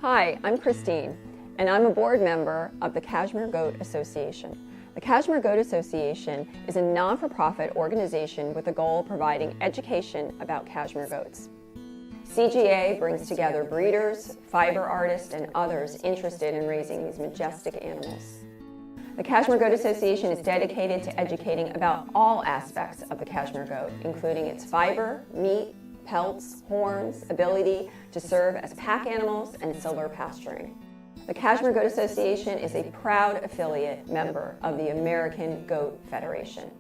Hi, I'm Christine, and I'm a board member of the Cashmere Goat Association. The Cashmere Goat Association is a non-for-profit organization with the goal of providing education about cashmere goats. CGA brings together breeders, fiber artists, and others interested in raising these majestic animals. The Cashmere Goat Association is dedicated to educating about all aspects of the cashmere goat, including its fiber, meat, pelts, horns, ability to serve as pack animals, and silver pasturing. The Cashmere Goat Association is a proud affiliate member of the American Goat Federation.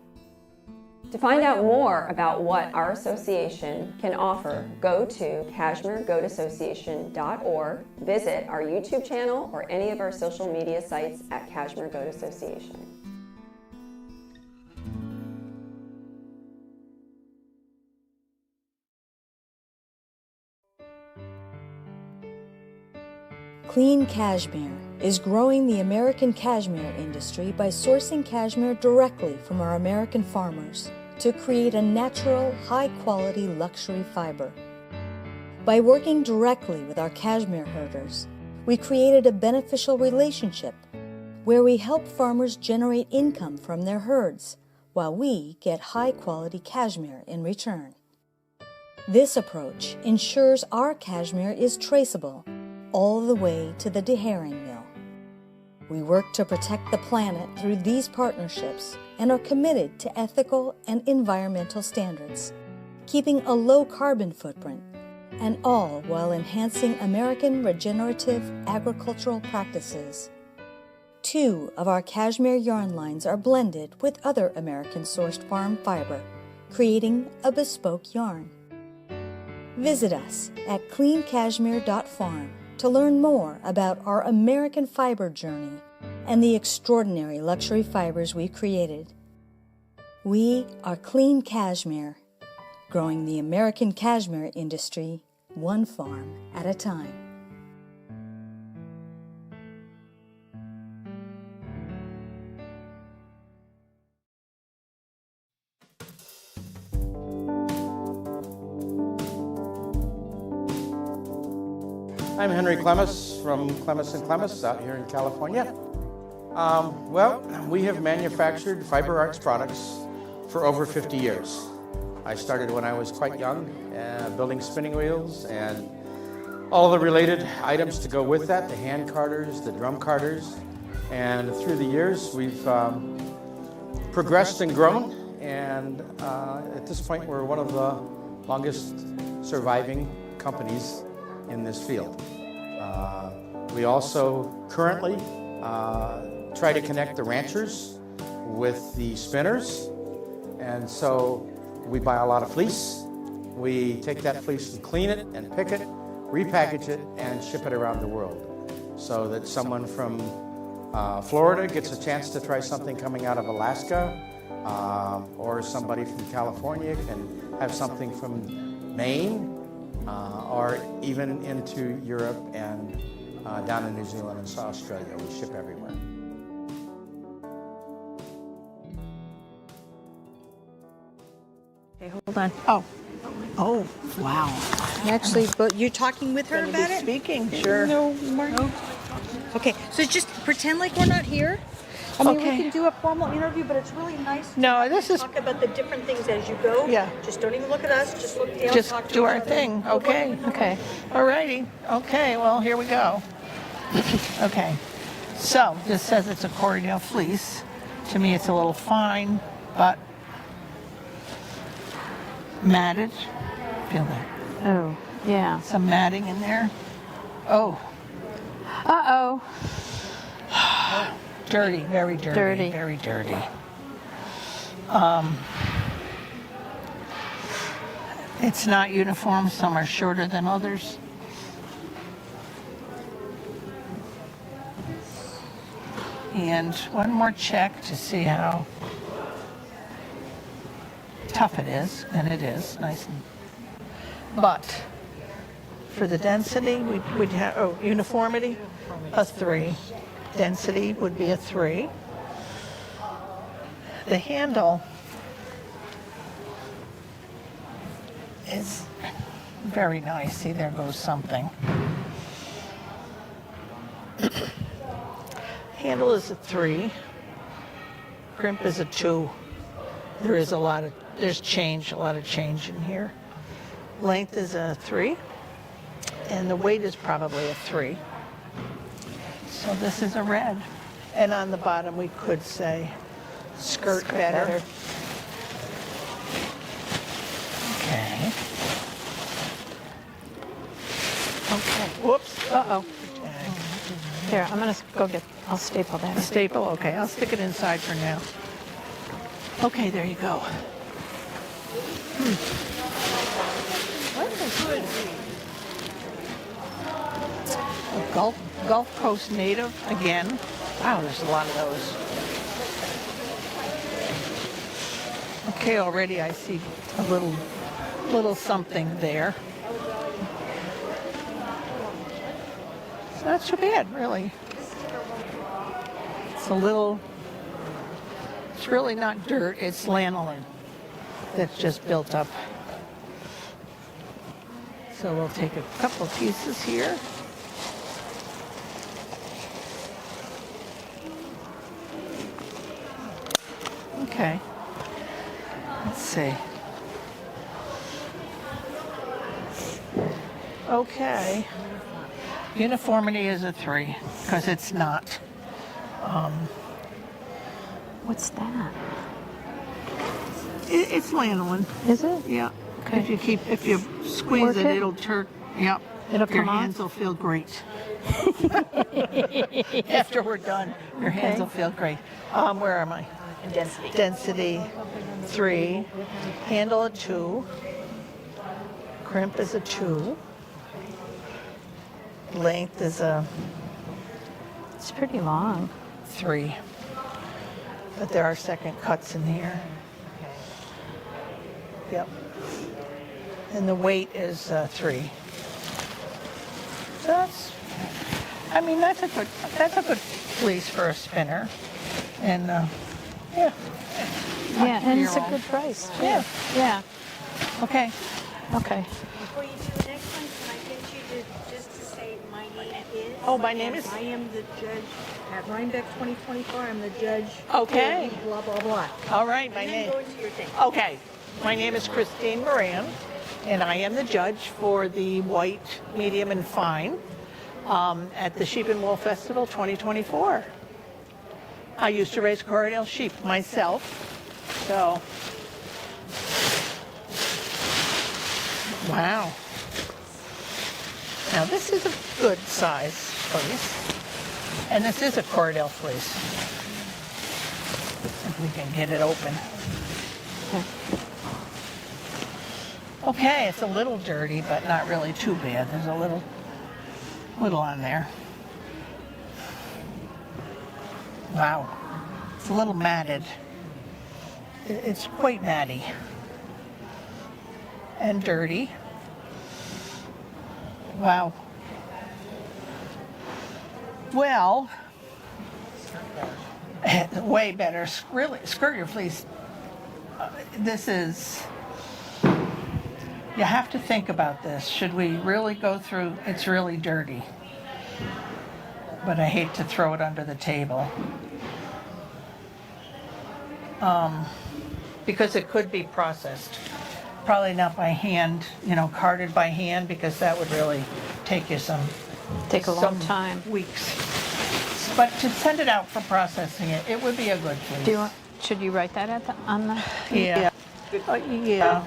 To find out more about what our association can offer, go to cashmeregoatassociation.org, visit our YouTube channel, or any of our social media sites at Cashmere Goat Association. Clean Cashmere is growing the American cashmere industry by sourcing cashmere directly from our American farmers to create a natural, high-quality luxury fiber. By working directly with our cashmere herders, we created a beneficial relationship where we help farmers generate income from their herds while we get high-quality cashmere in return. This approach ensures our cashmere is traceable all the way to the deherring mill. We work to protect the planet through these partnerships and are committed to ethical and environmental standards, keeping a low carbon footprint, and all while enhancing American regenerative agricultural practices. 2 of our cashmere yarn lines are blended with other American-sourced farm fiber, creating a bespoke yarn. Visit us at cleancashmere.farm to learn more about our American fiber journey and the extraordinary luxury fibers we created. We are Clean Cashmere, growing the American cashmere industry one farm at a time. I'm Henry Clemis from Clemis & Clemis out here in California. Well, we have manufactured fiber arts products for over 50 years. I started when I was quite young, building spinning wheels and all the related items to go with that, the hand carders, the drum carders. And through the years, we've progressed and grown. And at this point, we're one of the longest surviving companies in this field. We also currently try to connect the ranchers with the spinners, and so we buy a lot of fleece. We take that fleece and clean it and pick it, repackage it, and ship it around the world so that someone from Florida gets a chance to try something coming out of Alaska, or somebody from California can have something from Maine, or even into Europe and down in New Zealand and Australia. We ship everywhere. Okay, hold on. Oh, wow. Actually, but you're talking with her about it? Speaking, sure. No, no. Okay, so just pretend like we're not here. I mean, Okay. we can do a formal interview, but it's really nice to No, this is talk about the different things as you go. Yeah. Just don't even look at us. Just look down. just talk to do each our other. thing. Okay, okay. Alrighty. Okay, well, here we go. Okay. So, this says it's a Corriedale fleece. To me, it's a little fine, but matted. Feel that. Oh, yeah. Some matting in there. Oh, Uh-oh. dirty, very dirty. Dirty. Very dirty. It's not uniform. Some are shorter than others. And one more check to see how tough it is, and it is nice. But for the density, we'd have uniformity, a 3. Density would be a 3. The handle is very nice. See, there goes something. Handle is a 3. Crimp is a 2. There's a lot of change in here. Length is a 3. And the weight is probably a 3. So this is a red. And on the bottom we could say skirt better. Okay. Okay. Whoops. Uh-oh. Here, I'm going to go I'll staple that. A staple? Okay, I'll stick it inside for now. Okay, there you go. A Gulf Coast native again. Wow, there's a lot of those. Okay, already I see a little something there. It's not too bad, really. It's really not dirt, it's lanolin that's just built up. So we'll take a couple of pieces here. Okay. Let's see. Okay. Uniformity is a 3 because it's not. What's that? It's lanolin. Is it? Yeah. Okay. If you squeeze Work it, it? it'll turn. Yep. It'll Your come off? hands will feel great. After we're done, your hands Okay. will feel great. Where am I? Density. Density 3. Handle a 2. Crimp is a 2. Length is a It's pretty long. 3. But there are second cuts in here. Yep. And the weight is 3. So that's a good fleece for a spinner. And yeah. Yeah, and it's a Your good price. too. Yeah. Yeah. Okay. Okay. Before you do the next one, can I get you to just to say my name is? Oh, my name is- I am the judge at Rhinebeck 2024. I'm the judge. Okay. for Blah blah blah. All right. My And then name. go into your thing. Okay. My name is Christine Moran, and I am the judge for the white, medium, and fine at the Sheep and Wool Festival 2024. I used to raise Corriedale sheep myself, so wow. Now this is a good size fleece, and this is a Corriedale fleece. If we can get it open. Okay, it's a little dirty, but not really too bad. There's a little on there. Wow, it's a little matted. It's quite matty and dirty. Wow. Well, way better. Really, skirt your fleece. This is. You have to think about this. Should we really go through? It's really dirty. But I hate to throw it under the table. Because it could be processed. Probably not by hand, carded by hand, because that would really take you some Long time. weeks. But to send it out for processing it would be a good fleece. Should you write that on the? Yeah. Yeah.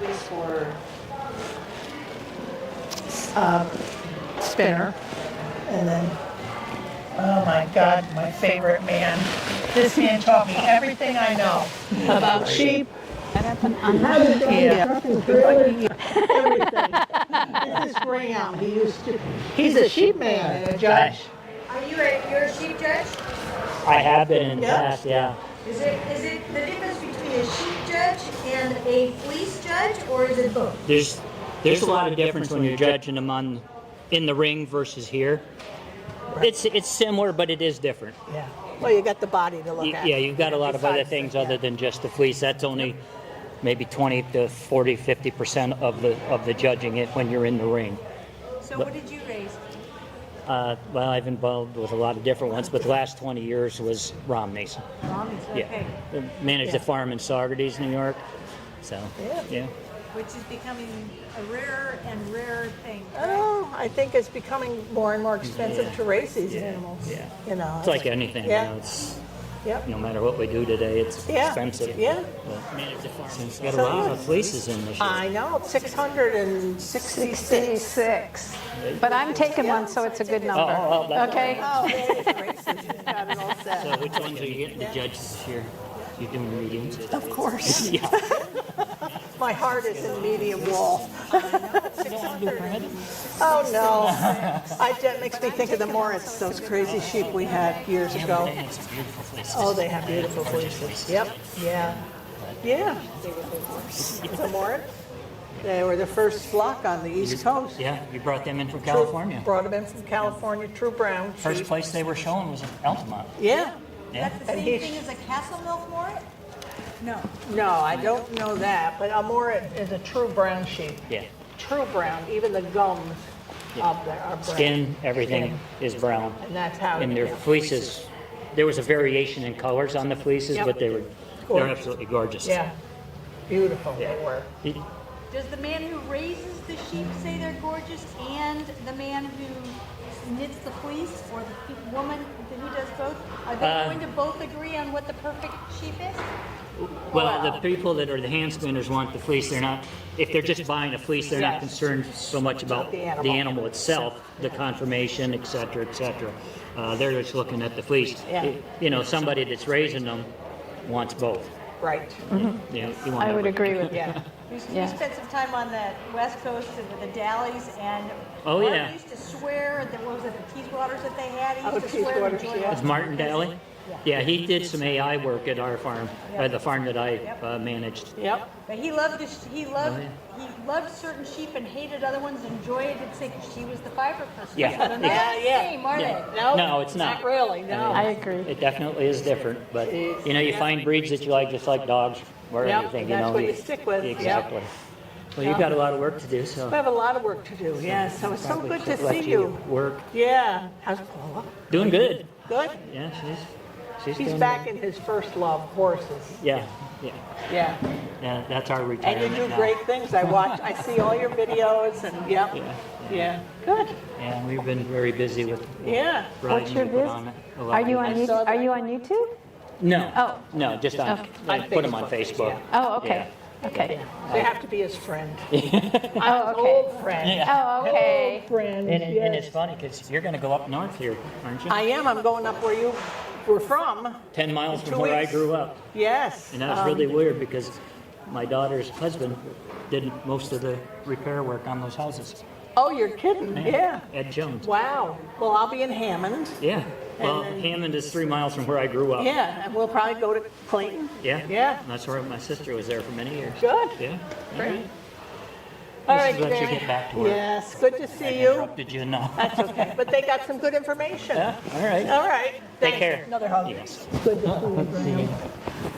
Spinner. And then, oh my God, my favorite man. This man taught me everything I know about sheep. Yeah. Everything. This is Graham. He's a sheep man and a judge. You're a sheep judge? I have been in the Yep. past, yeah. Is it the difference between a sheep judge and a fleece judge, or is it both? There's a lot of difference when you're judging them in the ring versus here. It's similar, but it is different. Yeah. Well, you got the body to look at. Yeah, you've got a lot of other Besides things that, other than just the fleece. That's only maybe 20 to 40, 50% of the judging it when you're in the ring. So what did you raise? Well, I've been involved with a lot of different ones, but the last 20 years was Romney's. Romney's, okay. Yeah. Managed a farm in Saugerties, New York. So, yeah. Which is becoming a rarer and rarer thing. Oh, I think it's becoming more and more expensive to raise these animals. Yeah. You know, It's like anything. Yeah. You know, it's, Yep. no matter what we do today, it's Yeah. expensive. Yeah. But managed a farm. So got a lot of fleeces in this year. I know, 666. 66. But I'm taking one, so it's a good number. Oh, that's Okay? Oh, yeah, races. You've got it all set. So which ones are you getting to judge this year? You doing mediums? Of course. Yeah. My heart is in medium wool. You don't want to do bread? Oh, no. That makes me think of the Moritz, those crazy sheep we had years ago. They had some beautiful fleeces. Oh, they have beautiful fleeces. Yep, yeah. Yeah. The Moritz, they were the first flock on the East Coast. Yeah, you brought them in from California. Brought them in from California, true brown First sheep. place they were showing was in Altamont. Yeah. Yeah. That's the And same he- thing as a Castle Milk Morit? No. No, I don't know that, but a Moritz is a true brown sheep. Yeah. True brown, even the gums of there are brown. Skin, everything is brown. And that's how. And their fleeces, there was a variation in colors on the fleeces, Yep. but they're Gorgeous. absolutely gorgeous. Yeah, beautiful they were. Does the man who raises the sheep say they're gorgeous and the man who knits the fleece or the woman who does both? Are they going to both agree on what the perfect sheep is? Well, the people that are the hand spinners want the fleece. They're not, if they're just buying a fleece, they're not Yes. concerned so much about The the animal. animal itself, the conformation, et cetera, et cetera. They're just looking at the fleece. Yeah. You know, somebody that's raising them wants both. Right. You know, you want I would everything. agree with you. Yeah. We Yeah. spent some time on the West Coast with the Dallies, and Oh, Mark yeah. used to swear that, what was it, the Teeswaters that they had? He Oh, used to swear and Teeswaters, enjoy yeah. it. Is Martin Daly? Yeah, he did some AI work at our farm, the farm that I managed. Yep. But he loved he loved certain sheep and hated other ones. Enjoyed it. Say she was the fiber person. Yeah. So they're not Yeah, the yeah. same, are Yeah. they? No, it's not. Not really, no. I agree. It definitely is different, but you know, you find breeds that you like, just like dogs or Yep, anything. You that's know, what you stick with, yep. Exactly. Well, you've got a lot of work to do, so We have a lot of work to do, yes, so it's so probably good to should let see you. work. Yeah. How's Paula? Doing good. Good? Yeah, she's He's doing back good. in his first love, horses. Yeah. Yeah. Yeah, that's our And retirement you do now. great things. I see all your videos and, yep. Yeah. Good. Yeah, we've been very busy with Yeah. riding. What's your We put biz? on a lot Are of you on events. YouTube? Are you on YouTube? No. Oh. No, just on, Okay. I On put them on Facebook, Facebook. Oh, okay. Okay. They have to be his friend. Oh, okay. Old friend. Oh, okay. Friend, And yes. it's funny because you're going to go up north here, aren't you? I am. I'm going up where you were from. 10 miles 2 from where I weeks. grew up. Yes. And that was really weird because my daughter's husband did most of the repair work on those houses. Oh, you're kidding. Yeah. Ed Jones. Wow. Well, I'll be in Hammond. Yeah. Well, Hammond is 3 miles from where I grew up. Yeah, and we'll probably go to Clayton. Yeah. Yeah. That's where my sister was there for many years. Good. Yeah. Great. All This right, is what you Gary. get back to work. Yes, good to see you. Did you know? That's okay, but they got some good information. Yeah. All right. All right. Take Thanks. care. Another hug. Yes. Good to see you, Graham.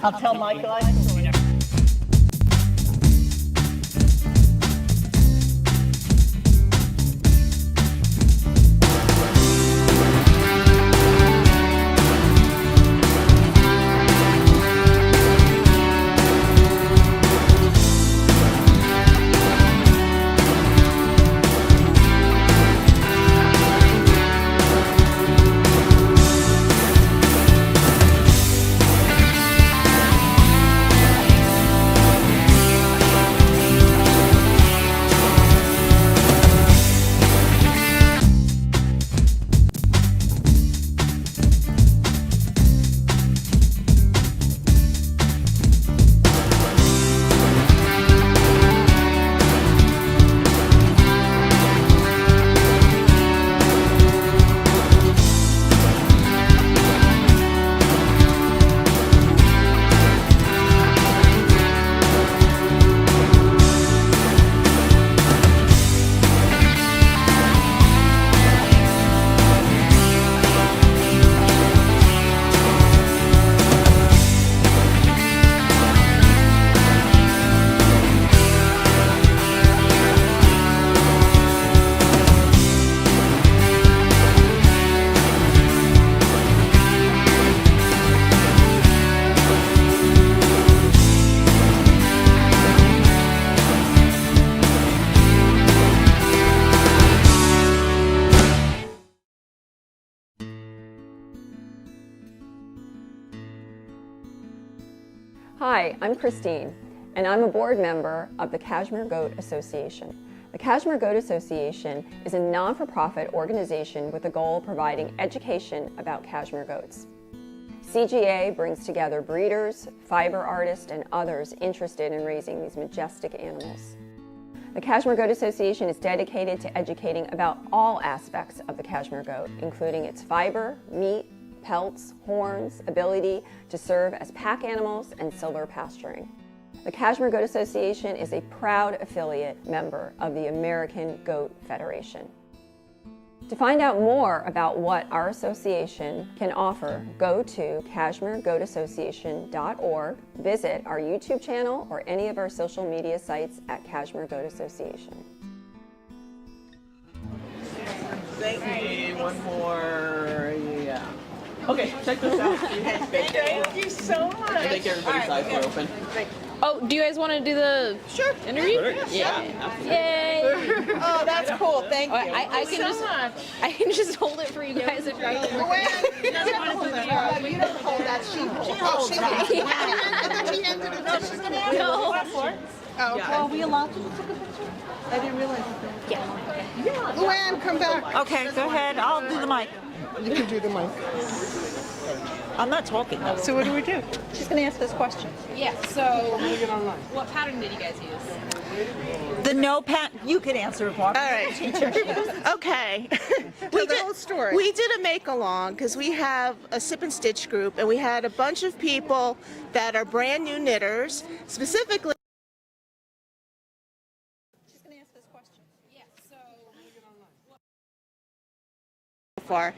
I'll tell Michael I saw you. Hi, I'm Christine, and I'm a board member of the Cashmere Goat Association. The Cashmere Goat Association is a non-for-profit organization with the goal of providing education about cashmere goats. CGA brings together breeders, fiber artists, and others interested in raising these majestic animals. The Cashmere Goat Association is dedicated to educating about all aspects of the cashmere goat, including its fiber, meat, pelts, horns, ability to serve as pack animals, and silver pasturing. The Cashmere Goat Association is a proud affiliate member of the American Goat Federation. To find out more about what our association can offer, go to cashmeregoatassociation.org, visit our YouTube channel or any of our social media sites at Cashmere Goat Association. Thank you. One more. Yeah. Okay, check this out. Thank you so much. I think everybody's eyes were open. Oh, do you guys want to do the interview? Yeah. Yay! Oh, that's cool. Thank you. I can just hold it for you guys if you're like. You don't hold that. She holds that. No. Oh, okay. Are we allowed to take a picture? I didn't realize. Yeah. Luann, come back. Okay, go ahead. I'll do the mic. You can do the mic. I'm not talking though. So what do we do? She's going to ask us questions. Yeah. So, what pattern did you guys use? The no pattern. You can answer it, Barbara. All right. Okay. Tell the whole story. We did a make-along because we have a sip and stitch group, and we had a bunch of people that are brand new knitters, specifically. She's going to ask us questions. Yeah. So, Far.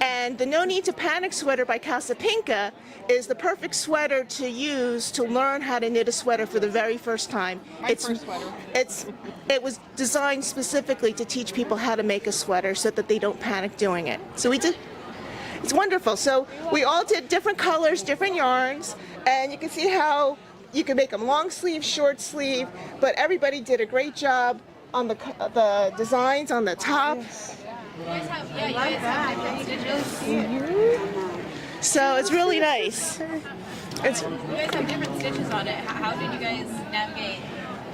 And the No Need to Panic sweater by Casapinka is the perfect sweater to use to learn how to knit a sweater for the very first time. First sweater. It was designed specifically to teach people how to make a sweater so that they don't panic doing it. So we did. It's wonderful. So we all did different colors, different yarns, and you can see how you can make them long sleeve, short sleeve, but everybody did a great job on the designs on the top. you guys have different stitches. So it's really nice. You guys have different stitches on it. How did you guys navigate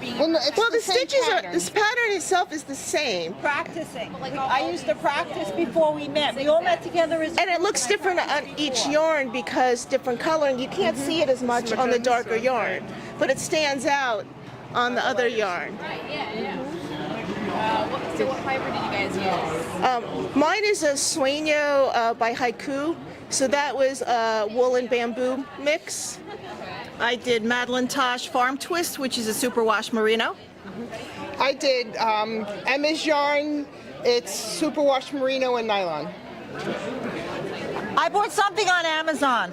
being? Well, no, it's Well, the same stitches pattern. this pattern itself is the same. Practicing. Like I used to practice before we met. We all met together as And it looks different on each yarn because different color, and you can't see it as much on the darker yarn, but it stands out on the other yarn. Right. Yeah. So what fiber did you guys use? Mine is a sueño by Haiku, so that was a wool and bamboo mix. I did Madeline Tosh Farm Twist, which is a superwash merino. I did Emma's yarn. It's superwash merino and nylon. I bought something on Amazon.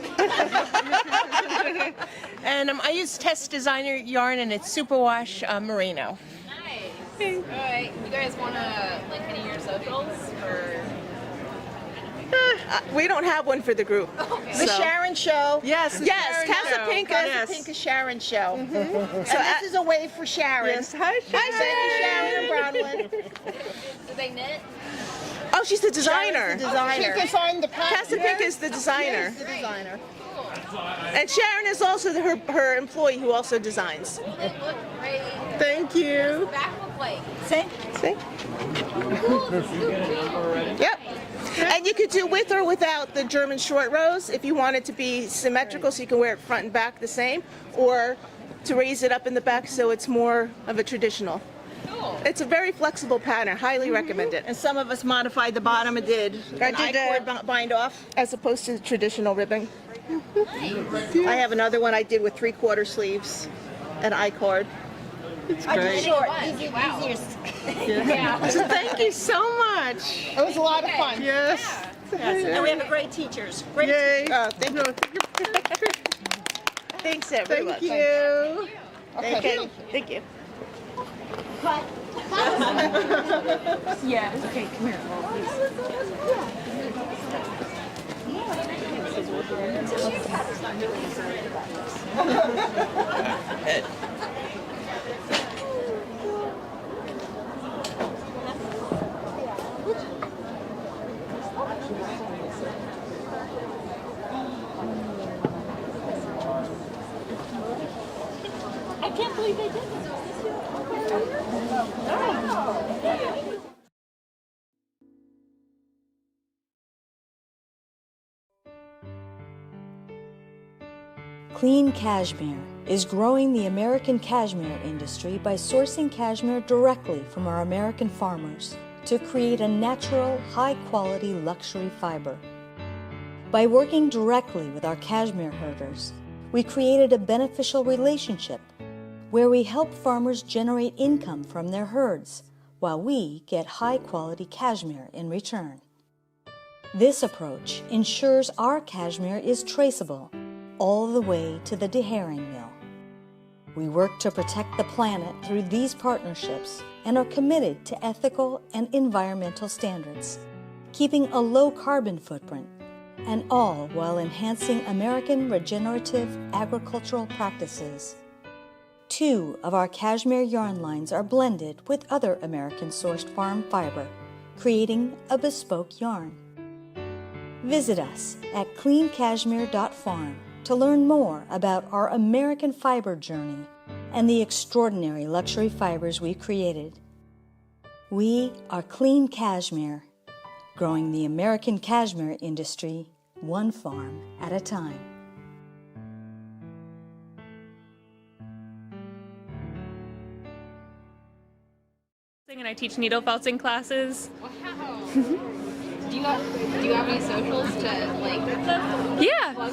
And I use Test Designer yarn, and it's superwash merino. Nice. All right. You guys want to link any of your socials or? We don't have one for the group. The Sharon Show. Yes. Casapinka Sharon Show. So this is a way for Sharon. Yes. Hi, Sharon. Brownwood. Do they knit? Oh, she's the designer. She designed the pattern. Casapinka is the designer. The designer. And Sharon is also her employee who also designs. They look great. Thank you. Back look like. See? Yep. And you could do with or without the German short rows if you want it to be symmetrical so you can wear it front and back the same, or to raise it up in the back so it's more of a traditional. Cool. It's a very flexible pattern. Highly recommend it. And some of us modified the bottom and did an I-cord bind off. As opposed to traditional ribbing. I have another one I did with 3/4 sleeves and I-cord. It's I great. did short. Easy, wow. Yeah. So thank you so much. It was a lot of fun. Yes. And we have a great teachers. Great Yay. teachers. Thanks, everyone. Thank you. Okay. Thank you. Yeah. Okay, come here. can't believe they did this. Clean Cashmere is growing the American cashmere industry by sourcing cashmere directly from our American farmers to create a natural, high-quality luxury fiber. By working directly with our cashmere herders, we created a beneficial relationship where we help farmers generate income from their herds while we get high-quality cashmere in return. This approach ensures our cashmere is traceable all the way to the deherring mill. We work to protect the planet through these partnerships and are committed to ethical and environmental standards, keeping a low carbon footprint, and all while enhancing American regenerative agricultural practices. 2 of our cashmere yarn lines are blended with other American-sourced farm fiber, creating a bespoke yarn. Visit us at cleancashmere.farm to learn more about our American fiber journey and the extraordinary luxury fibers we created. We are Clean Cashmere, growing the American cashmere industry one farm at a time. And I teach needle felting classes. Wow. Do you have any socials to plug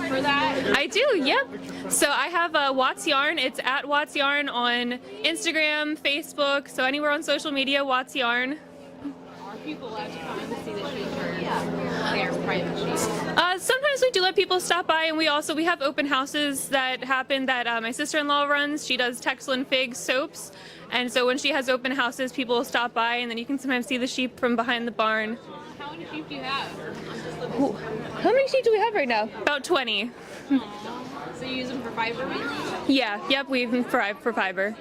for that? I do, yep. So I have Watts Yarn. It's at Watts Yarn on Instagram, Facebook, so anywhere on social media, Watts Yarn. Are people allowed to come in to see the sheep or they're private sheep? Sometimes we do let people stop by, and we have open houses that happen that my sister-in-law runs. She does Textile and Fig soaps, and so when she has open houses, people will stop by, and then you can sometimes see the sheep from behind the barn. How many sheep do you have? How many sheep do we have right now? About 20. So you use them for fiber mainly? Yeah, yep, we use them for fiber.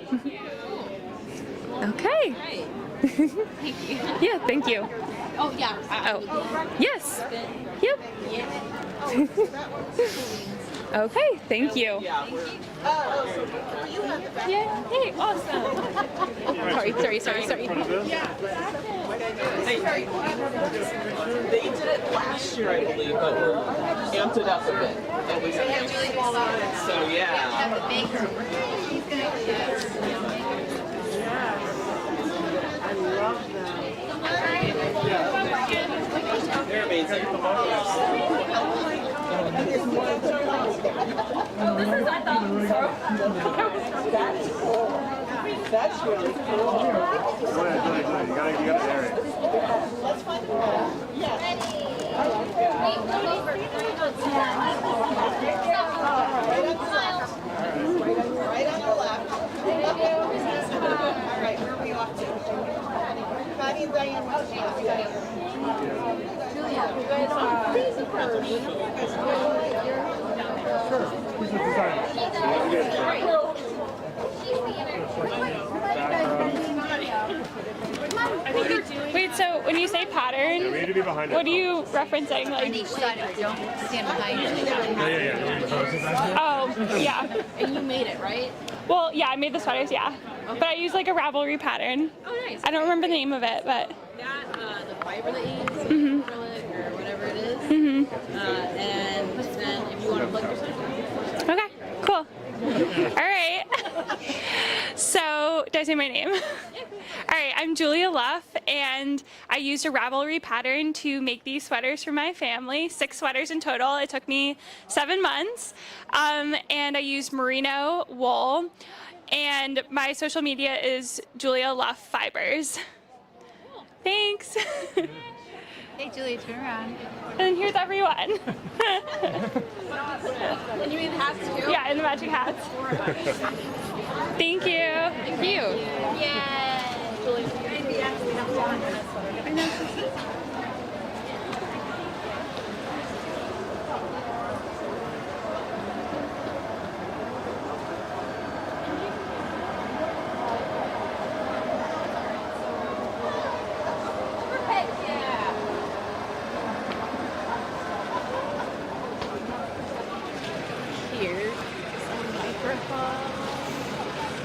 Okay. Right. Thank you. Yeah, thank you. Oh, yeah. Yes. Yep. Okay, thank you. Yeah. Hey, awesome. Sorry. They did it last year, I believe, but we're amped it up a bit. And we so yeah. I love them. They're amazing. That's really cool. You gotta air it. Let's find a right on the left. All right, where are we off to? Patty and Diane, what's Julia, you guys are crazy for me. Wait, so when you say pattern, what are you referencing? Like, Don't stand behind you. Oh, yeah. And you made it, right? Well, yeah, I made the sweaters, yeah. Okay. But I use like a Ravelry pattern. Oh, nice. I don't remember the name of it, but. That, the fiber that you use, acrylic or whatever it is. And then if you want to plug yourself. Okay, cool. All right. So, did I say my name? All right, I'm Julia Luff, and I used a Ravelry pattern to make these sweaters for my family, 6 sweaters in total. It took me 7 months, and I used merino wool, and my social media is Julia Luff Fibers. Thanks. Hey, Julia, turn around. And here's everyone. And you made the hats too? Yeah, and the matching hats. Thank you. Thank you. Yay.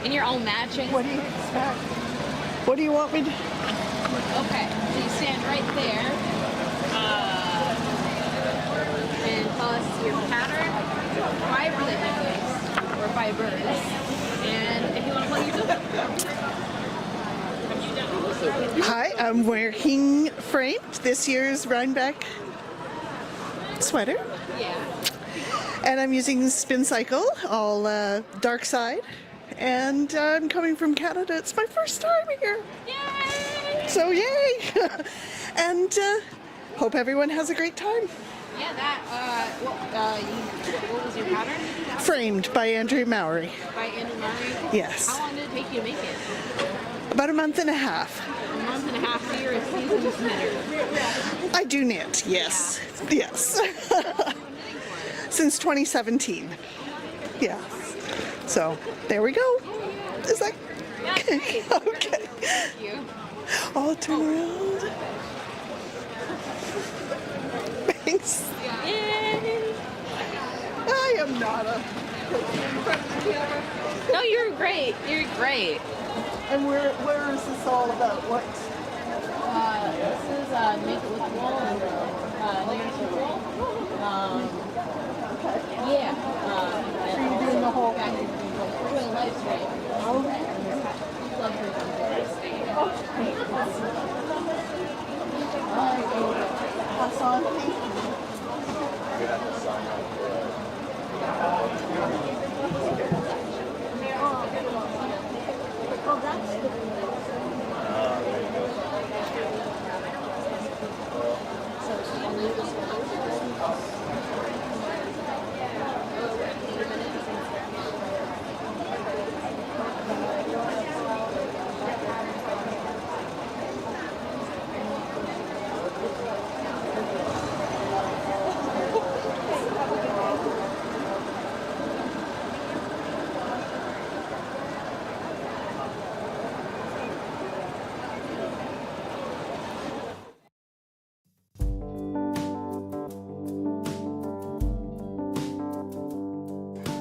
And you're all matching. What do you expect? What do you want me to? Okay, so you stand right there. And tell us your pattern, fiber that you use, or fibers, and if you want to plug your toe. Hi, I'm wearing framed this year's Rhinebeck sweater. Yeah. And I'm using Spin Cycle, all dark side. And I'm coming from Canada. It's my first time here. Yay! So yay! And hope everyone has a great time. Yeah, that, what was your pattern? Framed by Andrew Mowry. By Andrew Murray? Yes. How long did it take you to make it? About a month and a half. A month and a half, so you're a seasoned knitter. I do knit, yes. Yeah. Yes. Since 2017. Yeah. So there we go. Is that okay? Okay. Thank you. I'll turn around. Thanks. Yay! I am not a. No, you're great. You're great. And where is this all about? What? This is make it look wool and layers of wool. Yeah. So you're doing the whole thing? We're doing live stream. Okay. Love her. Pass on. Thank you. Oh, that's good.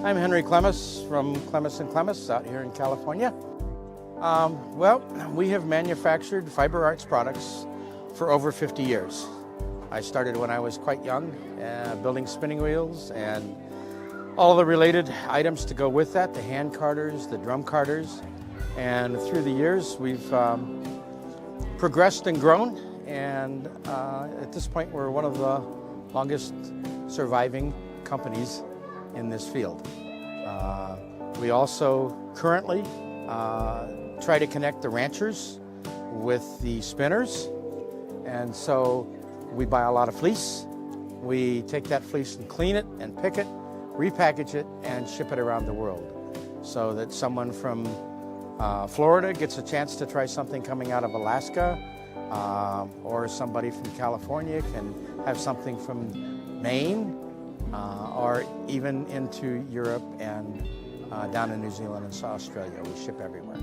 I'm Henry Clemis from Clemis & Clemis out here in California. Well, we have manufactured fiber arts products for over 50 years. I started when I was quite young, building spinning wheels and all the related items to go with that, the hand carders, the drum carders. And through the years, we've progressed and grown. And at this point, we're one of the longest surviving companies in this field. We also currently try to connect the ranchers with the spinners, and so we buy a lot of fleece. We take that fleece and clean it and pick it, repackage it, and ship it around the world so that someone from Florida gets a chance to try something coming out of Alaska, or somebody from California can have something from Maine, or even into Europe and down in New Zealand and Australia. We ship everywhere.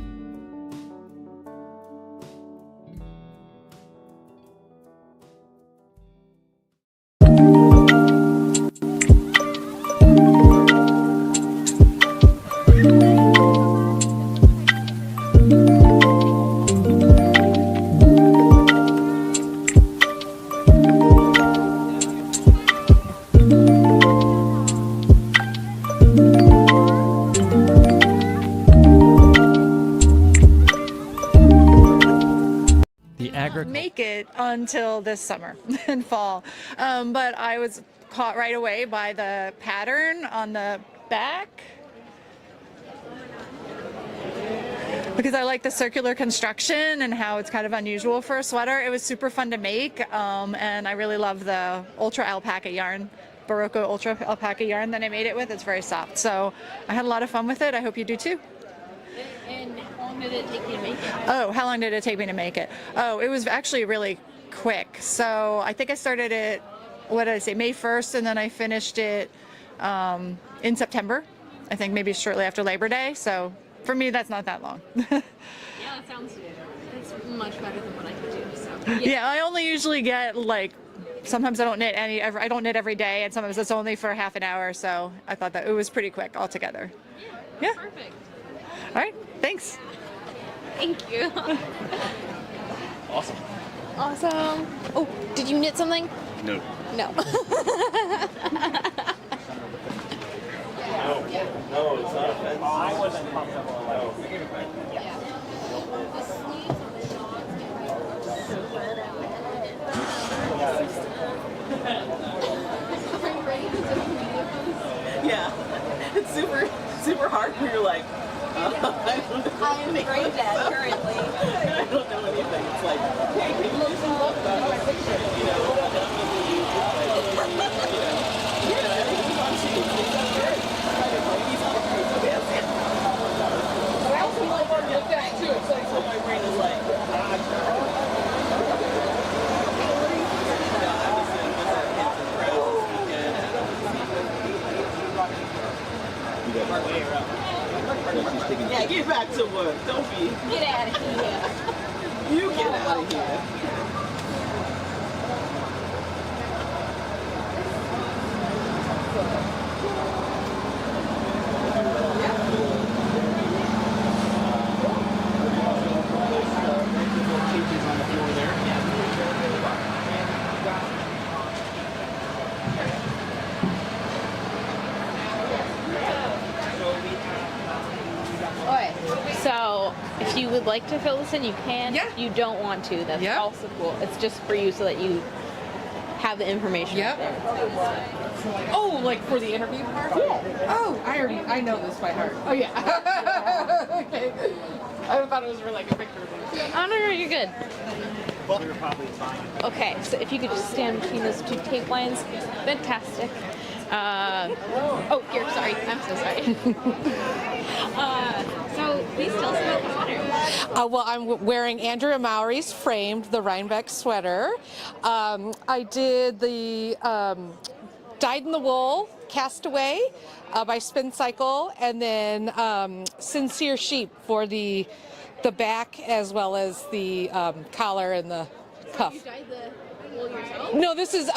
Make it until this summer and fall, but I was caught right away by the pattern on the back because I like the circular construction and how it's kind of unusual for a sweater. It was super fun to make, and I really love the ultra alpaca yarn, Barocco ultra alpaca yarn that I made it with. It's very soft, so I had a lot of fun with it. I hope you do too. And how long did it take you to make it? Oh, how long did it take me to make it? Oh, it was actually really quick. So I think I started it, what did I say, May 1st, and then I finished it in September. I think maybe shortly after Labor Day. So for me, that's not that long. Yeah, that sounds that's much better than what I could do. So yeah, I only usually get like, sometimes I don't knit I don't knit every day, and sometimes it's only for half an hour. So I thought that it was pretty quick altogether. Yeah. Yeah. Perfect. All right. Thanks. Thank you. Awesome. Awesome. Oh, did you knit something? No. No. No, it's not a fence. I wasn't comfortable. Yeah, it's super hard when you're like, I'm brain dead currently. I don't know anything. It's like, hey, can you do some love about my picture? You know, everything's on sheet. It's great. I also like that too. It's like, so my brain is like, yeah, get back to work. Don't be. Get out of here. You get out of here. Okay, so if you would like to fill this in, you can. Yeah. If you don't want to, that's Yeah. also cool. It's just for you so that you have the information Yep. there. Oh, like for the interview part? Yeah. Oh, I know this by heart. Oh yeah. Okay. I thought it was for like a picture. Oh, no, you're good. Okay, so if you could just stand between those two tape lines, fantastic. Oh, here, sorry, I'm so sorry. So please tell us about the sweater. Well, I'm wearing Andrea Mowry's framed, the Rhinebeck sweater. I did the dyed in the wool Castaway by Spin Cycle, and then Sincere Sheep for the back as well as the collar and the cuff. You dyed the wool yourself? No, this is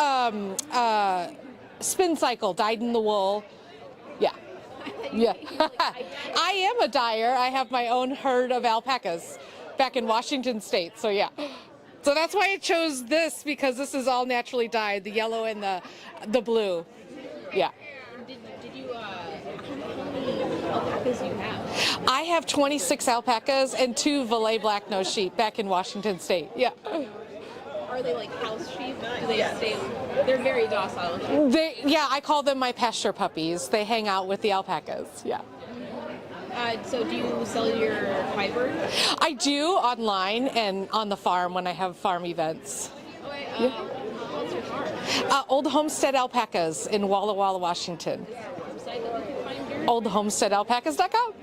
Spin Cycle, dyed in the wool. Yeah. Yeah. I am a dyer. I have my own herd of alpacas back in Washington State. So yeah. So that's why I chose this, because this is all naturally dyed, the yellow and the blue. Yeah. Did you, how many alpacas do you have? I have 26 alpacas and 2 Valais black-nosed sheep back in Washington State. Yeah. Are they like house sheep? Do they stay? They're very docile sheep. Yeah, I call them my pasture puppies. They hang out with the alpacas. Yeah. So do you sell your fiber? I do online and on the farm when I have farm events. Okay, Yeah. what's your farm? Old Homestead Alpacas in Walla Walla, Washington. Website that we can find here? OldHomesteadAlpacas.com.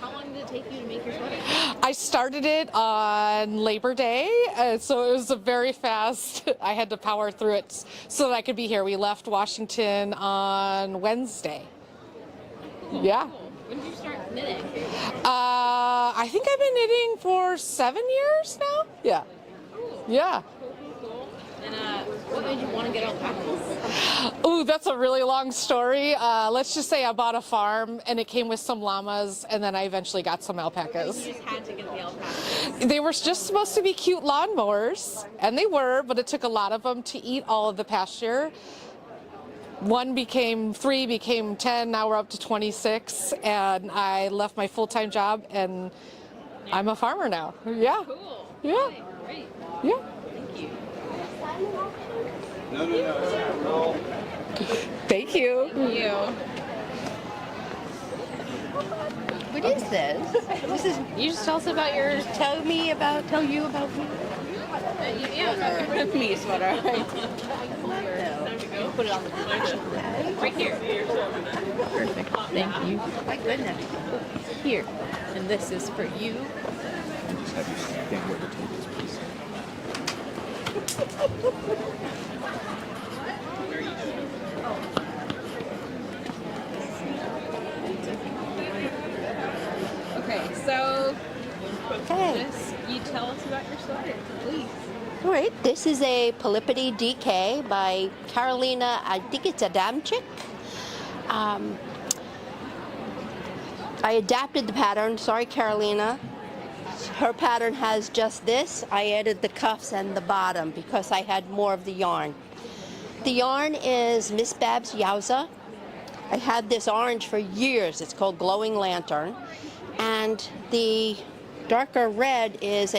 How long did it take you to make your sweater? I started it on Labor Day, so it was a very fast. I had to power through it so that I could be here. We left Washington on Wednesday. Yeah. When did you start knitting? I think I've been knitting for 7 years now. Yeah. Yeah. And what made you want to get alpacas? Ooh, that's a really long story. Let's just say I bought a farm and it came with some llamas, and then I eventually got some alpacas. You just had to get the alpacas. They were just supposed to be cute lawnmowers, and they were, but it took a lot of them to eat all of the pasture. 1 became 3, became 10, now we're up to 26, and I left my full-time job, and I'm a farmer now. Yeah. Cool. Yeah. Great. Yeah. Thank you. No. Thank you. Thank you. What is this? This is. You just tell us about your. Tell you about me. Yeah. Me sweater. There we go. Put it on the right here. Perfect. Thank you. My goodness. Here. And this is for you. Just have you stand where the tape is, please. Okay, so Okay. you tell us about your sweater, please. All right. This is a Polypody DK by Carolina. I think it's Adamczyk. I adapted the pattern. Sorry, Carolina. Her pattern has just this. I added the cuffs and the bottom because I had more of the yarn. The yarn is Miss Babs Yowza. I had this orange for years. It's called Glowing Lantern. And the darker red is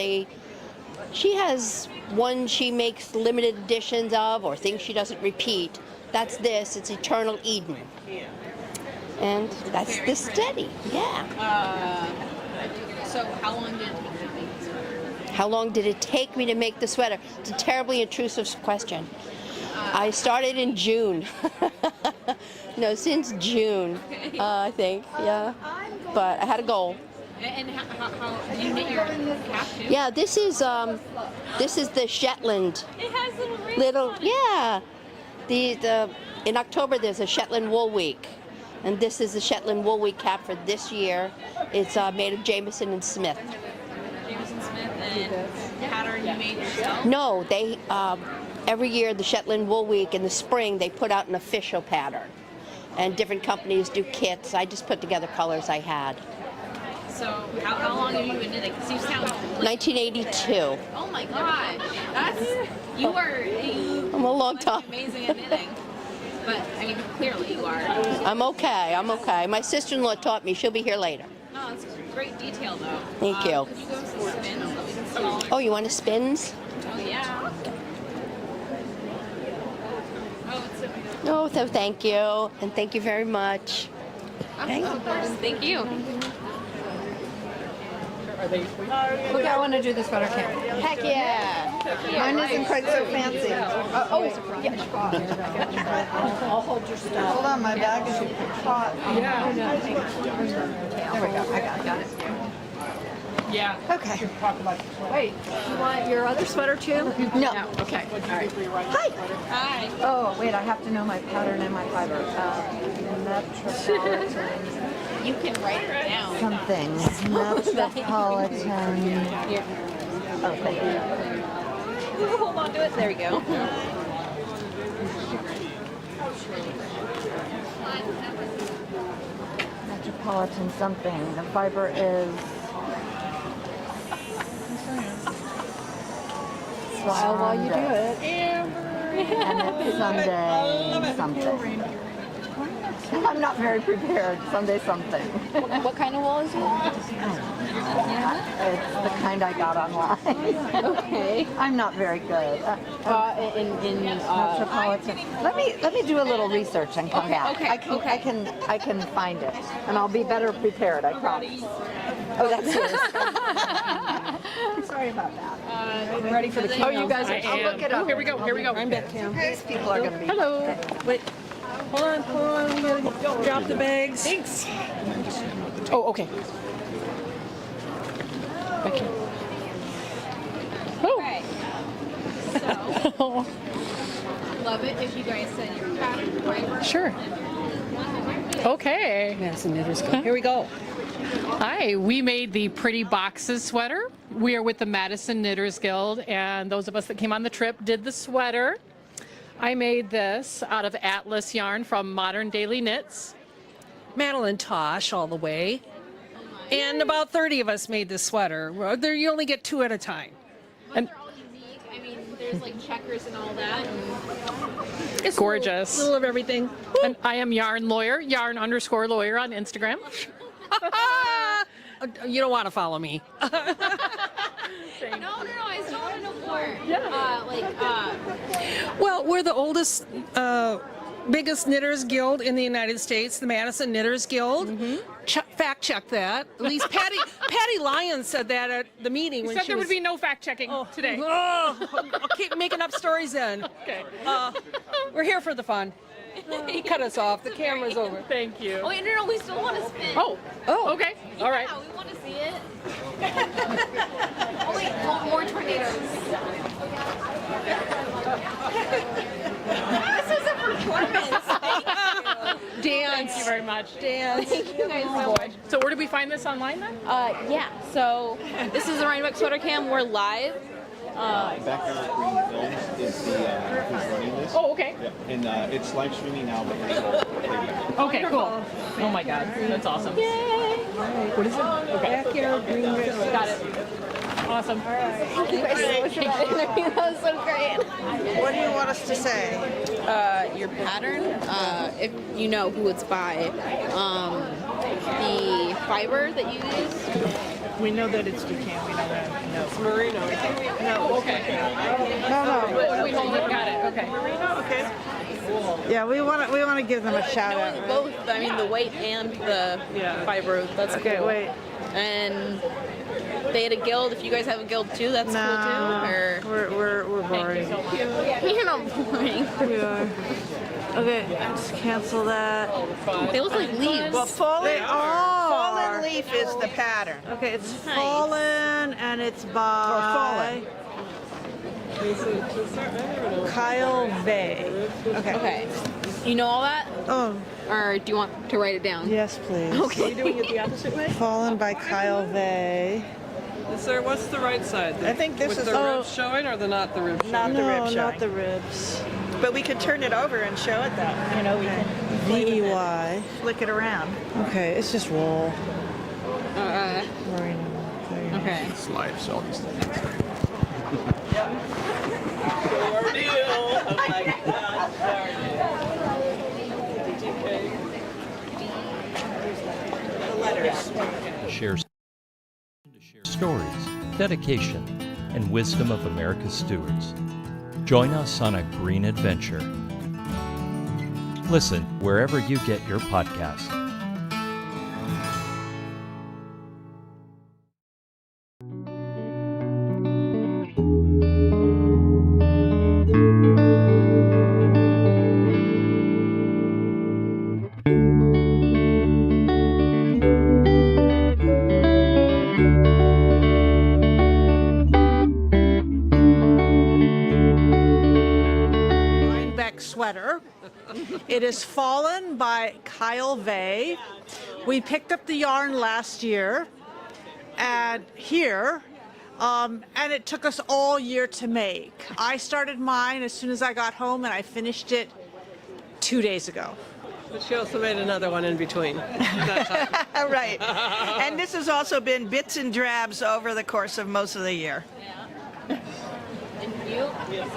she has one she makes limited editions of or things she doesn't repeat. That's this. It's Eternal Eden. And that's the steady. Yeah. So how long did it take you to make the sweater? How long did it take me to make the sweater? It's a terribly intrusive question. I started in June. No, since June, I think. Yeah. But I had a goal. And how you knit your cap too? Yeah, this is the Shetland. It has little rings on it. Yeah. In October there's a Shetland Wool Week, and this is the Shetland Wool Week cap for this year. It's made of Jameson and Smith. Jameson Smith and pattern you made yourself? No, they every year the Shetland Wool Week in the spring they put out an official pattern, and different companies do kits. I just put together colors I had. So how long have you been knitting? Because you sound like 1982. Oh my gosh, I'm a long time. Amazing at knitting. But I mean, clearly you are. I'm okay. My sister-in-law taught me. She'll be here later. No, it's great detail though. Thank you. Could you go some spins so we can see all Oh, you want to spins? Oh yeah. Oh, it's so beautiful. No, so thank you, and thank you very much. Of course, thank you. Okay, I want to do the sweater camp. Heck yeah! Mine isn't quite so fancy. I'll hold your stuff. Hold on, my bag is hot. Yeah. There we go. I got it. Yeah. Okay. Wait, you want your other sweater too? No. Okay. All right. Hi. Hi. Oh, wait, I have to know my pattern and my fiber. Metropolitan. You can write it down. Something. Metropolitan. Here. Oh, thank you. Hold on to it. There we go. Metropolitan something. The fiber is. Smile while you do it. And it's Sunday something. I'm not very prepared. Sunday something. What kind of wool is it? It's the kind I got online. Okay. I'm not very good. In Metropolitan. Let me do a little research and come back. Okay. I can find it, and I'll be better prepared. I promise. Oh, that's yours. Sorry about that. I'm ready for the camera. Oh, you guys are. I'll look it up. Here we go. I'm back. These people are going to be. Hello. Wait. Hold on. I'm going to drop the bags. Thanks. Oh, okay. Okay. Oh. Okay. So, love it if you guys send your pattern fiber. Sure. Okay. Madison Knitters Guild. Here we go. Hi, we made the Pretty Boxes sweater. We are with the Madison Knitters Guild, and those of us that came on the trip did the sweater. I made this out of Atlas yarn from Modern Daily Knits. Madeline Tosh all the way. And about 30 of us made this sweater. There, you only get 2 at a time. And Unique. I mean, there's like checkers and all that. It's gorgeous. A little of everything. And I am Yarn Lawyer, yarn_lawyer on Instagram. You don't want to follow me. No, I still want to know more. Yeah. Well, we're the oldest, biggest knitters guild in the United States, the Madison Knitters Guild. Fact check that. At least Patty Lyons said that at the meeting. She said there would be no fact checking today. I'll keep making up stories then. Okay. We're here for the fun. He cut us off. The camera's over. Than't you. Oh, wait, no, we still want to spin. Oh, okay. All right. Yeah, we want to see it. Oh, wait, more tornadoes. This is a performance. Thank you. Dance. Thank you very much. Dance. Thank you guys so much. So where do we find this online then? Yeah, so this is the Rhinebeck Sweater Cam. We're live Backyard Green Films is the who's running this. Oh, okay. Yeah. And it's live streaming now, but it's Okay, cool. Oh my God, that's awesome. Yay! What is it? Okay. Backyard Green Films. Got it. Awesome. All right. Thank you guys so much for that interview. That was so great. What do you want us to say? Your pattern, if you know who it's by, the fiber that you use. We know that it's Duquesne. We know that. No. It's merino. No. Okay. No. We hold it. Got it. Okay. Okay. Yeah, we want to give them a shout out. Right? Both, I mean the weight and the fiber. That's okay. Cool. Wait. And they had a guild. If you guys have a guild too, that's cool too. Or we're boring. You're not boring. We are. Okay, just cancel that. They look like leaves. Well, fallen leaf is the pattern. Okay, it's fallen and it's by Kyle Vay. Okay. You know all that? Oh. Or do you want to write it down? Yes, please. Okay. Are you doing it the opposite way? Fallen by Kyle Vay. What's the right side? I think this is the ribs showing or not the ribs showing? Not the ribs showing. Not the ribs. But we could turn it over and show it though. You know, we can VEY. flick it around. Okay, it's just wool. Okay. live, so all these things. Share stories, dedication, and wisdom of America's stewards. Join us on a green adventure. Listen wherever you get your podcast. Sweater. It is Fallen by Kyle Vay. We picked up the yarn last year and it took us all year to make. I started mine as soon as I got home and I finished it 2 days ago. But she also made another one in between. Right. And this has also been bits and drabs over the course of most of the year.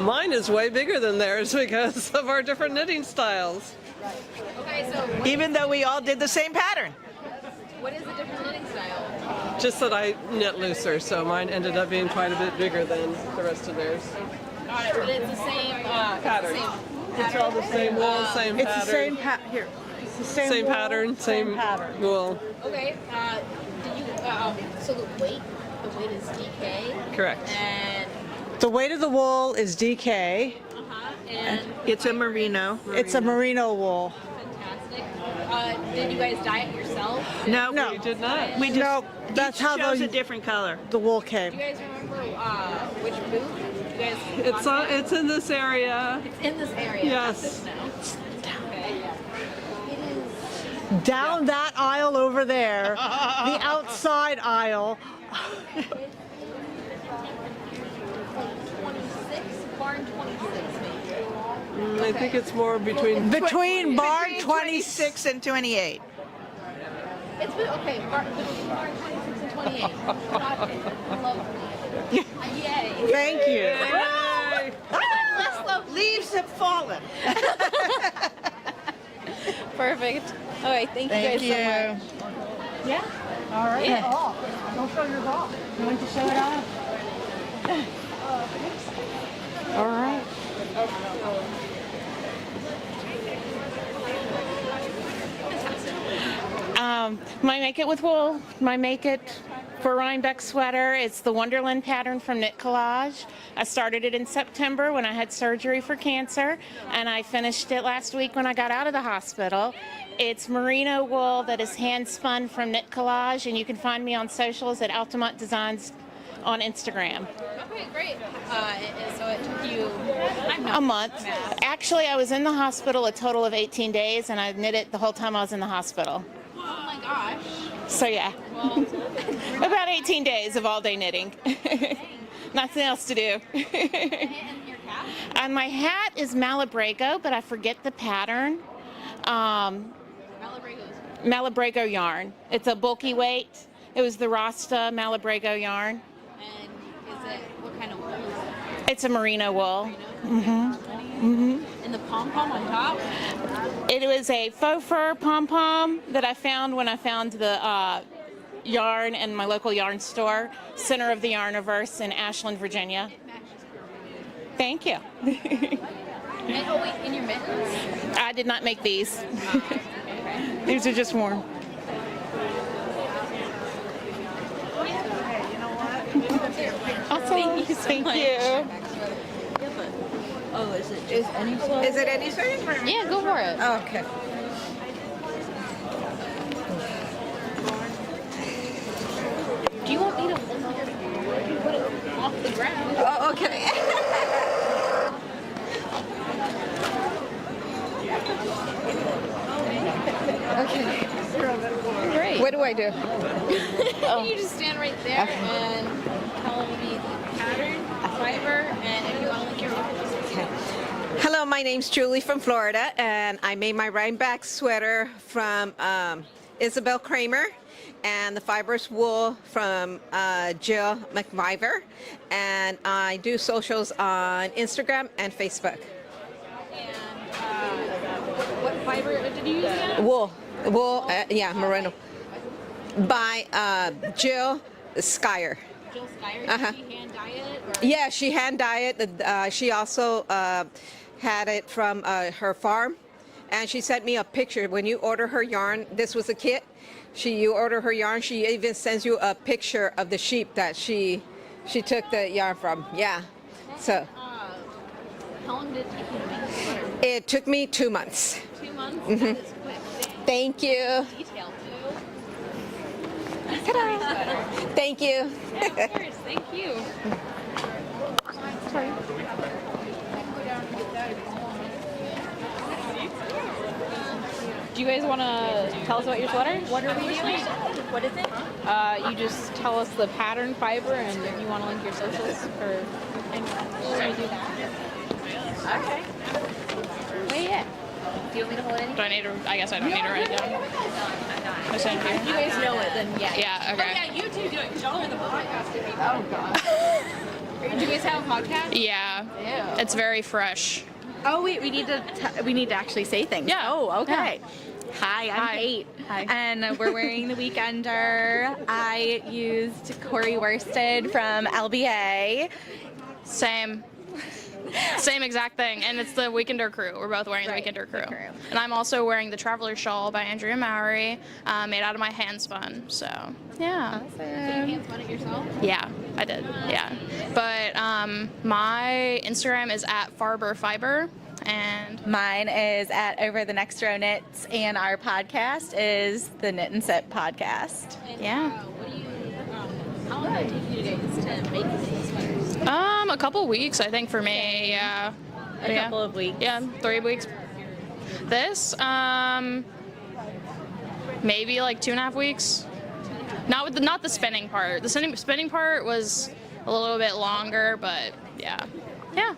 Mine is way bigger than theirs because of our different knitting styles. Okay, so even though we all did the same pattern. what is the different knitting style? Just that I knit looser, so mine ended up being quite a bit bigger than the rest of theirs. Got it, but it's the same Pattern. It's all the same wool, same It's pattern. the same here. It's the same wool, pattern, same pattern. wool. Okay, did you, so the weight is DK? Correct. And The weight of the wool is DK. and It's a merino. It's a merino wool. fantastic. Did you guys dye it yourself? No, We did not. we just No, that's each how chose the- a different color. The wool Do came. you guys remember which booth? You guys It's in this area. It's in this area. Yes. Not this now. Okay. It is. Down that aisle over there, the outside aisle. 26, barn 26 maybe. I think it's more between Between barn Between 26 and 28. It's okay. Barn 26 and 28. Got it. I love it. Yay. Thank you. Let's love Leaves have fallen. Perfect. All right. Thank you guys so much. Yeah. All right. Yeah. Don't show yours off. You want to show it off? All right. My Make It with Wool, my Make It for Rhinebeck sweater. It's the Wonderland pattern from Knit Collage. I started it in September when I had surgery for cancer, and I finished it last week when I got out of the hospital. It's merino wool that is hand spun from Knit Collage, and you can find me on socials at Altamont Designs on Instagram. Okay, great. So it took you A month. Actually, I was in the hospital a total of 18 days, and I knit it the whole time I was in the hospital. Oh my gosh. So yeah, Well, about 18 days of all-day knitting. Nothing else to do. And my hat is Malabrego, but I forget the pattern. Malabrego yarn. It's a bulky weight. It was the Rasta Malabrego yarn. And is it, what kind of wool is it? It's a merino wool. And the pom-pom on top? It was a faux fur pom-pom that I found when I found the yarn in my local yarn store, Center of the Yarniverse in Ashland, Virginia. Thank you. And, oh wait, in your mittens? I did not make these. These are just warm. Awesome. Thank you so much. Oh, is it any clothes? Is it any size? Yeah, go for it. Oh, okay. Do you want me to put it off the ground? Oh, okay. Okay. Great. What do I do? You just stand right there and tell them the pattern, fiber, and if you want to link your Okay. Hello, my name's Julie from Florida, and I made my Rhinebeck sweater from Isabel Kramer, and the fibrous wool from Jill McViver, and I do socials on Instagram and Facebook. What fiber did you use again? Wool, yeah, merino, by Jill Skyer. Jill Skyer, Uh-huh. did she hand dye it? Or? Yeah, she hand dyed it. She also had it from her farm, and she sent me a picture. When you order her yarn, this was a kit. You order her yarn. She even sends you a picture of the sheep that she took the yarn from. Yeah, so How long did it take you to make the sweater? it took me 2 months. 2 months? Mhm. That is quick. Thank you. Detail too. Ta-da. Thank you. Yeah, of course. Thank you. Sorry. Do you guys want to tell us about your sweater? What are we doing? What is it? You just tell us the pattern, fiber, and if you want to link your socials for. Should we do that? Okay. Wait, yeah. Do you want me to hold anything? Do I need to? I guess I don't need to write it down. I send If you guys know it, then yeah. Yeah. Okay. Oh, yeah, you two do it because y'all are the podcast people. Oh, God. Do you guys have a podcast? Yeah. Ew. It's very fresh. Oh wait, we need to actually say things. Yeah. Oh, okay. Yeah. Hi, I'm Kate. Hi. And we're wearing the Weekender. I used Corey Worsted from LBA. Same exact thing, and it's the Weekender crew. We're both wearing the Weekender crew. And I'm also wearing the Traveler Shawl by Andrea Mowry, made out of my hand spun. So yeah. Awesome. So you hand spun it yourself? Yeah, I did. Yeah, but my Instagram is @FarberFiber, and Mine is at Over the Next Row Knits, and our podcast is the Knit and Sip podcast. Yeah. What do you? How long did it take you guys to make these sweaters? A couple weeks, I think, for me. Yeah. A couple of weeks. Yeah, 3 weeks. This, maybe like 2.5 weeks. Not the spinning part. The spinning part was a little bit longer, but yeah. Yeah.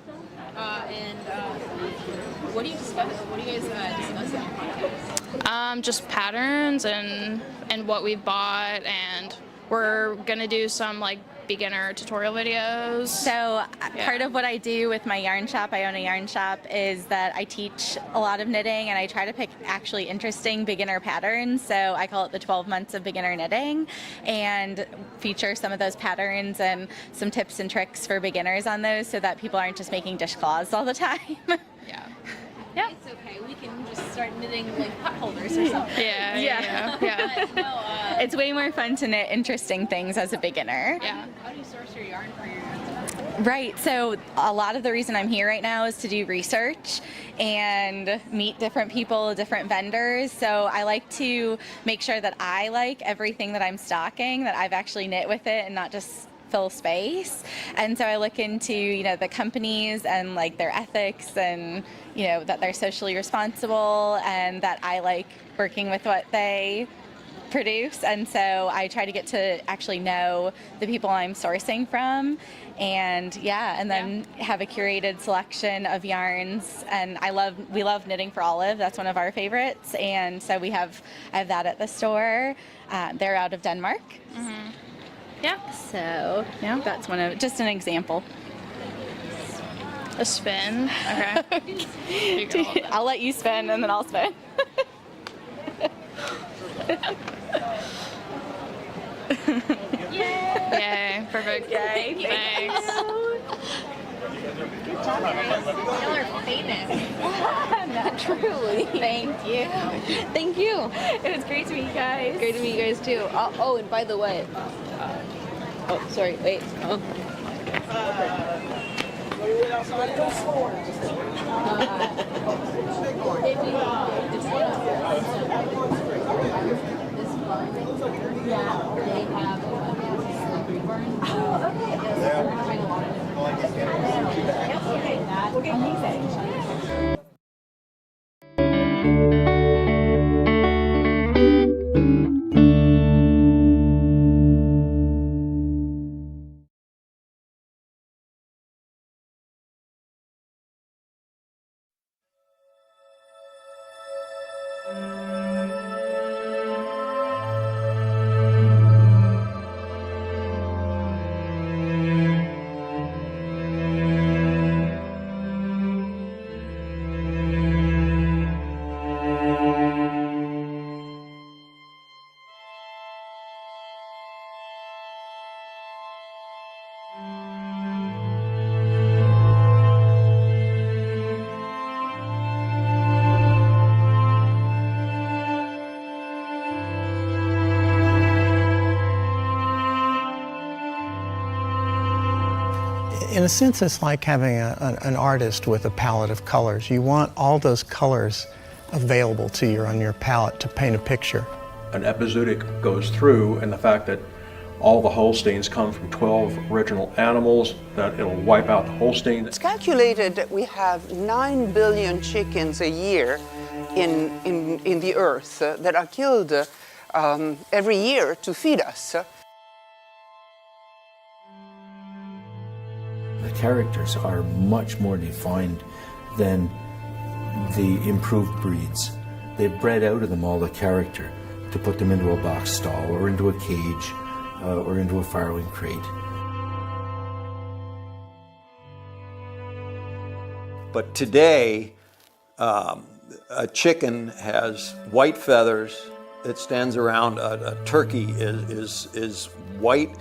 What do you discuss? What do you guys discuss in your podcast? Just patterns and what we've bought, and we're gonna do some like beginner tutorial videos. So part of what I do with my yarn shop, I own a yarn shop, is that I teach a lot of knitting, and I try to pick actually interesting beginner patterns. So I call it the 12 months of beginner knitting, and feature some of those patterns and some tips and tricks for beginners on those, so that people aren't just making dishcloths all the time. Yeah. It's okay. We can just start knitting like pot holders or something. Yeah. But, no, It's way more fun to knit interesting things as a beginner. Yeah. How do you source your yarn for your yarns? Right, so a lot of the reason I'm here right now is to do research and meet different people, different vendors. So I like to make sure that I like everything that I'm stocking, that I've actually knit with it and not just fill space. And so I look into, the companies and like their ethics, and, that they're socially responsible, and that I like working with what they produce, and so I try to get to actually know the people I'm sourcing from, and then have a curated selection of yarns. And we love knitting for Olive. That's one of our favorites, and so I have that at the store. They're out of Denmark. Mm-hmm. Yeah. So that's just an example. A spin. Okay. I'll let you spin, and then I'll spin. Yay. Perfect. Yay. Thanks. Good job, guys. Y'all are famous. Not truly. Thank you. Thank you. It was great to meet you guys. Great to meet you guys too. Oh, and by the way, sorry, wait. Oh. In a sense, it's like having an artist with a palette of colors. You want all those colors available to you on your palette to paint a picture. An epizootic goes through, and the fact that all the Holsteins come from 12 original animals, that it'll wipe out the Holstein. It's calculated that we have 9 billion chickens a year in the earth that are killed every year to feed us. The characters are much more defined than the improved breeds. They've bred out of them all the character to put them into a box stall or into a cage or into a farrowing crate. But today, a chicken has white feathers. It stands around. A turkey is white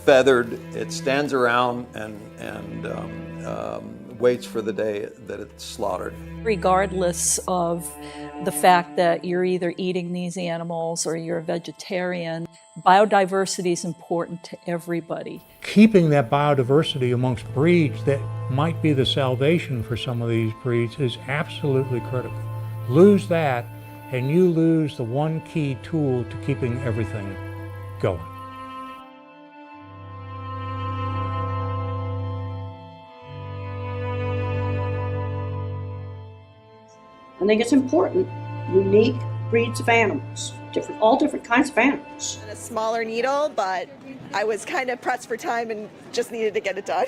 feathered. It stands around and waits for the day that it's slaughtered. Regardless of the fact that you're either eating these animals or you're a vegetarian, biodiversity is important to everybody. Keeping that biodiversity amongst breeds that might be the salvation for some of these breeds is absolutely critical. Lose that, and you lose the one key tool to keeping everything going. I think it's important, unique breeds of animals, all different kinds of animals. A smaller needle, but I was kind of pressed for time and just needed to get it done.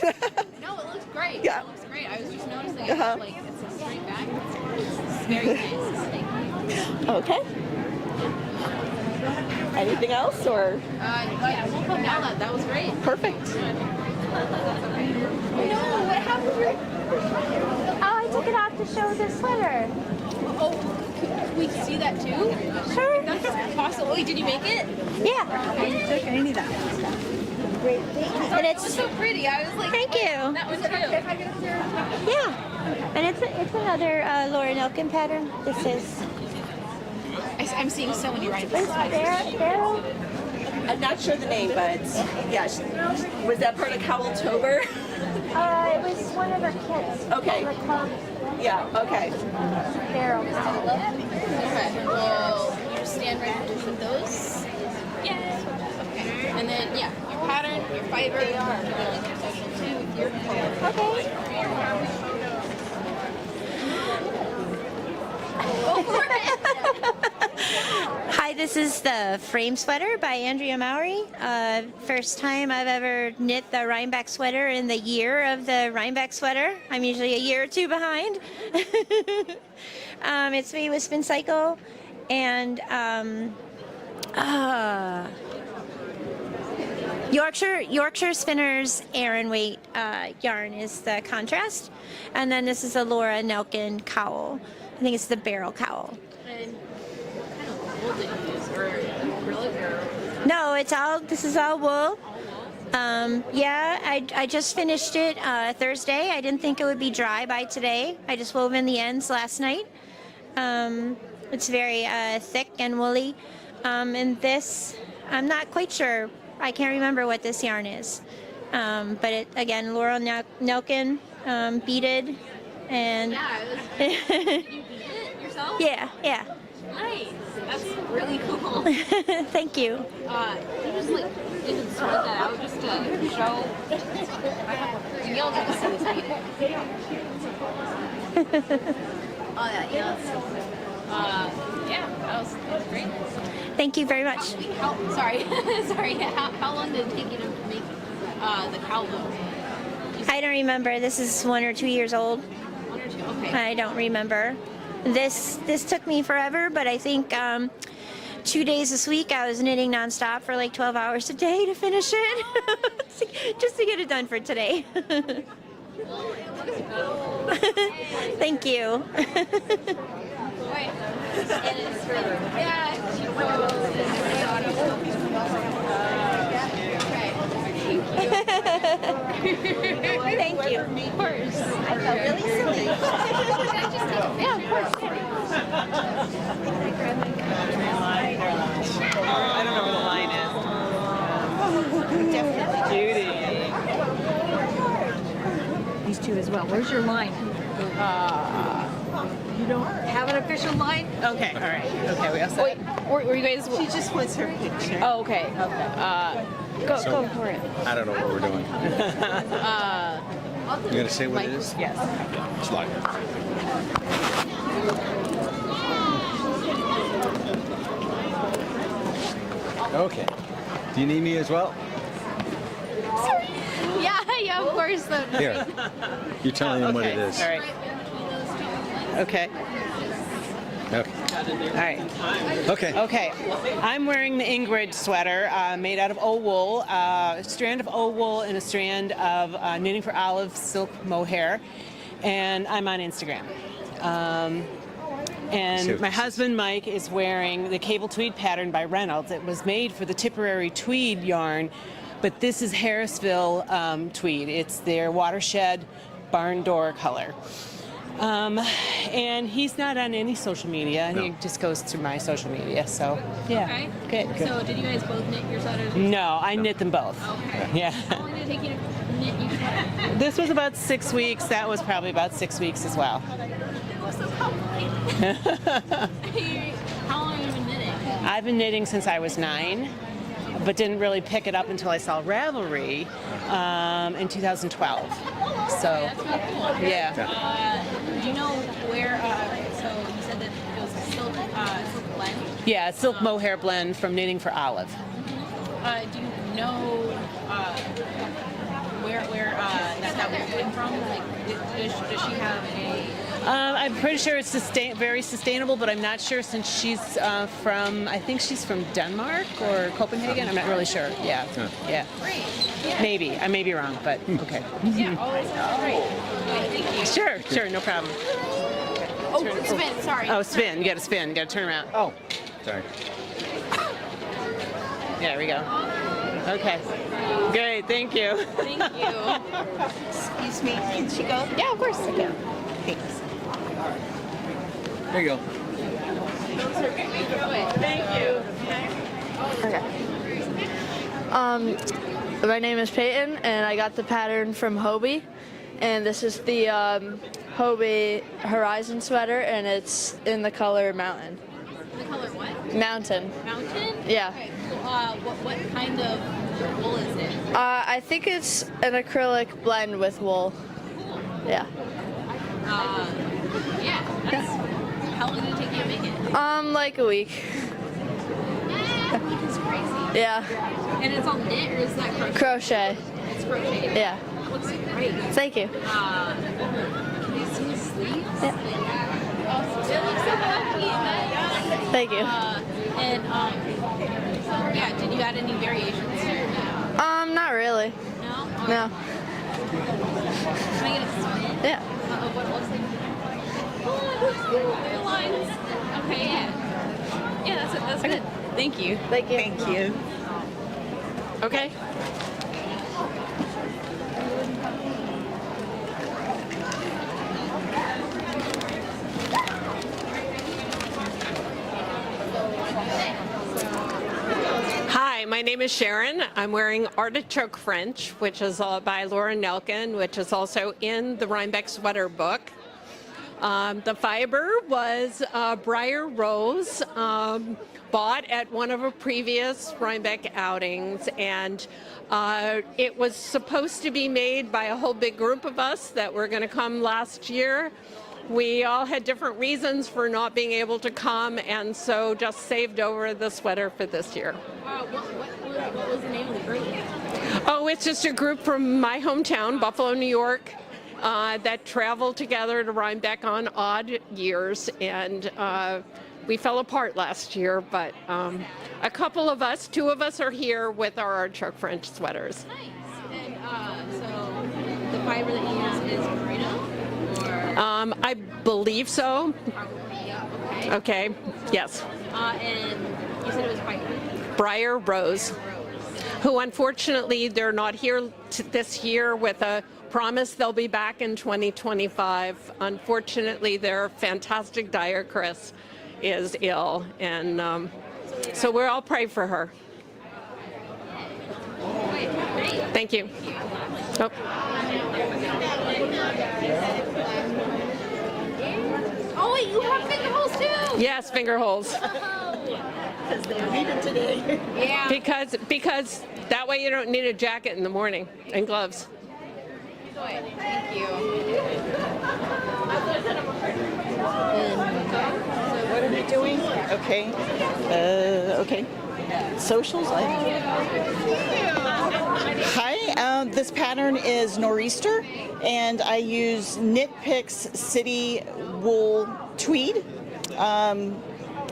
No, it looks great. Yeah. It looks great. I was just noticing Uh-huh. like it's a straight back. It's very nice. Thank you. Okay. Anything else or? Yeah, we'll put down that. That was great. Perfect. No, what happened? Oh, I took it off to show the sweater. Oh, could we see that too? Sure. That's awesome. Wait, did you make it? Yeah. I need that. Great. And it was so pretty. I was like, thank you. That was too. Yeah. And it's another Lauren Elkin pattern. This is. I'm seeing so many right It's Barrel. I'm not sure the name, but yeah, was that part of Cowltober? It was one of her kids. Okay. The club. Yeah. Okay. Barrel. Okay. Well, you just stand right between those. Yay. Okay. And then your pattern, your fiber, and then your social too with your color. Okay. Go for it. Hi, this is the frame sweater by Andrea Mowry. First time I've ever knit the Rhinebeck sweater in the year of the Rhinebeck sweater. I'm usually a year or two behind. It's made with Spin Cycle and Yorkshire Spinners Aran weight yarn is the contrast. And then this is a Laura Nelkin cowl. I think it's the barrel cowl. And what kind of wool did you use? Or acrylic? No, this is all wool. Yeah, I just finished it Thursday. I didn't think it would be dry by today. I just wove in the ends last night. It's very thick and woolly. And this, I'm not quite sure. I can't remember what this yarn is. But it, again, Laura Nelkin, beaded. And Yeah, did you beat it yourself? yeah. Nice. That's really cool. Thank you. You just like even spread that out just to show. You all get to see this beaded. Oh yeah. Yeah, that was great. Thank you very much. Sorry. How long did it take you to make the cowl though? I don't remember. This is 1 or 2 years old. 1 or 2. Okay. I don't remember. This took me forever, but I think 2 days this week I was knitting nonstop for like 12 hours a day to finish it, just to get it done for today. Thank you. Thank you. Of course. I felt really silly. Yeah, of course. I don't know where the line is. Definitely. Judy. These two as well. Where's your line? You don't have an official line? Okay, all right. Okay, we all set. Wait, were you guys? She just wants her picture. Oh, okay. Go for it. I don't know what we're doing. You gonna say what it is? Yes. Slide. Okay. Do you need me as well? Sorry. Yeah, of course. Here. You're telling them what it is. All right. Okay. Okay. All right. Okay. Okay. I'm wearing the Ingrid sweater made out of old wool, a strand of old wool and a strand of Knitting for Olive silk mohair, and I'm on Instagram. And my husband Mike is wearing the cable tweed pattern by Reynolds. It was made for the Tipperary tweed yarn, but this is Harrisville tweed. It's their watershed barn door color. And he's not on any social media. No. He just goes through my social media. So yeah. Okay. Good. So did you guys both knit your sweaters? No, I knit them both. Okay. Yeah. How long did it take you to knit each sweater? This was about 6 weeks. That was probably about 6 weeks as well. So how long have you been knitting? I've been knitting since I was 9, but didn't really pick it up until I saw Ravelry in 2012. So, That's really cool. yeah. Do you know where? So you said that it was a silk blend. Yeah, a silk mohair blend from Knitting for Olive. Do you know where that came from? Like, does she have a? I'm pretty sure it's very sustainable, but I'm not sure since she's from, I think she's from Denmark or Copenhagen. I'm not really sure. Yeah. Yeah. Great. Yeah. Maybe. I may be wrong, but okay. Yeah. Always. Great. Thank you. Sure, no problem. Oh, spin. Sorry. Oh, spin. You got to spin. You got to turn around. Oh, sorry. There we go. Okay. Great. Thank you. Thank you. Excuse me. Can she go? Yeah, of course. Okay. Thanks. There you go. Thank you. Okay. My name is Peyton, and I got the pattern from Hobie, and this is the Hobie Horizon sweater, and it's in the color Mountain. The color what? Mountain. Mountain? Yeah. Okay. What kind of wool is it? I think it's an acrylic blend with wool. Yeah. Yeah. How long did it take you to make it? Like a week. Yeah. And it's all knit, or is that crochet? Crochet. It's crochet. Yeah. That looks great. Thank you. Can you see the sleeves? Yeah. It looks so happy. Thank you. Yeah, did you add any variations to your Not really. No? No. Can I get a spin? Yeah. Of what it looks like? Oh, it looks cool. There are lines. Okay, yeah. Yeah, that's good. Thank you. Thank you. Thank you. Okay. Hi, my name is Sharon. I'm wearing Artichoke French, which is by Laura Nelkin, which is also in the Rhinebeck sweater book. The fiber was Briar Rose, bought at one of our previous Rhinebeck outings, and it was supposed to be made by a whole big group of us that were going to come last year. We all had different reasons for not being able to come, and so just saved over the sweater for this year. What was the name of the group? Oh, it's just a group from my hometown, Buffalo, New York, that traveled together to Rhinebeck on odd years, and we fell apart last year, but a couple of us, 2 of us are here with our Artichoke French sweaters. Nice. And so the fiber that you use is merino? I believe so. Yeah, Okay, yes. And you said it was white. Briar Rose, who unfortunately they're not here this year with a promise they'll be back in 2025. Unfortunately, their fantastic dyer, Chris, is ill, and so we'll all pray for her. Thank you. Oh. Oh wait, you have finger holes too? Yes, finger holes. Because they're needed today. Yeah. Because that way you don't need a jacket in the morning and gloves. Good. Thank you. What are we doing? Okay. Okay. Socials. Hi. This pattern is Nor'easter, and I use Knit Picks City Wool Tweed.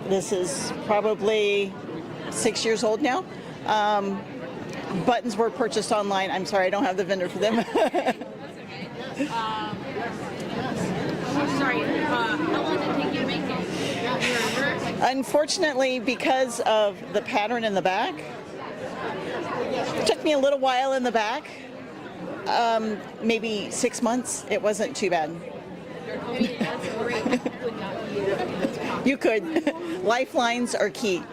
This is probably 6 years old now. Buttons were purchased online. I'm sorry, I don't have the vendor for them. Sorry, how long did it take you to make it? Unfortunately, because of the pattern in the back, it took me a little while in the back. Maybe 6 months. It wasn't too bad. That's great. You could. Lifelines are key.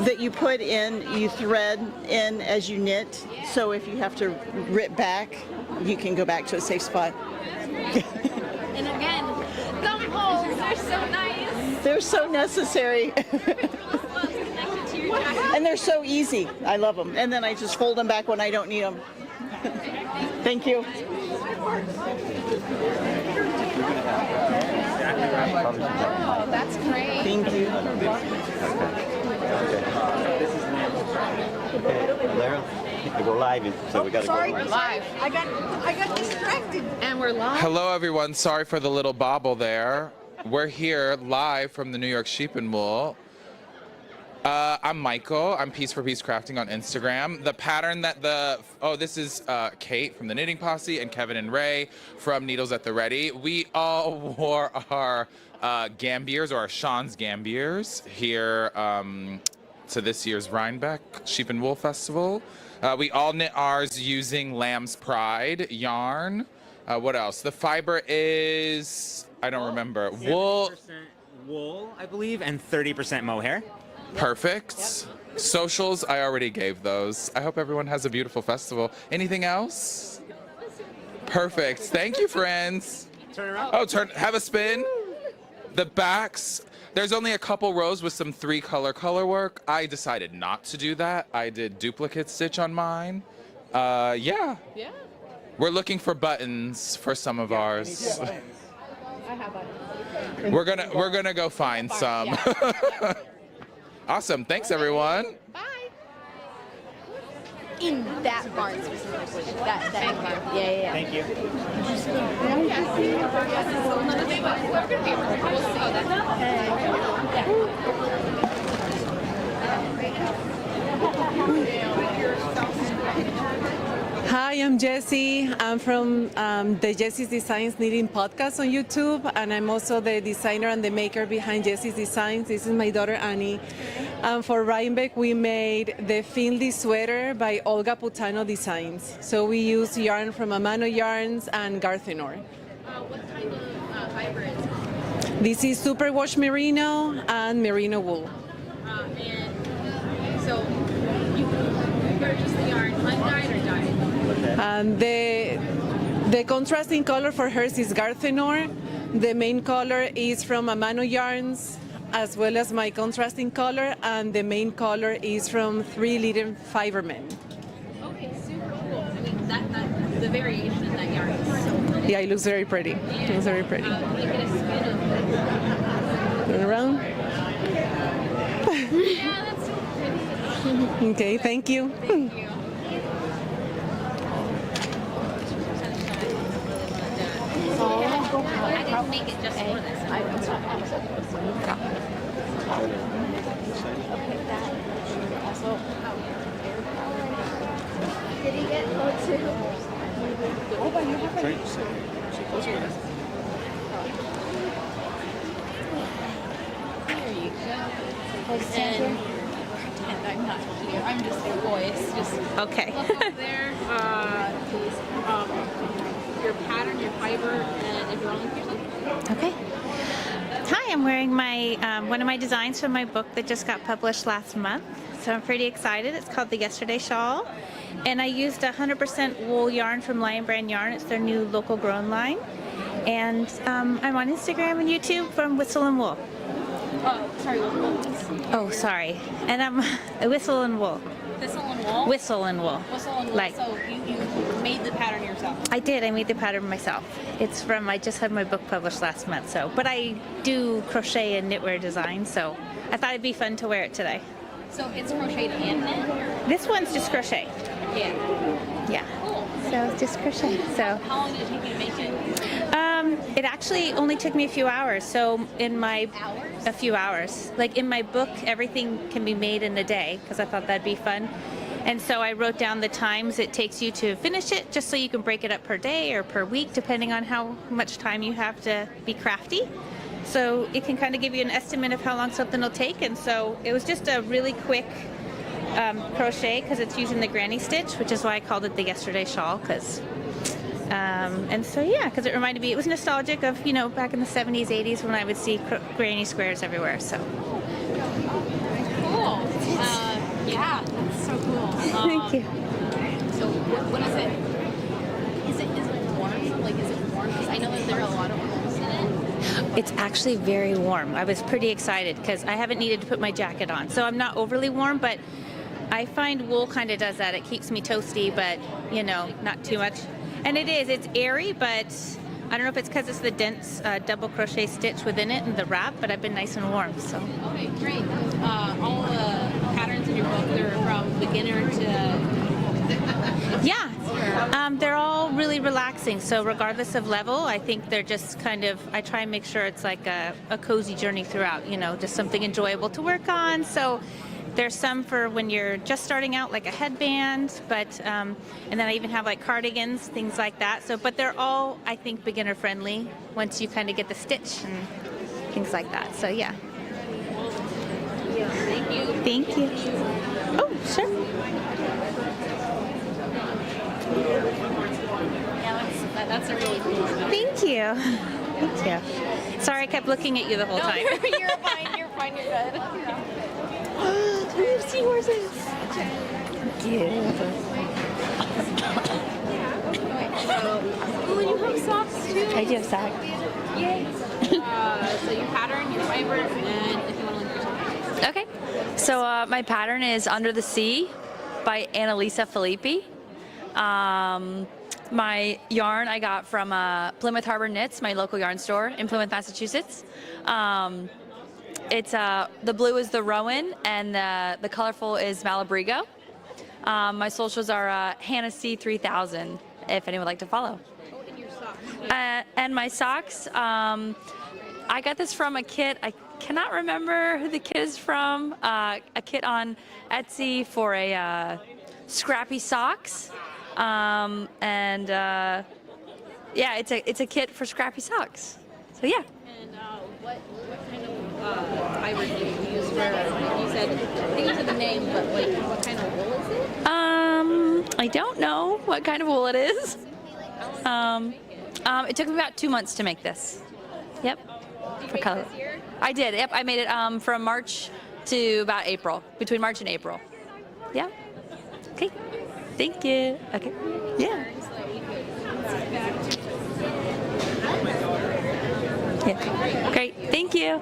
That you put in, you thread in as you knit. So if you have to rip back, you can go back to a safe spot. And again, thumb holes are so nice. They're so necessary. And they're so easy. I love them. And then I just fold them back when I don't need them. Thank you. Oh, that's great. Thank you. We go live, so we got to go live. Live. I got distracted. And we're live. Hello, everyone. Sorry for the little bobble there. We're here live from the New York Sheep and Wool. I'm Michael. I'm Piece for Piece Crafting on Instagram. The pattern that this is Kate from the Knitting Posse and Kevin and Ray from Needles at the Ready. We all wore our gambiers, or our Sean's gambiers, here to this year's Rhinebeck Sheep and Wool Festival. We all knit ours using Lamb's Pride yarn. What else? The fiber is, I don't remember. Wool. 70% wool, I believe, and 30% mohair. Perfect. Yep. Socials, I already gave those. I hope everyone has a beautiful festival. Anything else? Perfect. Thank you, friends. Turn around. Oh, have a spin. The backs, there's only a couple rows with some 3-color work. I decided not to do that. I did duplicate stitch on mine. Yeah. We're looking for buttons for some of ours. I have buttons. We're gonna go find some. Awesome. Thanks, everyone. Bye. in that barn specifically. That barn. Yeah. Thank you. Hi, I'm Jessie. I'm from the Jessie's Designs Knitting podcast on YouTube, and I'm also the designer and the maker behind Jessie's Designs. This is my daughter Annie. For Rhinebeck, we made the Finley sweater by Olga Putano Designs. So we use yarn from Amano Yarns and Garthenor. What kind of fiber is it? This is superwash merino and merino wool. And so you purchase the yarn undyed or dyed? The contrasting color for hers is Garthenor. The main color is from Amano Yarns, as well as my contrasting color, and the main color is from 3 Liter Fiberman. Okay, super cool. I mean, the variation in that yarn is so pretty. Yeah, it looks very pretty. It looks very pretty. Can you get a spin of Turn around. Yeah, that's so pretty. Okay, thank you. Thank you. I didn't make it just for this. Did he get O2? There you go. And I'm not here. I'm just their voice. Just Okay. look up there. Please. Your pattern, your fiber, and if you're on yourself. Okay. Hi, I'm wearing my one of my designs from my book that just got published last month. So I'm pretty excited. It's called the Yesterday Shawl. And I used 100% wool yarn from Lion Brand Yarn. It's their new local grown line. And I'm on Instagram and YouTube from Whistle and Wool. Sorry, what? Oh, sorry. And I'm Whistle and Wool. Whistle and wool? Whistle and Wool. Whistle and wool. Like, So you made the pattern yourself? I did. I made the pattern myself. It's from, I just had my book published last month. So, but I do crochet and knitwear design. So I thought it'd be fun to wear it today. So it's crocheted and knit? This one's just crochet. Yeah. Yeah. Cool. So it's just crochet. So How long did it take you to make it? it actually only took me a few hours. So in my a few hours. Like in my book, everything can be made in a day because I thought that'd be fun. And so I wrote down the times it takes you to finish it, just so you can break it up per day or per week, depending on how much time you have to be crafty. So it can kind of give you an estimate of how long something will take. And so it was just a really quick crochet because it's using the granny stitch, which is why I called it the Yesterday Shawl. And so yeah, because it reminded me, it was nostalgic of, you know, back in the 70s, 80s when I would see granny squares everywhere. So Cool. Yeah, that's so cool. Thank you. So what is it? Is it warm? Like, is it warm? Because I know that there are a lot of holes in it. It's actually very warm. I was pretty excited because I haven't needed to put my jacket on. So I'm not overly warm, but I find wool kind of does that. It keeps me toasty, but, you know, not too much. And it's airy, but I don't know if it's because it's the dense double crochet stitch within it and the wrap, but I've been nice and warm, so. Okay, great. All the patterns in your book, they're from beginner to... Yeah, they're all really relaxing. So regardless of level, I think they're just kind of, I try and make sure it's like a cozy journey throughout, you know, just something enjoyable to work on. So there's some for when you're just starting out, like a headband, but, and then I even have like cardigans, things like that. So, but they're all, I think, beginner friendly once you kind of get the stitch and things like that. So yeah. Thank you. Thank you. Oh, sure. Yeah, that's a really cool one. Thank you. Thank you. Sorry, I kept looking at you the whole time. You're fine, you're good. We have seahorses. Thank you. Oh, and you have socks too? I do have socks. Yay. So your pattern, your fiber, and if you want to link yourself. Okay. So my pattern is Under the Sea by Annalisa Filippi. My yarn I got from Plymouth Harbor Knits, my local yarn store in Plymouth, Massachusetts. It's the blue is the Rowan and the colorful is Malabrigo. My socials are Hannah C 3000 if anyone would like to follow. And my socks, I got this from a kit. I cannot remember who the kit is from. A kit on Etsy for a scrappy socks. Yeah, it's a kit for scrappy socks. So yeah. And what kind of fiber do you use for? You said, I think you said the name, but like what kind of wool is it? I don't know what kind of wool it is. It took me about 2 months to make this. Yep. For color. I did. Yep. I made it from March to about April, between March and April. Yeah. Okay. Thank you. Okay. Yeah. Yeah. Great. Thank you.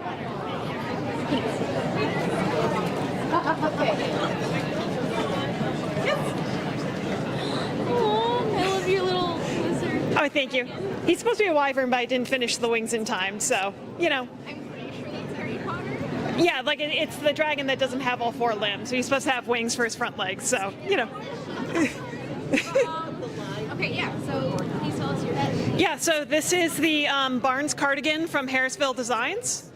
Oh, I love your little lizard. Oh, thank you. He's supposed to be a wyvern, but I didn't finish the wings in time, so, you know. I'm pretty sure that's Harry Potter. Yeah, like it's the dragon that doesn't have all 4 limbs, so he's supposed to have wings for his front legs, so, you know. Okay, yeah, so can you tell us your head? Yeah, so this is the Barnes cardigan from Harrisville Designs.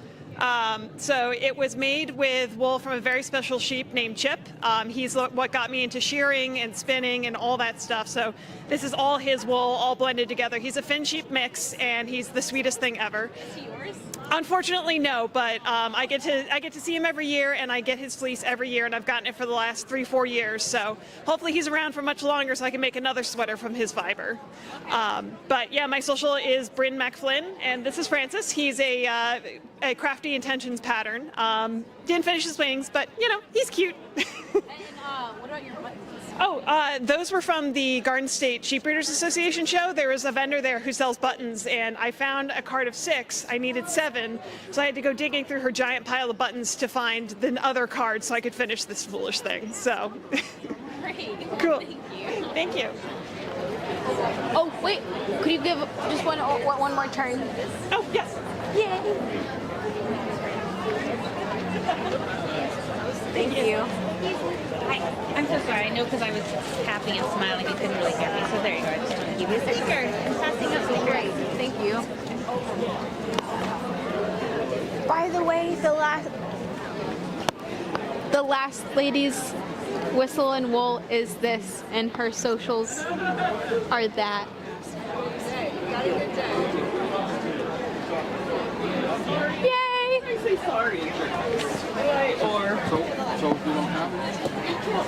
So it was made with wool from a very special sheep named Chip. He's what got me into shearing and spinning and all that stuff. So this is all his wool, all blended together. He's a Finn sheep mix, and he's the sweetest thing ever. Is he yours? Unfortunately, no, but I get to see him every year, and I get his fleece every year, and I've gotten it for the last 3-4 years. So hopefully he's around for much longer, so I can make another sweater from his fiber. But yeah, my social is Bryn McFlynn, and this is Francis. He's a crafty intentions pattern. Didn't finish his wings, but you know, he's cute. And what about your buttons? Oh, those were from the Garden State Sheep Breeders Association show. There was a vendor there who sells buttons, and I found a cart of 6. I needed 7, so I had to go digging through her giant pile of buttons to find the other card so I could finish this foolish thing. So, Great. Cool. Thank you. Thank you. Oh, wait. Could you give just one more turn? Oh, yes. Yay. Thank you. Hi. I'm so sorry. I know because I was tapping and smiling, you couldn't really hear me. So there you go. I just want to give you a sticker. I'm passing up the great. Thank you. By the way, the last lady's whistle and wool is this, and her socials are that. Yay! I say sorry. Or so we don't have it.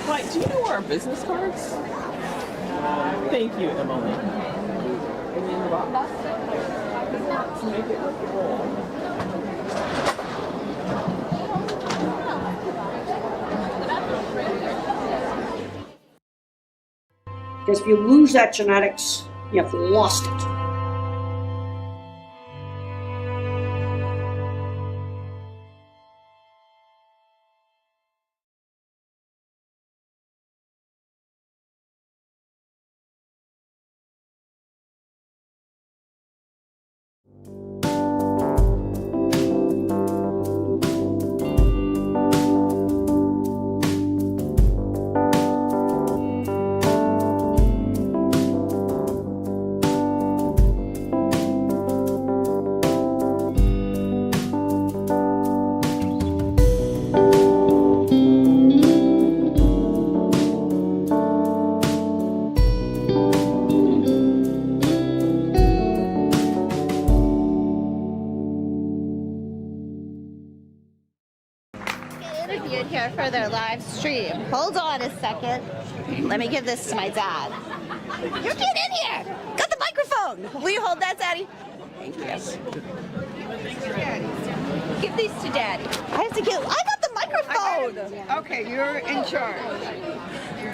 Right, do you know our business cards? Thank you, Emily. And in the box. To make it look full. Because if you lose that genetics, you've lost it. Interviewed here for their live stream. Hold on a second. Let me give this to my dad. You get in here. Got the microphone. Will you hold that, Daddy? Thank you. Give these to Daddy. I have to get. I got the microphone. Okay, you're in charge. You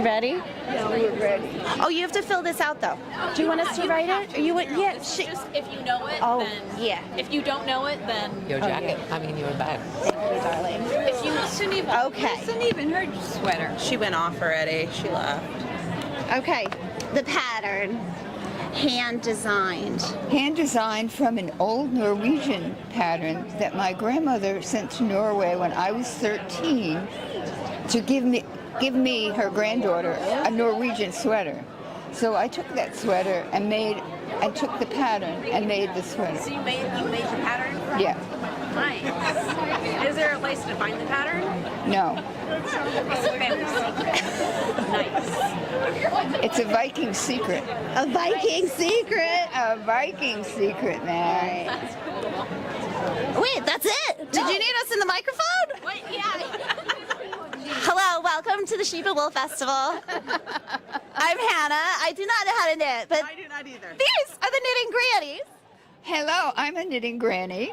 ready? Yeah, we're ready. Oh, you have to fill this out though. Do you want us to write it? Or you would? Yeah. Just if you know it, Oh, then yeah. If you don't know it, then Your jacket. I mean, your bag. Thank you, darling. If you Shouldn't even, Okay. Shouldn't even her sweater. She went off already. She left. Okay. The pattern. Hand designed. Hand designed from an old Norwegian pattern that my grandmother sent to Norway when I was 13 to give me give me, her granddaughter, a Norwegian sweater. So I took that sweater and took the pattern and made the sweater. So you made the pattern? Yeah. Nice. Is there a place to find the pattern? No. It's a family secret. Nice. It's a Viking secret. A Viking secret? A Viking secret, man. That's cool. Wait, that's it? Did you need us in the microphone? Wait, yeah. Hello, welcome to the Sheep and Wool Festival. I'm Hannah. I do not know how to knit, but I do not either. these are the knitting grannies. Hello, I'm a knitting granny.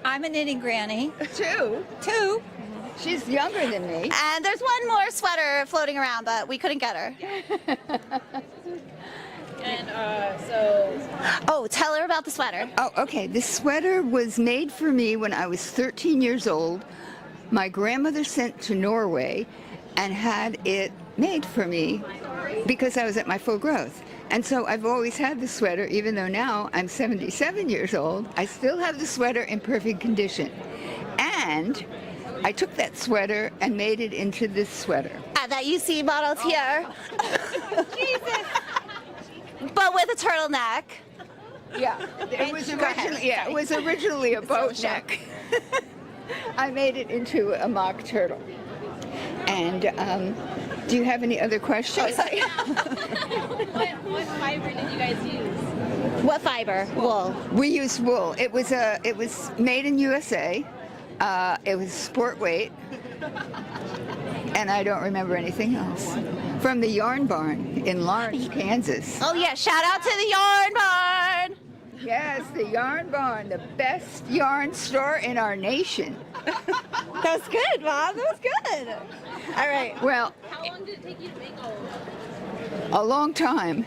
I'm a knitting granny. Two. She's younger than me. And there's one more sweater floating around, but we couldn't get her. And Oh, tell her about the sweater. Oh, okay. This sweater was made for me when I was 13 years old. My grandmother sent to Norway and had it made for me because I was at my full growth. And so I've always had the sweater, even though now I'm 77 years old. I still have the sweater in perfect condition. And I took that sweater and made it into this sweater. That you see modeled here. Jesus. But with a turtleneck. Yeah, it was originally a boat neck. I made it into a mock turtle. And do you have any other questions? what fiber did you guys use? What fiber? Wool. We used wool. It was made in USA. It was sport weight. And I don't remember anything else. From the Yarn Barn in Lawrence, Kansas. Oh yeah, shout out to the Yarn Barn. Yes, the Yarn Barn, the best yarn store in our nation. That was good, Mom. That was good. All right. Well, How long did it take you to make all? a long time.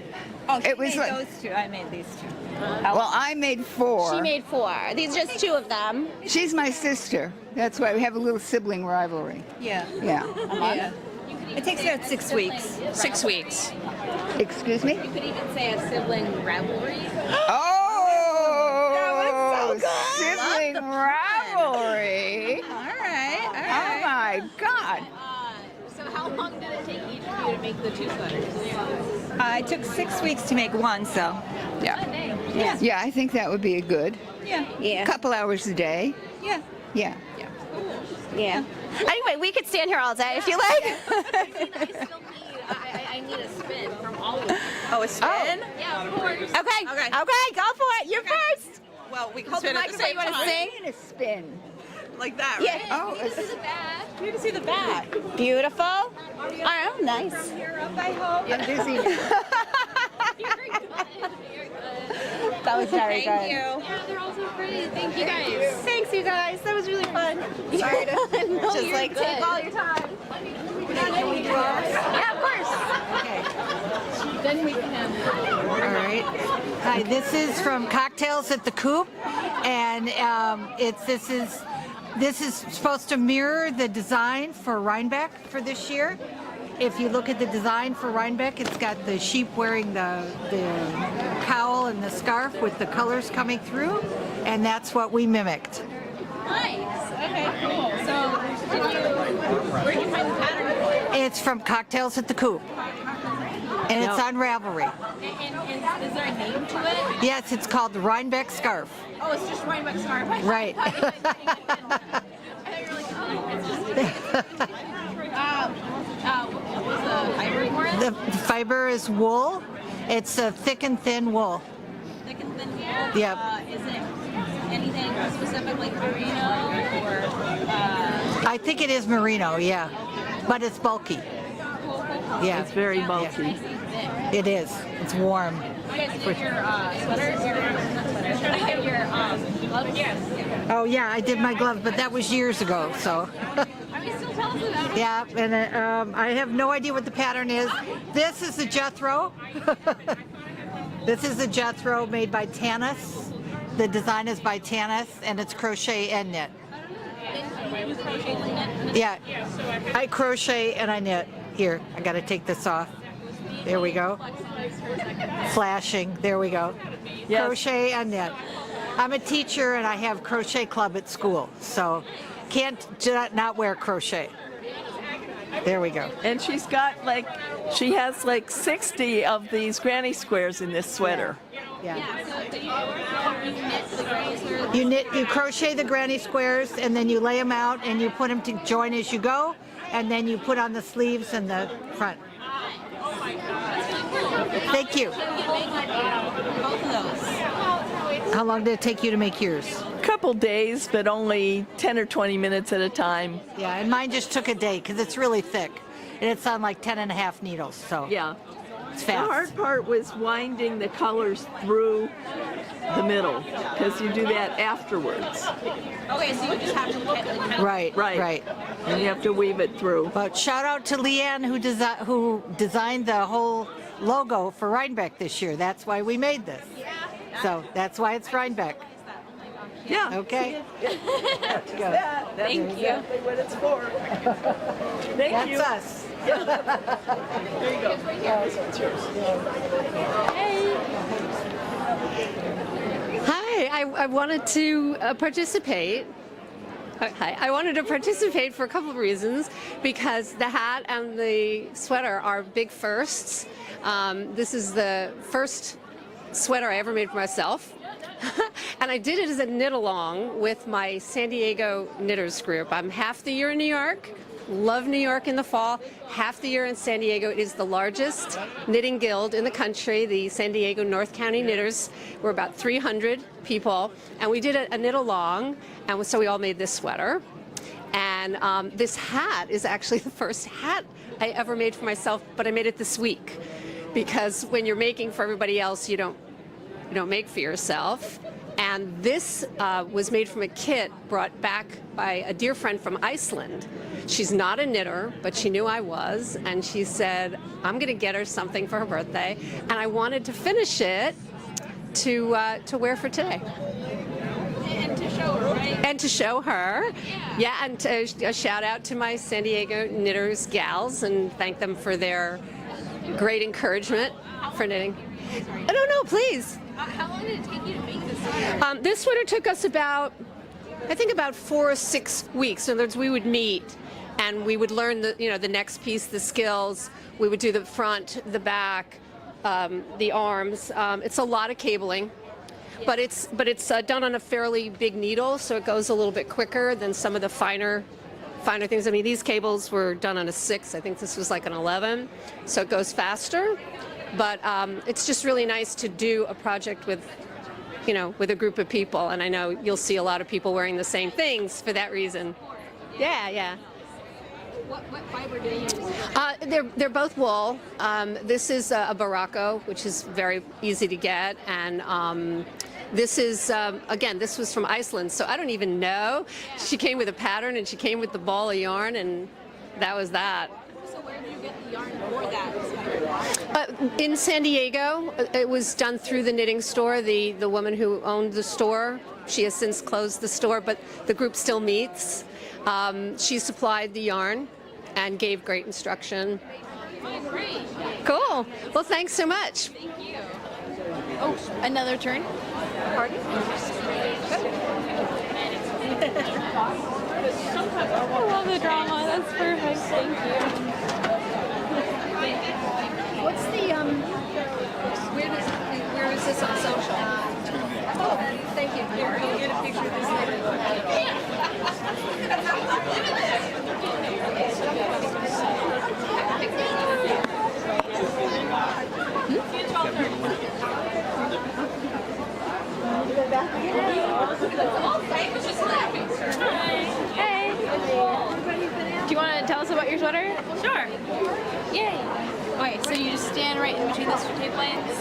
Oh, she It was made like- those two. I made these two. Well, I made 4. She made 4. These are just 2 of them. She's my sister. That's why we have a little sibling rivalry. Yeah. Yeah. Yeah. It takes about 6 weeks. 6 weeks. Excuse me? You could even say a sibling rivalry. Oh! Sibling rivalry. All right. Oh my God. So how long did it take each of you to make the 2 sweaters? It took 6 weeks to make one, so. Yeah. Yeah, I think that would be a good. Yeah. Couple hours a day. Yeah. Yeah. Yeah. Anyway, we could stand here all day if you like. I need a spin from all of you. Oh, a spin? Yeah, of course. Okay. Okay, go for it. You're first. Well, we can Hold the spin at the microphone. same You want to time. sing? In a spin. Like that, Yeah. right? Oh, You need to see the back. You need to see the back. Beautiful. Oh, nice. You're up, I hope. I'm dizzy. Very good. Very good. That was very Thank good. you. Yeah, they're all so pretty. Thank you guys. Thanks, you guys. That was really fun. Sorry to just you're like good. take all your time. Can we do ours? Yeah, of course. Then we can have. All right. Hi, this is from Cocktails at the Coop, and this is supposed to mirror the design for Rhinebeck for this year. If you look at the design for Rhinebeck, it's got the sheep wearing the cowl and the scarf with the colors coming through, and that's what we mimicked. Nice. Okay, cool. So, where'd you find the pattern? It's from Cocktails at the Coop, and it's on Ravelry. And is there a name to it? Yes, it's called the Rhinebeck scarf. Oh, it's just Rhinebeck scarf. Right. I thought you were like, oh, it's just. What was the fiber for it? The fiber is wool. It's a thick and thin wool. Thick and thin wool? Yep. Is it anything specific like merino or? I think it is merino, yeah. But it's bulky. Yeah. It's very bulky. Nice and thick. It is. It's warm. You guys did your sweaters? Your gloves? Yes. Oh, yeah, I did my gloves, but that was years ago, so. I mean, still tell us about it. Yeah, and I have no idea what the pattern is. This is the Jethro. This is the Jethro made by Tanis. The design is by Tanis, and it's crochet and knit. Yeah, I crochet and I knit. Here, I got to take this off. There we go. Flashing. There we go. Yes. Crochet and knit. I'm a teacher and I have crochet club at school, so can't not wear crochet. There we go. And she has like 60 of these granny squares in this sweater. Yeah. So do you knit the granny squares? You crochet the granny squares, and then you lay them out, and you put them to join as you go, and then you put on the sleeves and the front. Thank you. Both of those. How long did it take you to make yours? Couple days, but only 10 or 20 minutes at a time. Yeah, and mine just took a day because it's really thick, and it's on like 10.5 needles, so yeah, it's the fast. hard part was winding the colors through the middle, because you do that afterwards. Okay, so you just have to look at Right. And you have to weave it through. But shout out to Leanne who designed the whole logo for Rhinebeck this year. That's why we made this. So that's why it's Rhinebeck. Yeah. Okay. Thank you. Exactly what it's for. Thank you. That's us. There you go. It's yours. Hi, I wanted to participate. Hi, I wanted to participate for a couple of reasons, because the hat and the sweater are big firsts. This is the first sweater I ever made for myself. And I did it as a knit along with my San Diego knitters group. I'm half the year in New York, love New York in the fall, half the year in San Diego. It is the largest knitting guild in the country, the San Diego North County Knitters. We're about 300 people, and we did a knit along, and so we all made this sweater. And this hat is actually the first hat I ever made for myself, but I made it this week, because when you're making for everybody else, you don't make for yourself. And this was made from a kit brought back by a dear friend from Iceland. She's not a knitter, but she knew I was, and she said, I'm going to get her something for her birthday, and I wanted to finish it to wear for today. And to show her, right? And to show her. Yeah, and a shout out to my San Diego knitters gals, and thank them for their great encouragement for knitting. No, please. How long did it take you to make this sweater? This sweater took us about 4 or 6 weeks. In other words, we would meet and we would learn the next piece, the skills. We would do the front, the back, the arms. It's a lot of cabling, but it's done on a fairly big needle, so it goes a little bit quicker than some of the finer things. I mean, these cables were done on a 6. I think this was like an 11, so it goes faster. But it's just really nice to do a project with a group of people, and I know you'll see a lot of people wearing the same things for that reason. Yeah. What fiber do you use? They're both wool. This is a Baracco, which is very easy to get, and this is, again, this was from Iceland, so I don't even know. She came with a pattern, and she came with the ball of yarn, and that was that. So where did you get the yarn for that? In San Diego, it was done through the knitting store. The woman who owned the store, she has since closed the store, but the group still meets. She supplied the yarn and gave great instruction. Great. Cool. Well, thanks so much. Thank you. Oh, another turn. Pardon? I love the drama. That's perfect. Thank you. What's the where is this on social? Oh, thank you. Here, I'll get a picture of this later. Hey. Do you want to tell us about your sweater? Sure. Yay. Okay, so you just stand right in between those two tape lines.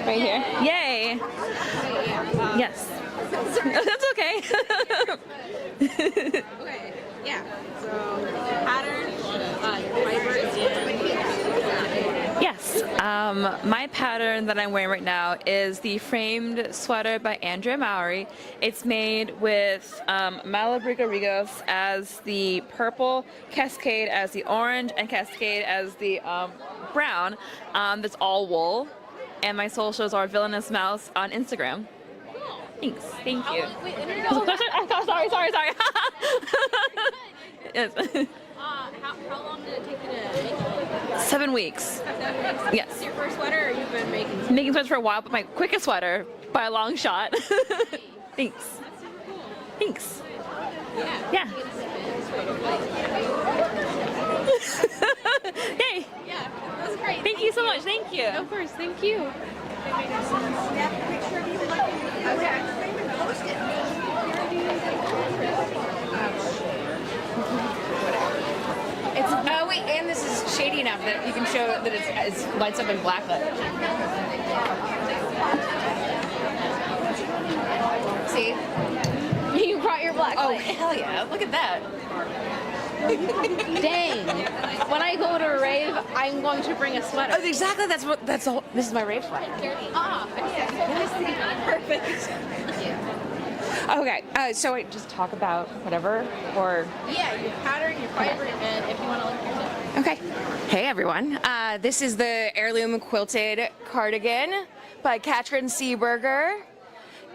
Right here. Yay. Yes. That's okay. Okay. Yeah. So pattern, fiber. Yes. My pattern that I'm wearing right now is the framed sweater by Andrea Mowry. It's made with Malabriga as the purple, Cascade as the orange, and Cascade as the brown. That's all wool. And my socials are Villainous Mouse on Instagram. Thanks. Thank you. Wait, no. Sorry. How How long did it take you to make it? 7 weeks. 7 weeks? Yes. Is this your first sweater, or you've been making? Making sweaters for a while, but my quickest sweater by a long shot. Thanks. Thanks. Yeah. Yay. Yeah, that was great. Thank you so much. Thank you. Of course, thank you. It's oh wait, and this is shady enough that you can show that it's lights up in blacklit. See? You brought your black Oh light. hell yeah! Look at that. Dang. When I go to a rave, I'm going to bring a sweater. Oh, exactly. That's the whole. This is my rave sweater. Perfect. Okay. So wait, just talk about whatever or. Yeah, your pattern, your fiber, and if you want to look yourself. Okay. Hey everyone. This is the heirloom quilted cardigan by Katrin Seeberger.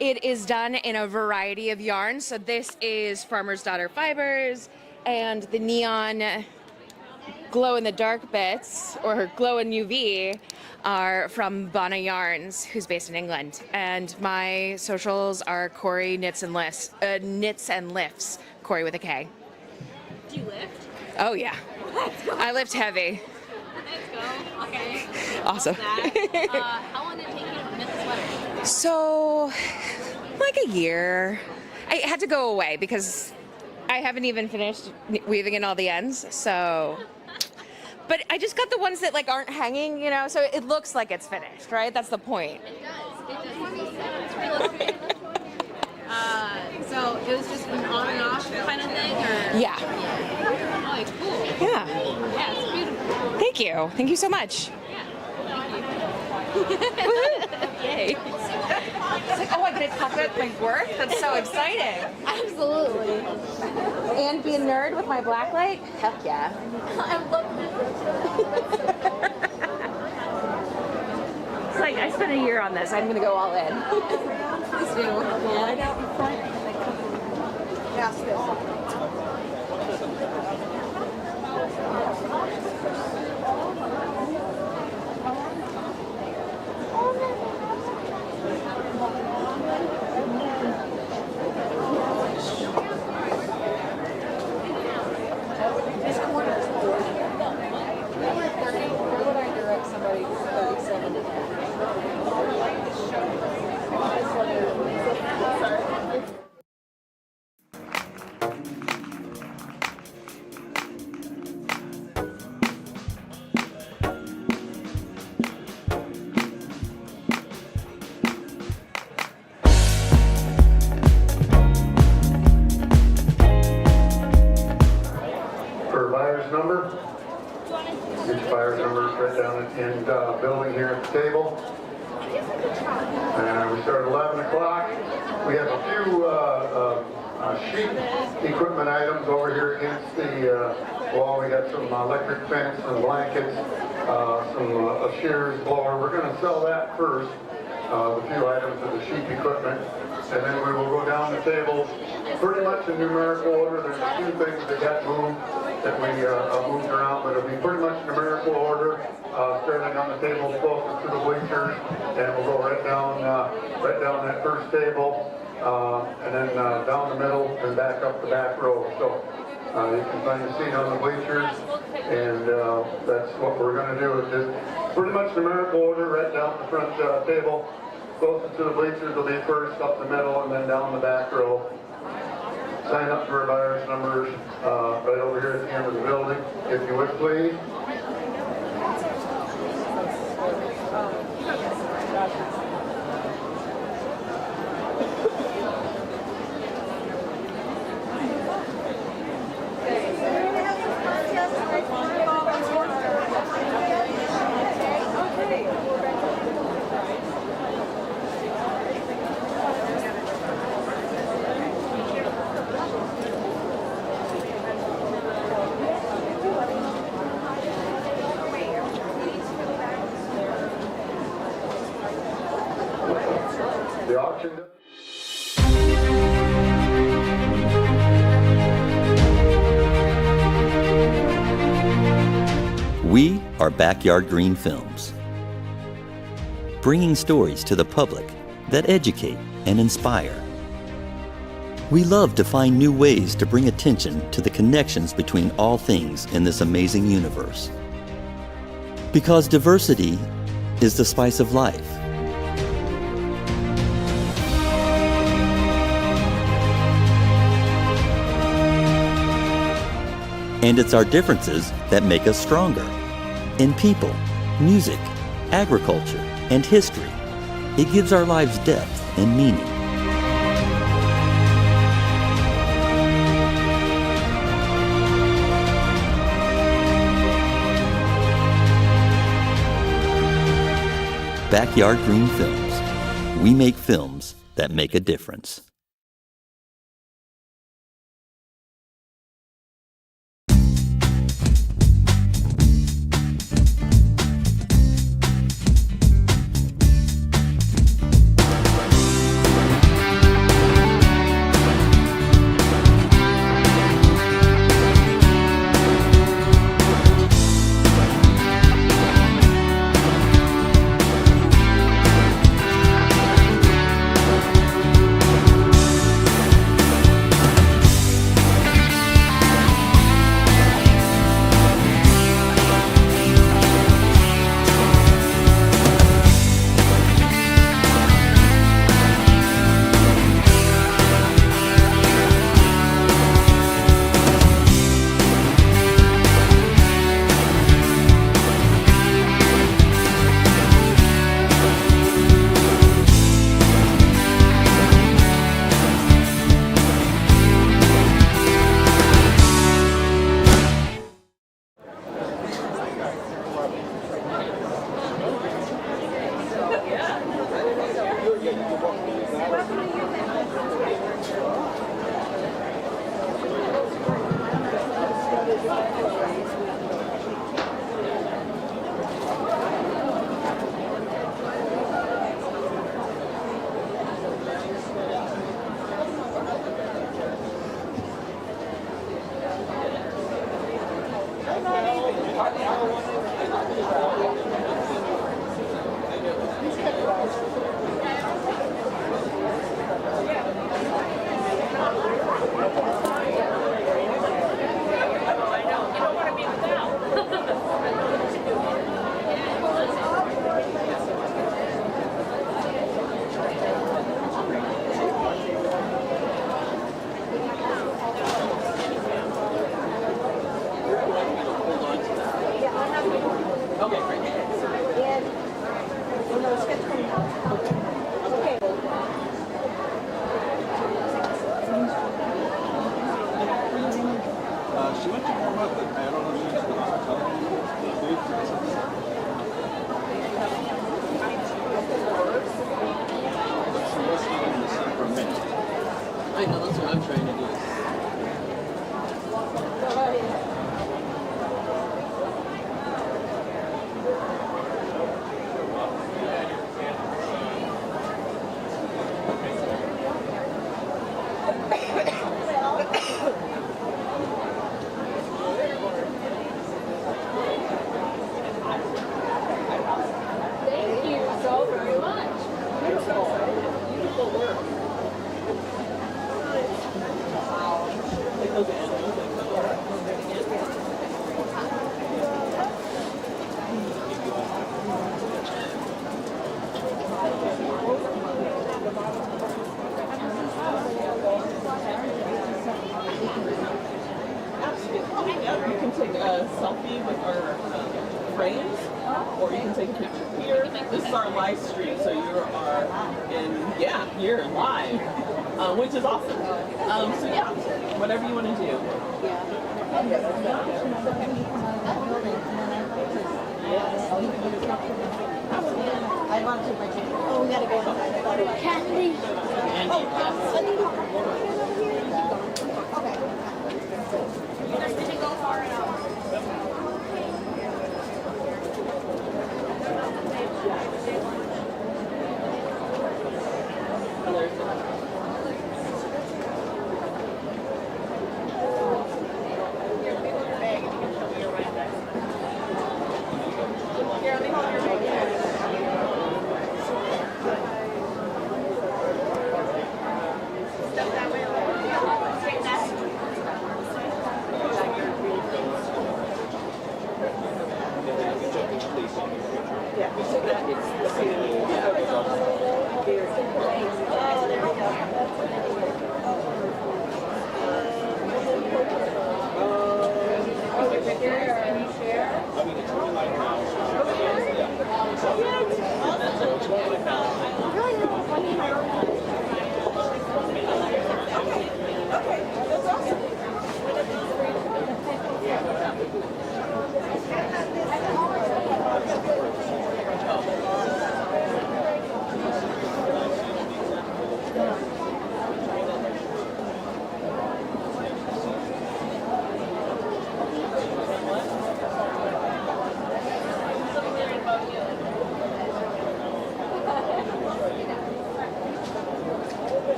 It is done in a variety of yarns. So this is Farmer's Daughter fibers, and the neon glow in the dark bits or glow in UV are from Bonna Yarns, who's based in England. And my socials are Corey Knits and Lifts. Corey with a K. Do you lift? Oh yeah. Let's go. I lift heavy. Let's go. Okay. Awesome. How long did it take you to knit the sweater? So, like a year. I had to go away because I haven't even finished weaving in all the ends, so. But I just got the ones that like aren't hanging, you know, so it looks like it's finished, right? That's the point. It does. It's realistic. So it was just an on and off kind of thing, or? Yeah. Oh, cool. Yeah. Yeah, it's beautiful. Thank you. Thank you so much. Yay. It's like, oh, I get to talk about my work? That's so exciting. Absolutely. And be a nerd with my blacklight? Heck yeah. I love it. It's like, I spent a year on this. I'm going to go all in. Please do. Right out in front. Pass this. Number. Get your buyer's number right down in the building here at the table. And we start at 11 o'clock. We have a few sheep equipment items over here against the wall. We got some electric fence, some blankets, some shears, blower. We're going to sell that first, the few items of the sheep equipment. And then we will go down the table pretty much in numerical order. There's a few things that got moved that we moved around, but it'll be pretty much numerical order, starting on the table closest to the bleachers, and we'll go right down that first table, and then down the middle and back up the back row. So you can find a seat on the bleachers, and that's what we're going to do. Is just pretty much numerical order, right down the front table. Closest to the bleachers will be first, up the middle, and then down the back row. Sign up for our buyer's numbers right over here at the end of the building, if you would please. The auction. are Backyard Green Films, bringing stories to the public that educate and inspire. We love to find new ways to bring attention to the connections between all things in this amazing universe. Because diversity is the spice of life. And it's our differences that make us stronger. In people, music, agriculture, and history, it gives our lives depth and meaning. Backyard Green Films. We make films that make a difference. I know, that's what I'm trying to do. Thank you so very much. Beautiful work. You can take a selfie with our frames, or you can take a picture here. This is our live stream, so you are you're live, which is awesome. So yeah, whatever you want to do. I want to break it. Oh, we gotta go inside. Candy. You guys didn't go far enough.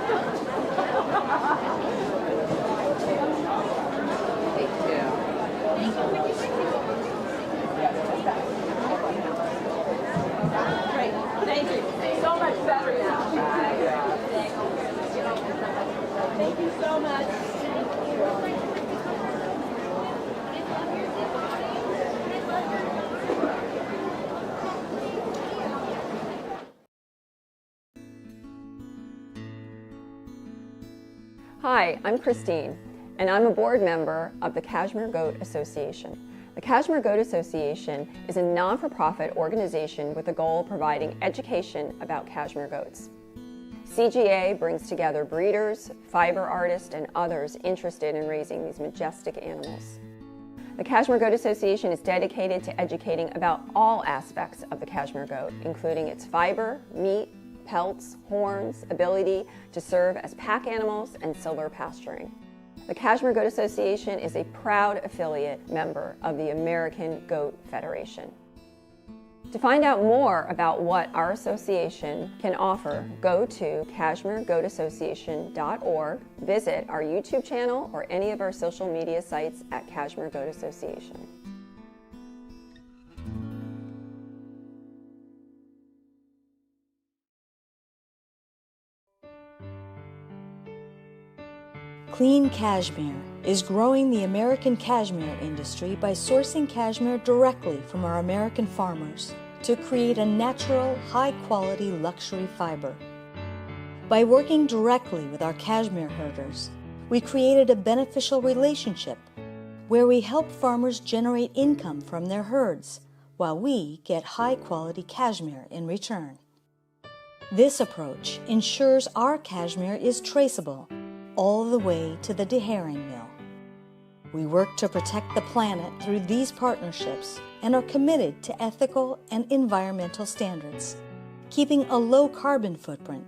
Great. Thank you. So much better now. Thank you so much. Hi, I'm Christine, and I'm a board member of the Cashmere Goat Association. The Cashmere Goat Association is a non-for-profit organization with the goal of providing education about cashmere goats. CGA brings together breeders, fiber artists, and others interested in raising these majestic animals. The Cashmere Goat Association is dedicated to educating about all aspects of the cashmere goat, including its fiber, meat, pelts, horns, ability to serve as pack animals, and silver pasturing. The Cashmere Goat Association is a proud affiliate member of the American Goat Federation. To find out more about what our association can offer, go to cashmeregoatassociation.org, visit our YouTube channel or any of our social media sites at Cashmere Goat Association. Clean Cashmere is growing the American cashmere industry by sourcing cashmere directly from our American farmers to create a natural, high-quality luxury fiber. By working directly with our cashmere herders, we created a beneficial relationship where we help farmers generate income from their herds while we get high-quality cashmere in return. This approach ensures our cashmere is traceable all the way to the deherring mill. We work to protect the planet through these partnerships and are committed to ethical and environmental standards, keeping a low carbon footprint,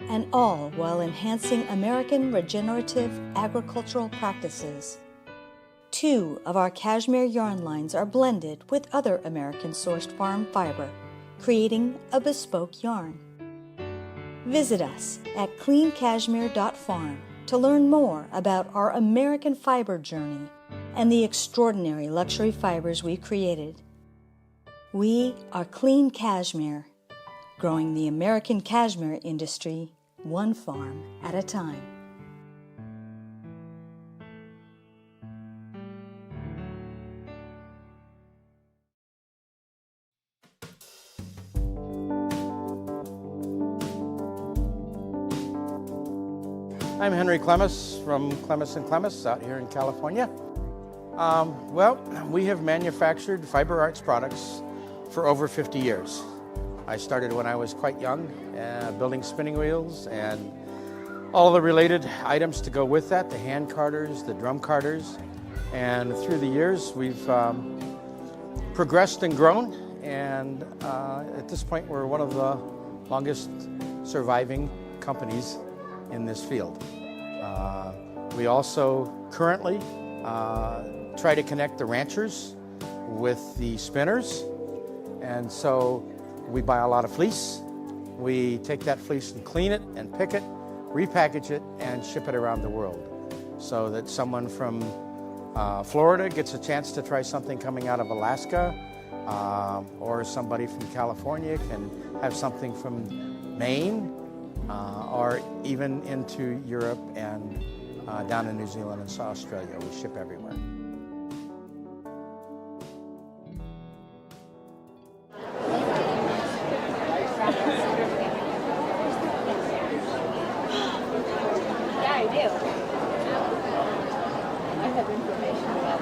and all while enhancing American regenerative agricultural practices. 2 of our cashmere yarn lines are blended with other American-sourced farm fiber, creating a bespoke yarn. Visit us at cleancashmere.farm to learn more about our American fiber journey and the extraordinary luxury fibers we created. We are Clean Cashmere, growing the American cashmere industry one farm at a time. I'm Henry Clemis from Clemis & Clemis out here in California. Well, we have manufactured fiber arts products for over 50 years. I started when I was quite young, building spinning wheels and all the related items to go with that, the hand carders, the drum carders. And through the years, we've progressed and grown. And at this point, we're one of the longest surviving companies in this field. We also currently try to connect the ranchers with the spinners, and so we buy a lot of fleece. We take that fleece and clean it and pick it, repackage it, and ship it around the world so that someone from Florida gets a chance to try something coming out of Alaska, or somebody from California can have something from Maine, or even into Europe and down in New Zealand and Australia. We ship everywhere. Yeah, I do. I have information about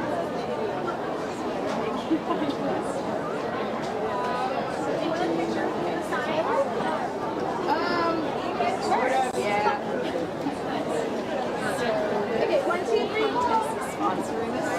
sort of, yeah. Okay, 1, 2, 3. Sponsoring this.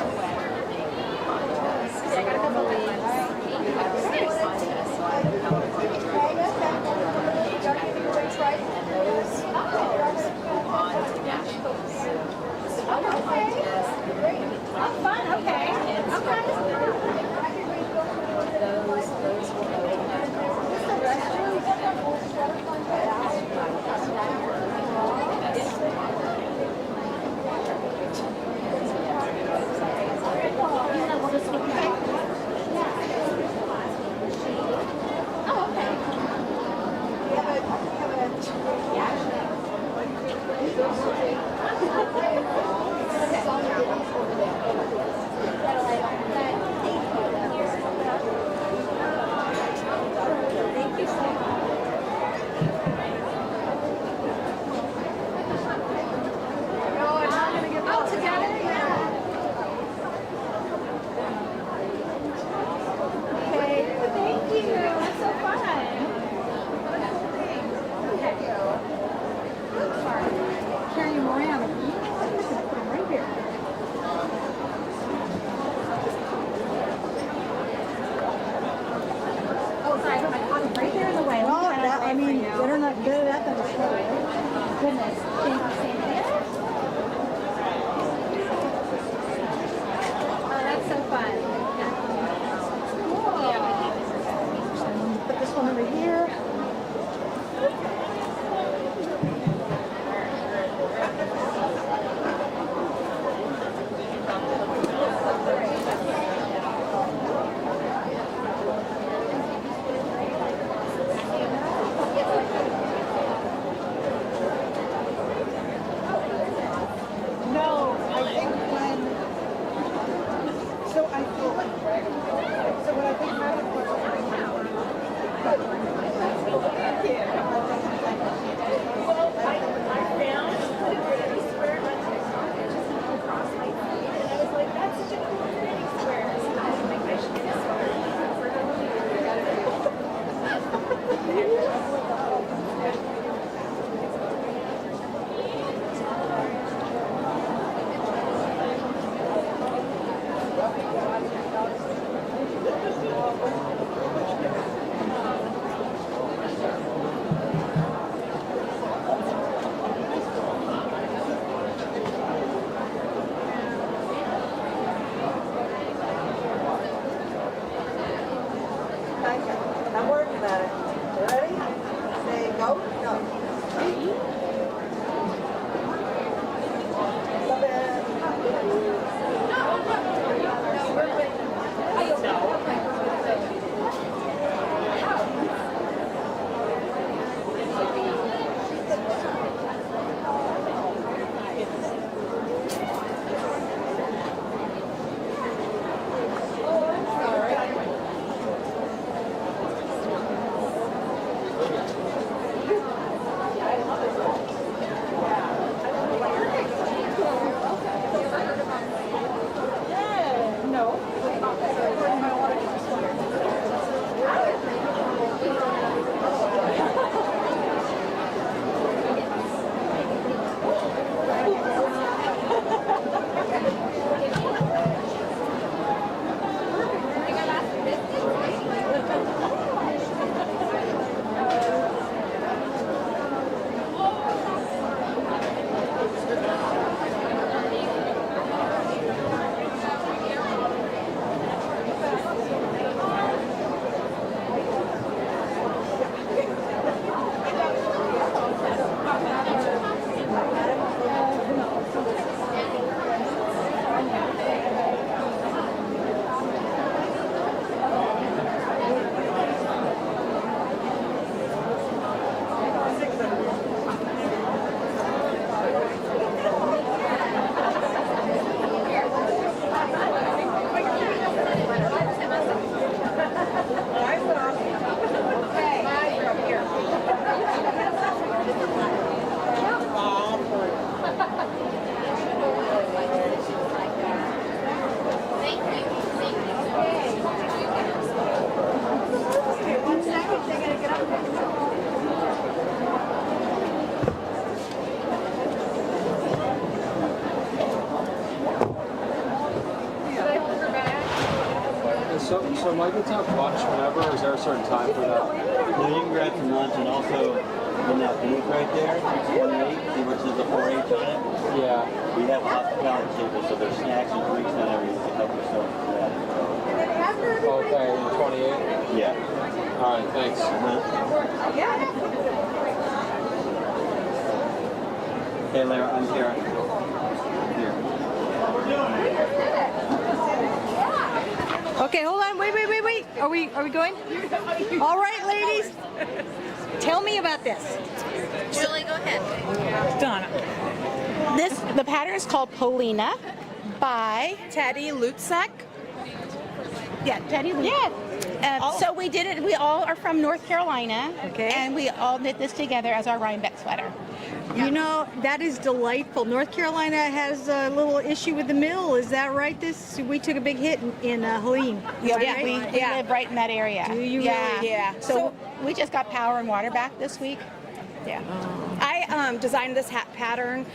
So am I going to have lunch whenever, or is there a certain time for that? No, you can grab some lunch, and also in that booth right there, 28, see where it says the 4H on it? Yeah. We have a hospitality table, so there's snacks and drinks and everything to help yourself with that. Okay, 28? Yeah. All right, thanks. Hey, Lara, I'm here. Okay, hold on. Wait. Are we going? All right, ladies. Tell me about this. Julie, go ahead. Donna. The pattern is called Polina by Teddy Lutzek. Yeah, Teddy. Yeah. So we did it. We all are from North Carolina. Okay. And we all knit this together as our Rhinebeck sweater. You know, that is delightful. North Carolina has a little issue with the mill. Is that right? We took a big hit in Helene. Yeah, right? we live right in that area. Do you yeah. really? Yeah. So we just got power and water back this week. Yeah. I designed this hat pattern,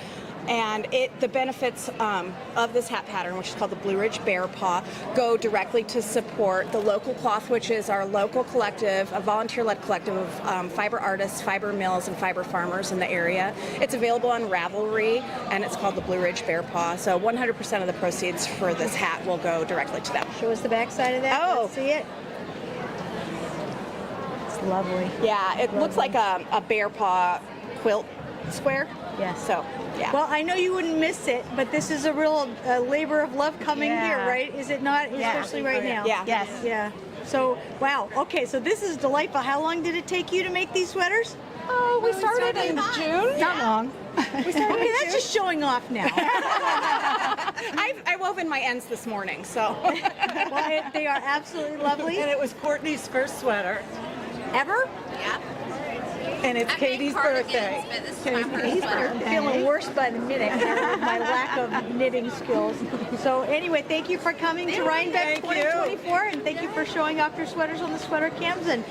and the benefits of this hat pattern, which is called the Blue Ridge Bear Paw, go directly to support the local cloth, which is our local collective, a volunteer-led collective of fiber artists, fiber mills, and fiber farmers in the area. It's available on Ravelry, and it's called the Blue Ridge Bear Paw. So 100% of the proceeds for this hat will go directly to them. Show us the back side of that. Oh. Let's see it. It's lovely. Yeah, it looks like a bear paw quilt square. Yes. So, yeah. Well, I know you wouldn't miss it, but this is a real labor of love coming here, right? Is it not? Yeah. Especially right now. Yeah. Yes. Yeah. So, wow. Okay, so this is delightful. How long did it take you to make these sweaters? Oh, we started in June. Not long. We started Okay, in that's June. just showing off now. I wove in my ends this morning, so. Well, they are absolutely lovely. And it was Courtney's first sweater. Ever? Yeah. And it's Katie's birthday. But this is my first sweater. I'm feeling worse by the minute with my lack of knitting skills. So anyway, thank you for coming to Rhinebeck 2024, and thank you for showing off your sweaters on the sweater cams. And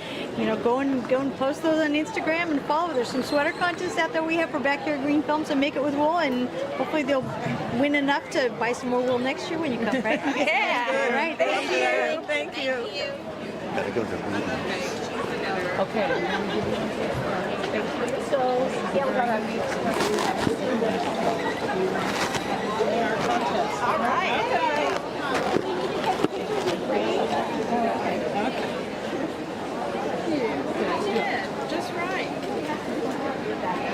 go and post those on Instagram and follow. There's some sweater contests out there we have for Backyard Green Films and Make It With Wool, and hopefully they'll win enough to buy some more wool next year when you come, right? Yeah. All right. Thank you. Thank you. Okay. So, yeah, we're going all right. Just right.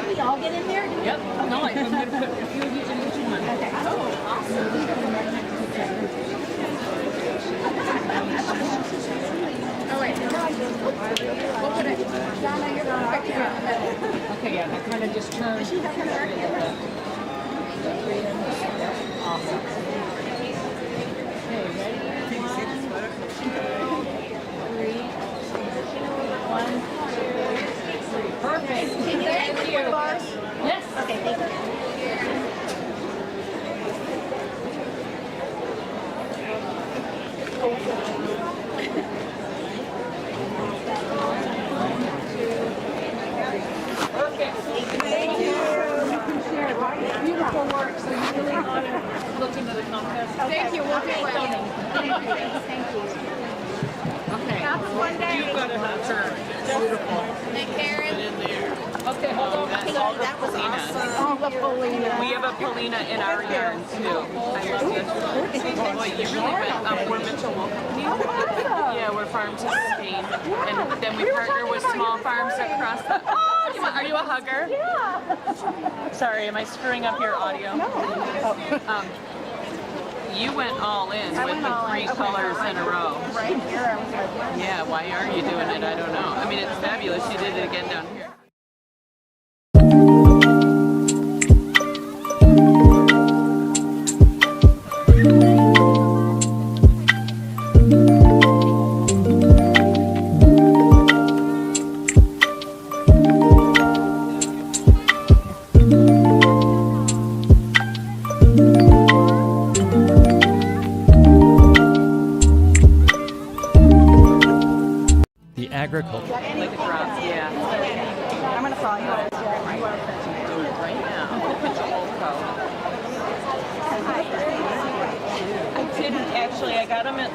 We all get in there? Yep. No, I'm going to put a few of these in each one. Okay. Oh, awesome. All right. We'll put it. Donna, you're right here. Okay, yeah, that kind of just turns. Awesome. Okay, ready? One, two, three. Perfect. Thank you. Yes. Okay, thank you. Perfect. Thank you. Beautiful work. So you really want to look into the contest? Thank you. We'll do it. Thank you. Okay. You've got to turn. Beautiful. Hey, Karen. Okay, hold on. That was awesome. Oh, the Polina. We have a Polina in our yarn too. I love this. Boy, you really went. We're Mitchell Wool Company. Yeah, we're farms in Spain, and then we partner with small farms across the. Oh, are you a hugger? Yeah. Sorry, am I screwing up your audio? No. You went all in with the three colors in a row. Right here, I was like, what? Yeah, why are you doing it? I don't know. I mean, it's fabulous. You did it again down here. Agriculture. Like a drop, yeah. I'm going to follow you. Do it right now. I didn't actually. I got them in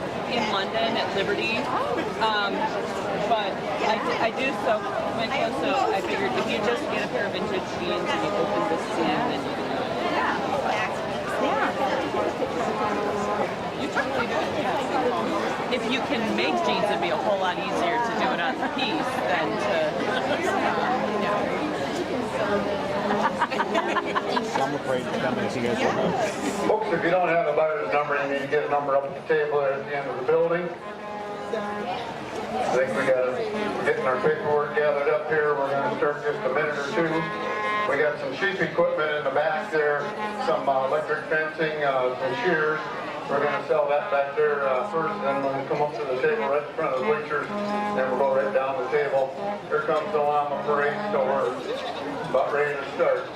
London at Liberty, but I do so my clothes. So I figured if you just get a pair of vintage jeans and you open this seam, then you can do it. You totally do it. Yeah. If you can make jeans, it'd be a whole lot easier to do it on the piece than to. I'm afraid to come and see you guys. Folks, if you don't have a buyer's number, you need to get a number up at the table there at the end of the building. I think we're getting our paperwork gathered up here. We're going to start just a minute or two. We got some sheep equipment in the back there, some electric fencing, some shears. We're going to sell that back there first, and then we'll come up to the table right in front of the bleachers, then we'll go right down the table. Here comes the llama parade, so we're about ready to start.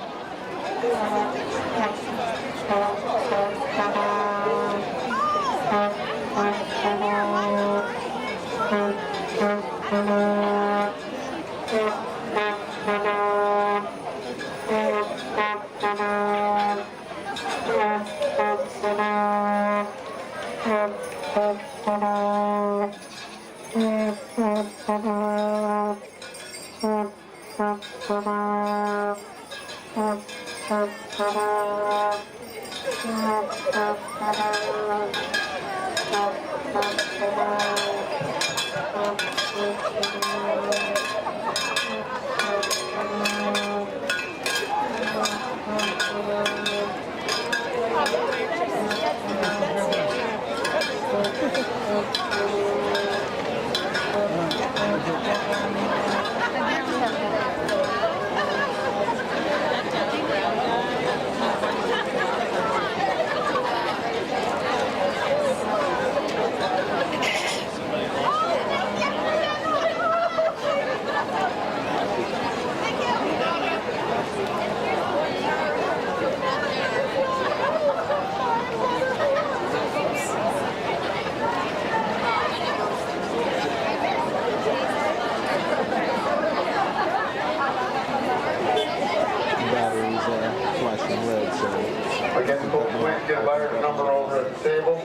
Again, folks, please get a buyer's number over at the table.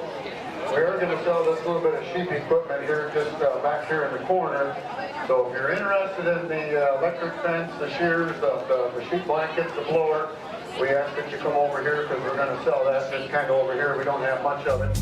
We are going to sell this little bit of sheep equipment here, just back here in the corner. So if you're interested in the electric fence, the shears, the sheep blankets, the blower, we ask that you come over here because we're going to sell that just kind of over here. We don't have much of it.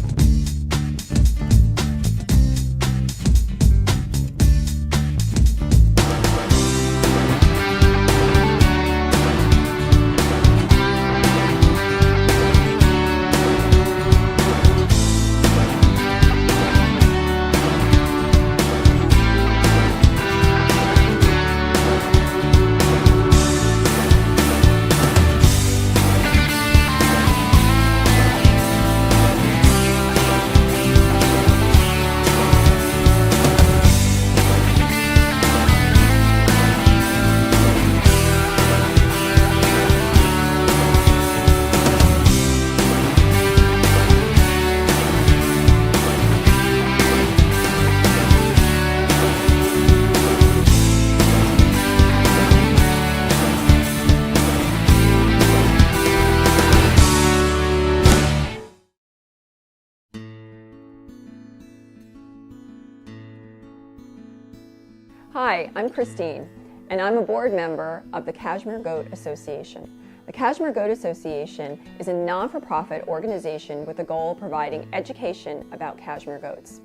Hi, I'm Christine, and I'm a board member of the Kashmir Goat Association. The Kashmir Goat Association is a non-for-profit organization with the goal of providing education about Kashmir goats.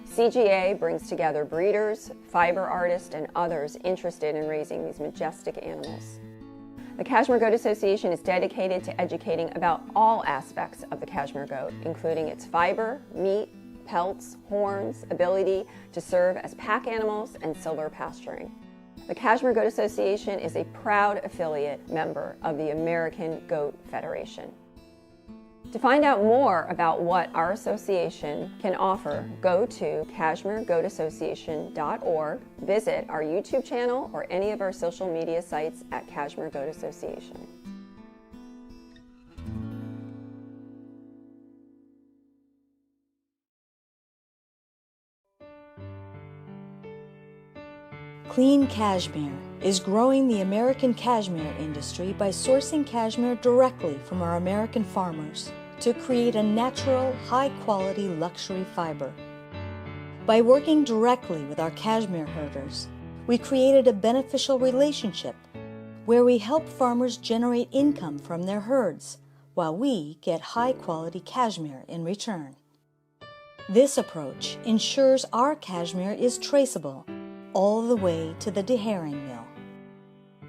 CGA brings together breeders, fiber artists, and others interested in raising these majestic animals. The Kashmir Goat Association is dedicated to educating about all aspects of the Kashmir goat, including its fiber, meat, pelts, horns, ability to serve as pack animals, and silver pasturing. The Kashmir Goat Association is a proud affiliate member of the American Goat Federation. To find out more about what our association can offer, go to KashmirGoatAssociation.org, visit our YouTube channel or any of our social media sites at Kashmir Goat Association. Clean Cashmere is growing the American cashmere industry by sourcing cashmere directly from our American farmers to create a natural, high-quality luxury fiber. By working directly with our cashmere herders, we created a beneficial relationship where we help farmers generate income from their herds while we get high-quality cashmere in return. This approach ensures our cashmere is traceable all the way to the deherring mill.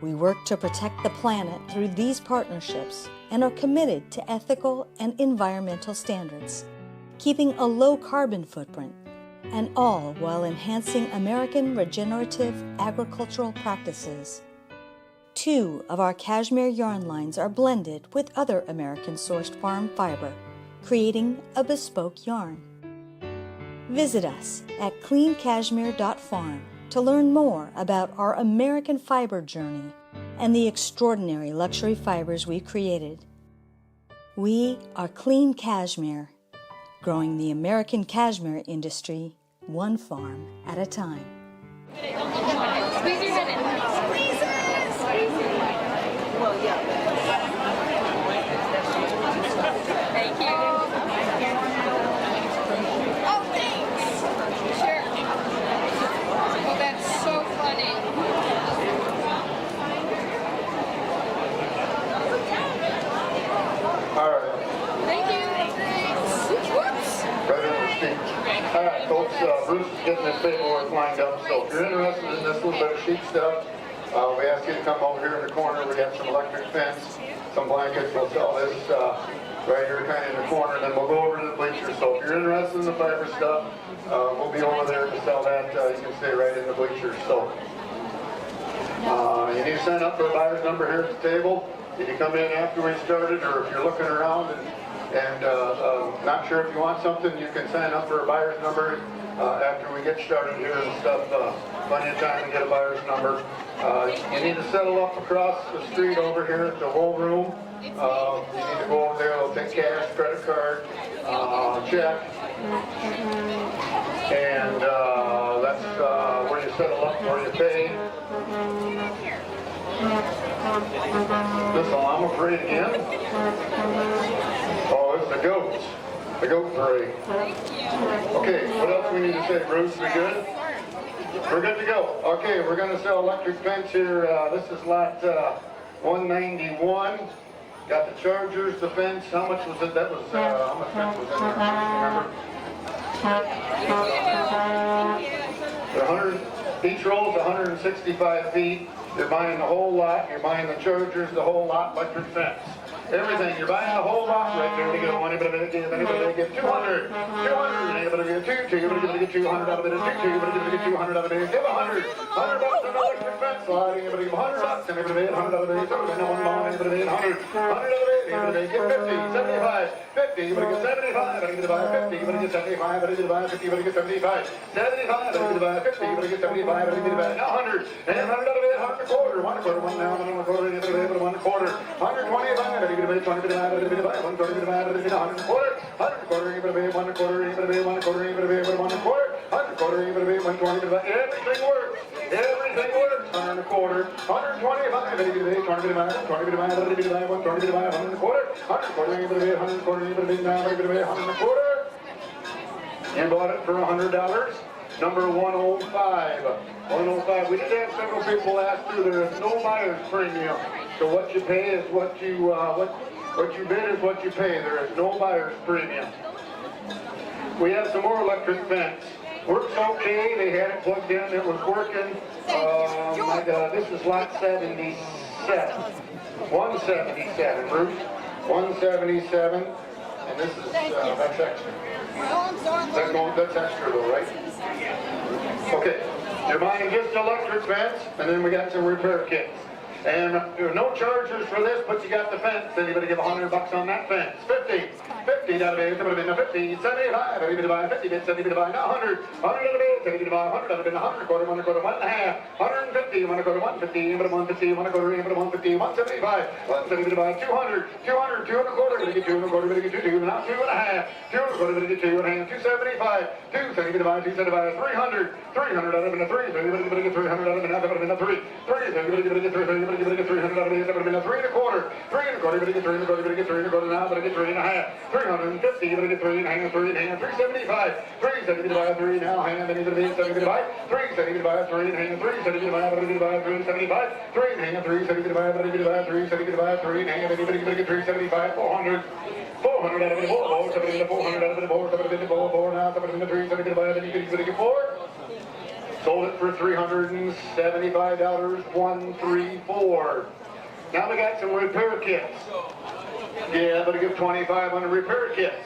We work to protect the planet through these partnerships and are committed to ethical and environmental standards, keeping a low carbon footprint, and all while enhancing American regenerative agricultural practices. 2 of our cashmere yarn lines are blended with other American-sourced farm fiber, creating a bespoke yarn. Visit us at cleancashmere.farm to learn more about our American fiber journey and the extraordinary luxury fibers we created. We are Clean Cashmere, growing the American cashmere industry one farm at a time. Squeeze your head in. Well, yeah. Thank you. Oh, thanks. Sure. Oh, that's so funny. All right. Thank you. Thanks. Whoops. Right over Steve. All right, folks, Bruce is getting his paperwork lined up, so if you're interested in this little bit of sheep stuff, we ask you to come over here in the corner. We got some electric fence, some blankets. We'll sell this right here kind of in the corner, then we'll go over to the bleachers. So if you're interested in the fiber stuff, we'll be over there to sell that. You can stay right in the bleachers. So you need to sign up for a buyer's number here at the table. If you come in after we started, or if you're looking around and not sure if you want something, you can sign up for a buyer's number after we get started here and stuff. Plenty of time to get a buyer's number. You need to settle up across the street over here at the wool room. You need to go over there. They'll take cash, credit card, check. And that's where you settle up, where you pay. This llama parade again? Oh, it's the goats. The goat parade. Okay, what else do we need to say, Bruce? We good? We're good to go. Okay, we're going to sell electric fence here. This is lot 191. Got the chargers, the fence. How much was it? That was, how much fence was in there? Remember? Each roll is 165 feet. You're buying the whole lot. You're buying the chargers, the whole lot, electric fence. Everything. You're buying the whole lot right there. You get one, anybody get 200. 200. Anybody get 2. Anybody get 200 out of it. 2. Anybody get 200 out of it. Give 100. $100 on the electric fence lot. Anybody give $100. Anybody get 100 out of it. No one buying. Anybody get 100. 100 out of it. Anybody get 50. 75. 50. Anybody get 75. Anybody get 50. Anybody get 75. Anybody get 50. Anybody get 75. 75. Anybody get 50. Anybody get 75. Anybody get 100. And 100 out of it. 1 quarter. 1 quarter. 1 now. 1 quarter. Anybody get 1 quarter. 125. 1 quarter, 1 quarter, 1 quarter, everything works. Everything works. 1 quarter, 125, 1 quarter. You bought it for $100. Number 105. 105. We did have several people ask too. There is no buyer's premium. So what you pay is what you what you bid is what you pay. There is no buyer's premium. We have some more electric fence. Works okay. They had it plugged in. It was working. My God, this is lot 77. 177, Bruce. 177. And this is that's extra. That's extra though, right? Okay. You're buying just electric fence, and then we got some repair kits. And no charges for this, but you got the fence. Anybody give $100 on that fence? 50. 50 out of it. It would have been a 50. 75. Anybody buy 50 bits? Anybody buy 100. 100 out of it. Anybody buy 100 out of it. 100 quarter. 1 quarter. 1 1/2. 150. 1 quarter. 150. Anybody 150. 1 quarter. Anybody 150. 175. 170 buy 200. 200. 2 and a quarter. Anybody get 2 and a quarter. Anybody get 2. Now 2 and a half. 2 and a quarter. Anybody get 2 and a half. 275. 270 buy 275. 300. 300 out of it. A 3. Anybody get 300 out of it. Now that would have been a 3. 3. Anybody get 300. Anybody get 300 out of it. That would have been a 3 and a quarter. 3 and a quarter. Anybody get 3 and a quarter. Anybody get 3 and a quarter. Now that I get 3 and a half. 350. Anybody get 3 and hang on 3 and hang on 375. 370 to buy 3 now. Hang on. Anybody get 70 to buy 370 to buy 3 and hang on 370 to buy 375. 3 and hang on 370 to buy 370 to buy 3 and hang on. Anybody get 375. 400. 400 out of it. 400 out of it. 4 now. 370 to buy. Anybody get 4. Sold it for $375. 134. Now we got some repair kits. Yeah, but I give 25 on the repair kits.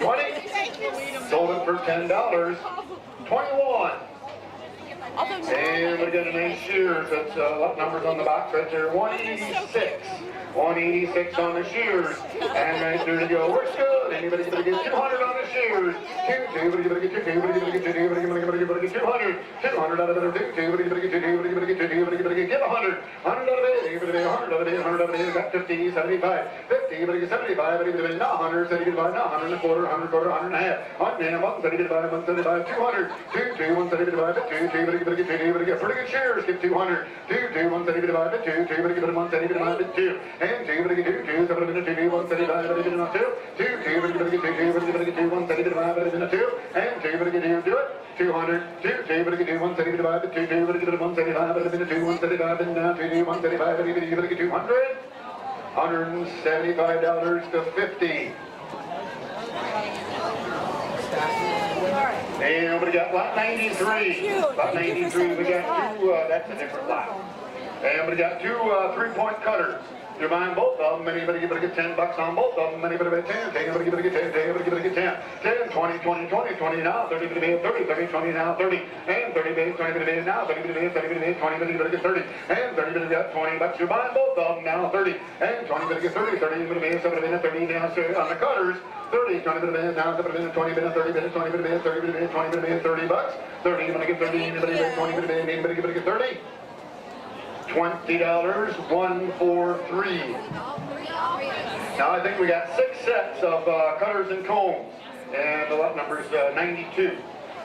20. Sold it for $10. 21. And we got a nice shears. That's what numbers on the box right there? 186. 186 on the shears. And right there to go. Works good. Anybody gonna get 200 on the shears? 200. 200 out of it. 200. Give 100. 100 out of it. 100 out of it. 100 out of it. Got 50. 75. 50. 75. 100. 75. 100 and a quarter. 100 quarter. 100 and a half. 175. 175. 200. 2. 175. 2. Pretty good shares. Get 200. 2. 175. 2. 175. 2. And 2. 2. 7 175. 2. 2. 175. 2. And 2. Do it. 200. 2. 175. 2. 175. 2. 175. And now 2. 175. 200. $175 to 50. And we got lot 93. Lot 93, we got two, that's a different lot. And we got two 3-point cutters. You're buying both of them. Anybody give it a $10 on both of them. Anybody bet 10. Anybody give it a 10. Anybody give it a 10. 10, 20, 20, 20, 20 now. 30 bit bid, 30, 30, 20 now, 30. And 30 bid, 20 bit bid now. 30 bit bid, 30 bit bid, 20 bit bid, 30. And 30 bit bid, $20. You're buying both of them now. 30. And 20 bit bid, 30, 30 bit bid, 7 bit, 30 now on the cutters. 30, 20 bit bid, now 7 bit, 20 bit, 30 bit, 20 bit bid, 30 bit bid, 20 bit bid, $30. 30, you're gonna get 30. Anybody get 20 bit bid? Anybody give it a 30? $20, 1, 4, 3. Now I think we got 6 sets of cutters and combs, and the lot number is 92.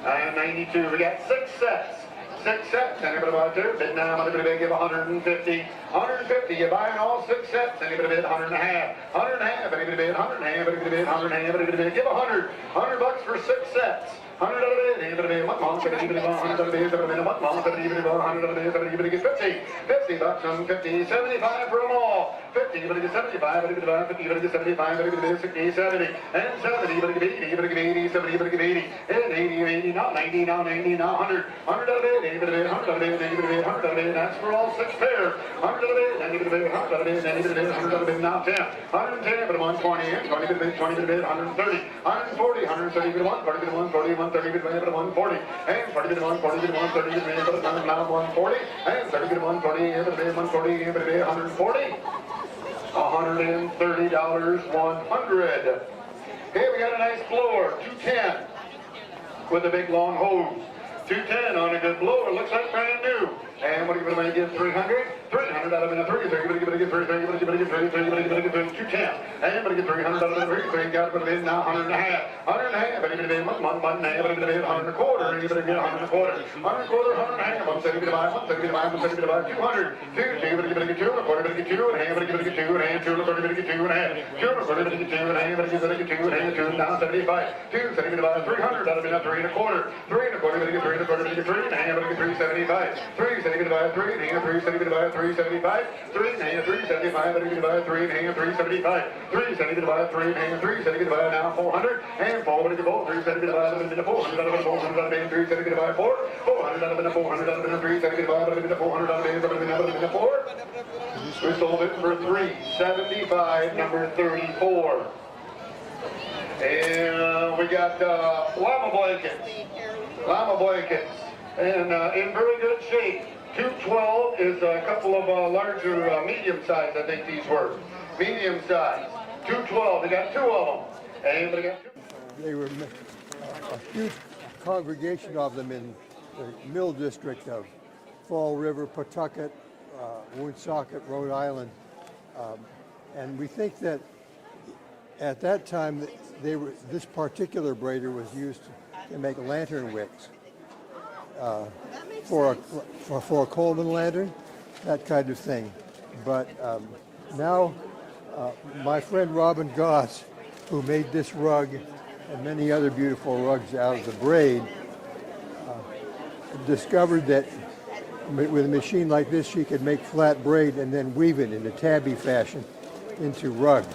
92. We got 6 sets. 6 sets. Anybody out there? Bid now. Anybody bid? Give 150. 150. You're buying all 6 sets. Anybody bid? 100 and a half. 100 and a half. Anybody bid? 100 and a half. Anybody bid? 100 and a half. Anybody bid? Give 100. $100 for 6 sets. $100 bid. Anybody bid? What month? Anybody bid? $100 bid. Anybody bid? What month? Anybody bid? $100 bid. Anybody get 50. $50 on 50. 75 for them all. 50. Anybody get 75. Anybody bid? 50. Anybody get 75. Anybody bid? 60. 70. And 70. Anybody get 80. Anybody get 80. 70. Anybody get 80. And 80. 80. Now 90. Now 90. Now 100. $100 bid. Anybody bid? $100 bid. Anybody bid? $100 bid. That's for all 6 pairs. $100 bid. Anybody bid? $100 bid. Anybody bid? $100 bid. Now 10. 110 for the 120. 20 bid. 20 bid. 130. 140. 130 bid. 140 bid. 140. 130 bid. 140. And 40 bid. 140 bid. 130 bid. Now 140. And 30 bid. 140. Anybody bid? 140. Anybody bid? 140. $130. 100. Here we got a nice blower. 210 with a big long hose. 210 on a good blower. Looks like brand new. And what are you going to give? 300? 300 out of a 30. So you're going to give 30. You're going to give 30. You're going to give 30. 210. And you're going to get 300 out of a 30. So you got to bid now 100 and a half. 100 and a half. And you're going to bid 1 and a half. And you're going to bid 100 and a quarter. And you're going to get 100 and a quarter. 100 and a quarter, 100 and a half. 1 second to buy. 1 second to buy. 1 second to buy. 200. 2. So you're going to get 2 and a quarter. You're going to get 2 and a half. You're going to get 2 and a half. 2 and a quarter. You're going to get 2 and a half. 2 and a quarter. You're going to get 2 and a half. You're going to get 2 and a half. 2 now 75. 2. So you're going to buy 300 out of a 3 and a quarter. 3 and a quarter. You're going to get 3 and a quarter. You're going to get 3 and a half. You're going to get 375. 3. So you're going to buy 3 and a half. 3. So you're going to buy 375. 3 and a half. 375. You're going to buy 3 and a half. 375. 3. So you're going to buy 3 and a half. 3. So you're going to buy now 400. And 4. What did you go? 3. So you're going to buy a bit of 400 out of a 400 out of a 3. So you're going to buy 4. 400 out of a 400 out of a 3. So you're going to buy a bit of 400 out of a 4. We sold it for $375, number 34. And we got llama blankets. Llama blankets. And in very good shape. 212 is a couple of larger, medium size, I think these were. Medium size. 212, they got 2 of them. Anybody got 2? They were a huge congregation of them in the Mill District of Fall River, Pawtucket, Woonsocket, Rhode Island. And we think that at that time, this particular braider was used to make lantern wicks. For a Coleman lantern, that kind of thing. But now, my friend Robin Goss, who made this rug and many other beautiful rugs out of the braid, discovered that with a machine like this, she could make flat braid and then weave it in a tabby fashion into rugs.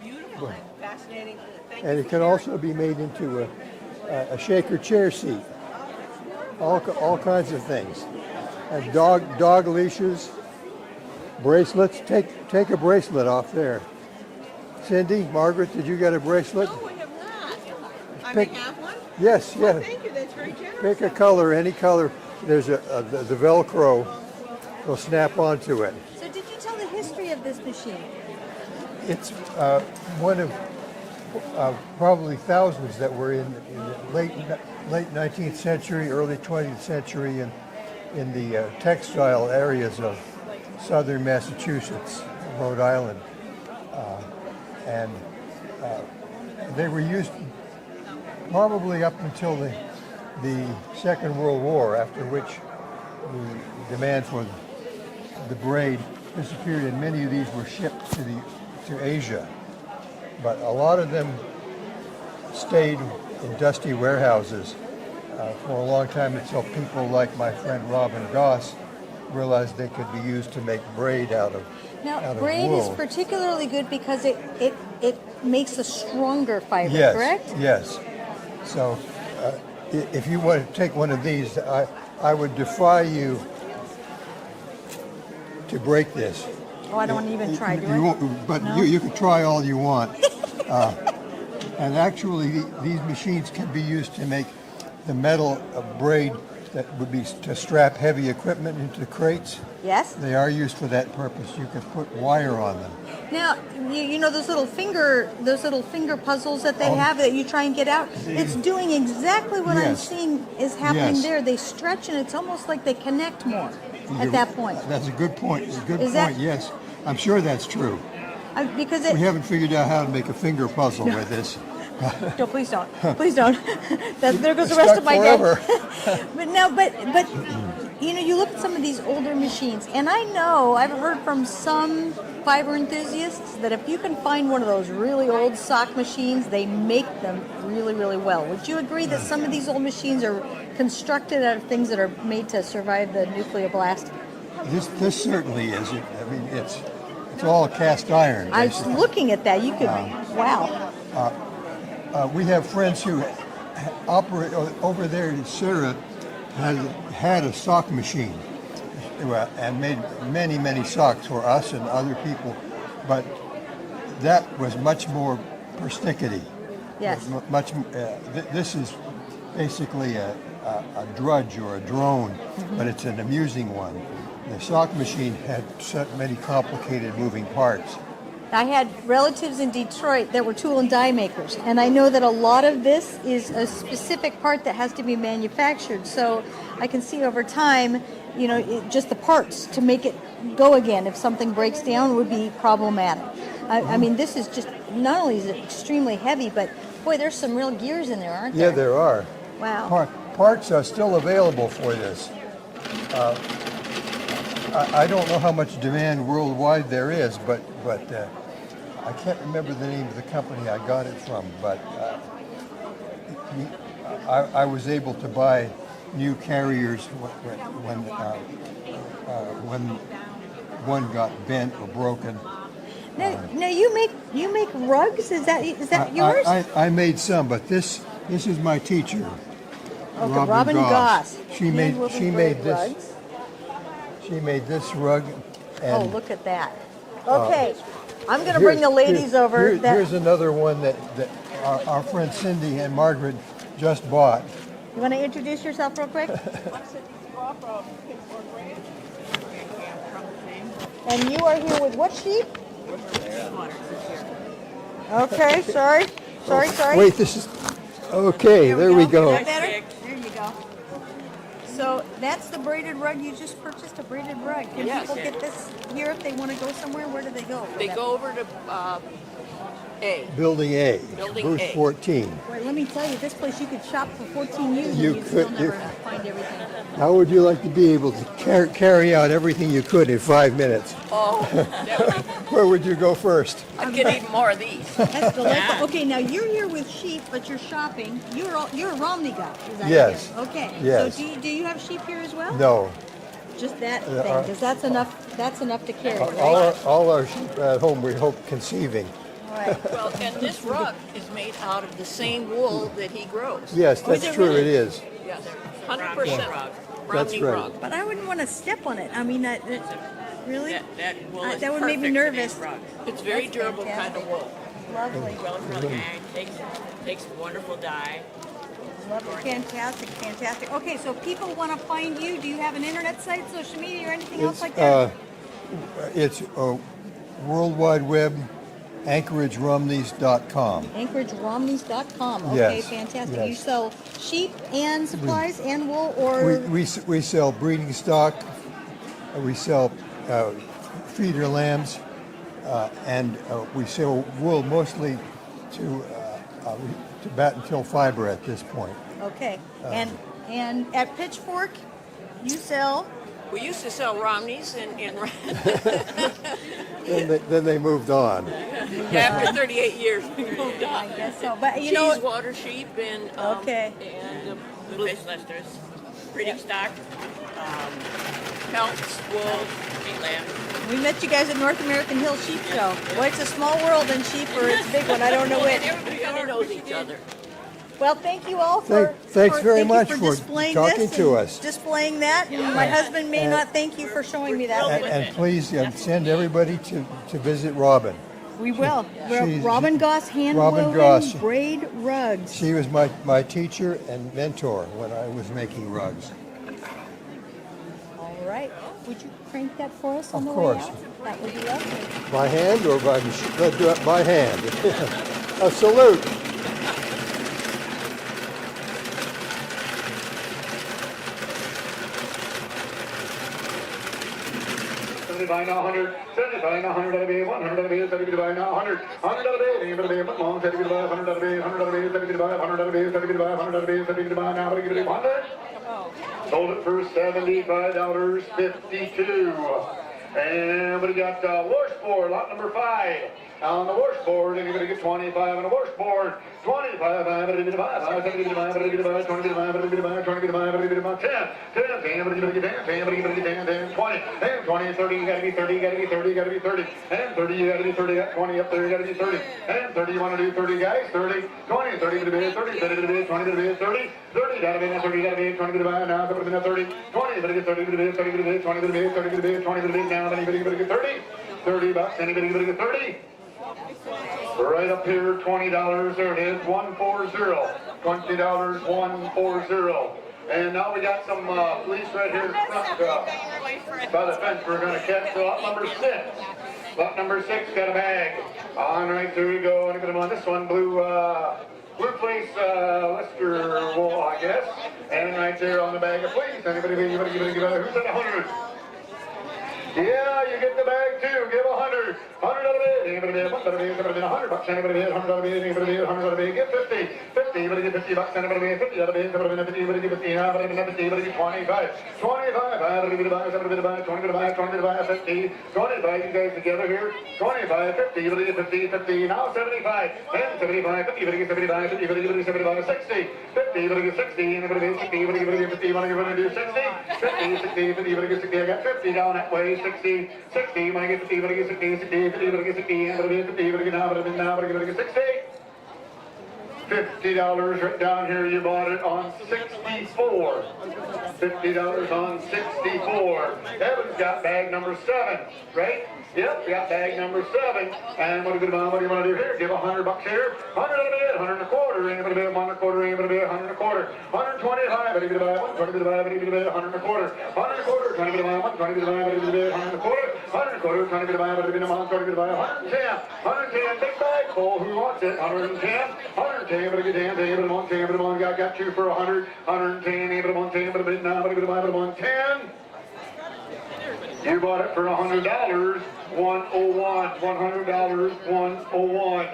Beautiful, fascinating. And it can also be made into a shaker chair seat. All kinds of things. And dog leashes, bracelets. Take a bracelet off there. Cindy, Margaret, did you get a bracelet? No, I have not. I may have one? Yes, Well, yes. thank you, that's very generous. Pick a color, any color. There's the Velcro will snap onto it. So did you tell the history of this machine? It's one of probably thousands that were in the late 19th century, early 20th century in the textile areas of southern Massachusetts, Rhode Island. And they were used probably up until the Second World War, after which the demand for the braid disappeared, and many of these were shipped to Asia. But a lot of them stayed in dusty warehouses for a long time until people like my friend Robin Goss realized they could be used to make braid out of Now, braid is wool. particularly good because it makes a stronger fiber, Yes, correct? yes. So if you want to take one of these, I would defy you to break this. Oh, I don't want to even try, do I? You won't, but No? you can try all you want. And actually, these machines can be used to make the metal braid that would be to strap heavy equipment into crates. Yes. They are used for that purpose. You can put wire on them. Now, you know those little finger puzzles that they have that you try and get out. It's doing exactly what I'm Yes. seeing is happening Yes. there. They stretch and it's almost like they connect more at that point. That's a good point. It's a good Is point. that- Yes, I'm sure that's true. Because We haven't figured out how to make a finger puzzle with this. No, please don't. Please don't. There goes the It's rest stuck of my forever. day. but you know, you look at some of these older machines, and I know I've heard from some fiber enthusiasts that if you can find one of those really old sock machines, they make them really, really well. Would you agree that some of these old machines are constructed out of things that are made to survive the nuclear blast? This certainly is. I mean, it's all cast iron. I was basically. looking at that. You could, wow. We have friends who operate over there. Sarah had a sock machine and made many socks for us and other people, but that was much more persnickety. Yes. This is basically a drudge or a drone, but it's an amusing one. The sock machine had so many complicated moving parts. I had relatives in Detroit that were tool and die makers, and I know that a lot of this is a specific part that has to be manufactured. So I can see over time, you know, just the parts to make it go again if something breaks down would be problematic. I mean, this is just, not only is it extremely heavy, but boy, there's some real gears in there, aren't there? Yeah, there are. Wow. Parts are still available for this. I don't know how much demand worldwide there is, but I can't remember the name of the company I got it from, but I was able to buy new carriers when one got bent or broken. Now you make rugs? Is that yours? I made some, but this is my teacher. Okay, Robin Goss. She made this. She made this rug. And, oh, look at that. Okay, I'm going to bring the ladies over. Here's another one that our friend Cindy and Margaret just bought. You want to introduce yourself real quick? And you are here with what sheep? Okay, sorry. Wait, this is... Okay, there we go. Is that better? There you go. So that's the braided rug. You just purchased a braided rug. Can people get this here if they want to go somewhere? Where do they go? They go over to A. Building A, Building booth A. 14. Wait, let me tell you, this place you could shop for 14 years You and you'd still could- never find everything. How would you like to be able to carry out everything you could in 5 minutes? Oh, Where would you go first? I'd get even more of these. That's delightful. Okay, now you're here with sheep, but you're shopping. You're a Romney guy. Is that Yes. it? Okay. Yes. So do you have sheep here as well? No. Just that thing, because that's enough. That's enough to carry, right? All our sheep at home, we hope, conceiving. Right. Well, and this rug is made out of the same wool that he grows. Yes, Oh, is that's it true, really? it is. Yeah, 100% rug. That's Romney right. rug. But I wouldn't want to step on it. I mean, really? That wool is That would make me perfect for nervous. these rugs. It's very That's durable fantastic. kind of wool. Lovely. Well, from takes wonderful dye. Lovely. Fantastic, fantastic. Okay, so if people want to find you, do you have an internet site, social media, or anything else like that? It's World Wide Web, AnchorageRomneys.com. AnchorageRomneys.com. Okay, Yes, fantastic. yes. You sell sheep and supplies and wool, or We sell breeding stock, we sell feeder lambs, and we sell wool mostly to bat and kill fiber at this point. okay, and at Pitchfork, you sell. We used to sell Romneys and Then they moved on. after 38 years we moved on. I guess so, but you know. Water sheep and Okay. and blue face listers, breeding stock, pelts, wool, and lamb. We met you guys at North American Hill Sheep Show. Boy, it's a small world in sheep, or it's a big one. I don't know which. Everybody kind of knows each other. Well, thank you all for Thanks very much for for displaying talking this to and us. displaying that. My husband may not thank you for showing me that. And please send everybody to visit Robin. We will. She's- Robin Goss Robin hand-woven Goss. braid rugs. She was my teacher and mentor when I was making rugs. All right. Would you crank that for us on Of the course. way out? That would be lovely. By hand or by machine? Let's do it by hand. A salute. By now 100, 75, 100 of a 100 of a 70 by now 100, 100 of a 80 of a long 70 by 100 of a 100 of a 70 by 100 of a 70 by 100 of a 70 by now 100. Sold it for $75.52. And we got washboard, lot number 5. On the washboard, and you're going to get 25 on the washboard. 25, 70 by 70 by 20 by 20 by 10, 10, 20, 30, you gotta be 30, gotta be 30, gotta be 30, and 30, you gotta be 30, got 20 up there, you gotta be 30, and 30, you want to do 30 guys, 30, 20, 30 to the bid, 30, 30 to the bid, 20 to the bid, 30, 30, gotta be 30, gotta be 20 to the bid, now, 30 to the 30, 20, 30 to the bid, 30 to the bid, 20 to the bid, 30 to the bid, 20 to the bid, now, anybody get 30, 30 bucks, anybody get 30? Right up here, $20, there it is, 140, $20, 140. And now we got some fleece right here in front by the fence. We're going to catch lot number 6. Lot number 6 got a bag. On right, there we go. And on this one, blue fleece Lister wool, I guess. And right there on the bag of fleece. Anybody give it? Who's at 100? Yeah, you get the bag too. Give 100. 100 out of it. Anybody bid? 100 bucks. Anybody bid? 100 out of it. Anybody bid? 100 out of it. Get 50. 50. Anybody get 50 bucks. Anybody bid? 50 out of it. Anybody bid 50. Anybody get 50. Anybody bid 50. Anybody get 25. 25. Anybody bid buy. Somebody bid buy. 20 bid buy. 20 bid buy. 50. 25. You guys together here. 25. 50. Anybody get 50. 50. Now 75. And 75. 50. Anybody get 75. 50. Anybody get 75. 60. 50. Anybody get 60. Anybody get 60. Anybody get 50. Anybody do 60. 50. 60. 50. Anybody get 60. I got 50 down that way. 60, 60, when I get 50, when I get 60, 60, 50, when I get 60, and when I get 50, when I get now, when I get 60. $50 right down here, you bought it on 64. $50 on 64. Evan's got bag number 7, right? Yep, we got bag number 7. And what do you want to do here? Give 100 bucks here. 100 a bid, 100 and a quarter. Anybody bid 1 and a quarter? Anybody bid 100 and a quarter? 125. Anybody bid 1? 20 bid 5. Anybody bid 100 and a quarter? 100 and a quarter. 20 bid 1. 20 bid 5. Anybody bid 100 and a quarter? 100 and a quarter. 20 bid 5. Anybody bid 1. 20 bid 5. 110. 110. Big bag full. Who wants it? 110. 110. Anybody get 10. Anybody want 10. Anybody want got 2 for 100. 110. Anybody want 10. Anybody bid 9. Anybody bid 5. Anybody want 10. You bought it for $100, 101, $100, 101.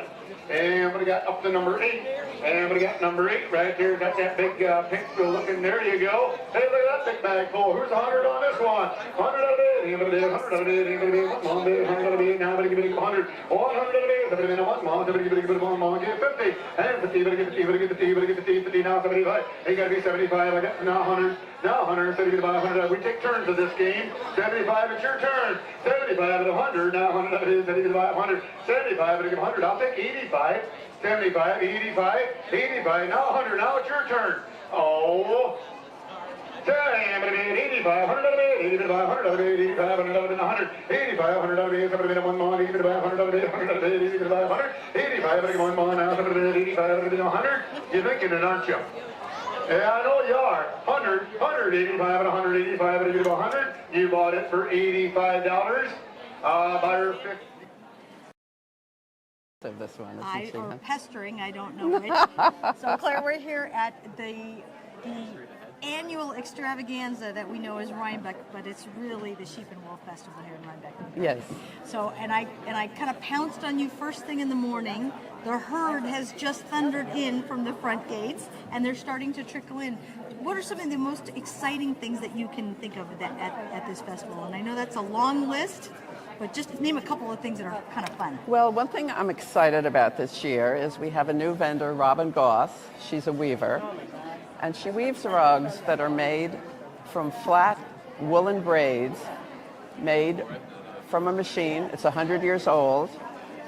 And we got up to number 8. And we got number 8 right here. Got that big pink still looking. There you go. Hey, look at that big bag full. Who's 100 on this one? 100 out of it. Anybody bid 100 out of it. Anybody bid 100 out of it. Now everybody give it 100. 100 out of it. Somebody bid 1. Somebody give it 1. Mom, give 50. And 50. Everybody get 50. Everybody get 50. Everybody get 50. 50 now. 75. Hey, you got to be 75. I got now 100. Now 100, 70 by 100. We take turns of this game. 75, it's your turn. 75 at 100. Now 100 is 70 by 100. 75 at 100. I'll take 85. 75, 85, 85. Now 100. Now it's your turn. Oh. 85, 100 out of it, 85, 100 out of it, 85, 100 out of it, 100, 85, 100 out of it, somebody made 1 more, 85, 100 out of it, 100 out of it, 85, 100, 85, 1 more, now somebody made 85 out of it, 100. You're thinking it, aren't you? Yeah, I know you are. 100, 185, and 185, and 100. You bought it for $85. Buyer 50. Of this one, or pestering, I don't know which. So Claire, we're here at the annual extravaganza that we know as Rhinebeck, but it's really the Sheep and Wool Festival here in Rhinebeck. Yes. So, and I kind of pounced on you first thing in the morning. The herd has just thundered in from the front gates, and they're starting to trickle in. What are some of the most exciting things that you can think of at this festival? And I know that's a long list, but just name a couple of things that are kind of fun. Well, one thing I'm excited about this year is we have a new vendor, Robin Goss. She's a weaver. And she weaves rugs that are made from flat woolen braids made from a machine. It's 100 years old.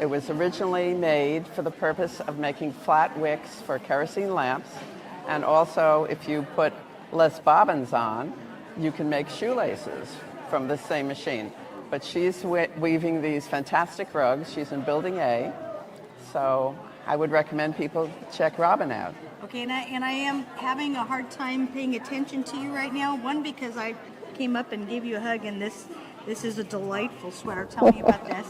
It was originally made for the purpose of making flat wicks for kerosene lamps, and also if you put less bobbins on, you can make shoelaces from this same machine. But she's weaving these fantastic rugs. She's in Building A, so I would recommend people check Robin out. Okay, and I am having a hard time paying attention to you right now. One, because I came up and gave you a hug, and this is a delightful sweater. Tell me about this.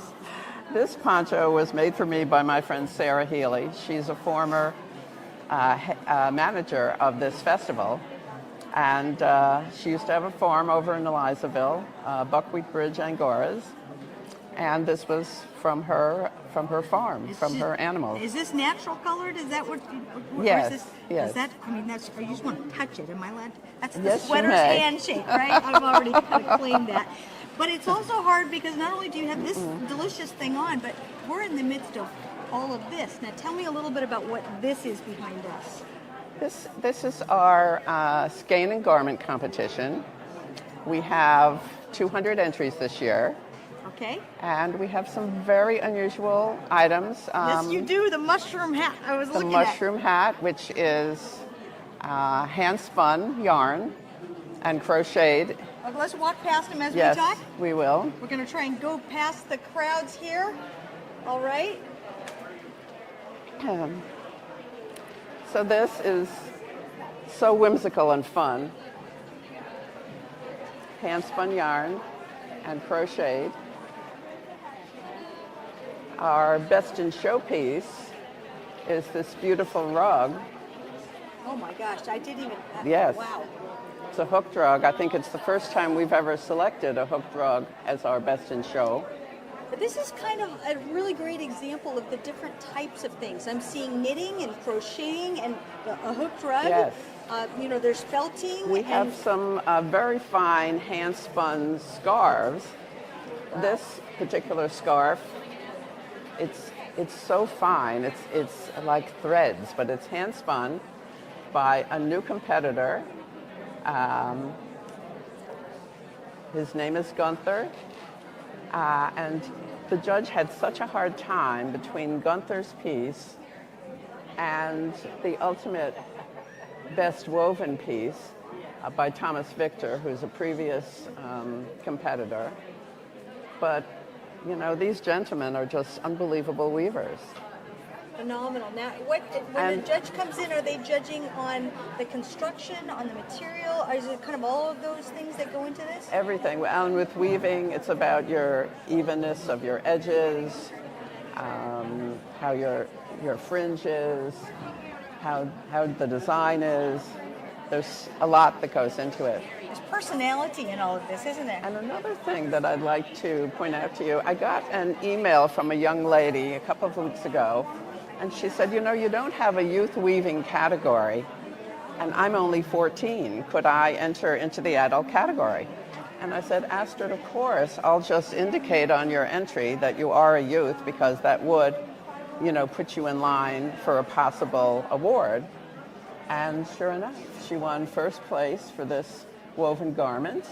This poncho was made for me by my friend Sarah Healy. She's a former manager of this festival, and she used to have a farm over in Elizaville, Buckwheat Bridge, Angoras, and this was from her farm, from her animals. Is this natural colored? Is that what? Yes. Is this, Yes. Is that? I mean, that's. You just want to touch it. Am I allowed? That's the Yes, you sweater's may. handshake, right? I've already kind of claimed that. But it's also hard because not only do you have this delicious thing on, but we're in the midst of all of this. Now, tell me a little bit about what this is behind us. This is our skein and garment competition. We have 200 entries this year. Okay. And we have some very unusual items. Yes, you do. The mushroom hat. I was The looking at. mushroom hat, which is hand-spun yarn and crocheted. Okay, let's walk past them as Yes, we talk. we will. We're going to try and go past the crowds here. All right. So this is so whimsical and fun. Hand-spun yarn and crocheted. Our best in show piece is this beautiful rug. Oh my gosh, I didn't even. Yes. Wow. It's a hooked rug. I think it's the first time we've ever selected a hooked rug as our best in show. But this is kind of a really great example of the different types of things. I'm seeing knitting and crocheting and a hooked rug. Yes. There's felting. We have some very fine hand-spun scarves. This particular scarf, it's so fine. It's like threads, but it's hand-spun by a new competitor. His name is Gunther. And the judge had such a hard time between Gunther's piece and the ultimate best woven piece by Thomas Victor, who's a previous competitor. But, these gentlemen are just unbelievable weavers. Phenomenal. Now, when the judge comes in, are they judging on the construction, on the material? Or is it kind of all of those things that go into this? Everything. And with weaving, it's about your evenness of your edges, how your fringe is, how the design is. There's a lot that goes into it. There's personality in all of this, isn't there? And another thing that I'd like to point out to you, I got an email from a young lady a couple of weeks ago, and she said, you don't have a youth weaving category, and I'm only 14. Could I enter into the adult category? And I said, Astrid, of course. I'll just indicate on your entry that you are a youth, because that would, put you in line for a possible award. And sure enough, she won first place for this woven garment,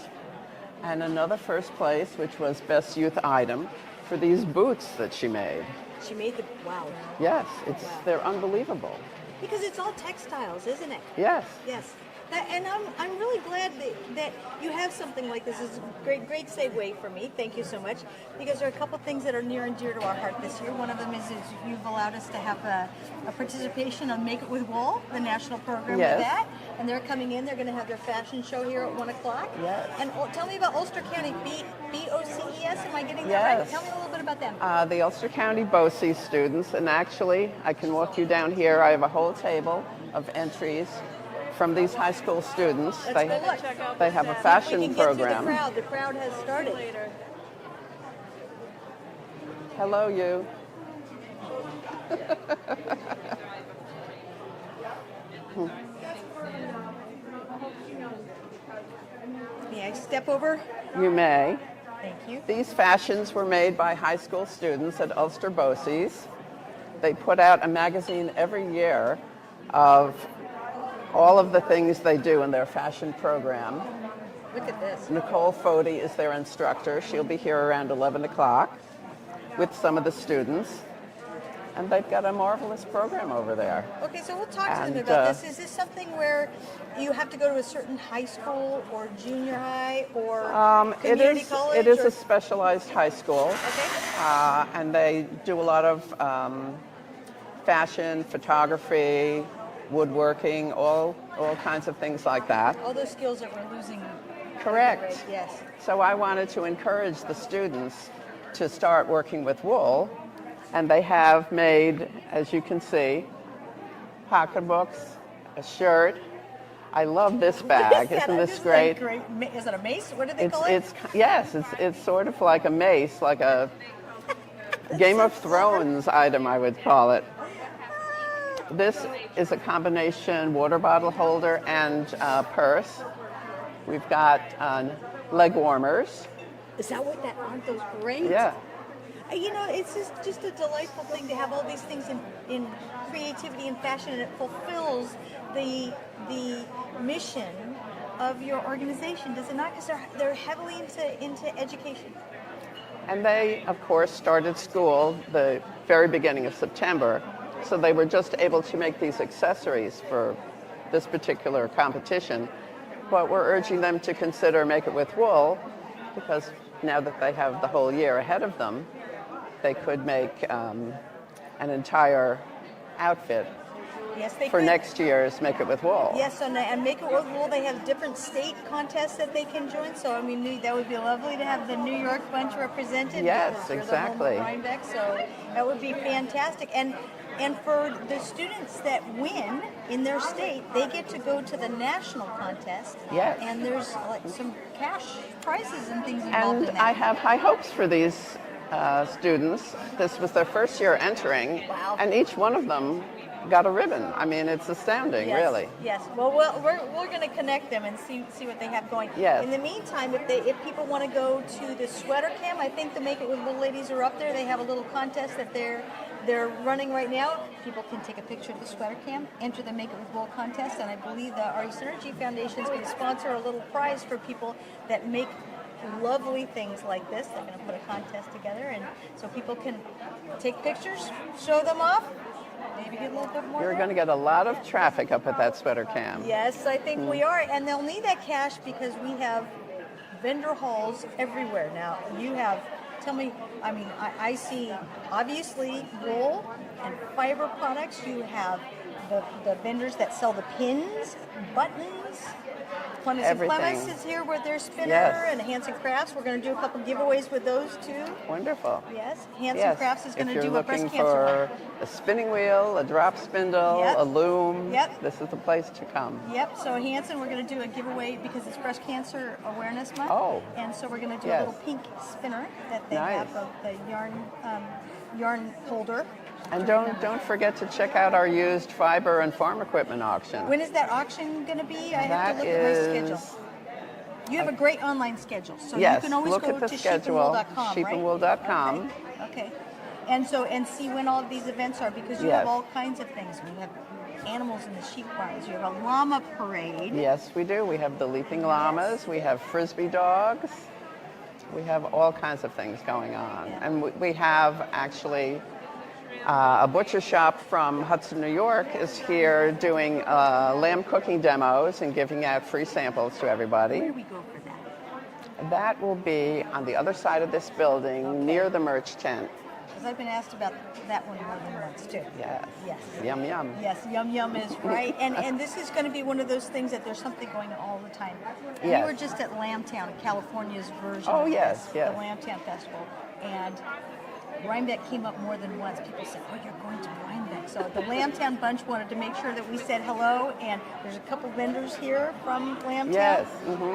and another first place, which was best youth item, for these boots that she made. She made the, wow. Yes, they're unbelievable. Because it's all textiles, isn't it? Yes. Yes. And I'm really glad that you have something like this. It's a great segue for me. Thank you so much. Because there are a couple things that are near and dear to our heart this year. One of them is you've allowed us to have a participation on Make It With Wool, the national program Yes. with that. And they're coming in. They're going to have their fashion show here at 1 o'clock. Yes. And tell me about Ulster County, BOCES. Am I getting that Yes. right? Tell me a little bit about them. The Ulster County BOCES students, and actually, I can walk you down here. I have a whole table of entries from these high school students. Let's go look. They have a fashion program. The crowd has started. Hello, you. May I step over? You may. Thank you. These fashions were made by high school students at Ulster BOCES. They put out a magazine every year of all of the things they do in their fashion program. Look at this. Nicole Fody is their instructor. She'll be here around 11 o'clock with some of the students. And they've got a marvelous program over there. Okay, so we'll talk to them And, about this. Is this something where you have to go to a certain high school or junior high or community college? It is or? a specialized high school. Okay. And they do a lot of fashion, photography, woodworking, all kinds of things like that. All those skills that we're losing. Correct. Yes. So I wanted to encourage the students to start working with wool. And they have made, as you can see, pocketbooks, a shirt. I love this bag. Isn't this great? Is it a mace? What do they call it? Yes, it's sort of like a mace, like a Game of Thrones item, I would call it. This is a combination water bottle holder and purse. We've got leg warmers. Is that what that aren't those great? Yeah. You know, it's just a delightful thing to have all these things in creativity and fashion, and it fulfills the mission of your organization, does it not? Because they're heavily into education. And they, of course, started school the very beginning of September, so they were just able to make these accessories for this particular competition. But we're urging them to consider Make It With Wool, because now that they have the whole year ahead of them, they could make an entire outfit Yes, they for could. next year's Make It With Wool. Yes, and Make It With Wool, they have different state contests that they can join. So, I mean, that would be lovely to have the New York bunch represented. Yes, because you're exactly. The home of Rhinebeck, so that would be fantastic. And for the students that win in their state, they get to go to the national contest. Yes. And there's like some cash prizes and things involved And in that. I have high hopes for these students. This was their first year entering, and each one of them got a ribbon. I mean, it's astounding, Yes, really. Yes. Well, we're going to connect them and see what they have going. Yes. In the meantime, if people want to go to the sweater camp, I think the Make It With Wool ladies are up there. They have a little contest that they're running right now. People can take a picture of the sweater camp, enter the Make It With Wool contest, and I believe the RE Synergy Foundation is going to sponsor a little prize for people that make lovely things like this. They're going to put a contest together, and so people can take pictures, show them off, maybe get a little bit more. You're going to get a lot of traffic up at that sweater camp. Yes, I think we are, and they'll need that cash because we have vendor halls everywhere now. You have, tell me, I mean, I see obviously wool and fiber products. You have the vendors that sell the pins, buttons. Clemens and Everything. Clemens is here with their spinner, Yes. and Hanson Crafts. We're going to do a couple giveaways with those too. Wonderful. Yes, Hanson Crafts is going to do a breast If cancer you're looking one. for a spinning wheel, a drop spindle, Yep. a loom, Yep. this is the place to come. Yep, so Hanson, we're going to do a giveaway because it's Breast Cancer Awareness Month. Oh. And so we're going to do Yes. a little pink spinner that they Nice. have, the yarn holder. And don't forget to check out our used fiber and farm equipment auction. When is that auction going to be? I have to look at my schedule. You have a great online schedule, so Yes, you can always look go at the to schedule, sheepandwool.com, sheepandwool.com. right? Okay. And see when all of these events are, because you Yes. have all kinds of things. We have animals in the sheep barns. You have a llama parade. Yes, we do. We have the leaping llamas. We have frisbee dogs. We have all kinds of things going on. And we have actually a butcher shop from Hudson, New York is here doing lamb cooking demos and giving out free samples to everybody. Where do we go for that? That will be on the other side of this building near the merch tent. Because I've been asked about that one more than once too. Yes. Yes. Yum, yum. Yes, yum yum is right. And this is going to be one of those things that there's something going on all the time. Yes. We were just at Lambtown, California's version Oh, of yes, this, yes. the Lambtown Festival. And Rhinebeck came up more than once. People said, oh, you're going to Rhinebeck. So the Lambtown bunch wanted to make sure that we said hello, and there's a couple vendors here from Lambtown Yes,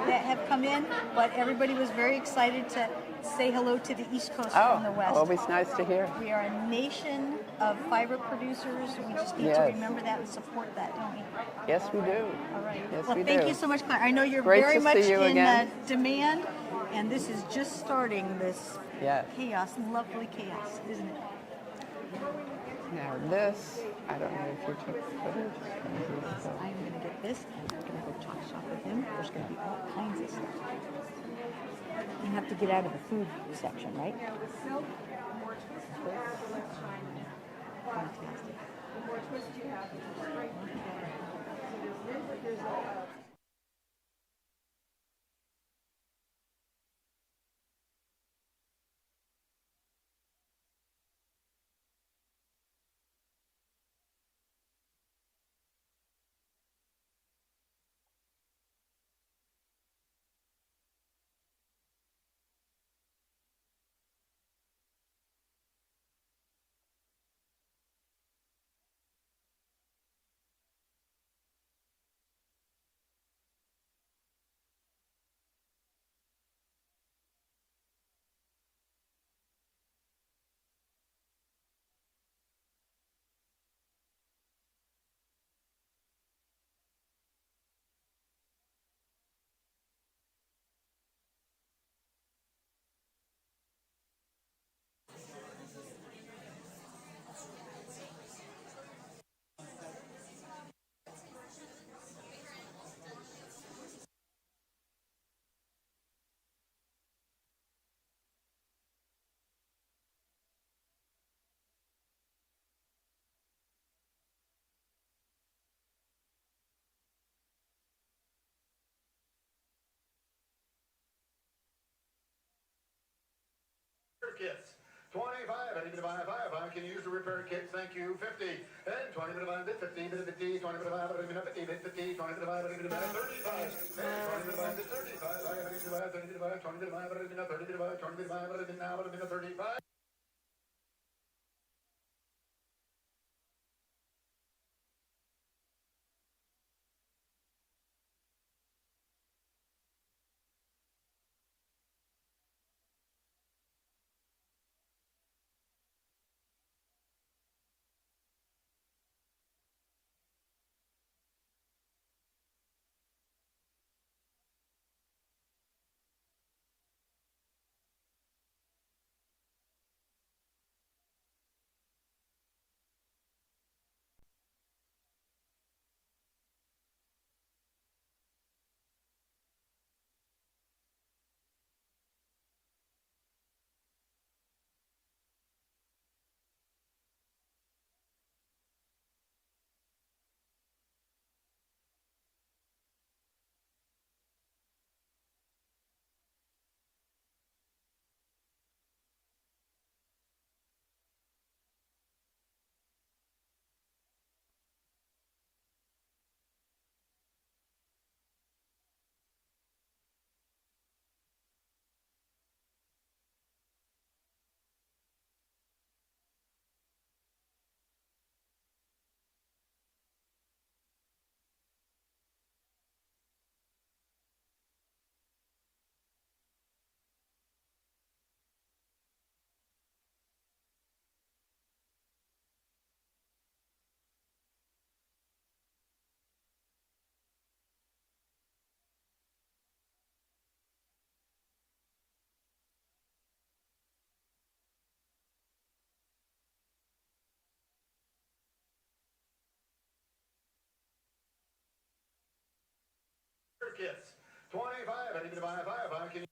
that have come in, but everybody was very excited to say hello to the East Coast from the West. Always nice to hear. We are a nation of fiber producers. We just need to Yes. remember that and support that, don't we? Yes, we do. All right. Yes, Well, we thank do. you so much, Claire. I know you're Great very to much see you in again. demand, and this is just starting this Yes. chaos, lovely chaos, isn't it? Now this, I don't know if you took footage. I'm going to get this, and I'm going to go talk shop with him. There's going to be all kinds of stuff. You have to get out of the food section, right? Fantastic. The more twist you have, the more strength you have. So there's Kits. 25, I need to buy 5. I can use the repair kits, thank you. 50. And 20 to buy 50, 50, 20 to buy 50, 50, 20 to buy 35. And 20 to buy 35. I need to buy 30 to buy 20 to buy 30 to buy 20 to buy 35. Kits. 25, I need to buy 5. I can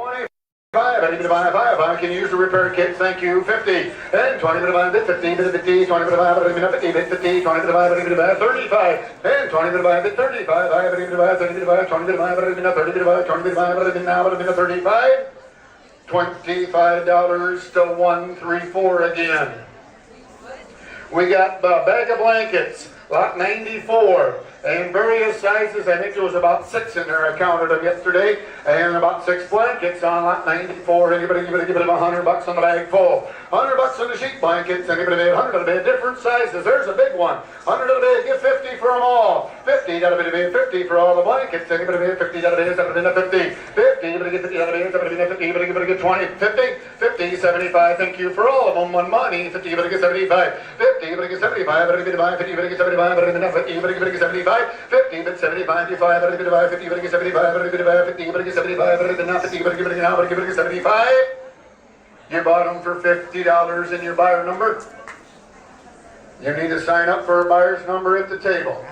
25, 5, can you use the repair kits? Thank you. 50 and 20, 50, 50, 20, 50, 50, 20, 35 and 20, 35, 35, 35, 20, 35, 35, $25 to 134 again. We got a bag of blankets, lot 94, and various sizes. I think there was about 6 in there. I counted them yesterday, and about 6 blankets on lot 94. Anybody give it $100 on the bag full. $100 on the sheep blankets. Anybody bid 100 on the bed, different sizes. There's a big one. 100 on the bed, give 50 for them all. 50 got to bid 50 for all the blankets. Anybody bid 50 got to bid 50. 50, anybody get 50 got to bid 50. Anybody get 20, 50, 50, 75. Thank you for all of them. One money. 50, anybody get 75. 50, anybody get 75. Anybody get 50, anybody get 75. Anybody get 75. 50, but 75, 55, 50, 50, 75, 50, 75, 50, 75. You bought them for $50 in your buyer number. You need to sign up for a buyer's number at the table.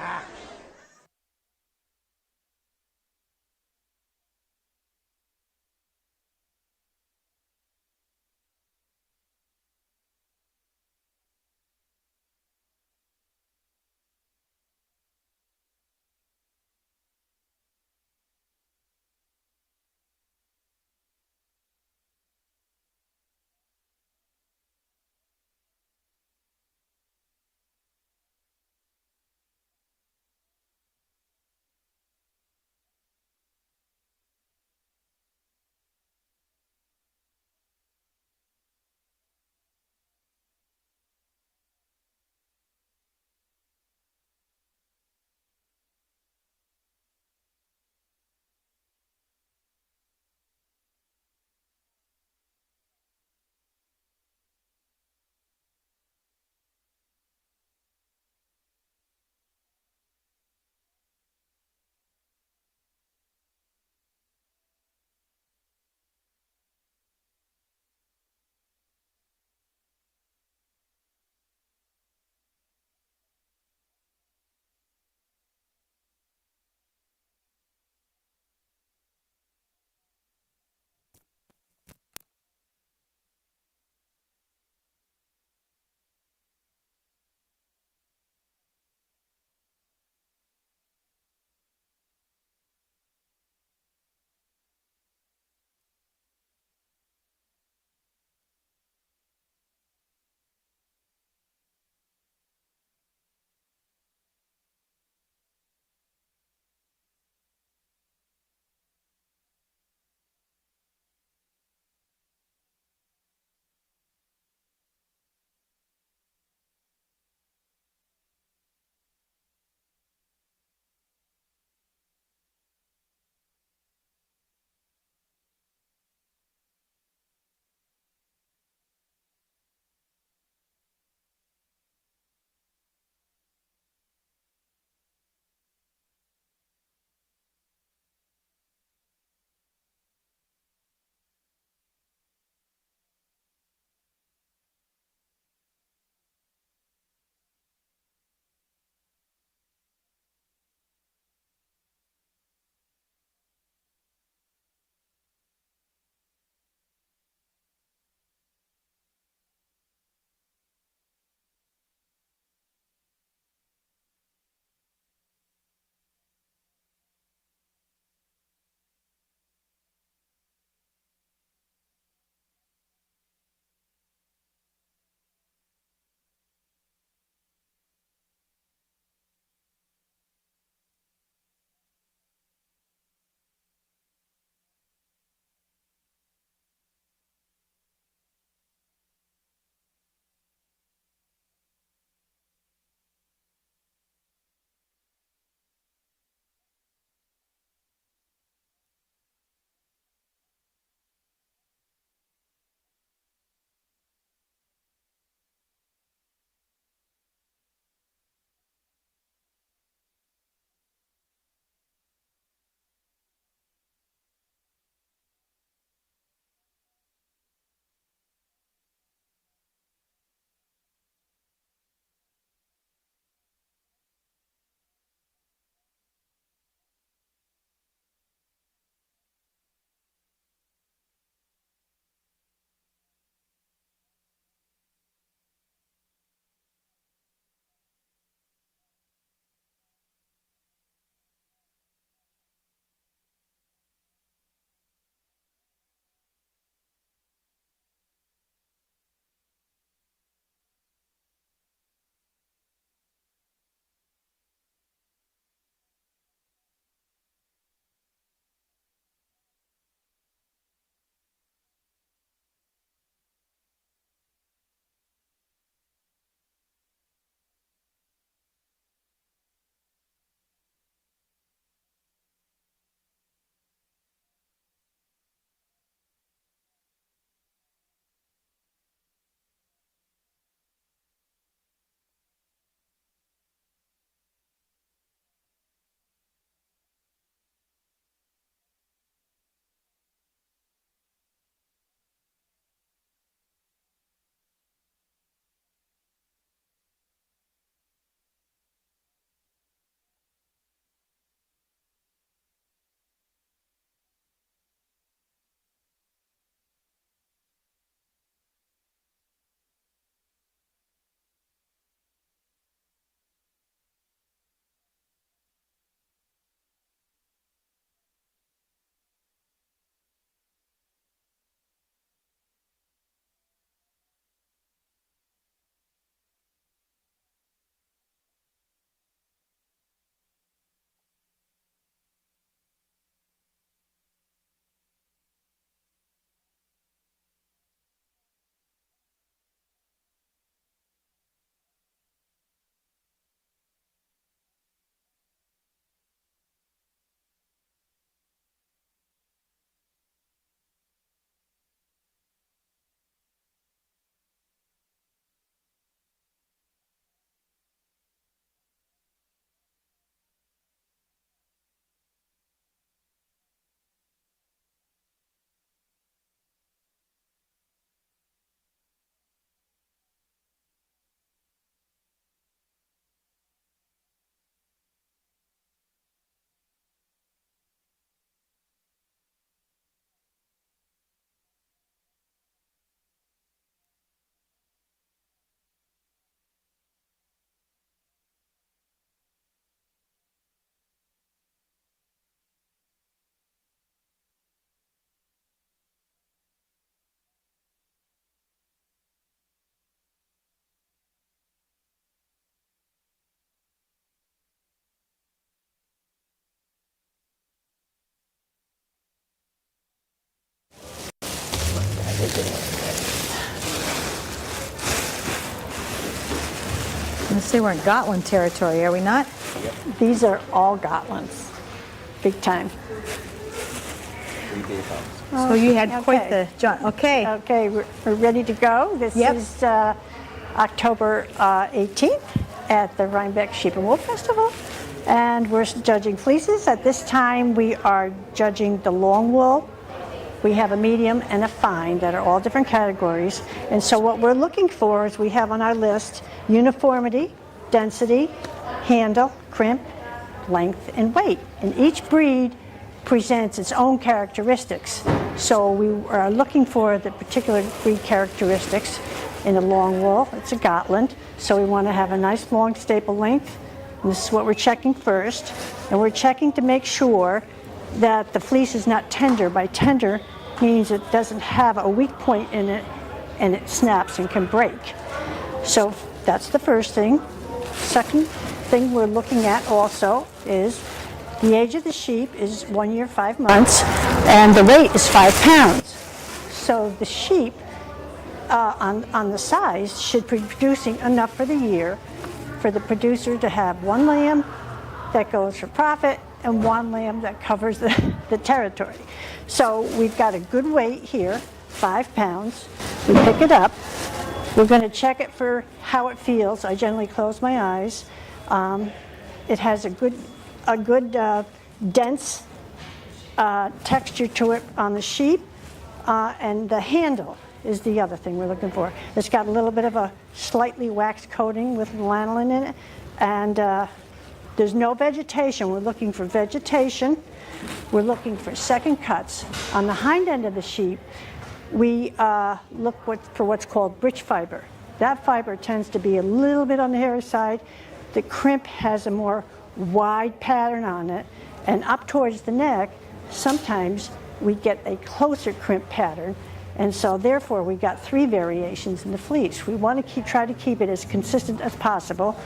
Let's see, we're in Gotland territory, are we not? These are all Gotlands, big time. So you had quite the jaunt. Okay. Okay, we're ready to go. This is October 18th at the Rhinebeck Sheep and Wool Festival, and we're judging fleeces. At this time, we are judging the long wool. We have a medium and a fine that are all different categories. And so what we're looking for is we have on our list uniformity, density, handle, crimp, length, and weight. And each breed presents its own characteristics. So we are looking for the particular breed characteristics in a long wool. It's a Gotland, so we want to have a nice long staple length. And this is what we're checking first. And we're checking to make sure that the fleece is not tender. By tender means it doesn't have a weak point in it and it snaps and can break. So that's the first thing. Second thing we're looking at also is the age of the sheep is 1 year, 5 months, and the weight is 5 pounds. So the sheep on the size should be producing enough for the year for the producer to have 1 lamb that goes for profit and 1 lamb that covers the territory. So we've got a good weight here, 5 pounds. We pick it up. We're going to check it for how it feels. I generally close my eyes. It has a good dense texture to it on the sheep, and the handle is the other thing we're looking for. It's got a little bit of a slightly waxed coating with lanolin in it, and there's no vegetation. We're looking for vegetation. We're looking for second cuts. On the hind end of the sheep, we look for what's called breech fiber. That fiber tends to be a little bit on the hairy side. The crimp has a more wide pattern on it, and up towards the neck, sometimes we get a closer crimp pattern, and so therefore we got 3 variations in the fleece. We want to try to keep it as consistent as possible.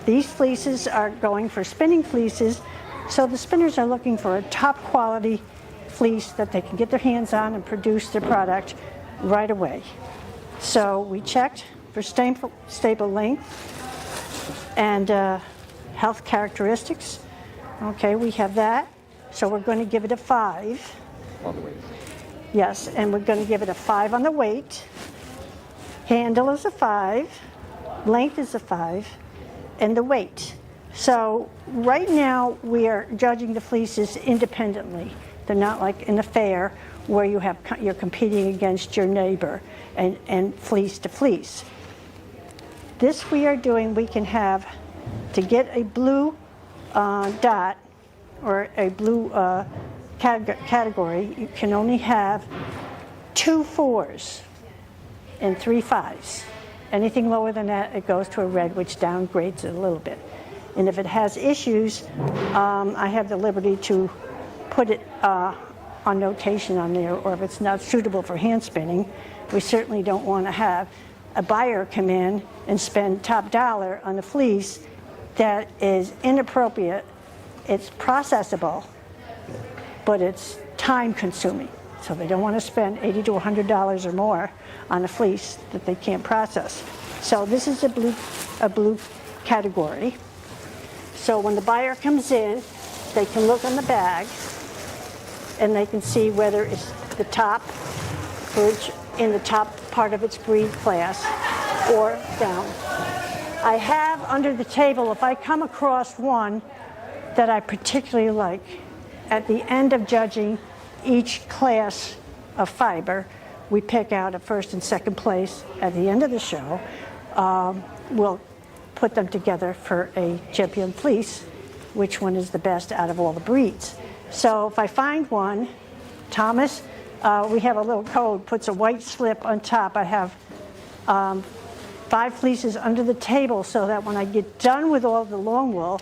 These fleeces are going for spinning fleeces, so the spinners are looking for a top quality fleece that they can get their hands on and produce their product right away. So we checked for stable length and health characteristics. Okay, we have that. So we're going to give it a 5. On the weight. Yes, and we're going to give it a 5 on the weight. Handle is a 5. Length is a 5. And the weight. So right now we are judging the fleeces independently. They're not like in a fair where you're competing against your neighbor and fleece to fleece. This we are doing, we can have, to get a blue dot or a blue category, you can only have 2 4s and 3 5s. Anything lower than that, it goes to a red, which downgrades it a little bit. And if it has issues, I have the liberty to put it on notation on there, or if it's not suitable for hand spinning, we certainly don't want to have a buyer come in and spend top dollar on a fleece that is inappropriate. It's processable, but it's time consuming. So they don't want to spend $80 to $100 or more on a fleece that they can't process. So this is a blue category. So when the buyer comes in, they can look on the bag and they can see whether it's the top, or it's in the top part of its breed class, or down. I have under the table, if I come across one that I particularly like, at the end of judging each class of fiber, we pick out a first and second place at the end of the show. We'll put them together for a champion fleece, which one is the best out of all the breeds. So if I find one, Thomas, we have a little code, puts a white slip on top. I have 5 fleeces under the table so that when I get done with all the long wool,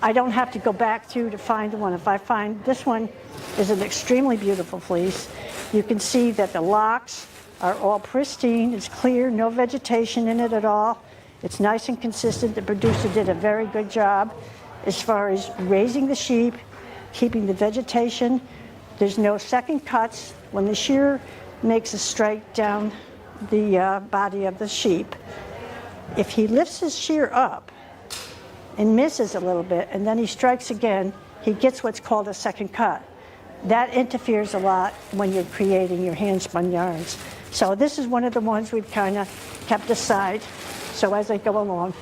I don't have to go back through to find one. If I find this one is an extremely beautiful fleece, you can see that the locks are all pristine. It's clear, no vegetation in it at all. It's nice and consistent. The producer did a very good job as far as raising the sheep, keeping the vegetation. There's no second cuts. When the shear makes a strike down the body of the sheep, If he lifts his shear up and misses a little bit, and then he strikes again, he gets what's called a second cut. That interferes a lot when you're creating your hand-spun yarns. So this is one of the ones we've kind of kept aside, so as I go along.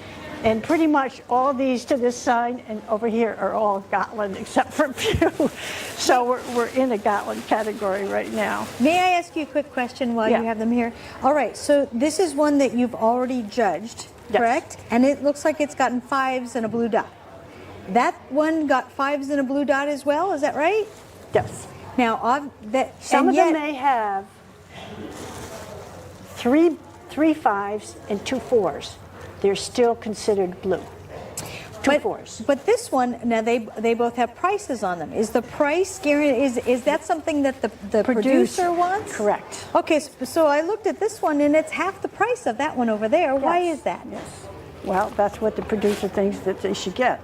And pretty much all these to this side and over here are all Gotland, except for a few. So we're in a Gotland category right now. May I ask you a quick question while Yeah. you have them here? All right, so this is one that you've already judged, correct? And it looks like it's gotten 5s and a blue dot. That one got 5s and a blue dot as well, is that right? Yes. Now, some of them may have three 5s and 2 4s. They're still considered blue. 2 4s. But this one, now they both have prices on them. Is the price guaranteed? Is that something that the producer wants? Correct. Okay, so I looked at this one and it's half the price of that one over there. Why is that? Yes. Well, that's what the producer thinks that they should get.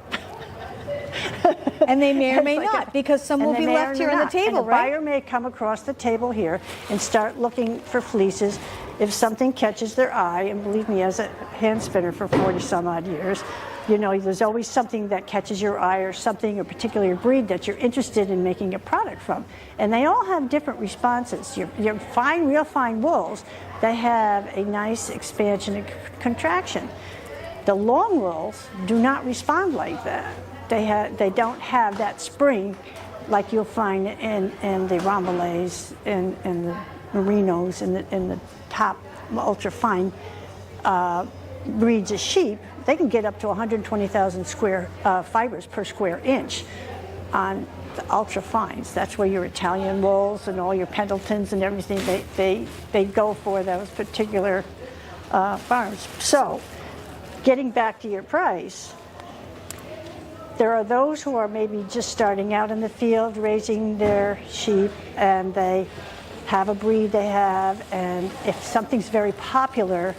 And they may or may not, because some will be left here on the table, right? The buyer may come across the table here and start looking for fleeces. If something catches their eye, and believe me, as a hand spinner for 40 some odd years, you know, there's always something that catches your eye or something, a particular breed that you're interested in making a product from. And they all have different responses. Your fine, real fine wools, they have a nice expansion and contraction. The long wools do not respond like that. They don't have that spring like you'll find in the Ramblets and the Merinos and the top ultra fine breeds of sheep. They can get up to 120,000 square fibers per square inch on the ultra fines. That's where your Italian wools and all your Pendletons and everything, they go for those particular farms. So, getting back to your price, there are those who are maybe just starting out in the field raising their sheep, and they have a breed they have, and if something's very popular,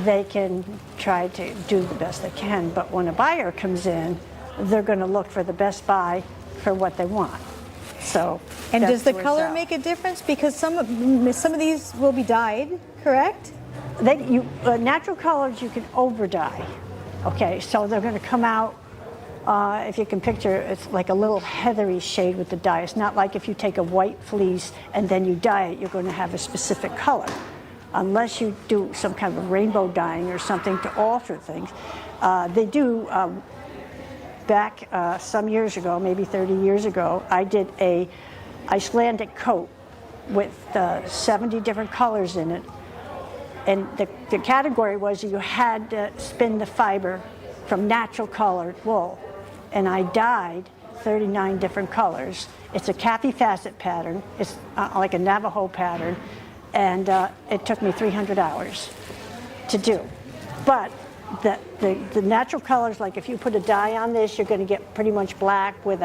they can try to do the best they can. But when a buyer comes in, they're going to look for the best buy for what they want. So, and does the where it's color at. make a difference? Because some of these will be dyed, correct? Natural colors you can over dye. Okay, so they're going to come out. If you can picture, it's like a little heathery shade with the dye. It's not like if you take a white fleece and then you dye it, you're going to have a specific color. Unless you do some kind of rainbow dyeing or something to alter things. They do, back some years ago, maybe 30 years ago, I did a Icelandic coat with 70 different colors in it. And the category was you had to spin the fiber from natural colored wool. And I dyed 39 different colors. It's a Kathy Facet pattern. It's like a Navajo pattern. And it took me 300 hours to do. But the natural colors, like if you put a dye on this, you're going to get pretty much black with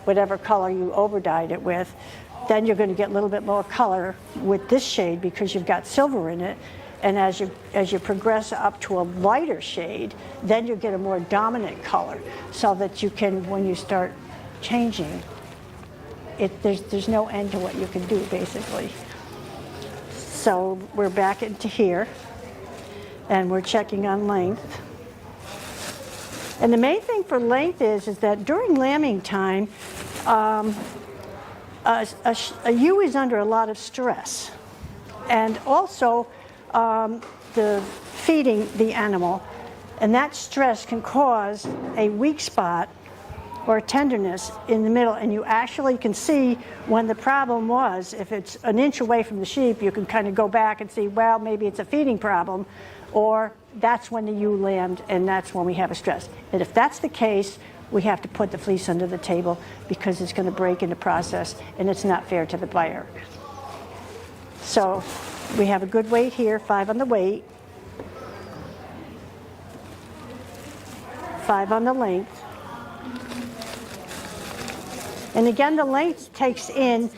whatever color you over dyed it with. Then you're going to get a little bit more color with this shade because you've got silver in it. And as you progress up to a lighter shade, then you get a more dominant color, so that you can, when you start changing, there's no end to what you can do, basically. So we're back into here, and we're checking on length. And the main thing for length is that during lambing time, a ewe is under a lot of stress, and also the feeding the animal, and that stress can cause a weak spot or tenderness in the middle, and you actually can see when the problem was. If it's an inch away from the sheep, you can kind of go back and see, well, maybe it's a feeding problem, or that's when the ewe lambed, and that's when we have a stress. And if that's the case, we have to put the fleece under the table because it's going to break in the process, and it's not fair to the buyer. So we have a good weight here, 5 on the weight, 5 on the length. And again, the length takes in,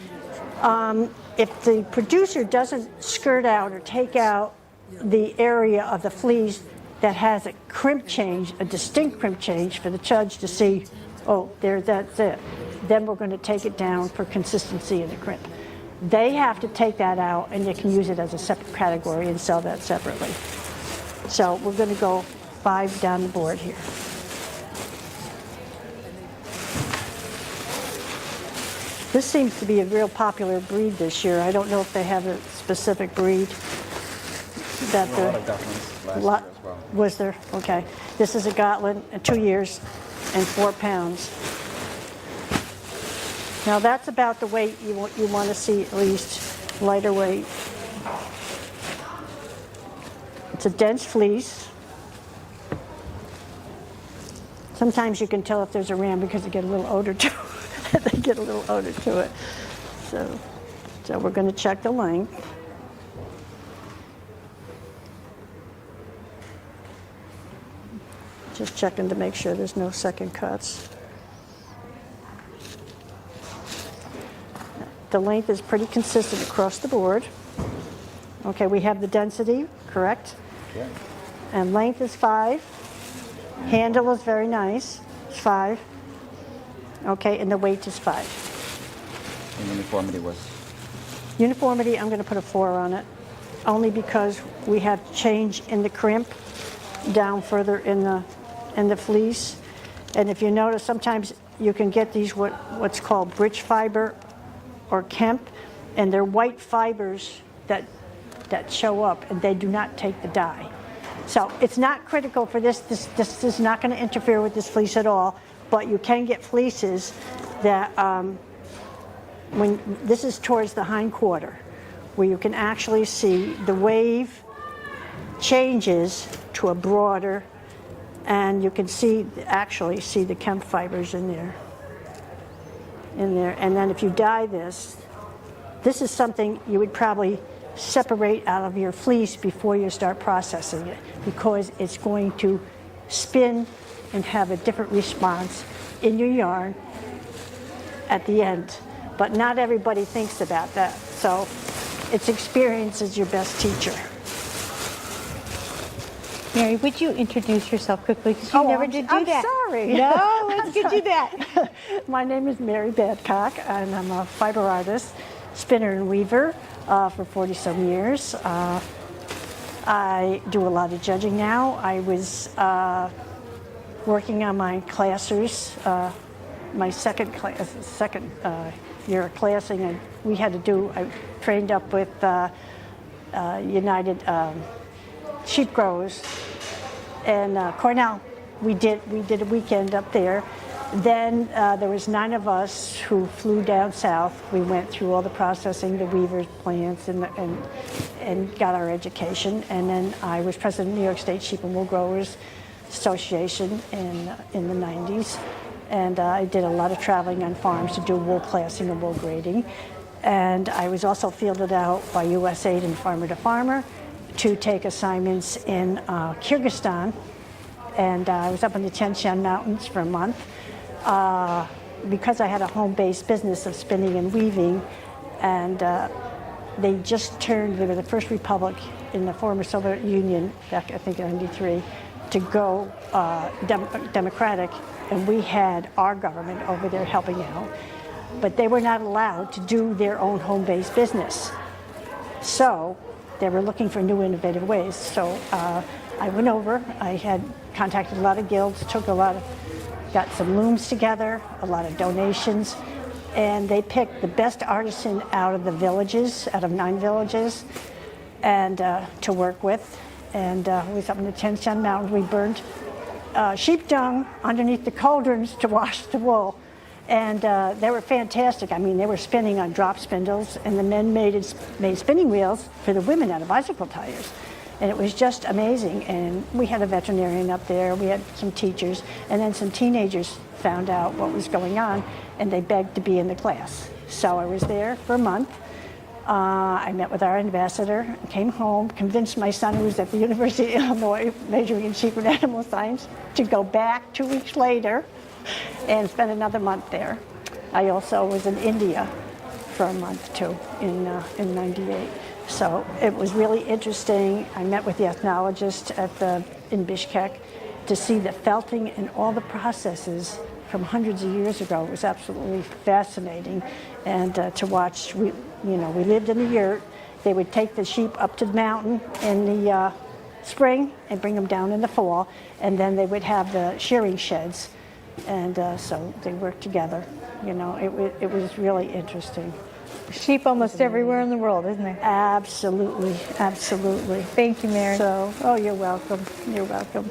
if the producer doesn't skirt out or take out the area of the fleece that has a crimp change, a distinct crimp change for the judge to see, oh, that's it. Then we're going to take it down for consistency in the crimp. They have to take that out, and you can use it as a separate category and sell that separately. So we're going to go 5 down the board here. This seems to be a real popular breed this year. I don't know if they have a specific breed that A lot of Gotlands last year as well. Was there? Okay. This is a Gotland, 2 years and 4 pounds. Now that's about the weight you want to see, at least lighter weight. It's a dense fleece. Sometimes you can tell if there's a ram because they get a little odor to it. They get a little odor to it. So we're going to check the length. Just checking to make sure there's no second cuts. The length is pretty consistent across the board. Okay, we have the density, correct? Yeah. And length is 5. Handle is very nice. It's 5. Okay, and the weight is 5. And uniformity was? Uniformity, I'm going to put a 4 on it, only because we have change in the crimp down further in the fleece. And if you notice, sometimes you can get these what's called britch fiber or kemp, and they're white fibers that show up, and they do not take the dye. So it's not critical for this. This is not going to interfere with this fleece at all, but you can get fleeces that, when this is towards the hind quarter, where you can actually see the wave changes to a broader, and you can actually see the kemp fibers in there. And then if you dye this is something you would probably separate out of your fleece before you start processing it, because it's going to spin and have a different response in your yarn at the end. But not everybody thinks about that. So it's experience is your best teacher. Mary, would you introduce yourself quickly? Because you never did do that. I'm sorry. No, let's get you that. My name is Mary Badcock, and I'm a fiber artist, spinner and weaver for 40-some years. I do a lot of judging now. I was working on my classers, my second year of classing, and I trained up with United Sheep Growers and Cornell. We did a weekend up there. Then there was 9 of us who flew down south. We went through all the processing, the weavers' plants, and got our education. And then I was president of the New York State Sheep and Wool Growers Association in the 90s. And I did a lot of traveling on farms to do wool classing and wool grading. And I was also fielded out by USAID and Farmer to Farmer to take assignments in Kyrgyzstan. And I was up in the Tian Shan Mountains for a month. Because I had a home-based business of spinning and weaving, and they were the first republic in the former Soviet Union, back I think in '93, to go democratic, and we had our government over there helping out, but they were not allowed to do their own home-based business. So they were looking for new innovative ways. So I went over, I had contacted a lot of guilds, got some looms together, a lot of donations, and they picked the best artisan out of the villages, out of 9 villages, and to work with. And we was up in the Tian Shan Mountains. We burned sheep dung underneath the cauldrons to wash the wool. And they were fantastic. I mean, they were spinning on drop spindles, and the men made spinning wheels for the women out of bicycle tires. And it was just amazing. And we had a veterinarian up there, we had some teachers, and then some teenagers found out what was going on, and they begged to be in the class. So I was there for a month. I met with our ambassador, came home, convinced my son, who was at the University of Illinois, majoring in sheep and animal science, to go back 2 weeks later and spend another month there. I also was in India for a month too, in '98. So it was really interesting. I met with the ethnologist in Bishkek to see the felting and all the processes from hundreds of years ago. It was absolutely fascinating. And to watch, we lived in the yurt. They would take the sheep up to the mountain in spring and bring them down in the fall, and then they would have the shearing sheds, and so they worked together. You know, it was really interesting. Sheep almost everywhere in the world, isn't there? Absolutely, absolutely. Thank you, Mary. So, oh, you're welcome. You're welcome.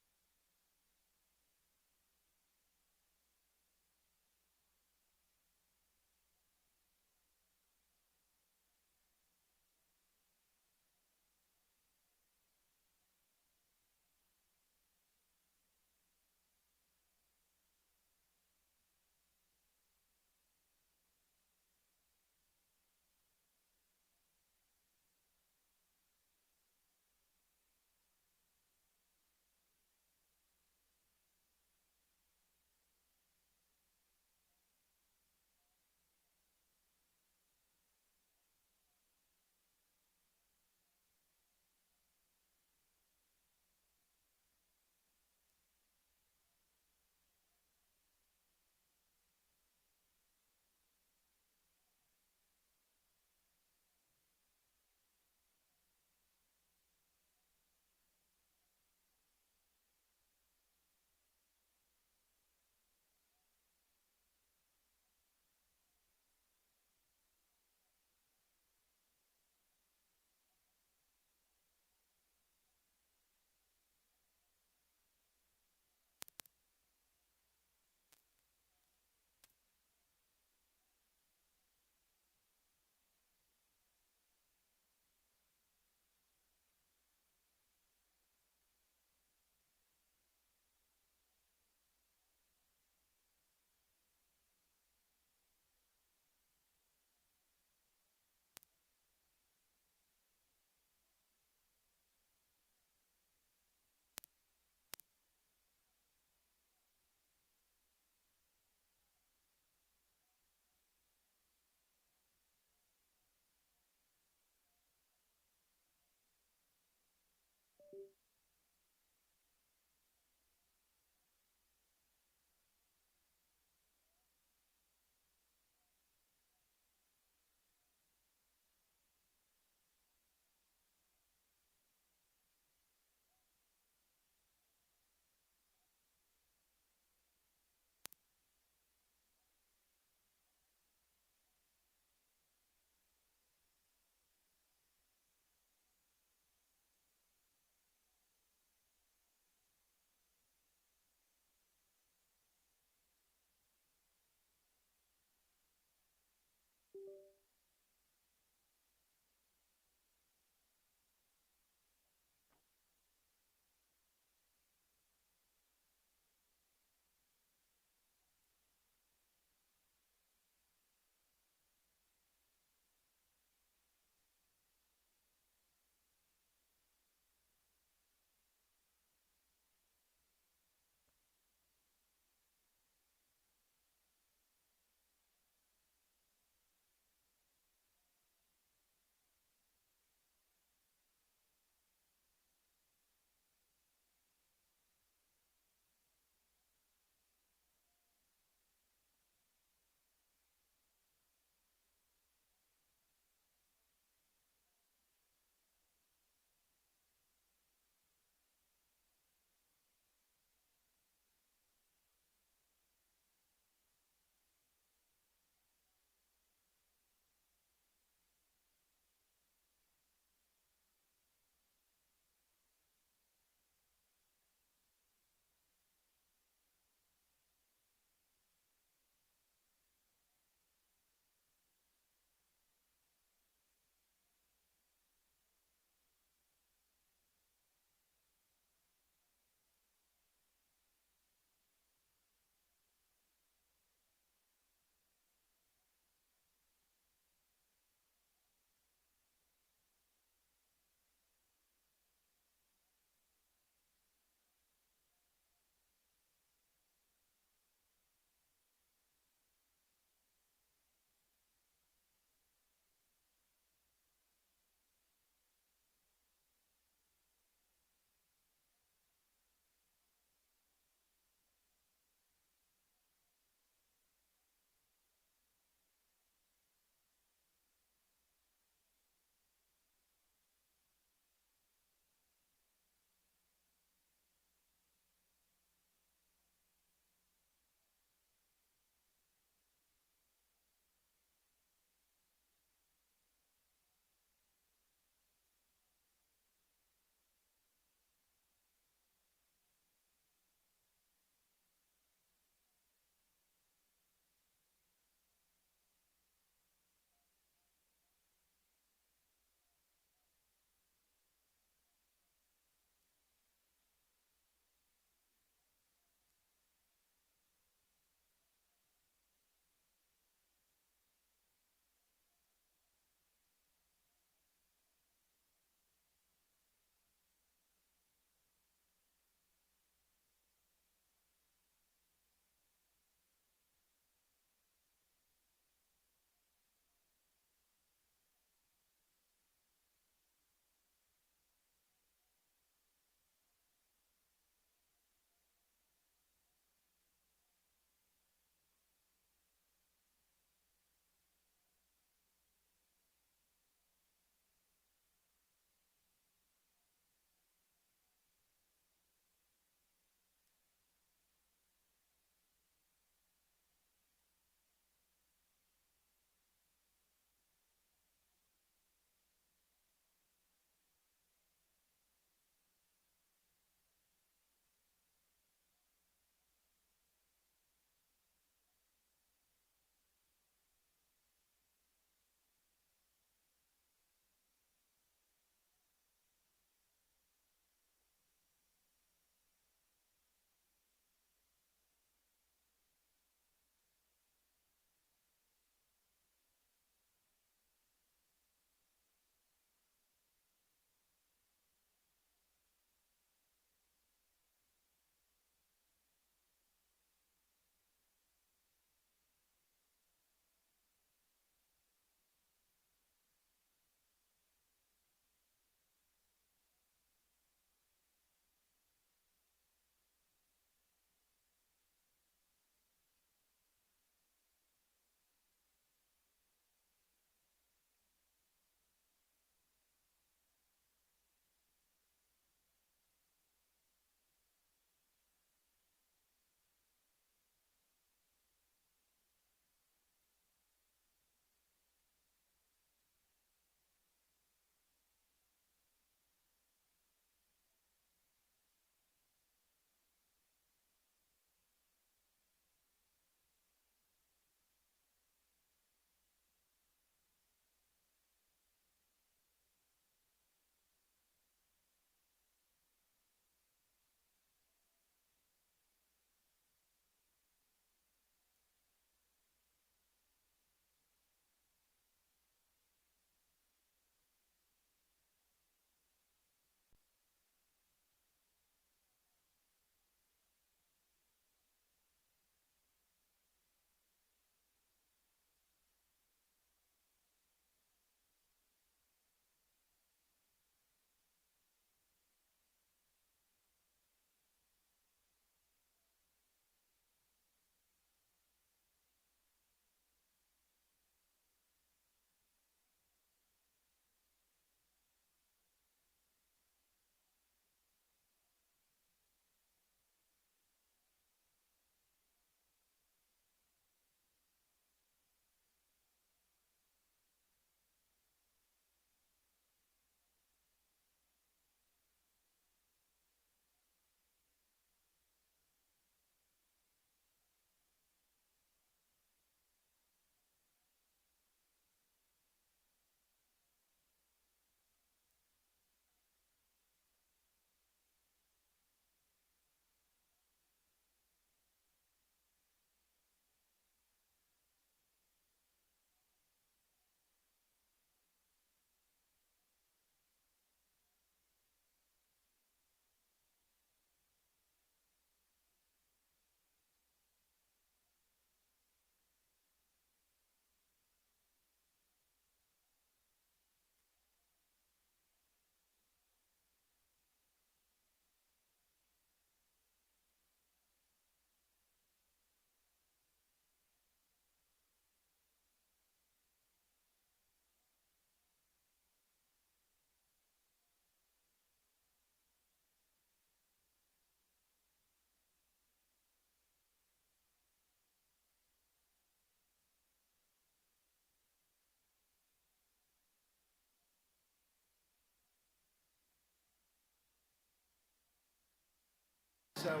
So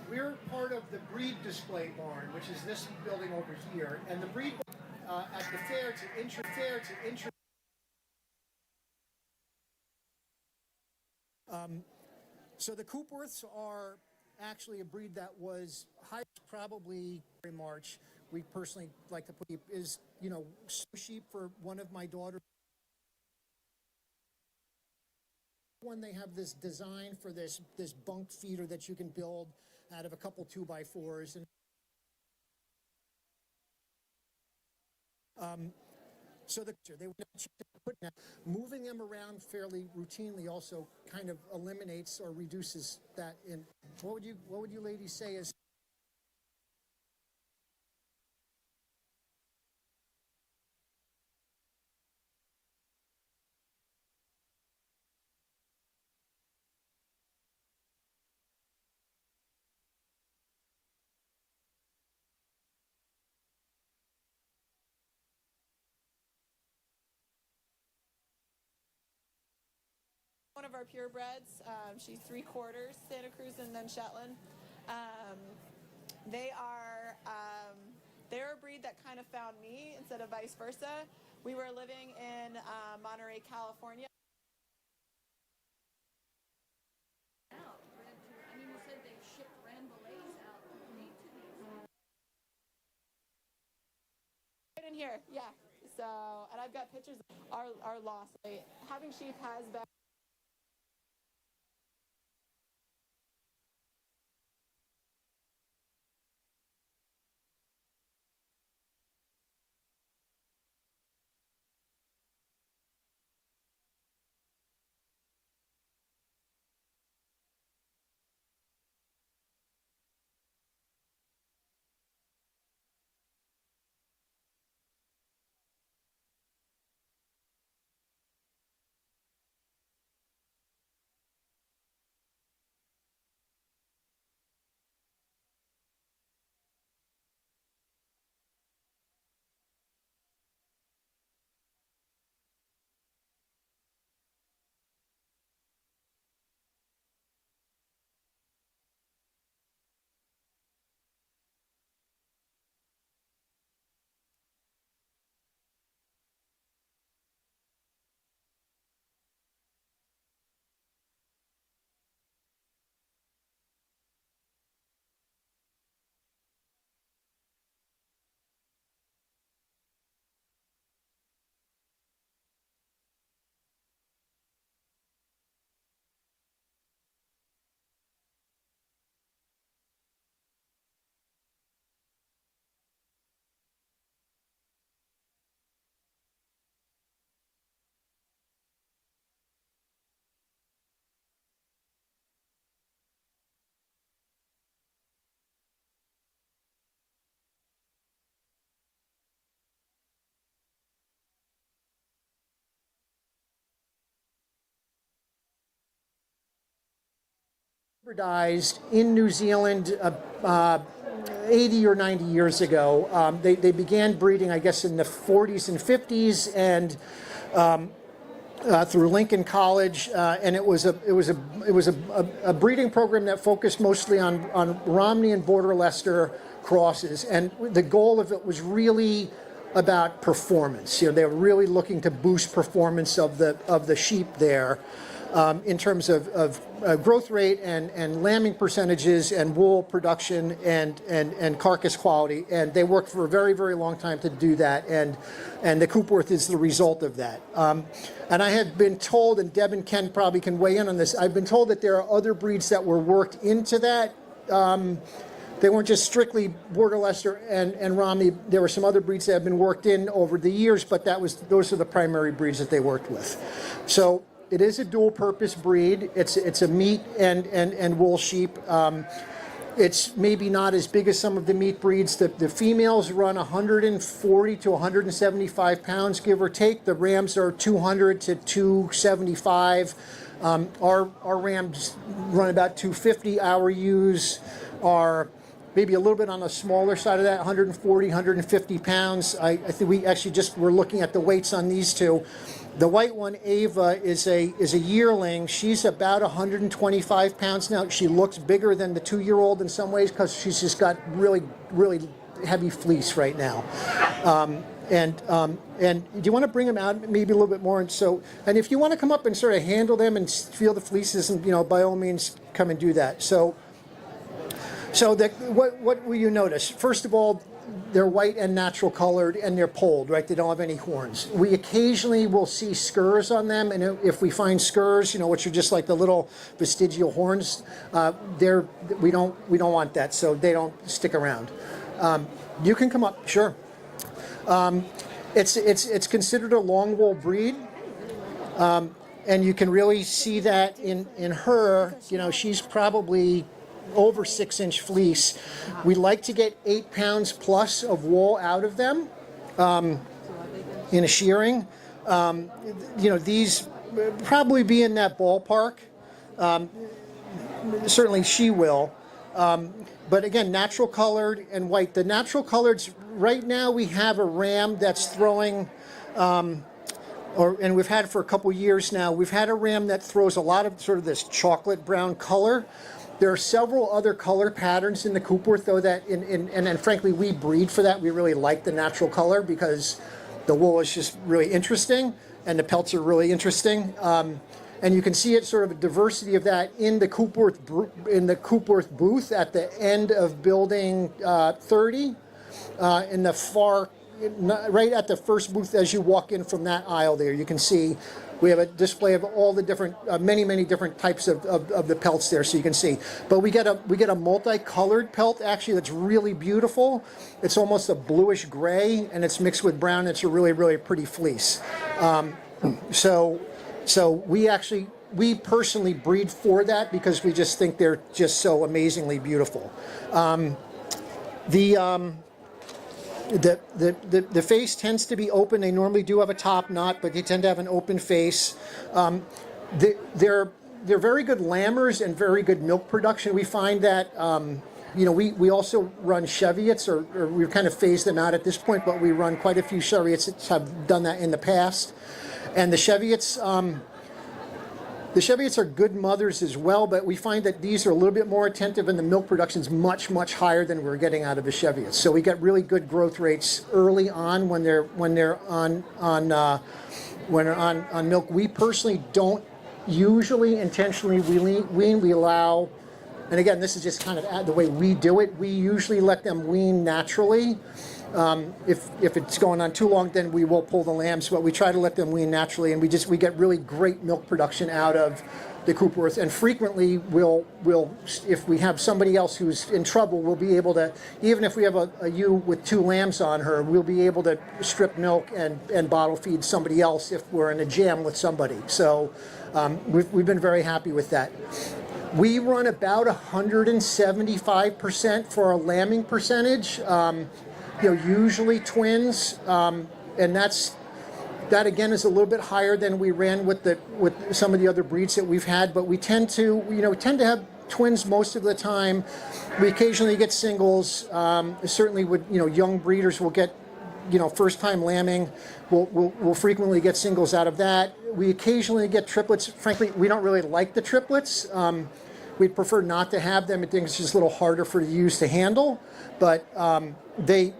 we're part of the breed display barn, which is this building over here, and the breed at the fair to intro. So the Coupworths are actually a breed that was probably in March. We personally like to put is sheep for one of my daughters. When they have this design for this bunk feeder that you can build out of a couple 2x4s, and so they moving them around fairly routinely also kind of eliminates or reduces that. In what would you ladies say is one of our purebreds. She's 3/4 Santa Cruz and then Shetland. They're a breed that kind of found me instead of vice versa. We were living in Monterey, California. I mean, you said they shipped Rambollets out Right in here, yeah. So, and I've got pictures of our loss. Having sheep has been. hybridized in New Zealand 80 or 90 years ago. They began breeding, I guess, in the 40s and 50s, and through Lincoln College, and it was a breeding program that focused mostly on Romney and Border Leicester crosses, and the goal of it was really about performance. They were really looking to boost performance of the sheep there. In terms of growth rate and lambing percentages and wool production and carcass quality, and they worked for a very, very long time to do that, and the Coupworth is the result of that. And I have been told, and Deb and Ken probably can weigh in on this, I've been told that there are other breeds that were worked into that. They weren't just strictly Border Leicester and Romney. There were some other breeds that have been worked in over the years, but those are the primary breeds that they worked with. So it is a dual-purpose breed. It's a meat and wool sheep. It's maybe not as big as some of the meat breeds. The females run 140 to 175 pounds, give or take. The rams are 200 to 275. Our rams run about 250. Our ewes are maybe a little bit on the smaller side of that, 140, 150 pounds. I think we actually just were looking at the weights on these two. The white one, Ava, is a yearling. She's about 125 pounds now. She looks bigger than the 2-year-old in some ways because she's just got really, really heavy fleece right now. And do you want to bring them out maybe a little bit more? And if you want to come up and sort of handle them and feel the fleeces, and by all means, come and do that. So what will you notice? First of all, they're white and natural colored, and they're polled, right? They don't have any horns. We occasionally will see skurs on them, and if we find skurs, which are just like the little vestigial horns, we don't want that, so they don't stick around. You can come up, sure. It's considered a long wool breed, and you can really see that in her. She's probably over 6-inch fleece. We like to get 8 pounds plus of wool out of them in a shearing. These probably be in that ballpark. Certainly she will. But again, natural colored and white. The natural coloreds, right now we have a ram that's throwing, and we've had it for a couple years now. We've had a ram that throws a lot of sort of this chocolate brown color. There are several other color patterns in the Coupworth, though, and frankly, we breed for that. We really like the natural color because the wool is just really interesting, and the pelts are really interesting. And you can see it sort of a diversity of that in the Coupworth booth at the end of building 30, in the far, right at the first booth as you walk in from that aisle there. You can see we have a display of all the different, many different types of the pelts there, so you can see. But we get a multicolored pelt actually that's really beautiful. It's almost a bluish gray, and it's mixed with brown. It's a really, really pretty fleece. So we personally breed for that because we just think they're just so amazingly beautiful. The face tends to be open. They normally do have a top knot, but they tend to have an open face. They're very good lambers and very good milk production. We find that we also run Cheviots, or we've kind of phased them out at this point, but we run quite a few Cheviots that have done that in the past. And the Cheviots are good mothers as well, but we find that these are a little bit more attentive, and the milk production is much higher than we're getting out of the Cheviots. So we get really good growth rates early on when they're on milk. We personally don't usually intentionally wean. We allow, and again, this is just kind of the way we do it. We usually let them wean naturally. If it's going on too long, then we will pull the lambs, but we try to let them wean naturally, and we get really great milk production out of the Coupworth. And frequently we'll if we have somebody else who's in trouble, we'll be able to, even if we have a ewe with 2 lambs on her, we'll be able to strip milk and bottle feed somebody else if we're in a jam with somebody. So we've been very happy with that. We run about 175% for our lambing percentage. Usually twins, and that again is a little bit higher than we ran with some of the other breeds that we've had. But we tend to have twins most of the time. We occasionally get singles. Certainly, with young breeders, we'll get first time lambing. We'll frequently get singles out of that. We occasionally get triplets. Frankly, we don't really like the triplets. We'd prefer not to have them. I think it's just a little harder for the ewes to handle. But they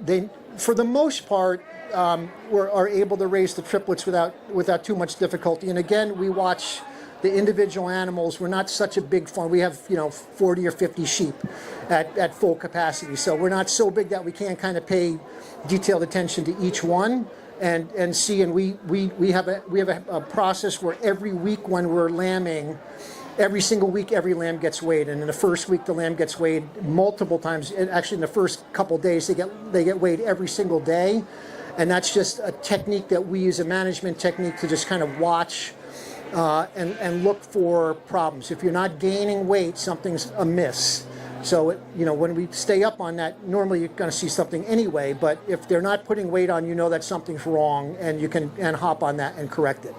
for the most part are able to raise the triplets without too much difficulty. And again, we watch the individual animals. We're not such a big farm. We have 40 or 50 sheep at full capacity. So we're not so big that we can't kind of pay detailed attention to each one and see. And we have a process where every week when we're lambing, every single week, every lamb gets weighed, and in the first week, the lamb gets weighed multiple times. Actually, in the first couple days, they get weighed every single day, and that's just a technique that we use, a management technique, to just kind of watch and look for problems. If you're not gaining weight, something's amiss. So when we stay up on that, normally you're going to see something anyway. But if they're not putting weight on, that something's wrong, and you can hop on that and correct it.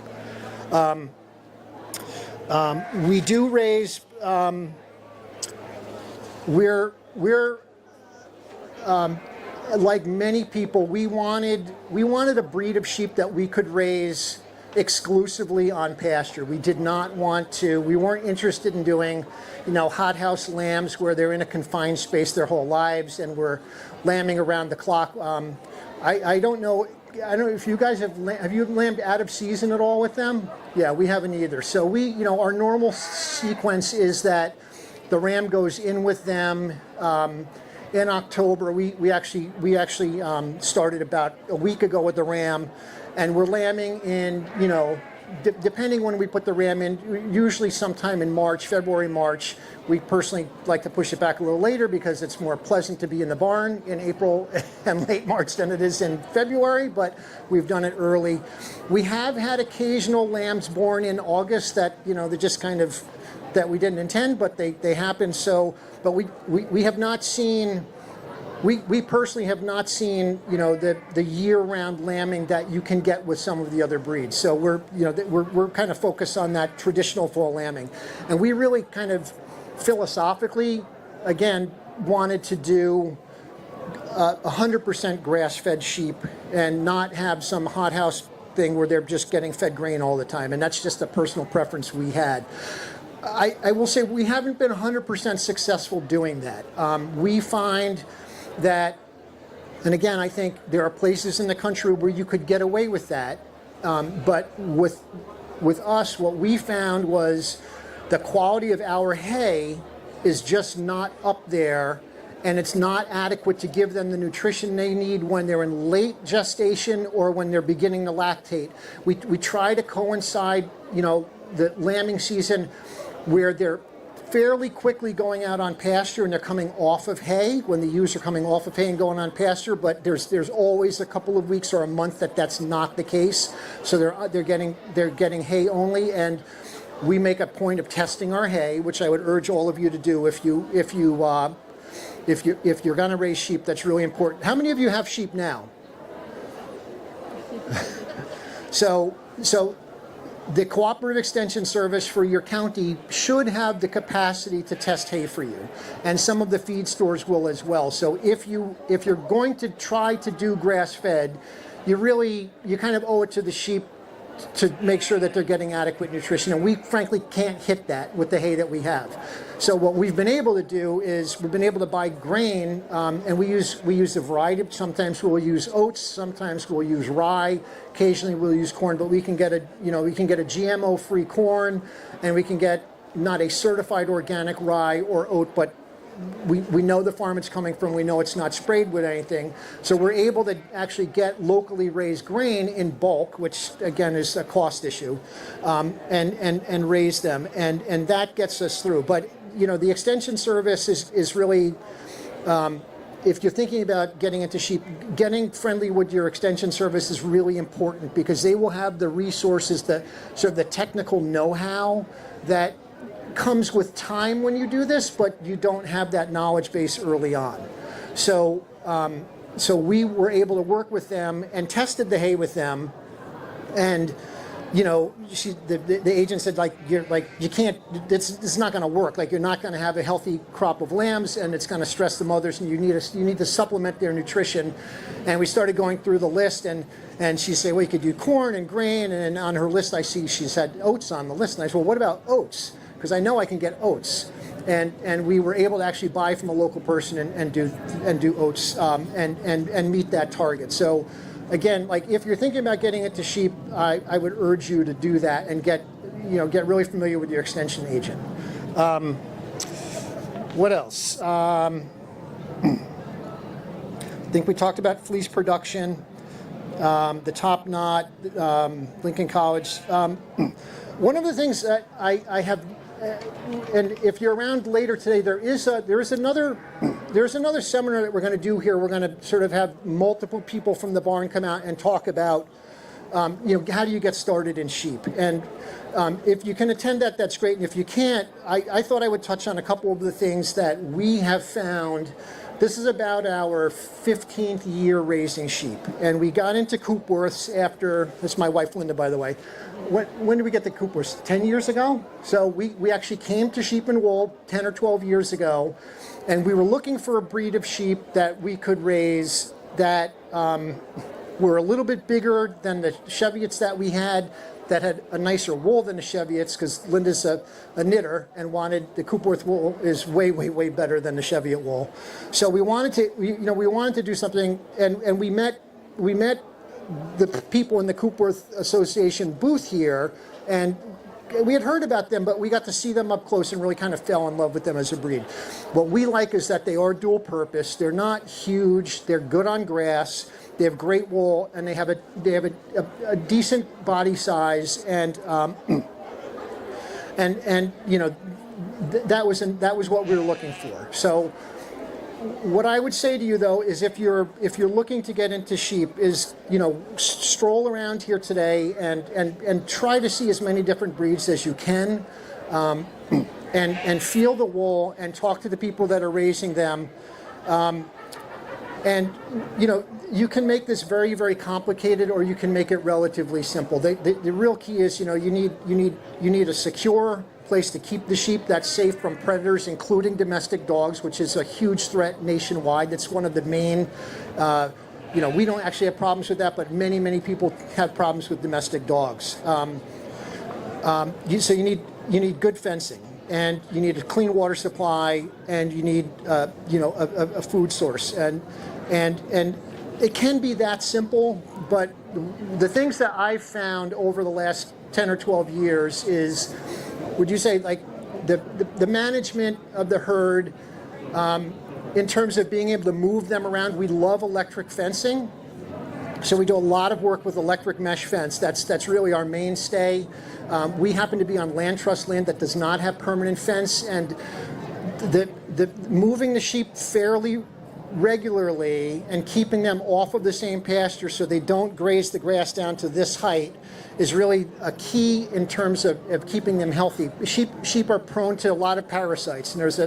We do raise. We're like many people, we wanted a breed of sheep that we could raise exclusively on pasture. We did not want to. We weren't interested in doing, hothouse lambs where they're in a confined space their whole lives and we're lambing around the clock. I don't know. I don't know if you guys have you lambed out of season at all with them? Yeah, we haven't either. So our normal sequence is that the ram goes in with them in October. We actually started about a week ago with the ram, and we're lambing in, depending when we put the ram in, usually sometime in March, February, March. We personally like to push it back a little later because it's more pleasant to be in the barn in April and late March than it is in February, but we've done it early. We have had occasional lambs born in August that, they're just kind of, that we didn't intend, but they happen. So, but we have not seen, we personally have not seen, the year-round lambing that you can get with some of the other breeds. So we're kind of focused on that traditional fall lambing, and we really kind of philosophically, again, wanted to do 100% grass-fed sheep and not have some hothouse thing where they're just getting fed grain all the time, and that's just a personal preference we had. I will say we haven't been 100% successful doing that. We find that, and again, I think there are places in the country where you could get away with that, but with us, what we found was the quality of our hay is just not up there, and it's not adequate to give them the nutrition they need when they're in late gestation or when they're beginning to lactate. We try to coincide, the lambing season where they're fairly quickly going out on pasture and they're coming off of hay, when the ewes are coming off of hay and going on pasture, but there's always a couple of weeks or a month that's not the case. So they're getting hay only, and we make a point of testing our hay, which I would urge all of you to do if you're going to raise sheep. That's really important. How many of you have sheep now? So the Cooperative Extension Service for your county should have the capacity to test hay for you, and some of the feed stores will as well. So if you're going to try to do grass-fed, you kind of owe it to the sheep to make sure that they're getting adequate nutrition, and we frankly can't hit that with the hay that we have. So what we've been able to do is we've been able to buy grain, and we use a variety. Sometimes we'll use oats, sometimes we'll use rye, occasionally we'll use corn, but we can get a GMO-free corn, and we can get not a certified organic rye or oat, but we know the farm it's coming from, we know it's not sprayed with anything, so we're able to actually get locally raised grain in bulk, which again is a cost issue, and raise them, and that gets us through. But the Extension Service is really, if you're thinking about getting into sheep, getting friendly with your Extension Service is really important, because they will have the resources, the sort of the technical know-how that comes with time when you do this, but you don't have that knowledge base early on. So we were able to work with them and tested the hay with them, and the agent said, you can't, it's not going to work. You're not going to have a healthy crop of lambs, and it's going to stress the mothers, and you need to supplement their nutrition. And we started going through the list, and she said, well, you could do corn and grain, and on her list I see she said oats on the list, and I said, well, what about oats? Because I know I can get oats, and we were able to actually buy from a local person and do oats, and meet that target. So again, if you're thinking about getting into sheep, I would urge you to do that and get really familiar with your extension agent. What else? I think we talked about fleece production, the top knot, Lincoln College. One of the things that I have, and if you're around later today, there's another seminar that we're going to do here. We're going to sort of have multiple people from the barn come out and talk about, how do you get started in sheep? And if you can attend that, that's great. And if you can't, I thought I would touch on a couple of the things that we have found This is about our 15th year raising sheep. And we got into Coupworths after, this is my wife Linda, by the way. When did we get to Coupworths? 10 years ago? So we actually came to Sheep and Wool 10 or 12 years ago. And we were looking for a breed of sheep that we could raise that were a little bit bigger than the Cheviots that we had, that had a nicer wool than the Cheviots, because Linda's a knitter and wanted the Coupworth wool is way, way, way better than the Cheviot wool. So we wanted to, we wanted to do something, and we met the people in the Coupworth Association booth here, and we had heard about them, but we got to see them up close and really kind of fell in love with them as a breed. What we like is that they are dual purpose. They're not huge. They're good on grass. They have great wool, and they have a decent body size, and that was what we were looking for. So what I would say to you though is if you're looking to get into sheep, is stroll around here today and try to see as many different breeds as you can, and feel the wool and talk to the people that are raising them. And you can make this very, very complicated, or you can make it relatively simple. The real key is you need a secure place to keep the sheep that's safe from predators, including domestic dogs, which is a huge threat nationwide. That's one of the main. We don't actually have problems with that, but many, many people have problems with domestic dogs. So you need good fencing, and you need a clean water supply, and you need a food source, and it can be that simple. But the things that I've found over the last 10 or 12 years is, would you say, like the management of the herd, in terms of being able to move them around. We love electric fencing, so we do a lot of work with electric mesh fence. That's really our mainstay. We happen to be on land trust land that does not have permanent fence, and the moving the sheep fairly regularly and keeping them off of the same pasture so they don't graze the grass down to this height is really a key in terms of keeping them healthy. Sheep are prone to a lot of parasites, and there's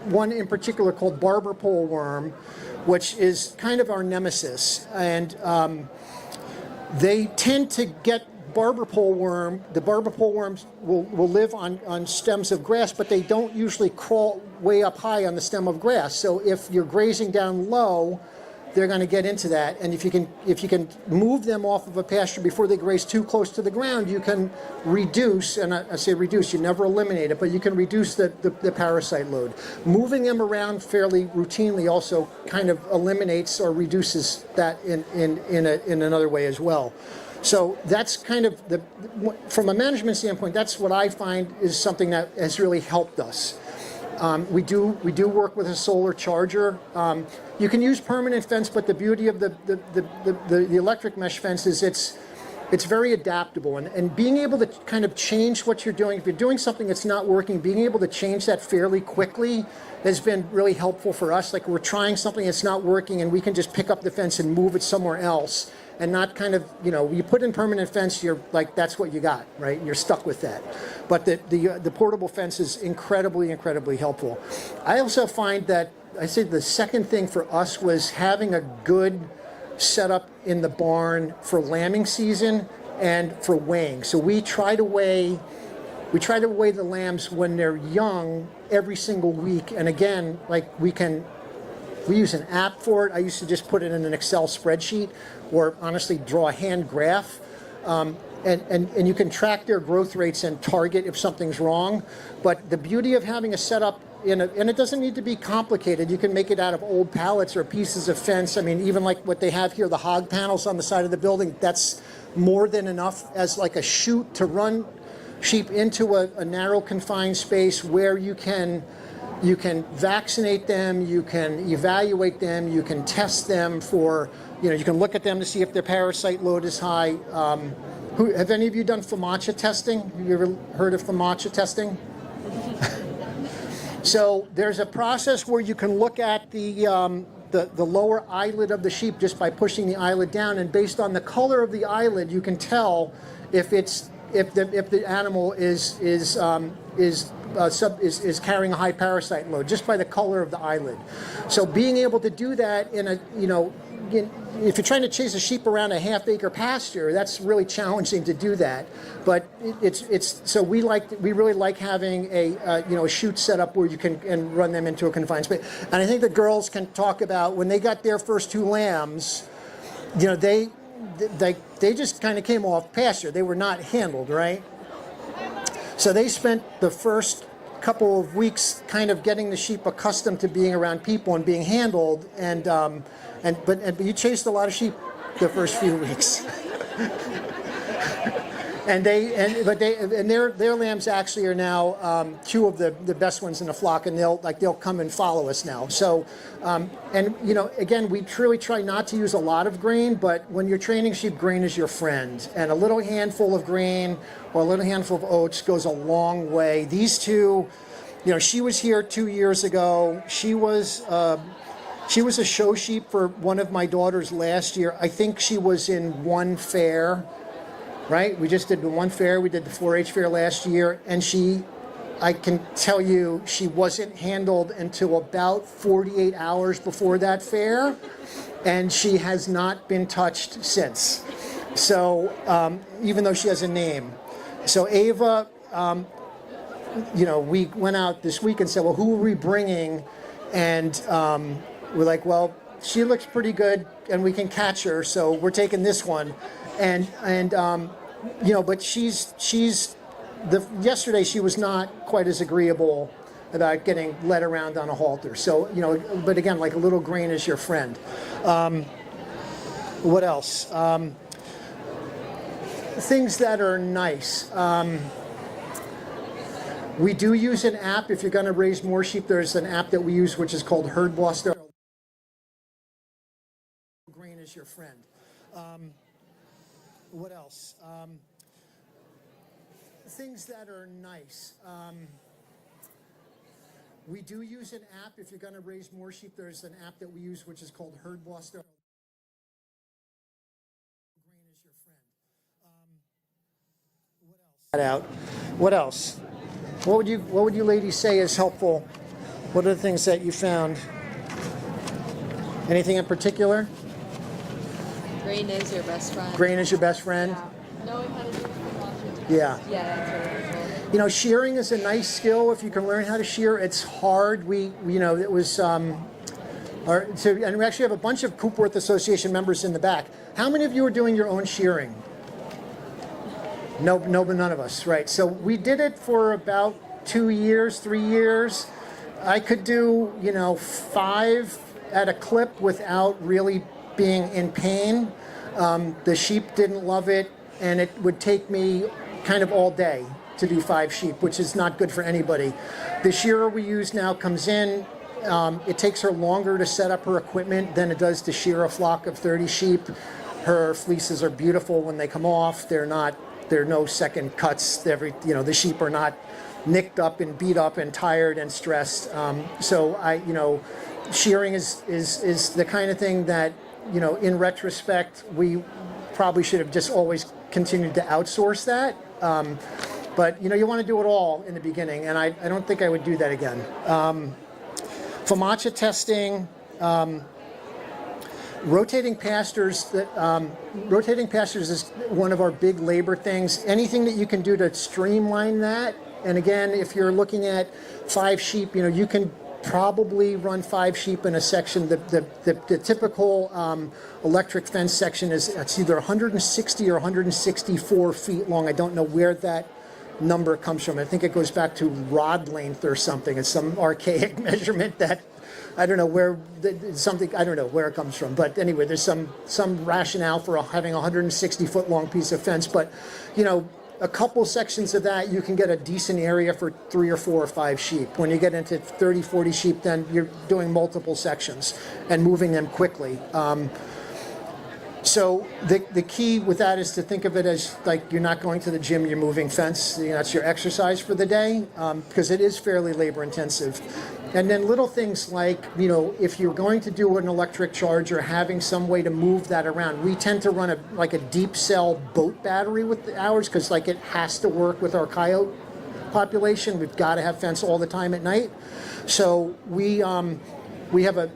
one in particular called barber pole worm, which is kind of our nemesis, and they tend to get barber pole worm. The barber pole worms will live on stems of grass, but they don't usually crawl way up high on the stem of grass. So if you're grazing down low, they're going to get into that. And if you can move them off of a pasture before they graze too close to the ground, you can reduce, and I say reduce, you never eliminate it, but you can reduce the parasite load. Moving them around fairly routinely also kind of eliminates or reduces that in another way as well. So that's kind of from a management standpoint, that's what I find is something that has really helped us. We do work with a solar charger. You can use permanent fence, but the beauty of the electric mesh fence is it's very adaptable, and being able to kind of change what you're doing. If you're doing something that's not working, being able to change that fairly quickly has been really helpful for us. Like, we're trying something that's not working, and we can just pick up the fence and move it somewhere else, and not kind of, you put in permanent fence, you're like, that's what you got, right? You're stuck with that. But the portable fence is incredibly, incredibly helpful. I also find that, I say the second thing for us was having a good setup in the barn for lambing season and for weighing. So we try to weigh the lambs when they're young every single week. And again, like, we use an app for it. I used to just put it in an Excel spreadsheet, or honestly draw a hand graph. And you can track their growth rates and target if something's wrong. But the beauty of having a setup and it doesn't need to be complicated. You can make it out of old pallets or pieces of fence. I mean, even like what they have here, the hog panels on the side of the building, that's more than enough as like a chute to run sheep into a narrow confined space where you can vaccinate them, you can evaluate them, you can test them for, you can look at them to see if their parasite load is high. Have any of you done FAMACHA testing? Have you ever heard of FAMACHA testing? So there's a process where you can look at the lower eyelid of the sheep just by pushing the eyelid down, and based on the color of the eyelid, you can tell if it's if the animal is carrying a high parasite load just by the color of the eyelid. So being able to do that in a, if you're trying to chase a sheep around a half-acre pasture, that's really challenging to do that. But so we really like having a chute set up where you can and run them into a confined space. And I think the girls can talk about when they got their first 2 lambs, they just kind of came off pasture. They were not handled, right? So they spent the first couple of weeks kind of getting the sheep accustomed to being around people and being handled, but you chased a lot of sheep the first few weeks. Their lambs actually are now 2 of the best ones in the flock, and they'll come and follow us now. So, again, we truly try not to use a lot of grain, but when you're training sheep, grain is your friend, and a little handful of grain or a little handful of oats goes a long way. These 2, she was here 2 years ago. She was a show sheep for one of my daughters last year. I think she was in 1 fair. Right? We just did the 1 fair. We did the 4-H fair last year, and I can tell you, she wasn't handled until about 48 hours before that fair, and she has not been touched since. So, even though she has a name. So Ava, we went out this week and said, well, who are we bringing? And we're like, well, she looks pretty good, and we can catch her, so we're taking this one. But yesterday she was not quite as agreeable about getting led around on a halter. So, but again, like a little grain is your friend. What else? Things that are nice. We do use an app. If you're going to raise more sheep, there's an app that we use which is called Herd Blaster. Grain is your friend. What else? Things that are nice. We do use an app. If you're going to raise more sheep, there's an app that we use which is called Herd Blaster. Grain is your friend. What else? What would you ladies say is helpful? What are the things that you found? Anything in particular? Grain is your best friend. Grain is your best friend? Yeah. Knowing how to do it from watching. Yeah. Yeah, that's really cool. Shearing is a nice skill if you can learn how to shear. It's hard. It was, and we actually have a bunch of Coupworth Association members in the back. How many of you are doing your own shearing? No, none of us, right? So we did it for about 2 years, 3 years. I could do, 5 at a clip without really being in pain. The sheep didn't love it, and it would take me kind of all day to do 5 sheep, which is not good for anybody. The shearer we use now comes in. It takes her longer to set up her equipment than it does to shear a flock of 30 sheep. Her fleeces are beautiful when they come off. There are no second cuts. The sheep are not nicked up and beat up and tired and stressed. Shearing is the kind of thing that, in retrospect, we probably should have just always continued to outsource that. But you want to do it all in the beginning, and I don't think I would do that again. FAMACHA testing, rotating pastures. Rotating pastures is one of our big labor things. Anything that you can do to streamline that. And again, if you're looking at 5 sheep, you can probably run 5 sheep in a section. The typical electric fence section it's either 160 or 164 feet long. I don't know where that number comes from. I think it goes back to rod length or something. It's some archaic measurement that I don't know where it comes from. But anyway, there's some rationale for having a 160-foot long piece of fence. But a couple sections of that, you can get a decent area for 3 or 4 or 5 sheep. When you get into 30, 40 sheep, then you're doing multiple sections and moving them quickly. So the key with that is to think of it as like you're not going to the gym, you're moving fence. That's your exercise for the day, because it is fairly labor intensive. And then little things like, you know, if you're going to do an electric charge or having some way to move that around, we tend to run like a deep cell boat battery with ours because like it has to work with our coyote population. We've got to have fence all the time at night. So we have a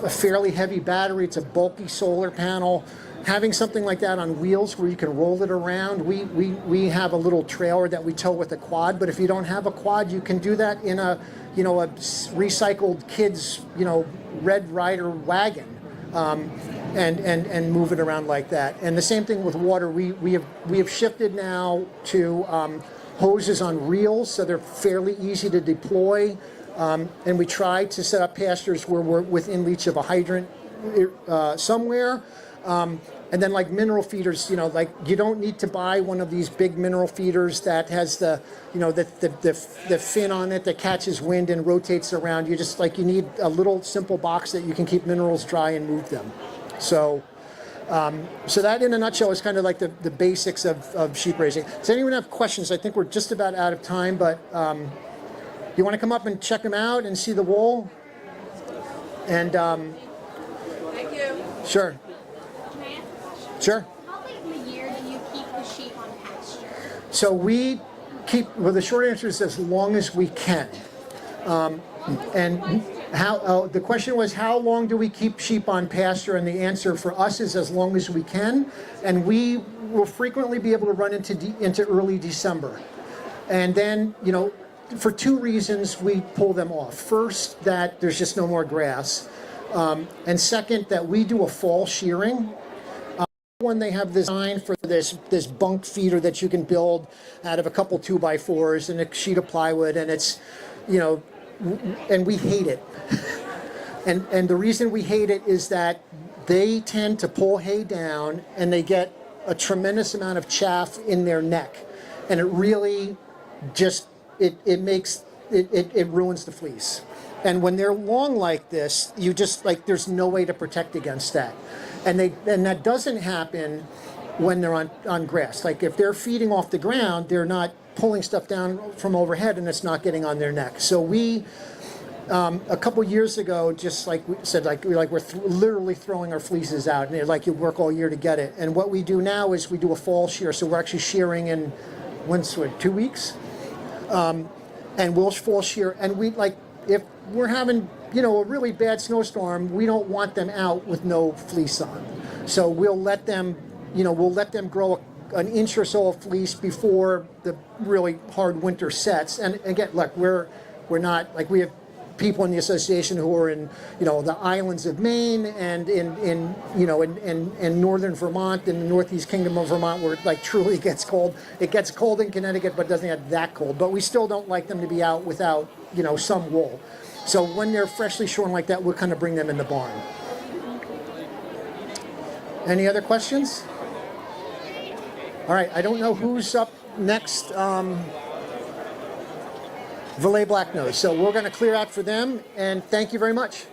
fairly heavy battery. It's a bulky solar panel. Having something like that on wheels where you can roll it around, we have a little trailer that we tow with a quad, but if you don't have a quad, you can do that in a recycled kids, Red Ryder wagon, and move it around like that. And the same thing with water. We have shifted now to hoses on reels, so they're fairly easy to deploy. And we try to set up pastures where we're within reach of a hydrant somewhere. And then like mineral feeders, like you don't need to buy one of these big mineral feeders that has the fin on it that catches wind and rotates around. You need a little simple box that you can keep minerals dry and move them. So that in a nutshell is kind of like the basics of sheep raising. Does anyone have questions? I think we're just about out of time, but you want to come up and check them out and see the wool? And Thank you. Sure. Sure. How late in the year do you keep the sheep on pasture? So we keep, well, the short answer is as long as we can. And how the question was, how long do we keep sheep on pasture? And the answer for us is as long as we can. And we will frequently be able to run into early December. And then, for two reasons we pull them off. First, that there's just no more grass. And second, that we do a fall shearing. One, they have design for this bunk feeder that you can build out of a couple 2x4s and a sheet of plywood, and it's, and we hate it. and the reason we hate it is that they tend to pull hay down and they get a tremendous amount of chaff in their neck, and it really just it ruins the fleece. And when they're long like this, you just there's no way to protect against that. And that doesn't happen when they're on grass. Like if they're feeding off the ground, they're not pulling stuff down from overhead and it's not getting on their neck. So we, a couple years ago, just like we said, we're literally throwing our fleeces out, and you work all year to get it. And what we do now is we do a fall shear. So we're actually shearing in 2 weeks, and we'll fall shear. And we if we're having a really bad snowstorm, we don't want them out with no fleece on. So we'll let them, grow an inch or so of fleece before the really hard winter sets. And again, look, we're not we have people in the association who are in, the islands of Maine and in northern Vermont and the Northeast Kingdom of Vermont, where it truly gets cold. It gets cold in Connecticut, but it doesn't get that cold. But we still don't like them to be out without, some wool. So when they're freshly shorn like that, we'll kind of bring them in the barn. Any other questions? All right, I don't know who's up next. Valet Blacknose. So we're going to clear out for them, and thank you very much.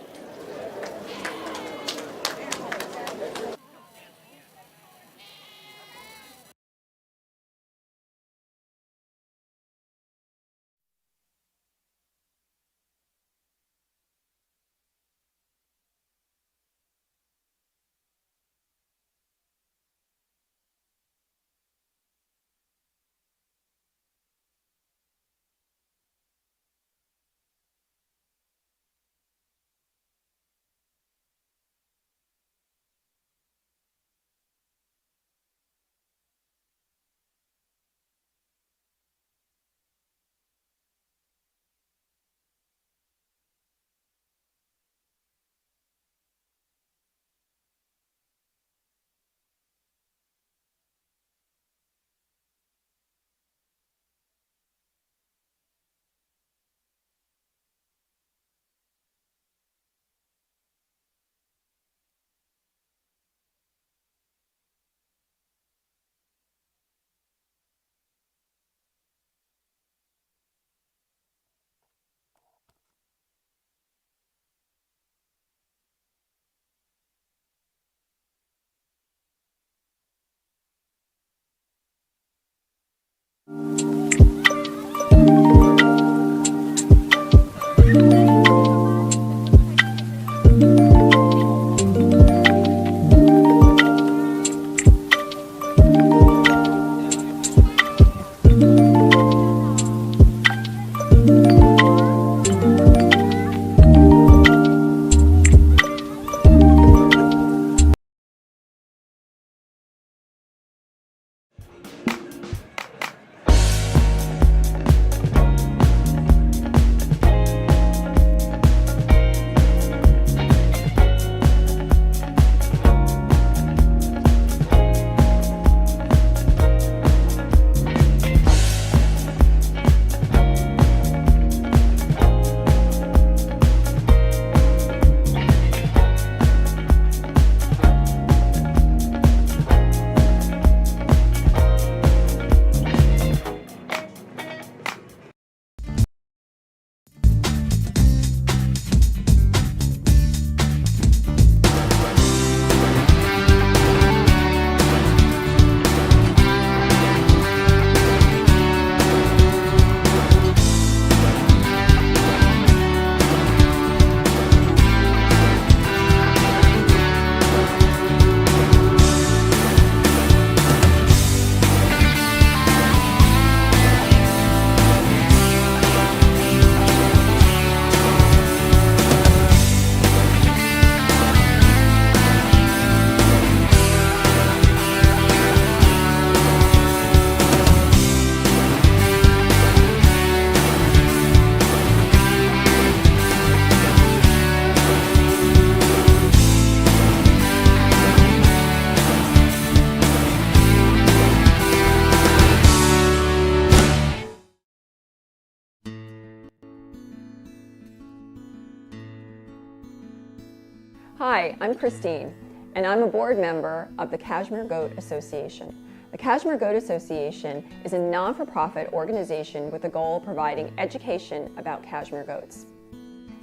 Hi, I'm Christine, and I'm a board member of the Kashmir Goat Association. The Kashmir Goat Association is a non-for-profit organization with the goal of providing education about Kashmir goats.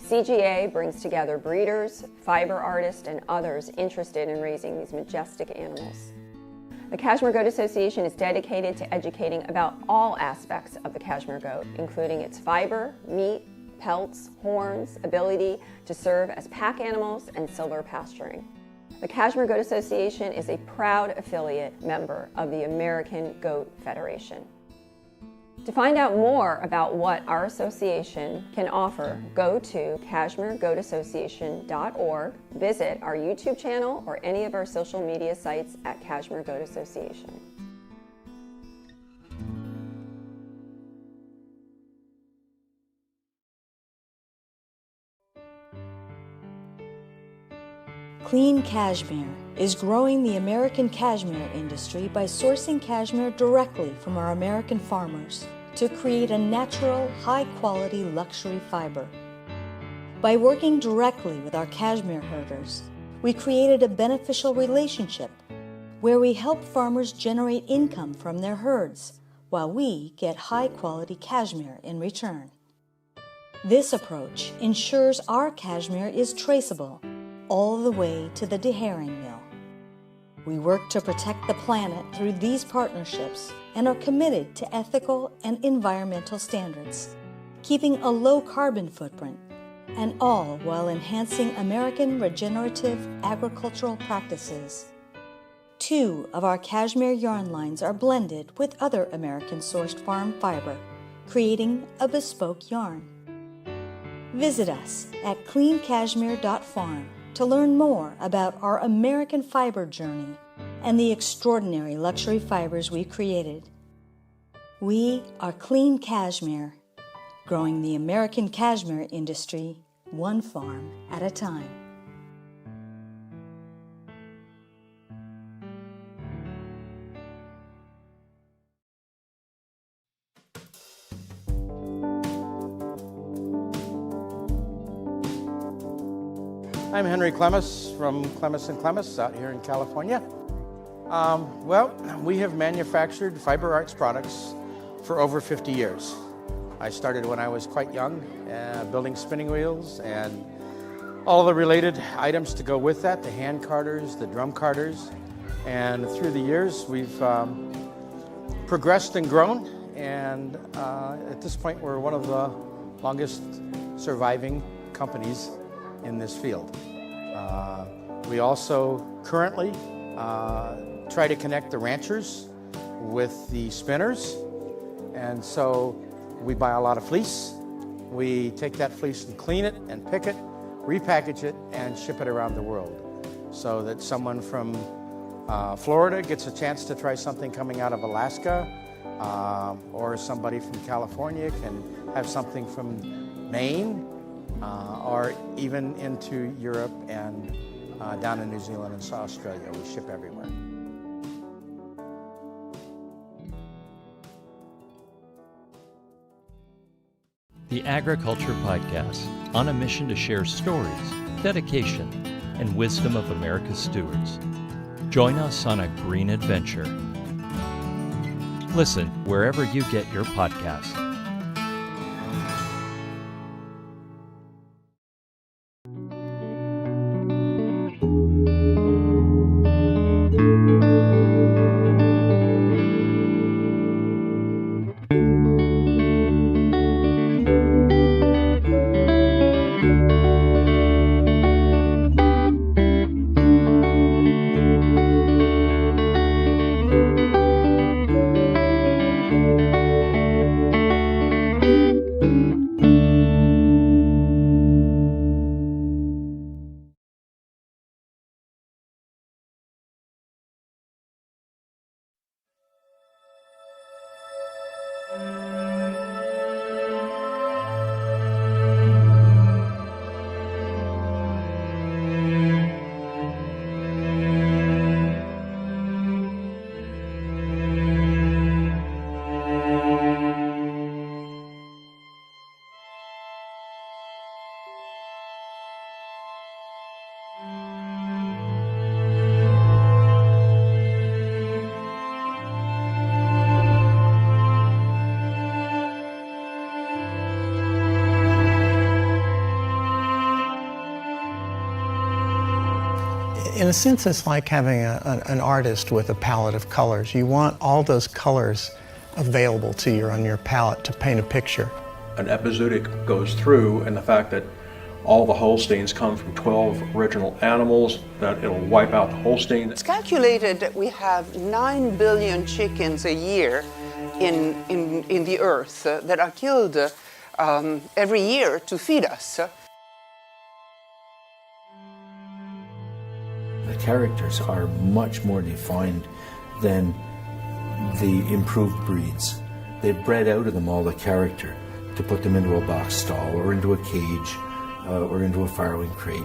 CGA brings together breeders, fiber artists, and others interested in raising these majestic animals. The Kashmir Goat Association is dedicated to educating about all aspects of the Kashmir goat, including its fiber, meat, pelts, horns, ability to serve as pack animals, and silver pasturing. The Kashmir Goat Association is a proud affiliate member of the American Goat Federation. To find out more about what our association can offer, go to KashmirGoatAssociation.org, visit our YouTube channel or any of our social media sites at Kashmir Goat Association. Clean Cashmere is growing the American cashmere industry by sourcing cashmere directly from our American farmers to create a natural, high-quality luxury fiber. By working directly with our cashmere herders, we created a beneficial relationship where we help farmers generate income from their herds while we get high-quality cashmere in return. This approach ensures our cashmere is traceable all the way to the deherring mill. We work to protect the planet through these partnerships and are committed to ethical and environmental standards, keeping a low carbon footprint, and all while enhancing American regenerative agricultural practices. 2 of our cashmere yarn lines are blended with other American-sourced farm fiber, creating a bespoke yarn. Visit us at cleancashmere.farm to learn more about our American fiber journey and the extraordinary luxury fibers we created. We are Clean Cashmere, growing the American cashmere industry one farm at a time. I'm Henry Clemes from Clemes & Clemes out here in California. We have manufactured fiber arts products for over 50 years. I started when I was quite young, building spinning wheels and all the related items to go with that, the hand carders, the drum carders. And through the years, we've progressed and grown. And at this point, we're one of the longest surviving companies in this field. We also currently try to connect the ranchers with the spinners, and so we buy a lot of fleece. We take that fleece and clean it and pick it, repackage it, and ship it around the world so that someone from Florida gets a chance to try something coming out of Alaska, or somebody from California can have something from Maine, or even into Europe and down in New Zealand and Australia. We ship everywhere. The Agriculture Podcast, on a mission to share stories, dedication, and wisdom of America's stewards. Join us on a green adventure. Listen wherever you get your podcasts. In a sense, it's like having an artist with a palette of colors. You want all those colors available to you on your palette to paint a picture. An epizootic goes through, and the fact that all the Holsteins come from 12 original animals, that it'll wipe out the Holstein. It's calculated that we have 9 billion chickens a year in the earth that are killed every year to feed us. The characters are much more defined than the improved breeds. They've bred out of them all the character to put them into a box stall or into a cage or into a farrowing crate.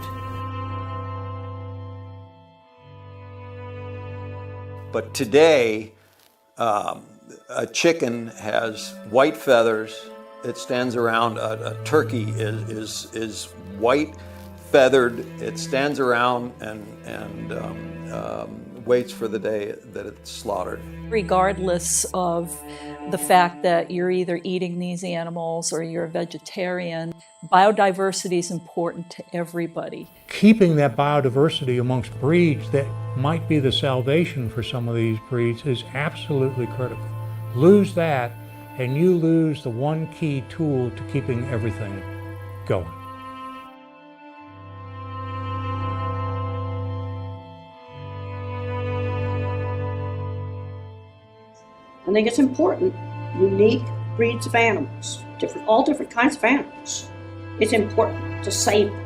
But today, a chicken has white feathers. It stands around. A turkey is white feathered. It stands around and waits for the day that it's slaughtered. Regardless of the fact that you're either eating these animals or you're a vegetarian, biodiversity is important to everybody. Keeping that biodiversity amongst breeds that might be the salvation for some of these breeds is absolutely critical. Lose that, and you lose the one key tool to keeping everything going. I think it's important, unique breeds of animals, all different kinds of animals. It's important to save them,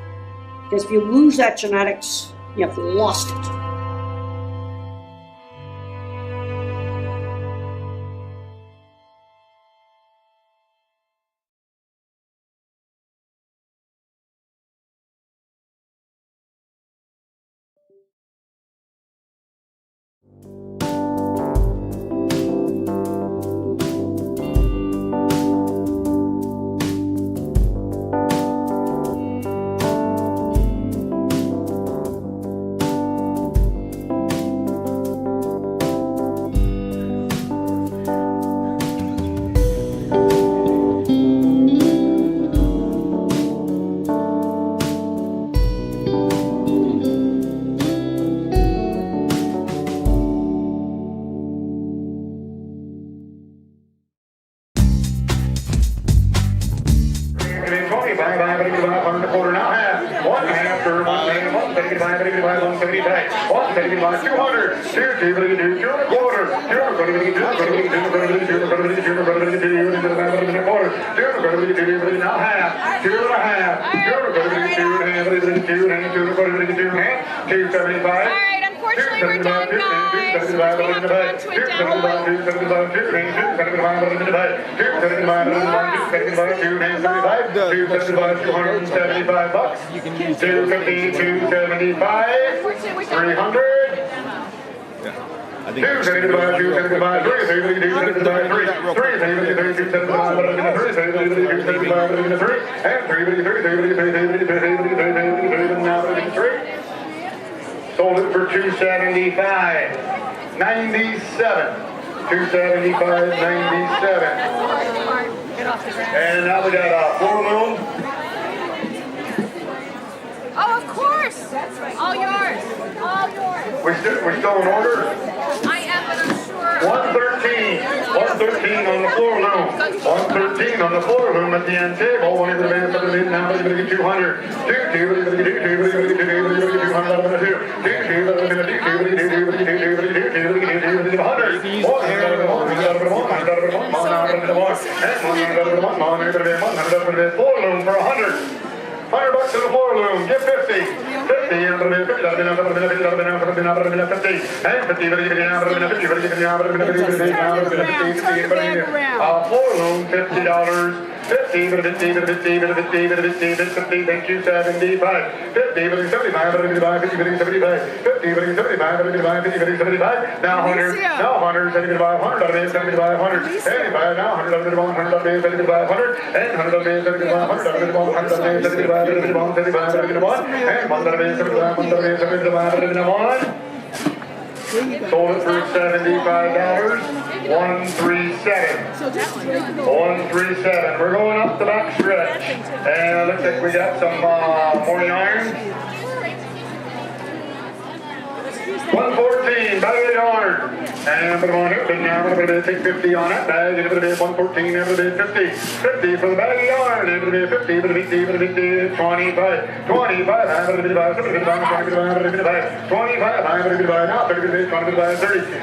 because if you lose that genetics, you have lost it. Sold it for $275, $97, $275, $97. And now we got a floor loom. Oh, of course. All yours. All yours. We're still in order. I am, but I'm sure. 113 on the floor loom. 113 on the floor loom at the end table. One of the bands of the bid now. We're going to get 200. 100 bucks to the floor loom. Give 50. 50 and 50. Floor loom, $50. 50, 50, thank you, 75. 50, 75, 75, 50, 75, 50, 75, 75, 50, 75. Now 100, now 100, 75, 100, 75, 100, 75, now 100, 100, 75, 100, and 100, 75, 100, 100, 75, 75, 75, and 175, 175, 1. Sold it for $75. 137. 137. We're going up the back stretch. And it looks like we got some morning iron. 114, bag of yarn. And put them on here. But now we're going to take 50 on that bag. It'll be 114, it'll be 50. 50 for the bag of yarn. It'll be 50, it'll be 50, it'll be 25. 25, 25, 25, 25, 25, now 30, 20, 30,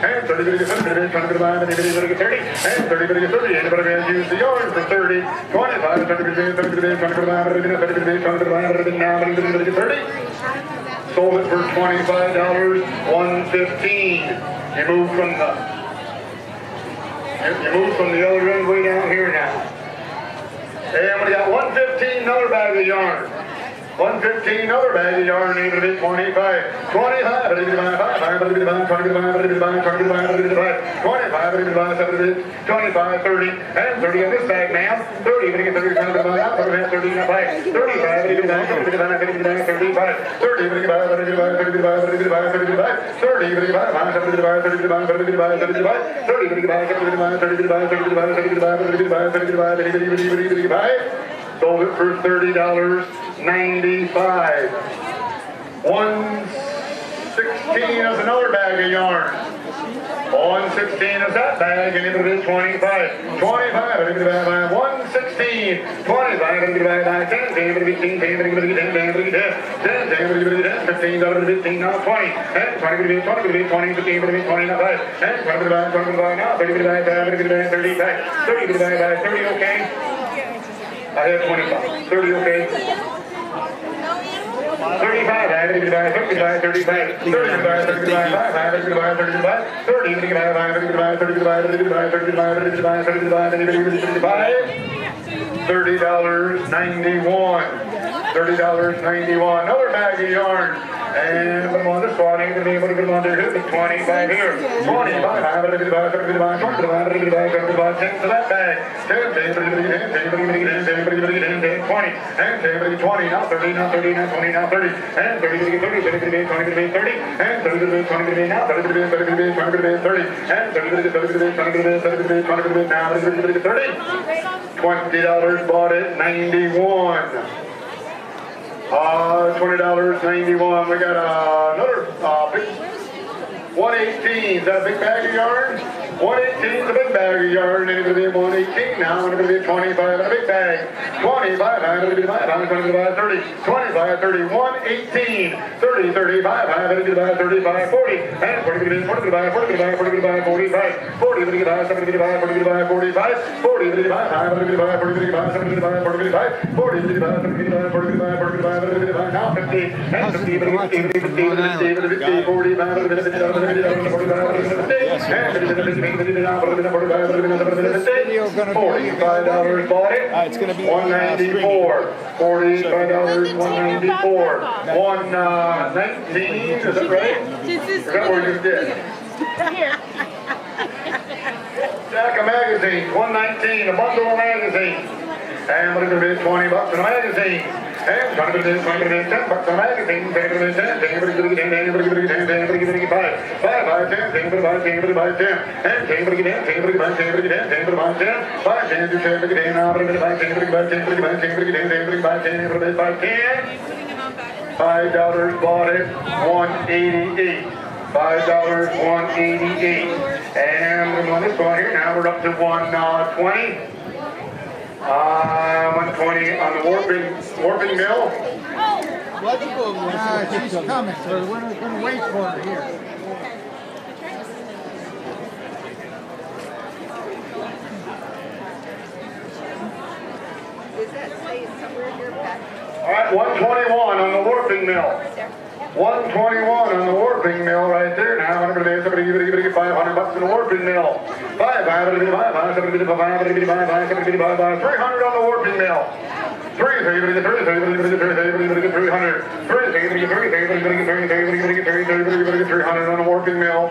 and 30, 20, 30, and 30, 30. Anybody going to use the yarn for 30, 25, 30, 30, now 30. Sold it for $25, 115. You move from the other end way down here now. And we got 115, another bag of yarn. 115, another bag of yarn, even a bit 25. 25, 25, 30, and 30 in this bag now. 30, 30 in the bag, 30 in the bag. 35, 35, 35, 35, 30, 35, 35, 35, 35, 35, 30, 35, 35, 35, 35, 35, 30, 35, 35, 35, 35, 35, 35, 35. Sold it for $30.95. 116 is another bag of yarn. 116 is that bag, and it is 25. 25, 116, 25, 10, 15, 15, now 20, and 20, 20, 15, 20, now 5, and 20, now 30, 30, okay? I have 25. 30, okay? 35, 35, 35, 35, $30.91. $30.91. Another bag of yarn. And put them on this one. Ain't gonna be able to put them on there. 25 here. 25, 25, 10 to that bag. 10, 20, and 20, now 30, now 30, now 20, now 30, and 30, 30, 30, 30, 20, 30, and 30, 20, now 30, 30, 30, 20, 30, and 30, 30, 30, 20, 30, 20, now 30, 30. $20 bought it, 91. $20.91. We got another big 118. Is that a big bag of yarn? 118 is a big bag of yarn, and it's going to be 118 now, and it's going to be 25 in a big bag. 25, I'm going to be 5, I'm going to be 30, 25, 30, 118, 30, 35, I'm going to be 35, 40, and 40, 45, 45, 45, 45, 40, 45, 75, 45, 45, 40, 45, I'm going to be 45, 45, 75, 45, 40, 45, 75, 45, 45, 45, now 50, and 50, 50, 50, 50, 40, 45, $45 bought it. It's going to be $194. $45, $194. 119. Is that right? Is that where you did? Stack of magazines. 119. A bundle of magazines. And what is it? $20 in a magazine. And $10 a magazine. 10 bucks a magazine. 10, 10, 10, 10, 10, 10, 10, 10, 10, 5, 5, 10, 10, 10, 10, 10, and 10, 10, 10, 10, 10, 10, 5, 10, 10, 10, 5, 10, 10, 10, 10, now 10, 10, 10, 10, $5 bought it, 188. $5, 188. And on this one here, now we're up to 120. 120 on the warping mill. She's coming, so we're going to wait for her here. All right, 121 on the warping mill. 121 on the warping mill right there now. Somebody get $500 in the warping mill. 300 on the warping mill. 300 on the warping mill.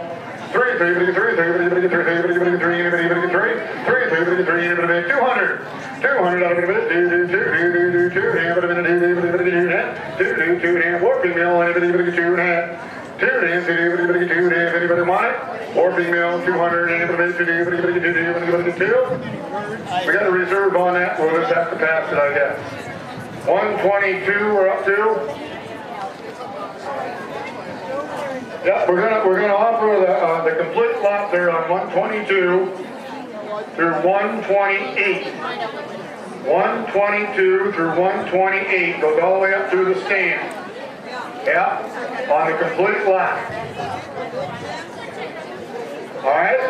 200 warping mill, anybody get 2.5. Anybody want it? Warping mill, 200, anybody get 2. We got a reserve on that, we'll just have to pass it, I guess. 122 we're up to. Yep, we're gonna offer the complete lot there on 122 through 128. 122 through 128 goes all the way up through the stand. Yeah, on the complete lot. All right,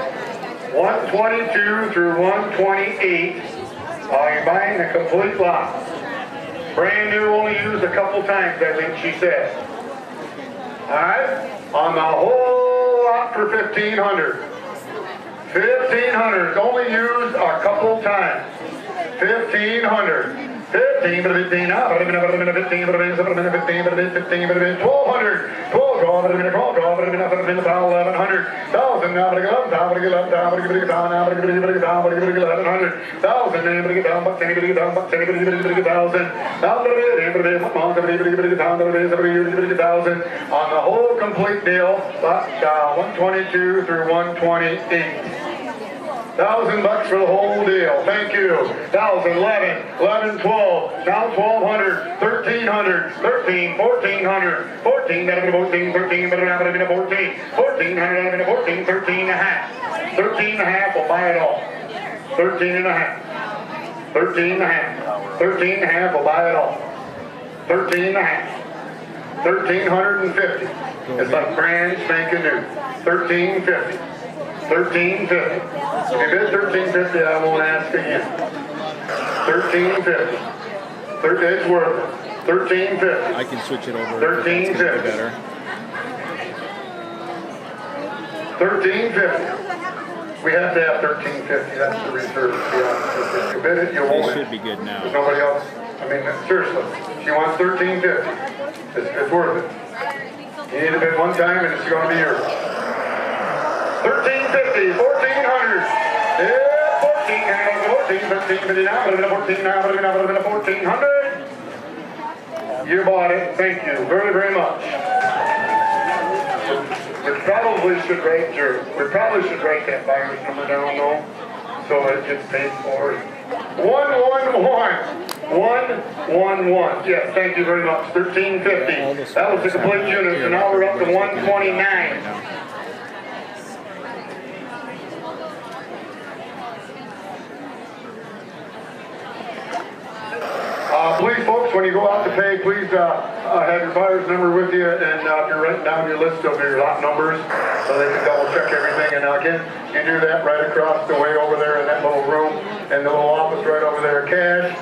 122 through 128. You're buying the complete lot. Brand new, only used a couple times, I think she said. All right, on the whole lot for 1,500. 1,500, only used a couple times. 1,500. 15, but 15 now, but 15, but 15, but 15, but 15, but 15, but 15, but 1,200. 12, draw, but 1100. 1,000 now, but 11, now, but 11, now, but 11, now, but 11, now, but 1100. 1,000, anybody get down, but anybody get down, but anybody get 1,000. Now, but anybody get down, but anybody get 1,000. On the whole complete deal, 122 through 128. $1,000 for the whole deal. Thank you. 1,000, 11, 11, 12. Now 1,200, 1,300, 13, 1,400, 14. That'll be 14, 13. But now it'll be 14, 1,400. That'll be 14, 13 and a half. 13 and a half will buy it all. 13 and a half. 13 and a half. 13 and a half will buy it all. 13 and a half. 1,350. It's like brand spanking new. 1,350. 1,350. If you bid 1,350, I won't ask again. 1,350. It's worth it. 1,350. I can switch it over. 1,350. Better. 1,350. We have to have 1,350. That's the reserve. If you bid it, you won't. It should be good now. There's nobody else. I mean, seriously. She wants 1,350. It's worth it. You need to bid one time, and it's going to be yours. 1,350, 1,400. Yeah, 14, 15 now, but 14 now, but 1,400. You bought it. Thank you very, very much. We probably should rate that buyer's number down though, so it gets paid for. 111. 111. Yes, thank you very much. 1,350. That was the complete unit, so now we're up to 129. Please, folks, when you go out to pay, please have your buyer's number with you, and if you're writing down your list of your lot numbers so they can double check everything. And again, you do that right across the way over there in that little room and the little office right over there. Cash,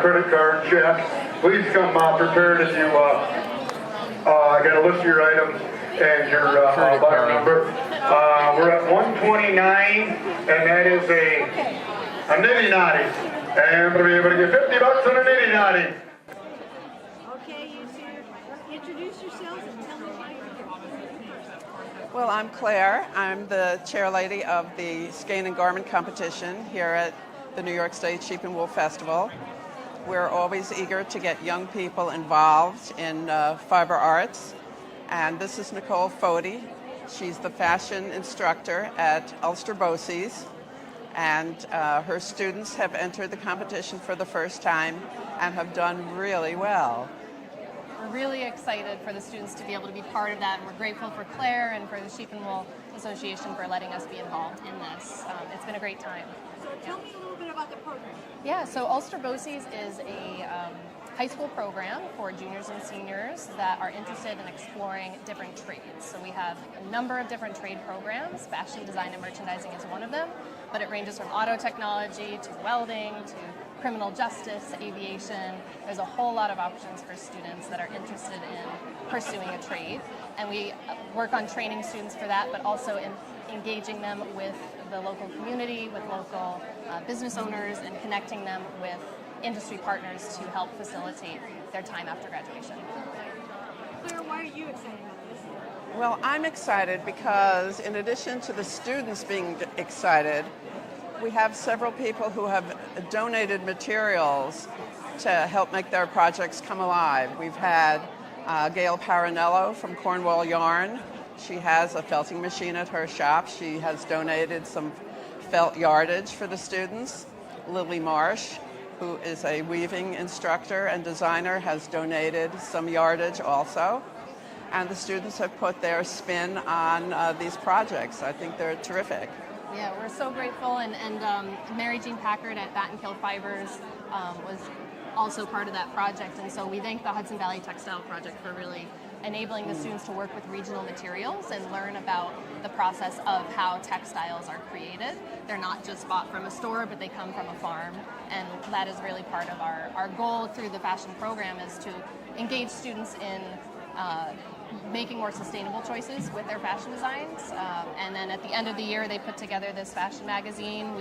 credit card, check. Please come prepared as you got a list of your items and your buyer number. We're at 129, and that is a nitty-notty. And we'll be able to get $50 on a nitty-notty. Okay, you two, introduce yourselves and tell me why you're here. Well, I'm Claire. I'm the chair lady of the Skein and Garment Competition here at the New York State Sheep and Wool Festival. We're always eager to get young people involved in fiber arts. And this is Nicole Fody. She's the fashion instructor at Ulster Bosse's. And her students have entered the competition for the first time and have done really well. We're really excited for the students to be able to be part of that, and we're grateful for Claire and for the Sheep and Wool Association for letting us be involved in this. It's been a great time. So tell me a little bit about the program. Yeah, so Ulster Bosse's is a high school program for juniors and seniors that are interested in exploring different trades. So we have a number of different trade programs. Fashion design and merchandising is one of them, but it ranges from auto technology to welding to criminal justice, aviation. There's a whole lot of options for students that are interested in pursuing a trade. And we work on training students for that, but also in engaging them with the local community, with local business owners, and connecting them with industry partners to help facilitate their time after graduation. Claire, why are you excited about this? Well, I'm excited because in addition to the students being excited, we have several people who have donated materials to help make their projects come alive. We've had Gail Paranello from Cornwall Yarn. She has a felting machine at her shop. She has donated some felt yardage for the students. Lily Marsh, who is a weaving instructor and designer, has donated some yardage also. And the students have put their spin on these projects. I think they're terrific. Yeah, we're so grateful, and Mary Jean Packard at Battenkill Fibers was also part of that project, and so we thank the Hudson Valley Textile Project for really enabling the students to work with regional materials and learn about the process of how textiles are created. They're not just bought from a store, but they come from a farm, and that is really part of our goal through the fashion program, is to engage students in making more sustainable choices with their fashion designs. And then at the end of the year, they put together this fashion magazine.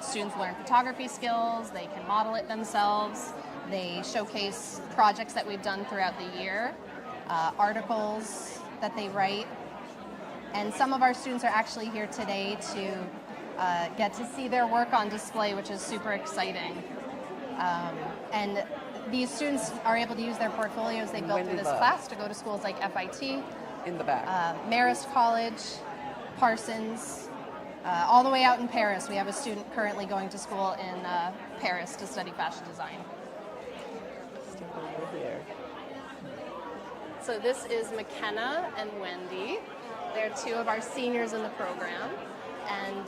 Students learn photography skills, they can model it themselves, they showcase projects that we've done throughout the year, articles that they write. And some of our students are actually here today to get to see their work on display, which is super exciting. And these students are able to use their portfolios they built through this class to go to schools like FIT, in the back, Marist College, Parsons, all the way out in Paris. We have a student currently going to school in Paris to study fashion design. So this is McKenna and Wendy. They're two of our seniors in the program, and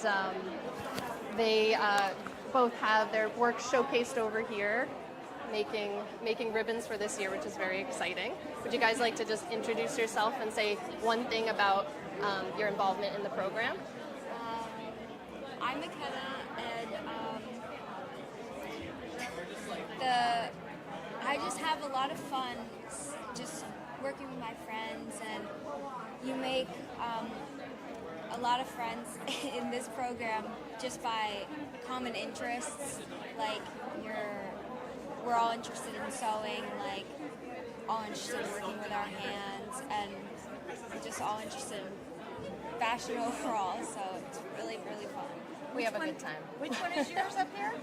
they both have their work showcased over here, making ribbons for this year, which is very exciting. Would you guys like to just introduce yourself and say one thing about your involvement in the program? I'm McKenna, and I just have a lot of fun just working with my friends, and you make a lot of friends in this program just by common interests, like we're all interested in sewing, like all interested in working with our hands, and we're just all interested in fashion overall, so it's really, really fun. We have a good time. Which one is yours up here?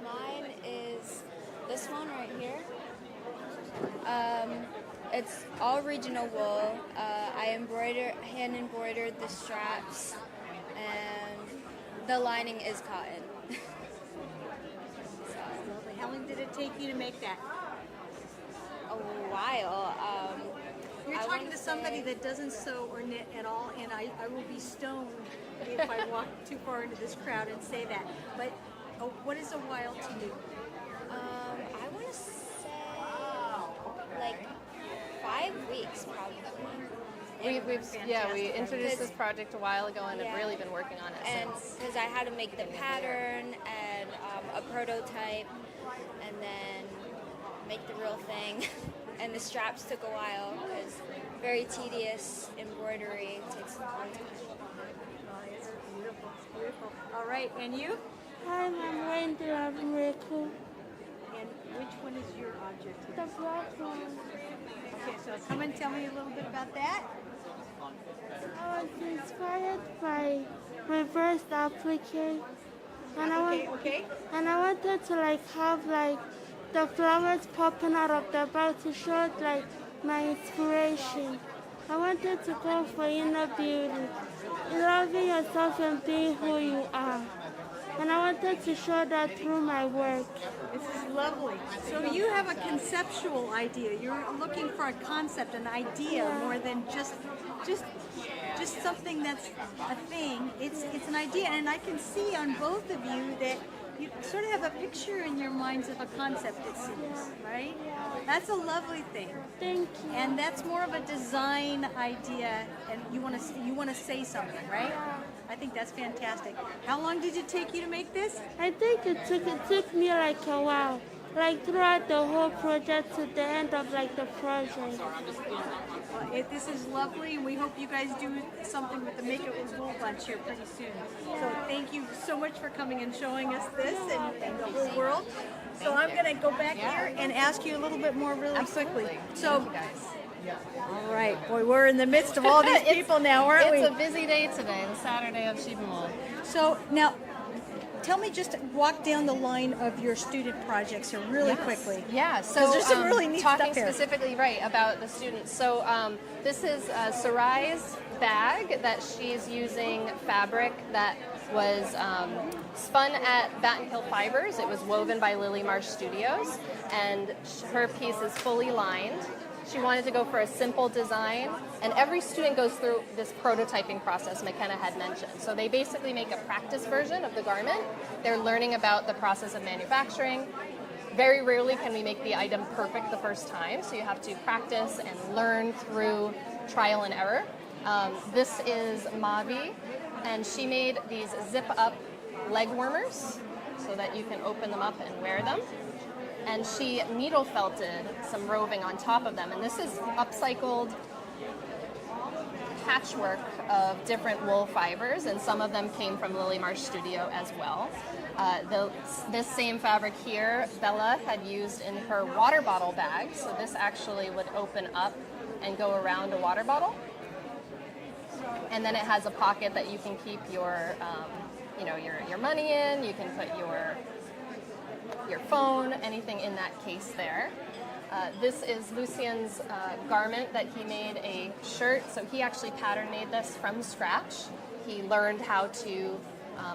Mine is this one right here. It's all regional wool. I hand embroidered the straps, and the lining is cotton. How long did it take you to make that? A while. You're talking to somebody that doesn't sew or knit at all, and I will be stoned if I walk too far into this crowd and say that. But what is a while to you? I want to say like 5 weeks probably. We introduced this project a while ago and have really been working on it since. Because I had to make the pattern and a prototype, and then make the real thing. And the straps took a while because very tedious embroidery. It takes a long time. Oh, it's beautiful. It's beautiful. All right, and you? Hi, I'm Wendy. I'm Rachel. And which one is your object? The black one. Okay, so come and tell me a little bit about that. I was inspired by reverse applique. And and I wanted to have the flowers popping out of the bowl to show my inspiration. I wanted to go for inner beauty, loving yourself and being who you are. And I wanted to show that through my work. This is lovely. So you have a conceptual idea. You're looking for a concept, an idea, more than just something that's a thing. It's an idea, and I can see on both of you that you sort of have a picture in your minds of a concept, it seems, right? That's a lovely thing. Thank you. And that's more of a design idea, and you want to say something, right? I think that's fantastic. How long did it take you to make this? I think it took me like a while. like throughout the whole project to the end of like the project. This is lovely, and we hope you guys do something with the Make It with Wool bunch here pretty soon. So thank you so much for coming and showing us this and the whole world. So I'm going to go back here and ask you a little bit more really quickly. So, all right, boy, we're in the midst of all these people now, aren't we? It's a busy day today, the Saturday of Sheep and Wool. So now, tell me, just walk down the line of your student projects here really quickly. Yeah, so there's some really neat talking stuff here. specifically about the students. So this is Sarai's bag that she's using fabric that was spun at Batten Hill Fibers. It was woven by Lily Marsh Studios, and her piece is fully lined. She wanted to go for a simple design, and every student goes through this prototyping process McKenna had mentioned. So they basically make a practice version of the garment. They're learning about the process of manufacturing. Very rarely can we make the item perfect the first time, so you have to practice and learn through trial and error. This is Mavi, and she made these zip-up leg warmers so that you can open them up and wear them. And she needle felted some roving on top of them. And this is upcycled patchwork of different wool fibers, and some of them came from Lily Marsh Studio as well. This same fabric here, Bella had used in her water bottle bag. So this actually would open up and go around a water bottle. And then it has a pocket that you can keep your, your money in. You can put your phone, anything in that case there. This is Lucien's garment that he made a shirt. So he actually pattern made this from scratch. He learned how to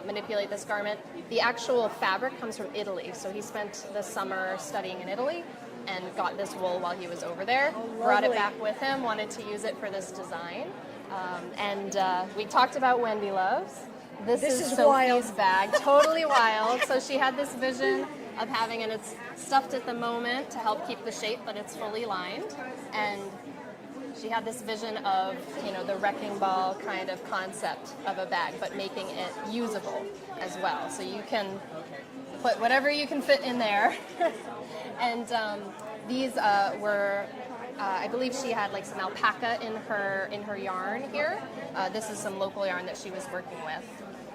manipulate this garment. The actual fabric comes from Italy. So he spent the summer studying in Italy and got this wool while he was over there. Brought it back with him, wanted to use it for this design. And we talked about Wendy Loves. This is Sophie's wild. bag, totally wild. So she had this vision of having, and it's stuffed at the moment to help keep the shape, but it's fully lined. And she had this vision of, the wrecking ball kind of concept of a bag, but making it usable as well. So you can put whatever you can fit in there. And these were, I believe she had like some alpaca in her yarn here. This is some local yarn that she was working with.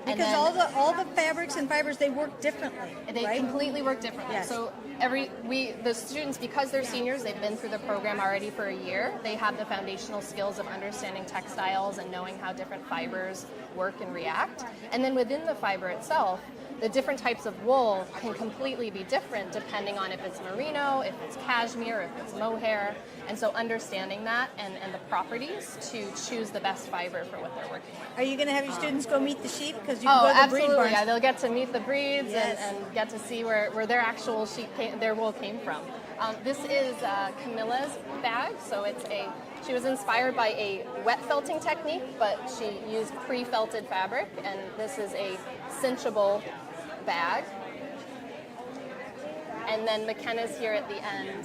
Because all the fabrics and fibers, they work differently. They right? completely work differently. Yes. So the students, because they're seniors, they've been through the program already for a year. They have the foundational skills of understanding textiles and knowing how different fibers work and react. And then within the fiber itself, the different types of wool can completely be different depending on if it's merino, if it's cashmere, if it's mohair. And so understanding that and the properties to choose the best fiber for what they're working with. Are you going to have your students go meet the sheep? Because you can go to the absolutely. breed barns. Yeah, they'll get to meet the breeds Yes. and get to see where their actual sheep their wool came from. This is Camilla's bag. So she was inspired by a wet felting technique, but she used pre-felted fabric, and this is a cinchable bag. And then McKenna's here at the end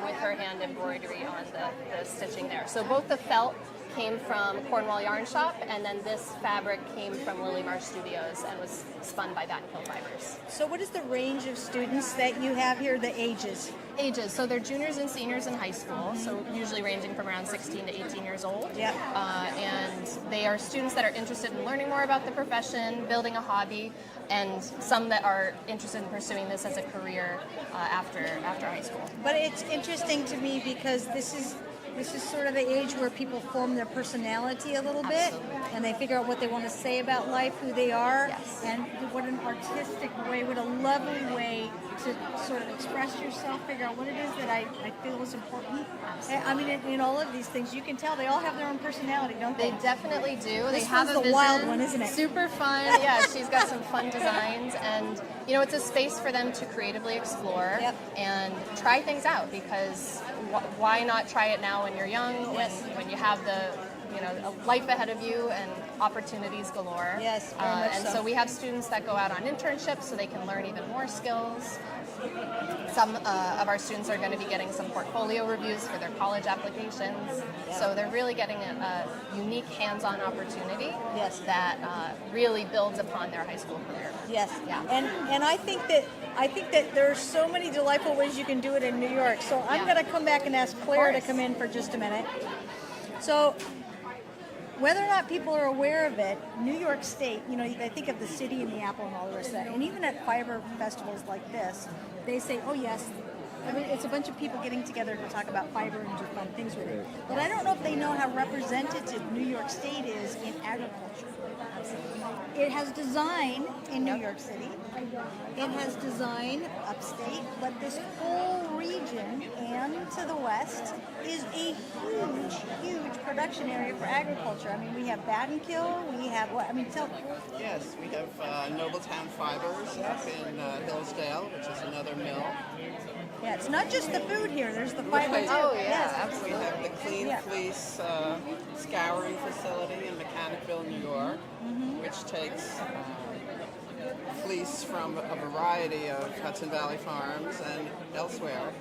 with her hand embroidery on the stitching there. So both the felt came from Cornwall Yarn Shop, and then this fabric came from Lily Marsh Studios and was spun by Batten Hill Fibers. So what is the range of students that you have here, the ages? Ages, so they're juniors and seniors in high school, so usually ranging from around 16 to 18 years old. Yeah. And they are students that are interested in learning more about the profession, building a hobby, and some that are interested in pursuing this as a career after high school. But it's interesting to me because this is sort of the age where people form their personality a little bit, and they figure out what they want to say about life, who they are, and what an artistic way, what a lovely way to sort of express yourself, figure out what it is that I feel is important. I mean, in all of these things, you can tell they all have their own personality, don't they? They definitely do. They This have one's a the vision. wild one, isn't it? Super fun. Yeah, she's got some fun designs, and it's a space for them to creatively explore and try things out, because why not try it now when you're young, when you have a life ahead of you and opportunities galore. Yes, very much and so. so we have students that go out on internships so they can learn even more skills. Some of our students are going to be getting some portfolio reviews for their college applications. So they're really getting a unique hands-on opportunity that really builds upon their high school career. Yes. Yeah. And I think that there are so many delightful ways you can do it in New York. So I'm going to come back and ask Claire to come in for just a minute. So whether or not people are aware of it, New York State, they think of the city and the apple and all the rest of that. And even at fiber festivals like this, they say, oh yes, it's a bunch of people getting together to talk about fiber and do fun things with it. But I don't know if they know how representative New York State is in agriculture. It has design in New York City. It has design upstate, but this whole region and to the west is a huge, huge production area for agriculture. I mean, we have Battenkill, we have what? I mean, tell. Yes, we have Nobletown Fibers up in Hillsdale, which is another mill. Yeah, it's not just the food here. There's the fiber too. Oh, yeah, Yes. absolutely. We have the Clean Fleece scouring facility in Mechanicville, New York, which takes fleece from a variety of Hudson Valley farms and elsewhere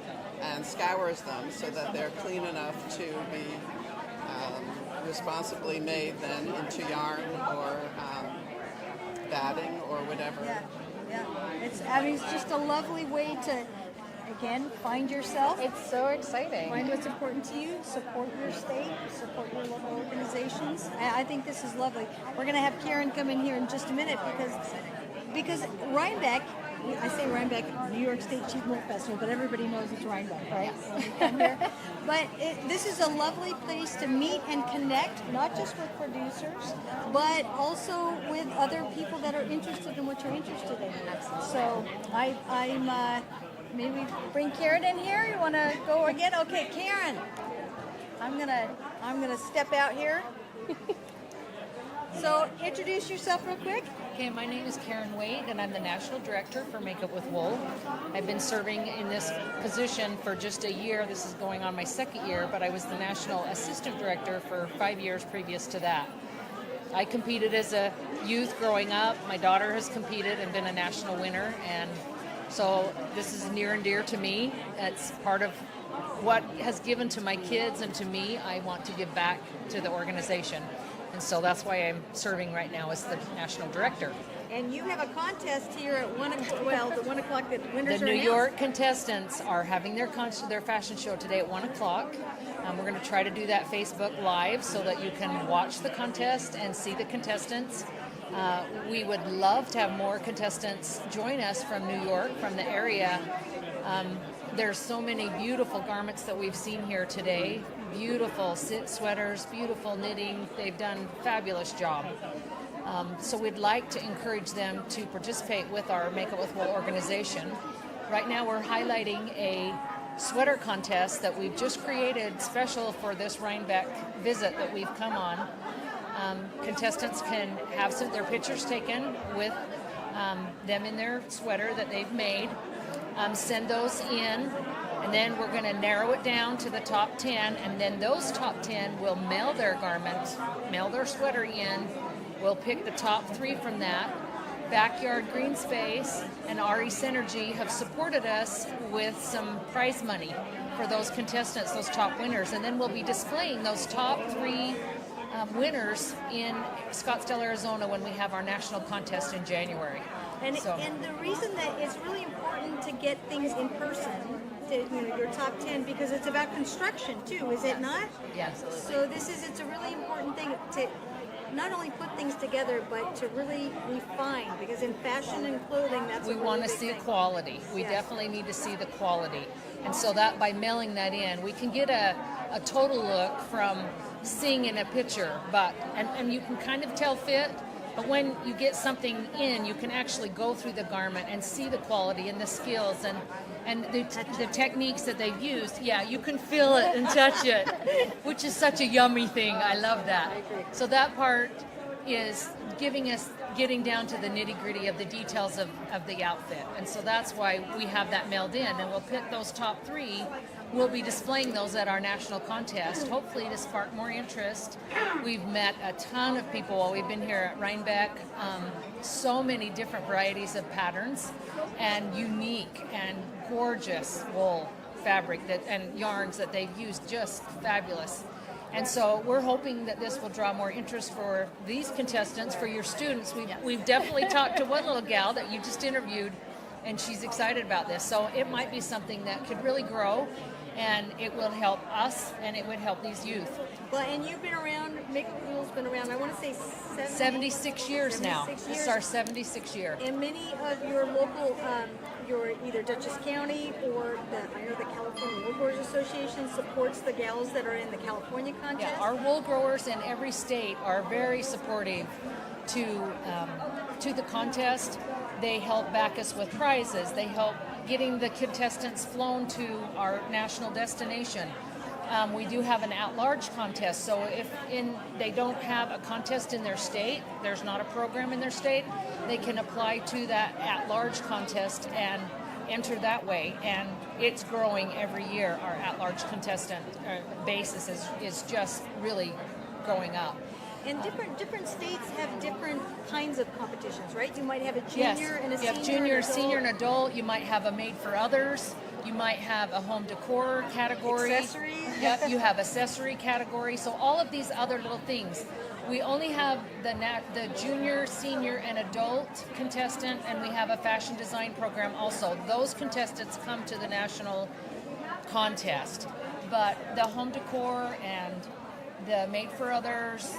and scours them so that they're clean enough to be responsibly made then into yarn or batting or whatever. Yeah. It's just a lovely way to, again, find yourself. It's so exciting. Find what's important to you, support your state, support your local organizations. I think this is lovely. We're going to have Karen come in here in just a minute because Rhinebeck, I say Rhinebeck, New York State Sheep and Wool Festival, but everybody knows it's Rhinebeck, right? When we come here. But this is a lovely place to meet and connect, not just with producers, but also with other people that are interested in what you're interested in. So I'm maybe bring Karen in here. You want to go again? Okay, Karen. I'm gonna step out here. So introduce yourself real quick. Okay, my name is Karen Wade, and I'm the National Director for Makeup with Wool. I've been serving in this position for just a year. This is going on my second year, but I was the National Assistant Director for 5 years previous to that. I competed as a youth growing up. My daughter has competed and been a national winner, and so this is near and dear to me. It's part of what has given to my kids and to me. I want to give back to the organization. And so that's why I'm serving right now as the National Director. And you have a contest here at 1 o'clock that winners The are New announced. York contestants are having their fashion show today at 1 o'clock. We're going to try to do that Facebook Live so that you can watch the contest and see the contestants. We would love to have more contestants join us from New York, from the area. There's so many beautiful garments that we've seen here today. Beautiful sweaters, beautiful knitting. They've done a fabulous job. So we'd like to encourage them to participate with our Makeup with Wool organization. Right now we're highlighting a sweater contest that we've just created special for this Rhinebeck visit that we've come on. Contestants can have their pictures taken with them in their sweater that they've made. Send those in, and then we're going to narrow it down to the top 10, and then those top 10 will mail their garment, mail their sweater in. We'll pick the top 3 from that. Backyard Green Space and RE Synergy have supported us with some prize money for those contestants, those top winners, and then we'll be displaying those top 3 winners in Scottsdale, Arizona when we have our national contest in January. And the reason that it's really important to get things in person, your top 10, because it's about construction too, is it not? Yes. So it's a really important thing to not only put things together, but to really refine, because in fashion and clothing, that's we want to see quality. We definitely need to see the quality. And so that by mailing that in, we can get a total look from seeing in a picture, and you can kind of tell fit. But when you get something in, you can actually go through the garment and see the quality and the skills and the techniques that they've used. Yeah, you can feel it and touch it, which is such a yummy thing. I love that. So that part is getting down to the nitty-gritty of the details of the outfit. And so that's why we have that mailed in, and we'll pick those top 3 we'll be displaying those at our national contest, hopefully to spark more interest. We've met a ton of people while we've been here at Rhinebeck, so many different varieties of patterns and unique and gorgeous wool fabric and yarns that they've used, just fabulous. And so we're hoping that this will draw more interest for these contestants, for your students. We've definitely talked to one little gal that you just interviewed, and she's excited about this. So it might be something that could really grow, and it will help us, and it would help these youth. Well, and you've been around, Make It Wool's been around, I want to say 76 years now. 76 This is our 76th year. And many of your local, your either Dutchess County or I know the California Wool Growers Association supports the gals that are in the California contest. Yeah, our wool growers in every state are very supportive to the contest. They help back us with prizes. They help getting the contestants flown to our national destination. We do have an at-large contest, so if they don't have a contest in their state, there's not a program in their state, they can apply to that at-large contest and enter that way. And it's growing every year. Our at-large contestant basis is just really growing up. And different states have different kinds of competitions, right? You might have a junior and a senior. You have junior, senior, and adult. You might have a made for others. You might have a home decor category. Accessories. Yep, you have accessory category. So all of these other little things. We only have the junior, senior, and adult contestant, and we have a fashion design program also. Those contestants come to the national contest. But the home decor and the made for others,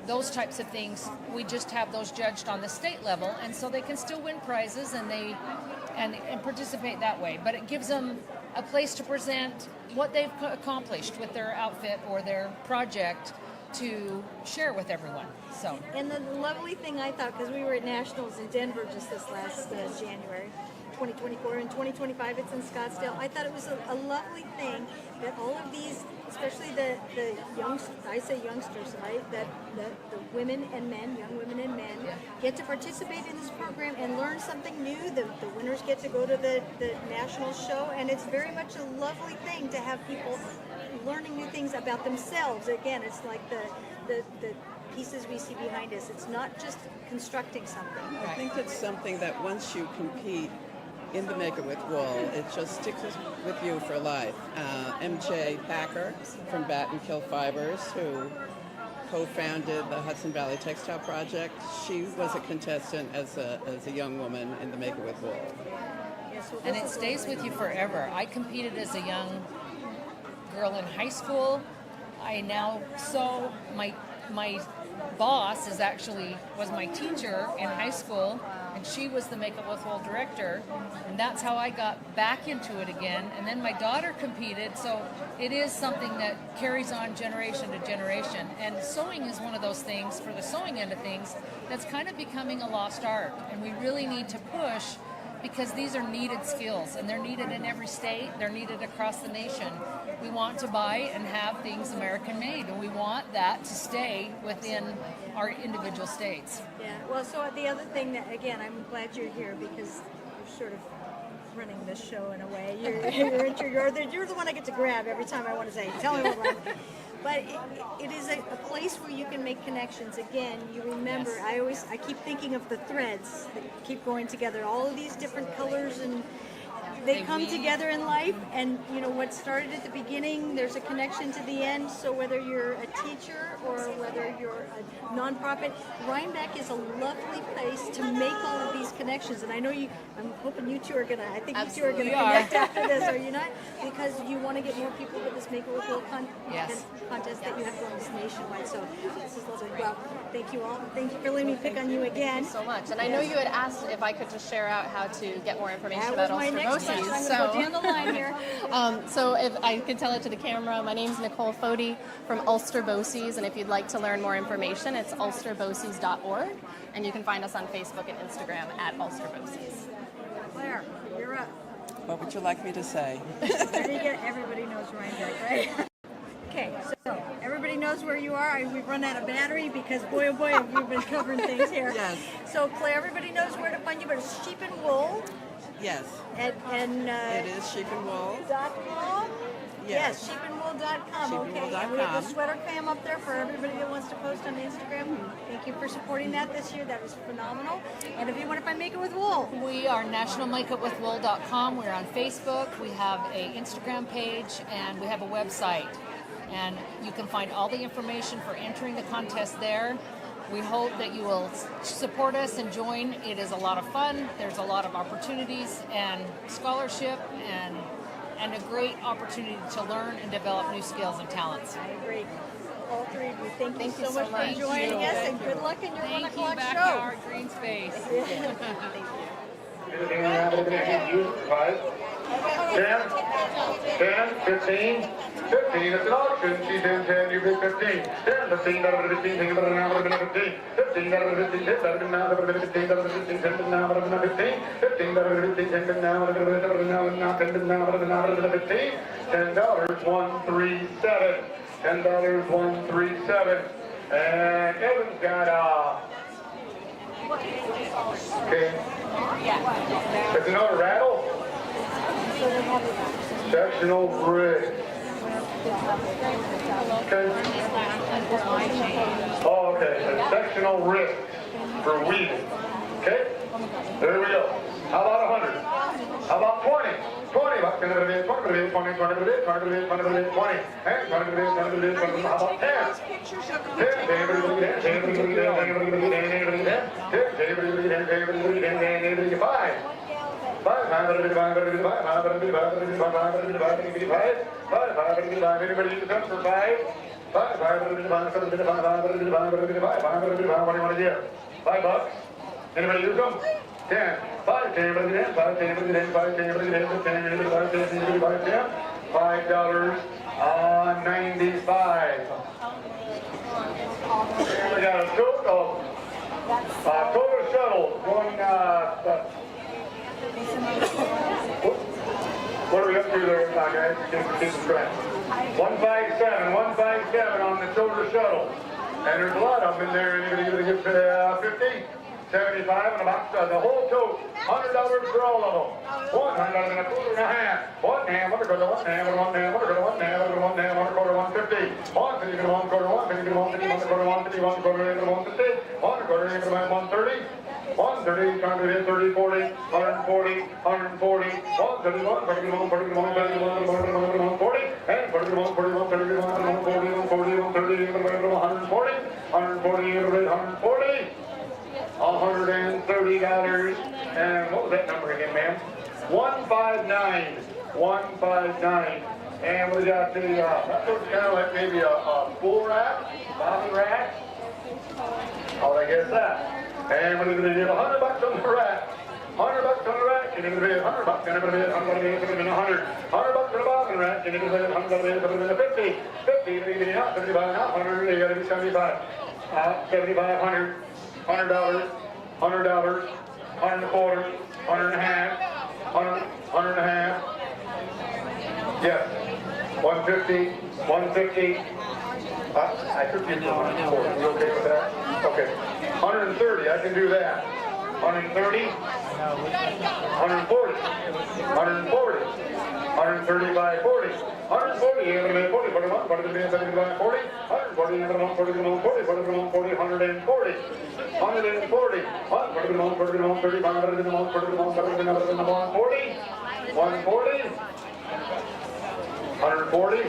those types of things, we just have those judged on the state level, and so they can still win prizes and participate that way. But it gives them a place to present what they've accomplished with their outfit or their project to share with everyone. So. And the lovely thing I thought, because we were at Nationals in Denver just this last January, 2024, and 2025 it's in Scottsdale. I thought it was a lovely thing that all of these, especially the youngsters, I say youngsters, right? That the women and men, young women and men, get to participate in this program and learn something new. The winners get to go to the national show, and it's very much a lovely thing to have people learning new things about themselves. Again, it's like the pieces we see behind us. It's not just constructing something. I think it's something that once you compete in the Make It With Wool, it just sticks with you for life. MJ Packer from Bat and Kill Fibers, who co-founded the Hudson Valley Textile Project, she was a contestant as a young woman in the Make It With Wool. And it stays with you forever. I competed as a young girl in high school. I now sew. My boss was my teacher in high school, and she was the Make It With Wool director, and that's how I got back into it again. And then my daughter competed, so it is something that carries on generation to generation. And sewing is one of those things, for the sewing end of things, that's kind of becoming a lost art, and we really need to push, because these are needed skills, and they're needed in every state, they're needed across the nation. We want to buy and have things American made, and we want that to stay within our individual states. Yeah, well, so the other thing that, again, I'm glad you're here, because you're sort of running this show in a way. You're the one I get to grab every time I want to say, tell me what I'm doing. But it is a place where you can make connections. Again, you remember, yes. I keep thinking of the threads that keep going together, all of these different colors, and they come together in life, and what started at the beginning, there's a connection to the end. So whether you're a teacher or whether you're a nonprofit, Rhinebeck is a lovely place to make all of these connections. And I know I'm hoping you two are gonna, I think you two are gonna connect after this, are you not? Because you want to get more people to this Make It With Wool contest that you have going nationwide. So this is lovely. Well, thank you all. Thank you for letting me pick on you again. Thank you so much. And I know you had asked if I could just share out how to get more information about Ulster Bosies. I'm going to go down the line here. So if I could tell it to the camera, my name's Nicole Fody from Ulster Bosies, and if you'd like to learn more information, it's ulsterbosies.org, and you can find us on Facebook and Instagram at Ulster Bosies. Claire, you're up. What would you like me to say? Everybody knows Rhinebeck, right? Okay, so everybody knows where you are. We've run out of battery because, boy, oh boy, we've been covering things here. Yes. So, Claire, everybody knows where to find you, but it's Sheep and Wool. Yes. And it is sheepandwool.com. Yes, sheepandwool.com. Okay, and we have the sweater cam up there for everybody that wants to post on Instagram. Thank you for supporting that this year. That was phenomenal. And if you want to find Make It With Wool, We are nationalmakeupwithwool.com. We're on Facebook. We have a Instagram page, and we have a website. And you can find all the information for entering the contest there. We hope that you will support us and join. It is a lot of fun. There's a lot of opportunities and scholarship and a great opportunity to learn and develop new skills and talents. I agree. All three of you. Thank you so much for Thank joining you. us, and good luck in your 1 o'clock show. Backyard green space. Thank you. 10, 15, 15, it's an auction. She's in 10, you bid 15. 10, 15, out of the 15, think about it now, out of the 15. 15, out of the 15, 10, out of the now, out of the 15, out of the 15, 10, now, out of the 15. 15, out of the 15, 10, now, out of the now, now, 10, now, out of the now, out of the 15. $10, 137. $10, 137. And Evan's got okay. Is it a rattle? Sectional rig. Okay. Oh, okay. A sectional rig for weaving. Okay. There we go. How about 100? How about 20? 20 bucks. 20, 20, 20, 20, 20, 20, 20, 20, 20. And 20, 20, 20, 20. How about 10? 10. 5. 5. Anybody use the pen for 5? 5. What do you want to give? $5. Anybody use them? 10. 5. 10. 5. 10. 5. 10. 5. 10. 5. $95. And we got a tote of shuttles going. What are we up to there, guys? Get some track. 157 on the shoulder shuttle. And there's a lot of them in there. Anybody going to give 50? 75 and about the whole tote. $100 for all of them. $100 and a quarter and a half. One hand, one quarter, one hand, one hand, one quarter, one hand, one hand, one quarter, 150. 150, one quarter, 150, 150, one quarter, 150, one quarter, 150, one quarter, 130. 130, trying to hit 30, 40, 140, 140, 131, 31, 31, 31, 41, 40, and 41, 41, 31, 140, 140, 130, 140, 140, 140, $130. And what was that number again, ma'am? 159, 159. And we got the, that looks kind of like maybe a full rack, bottom rack. How would I guess that? And we're going to give $100 on the rack. $100 on the rack, and you're going to be $100, and you're going to be $100, $100 on the bottom rack, and you're going to be $100, 50, 50, you're going to be out, 75, not 100, you're going to be 75, 75, 100, $100, $100, 100 and a quarter, 100 and a half, 100 and a half, yes, 150, 150, I took you to 140, you okay with that? Okay. 130, I can do that. 130, 140, 140, 135, 40, 140, 40, 41, 42, 75, 40, 140, 41, 40, 41, 40, 140, 140, 141, 41, 35, 41, 41, 140, 140, 140,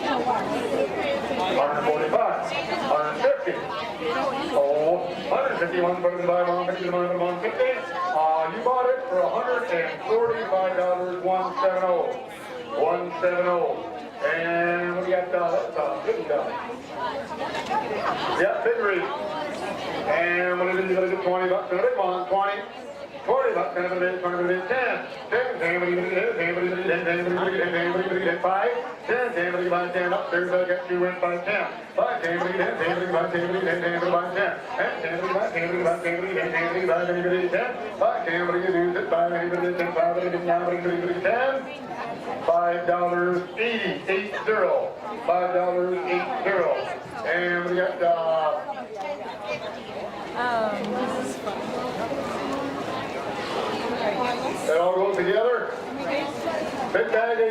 145, 150, oh, 151, 150, you bought it for $145, 170, 170, and we got that's $50. Yep, big read. And what is it? You gotta get $20 in a big one, 20. $40, and a 10, 5, 10, 10 upstairs, I got you in 5, 10, 5, 10, 10, 10, 10, 5, 10, 10, 10, 5, 10, and 10, 5, 10, 5, 10, 10, 10, 5, 10, 10, 5, 10, what do you do? 5, 10, 10, 5, 10, 10, $5.80, 80, $5.80, and we got This is fun. that all goes together. Big bag of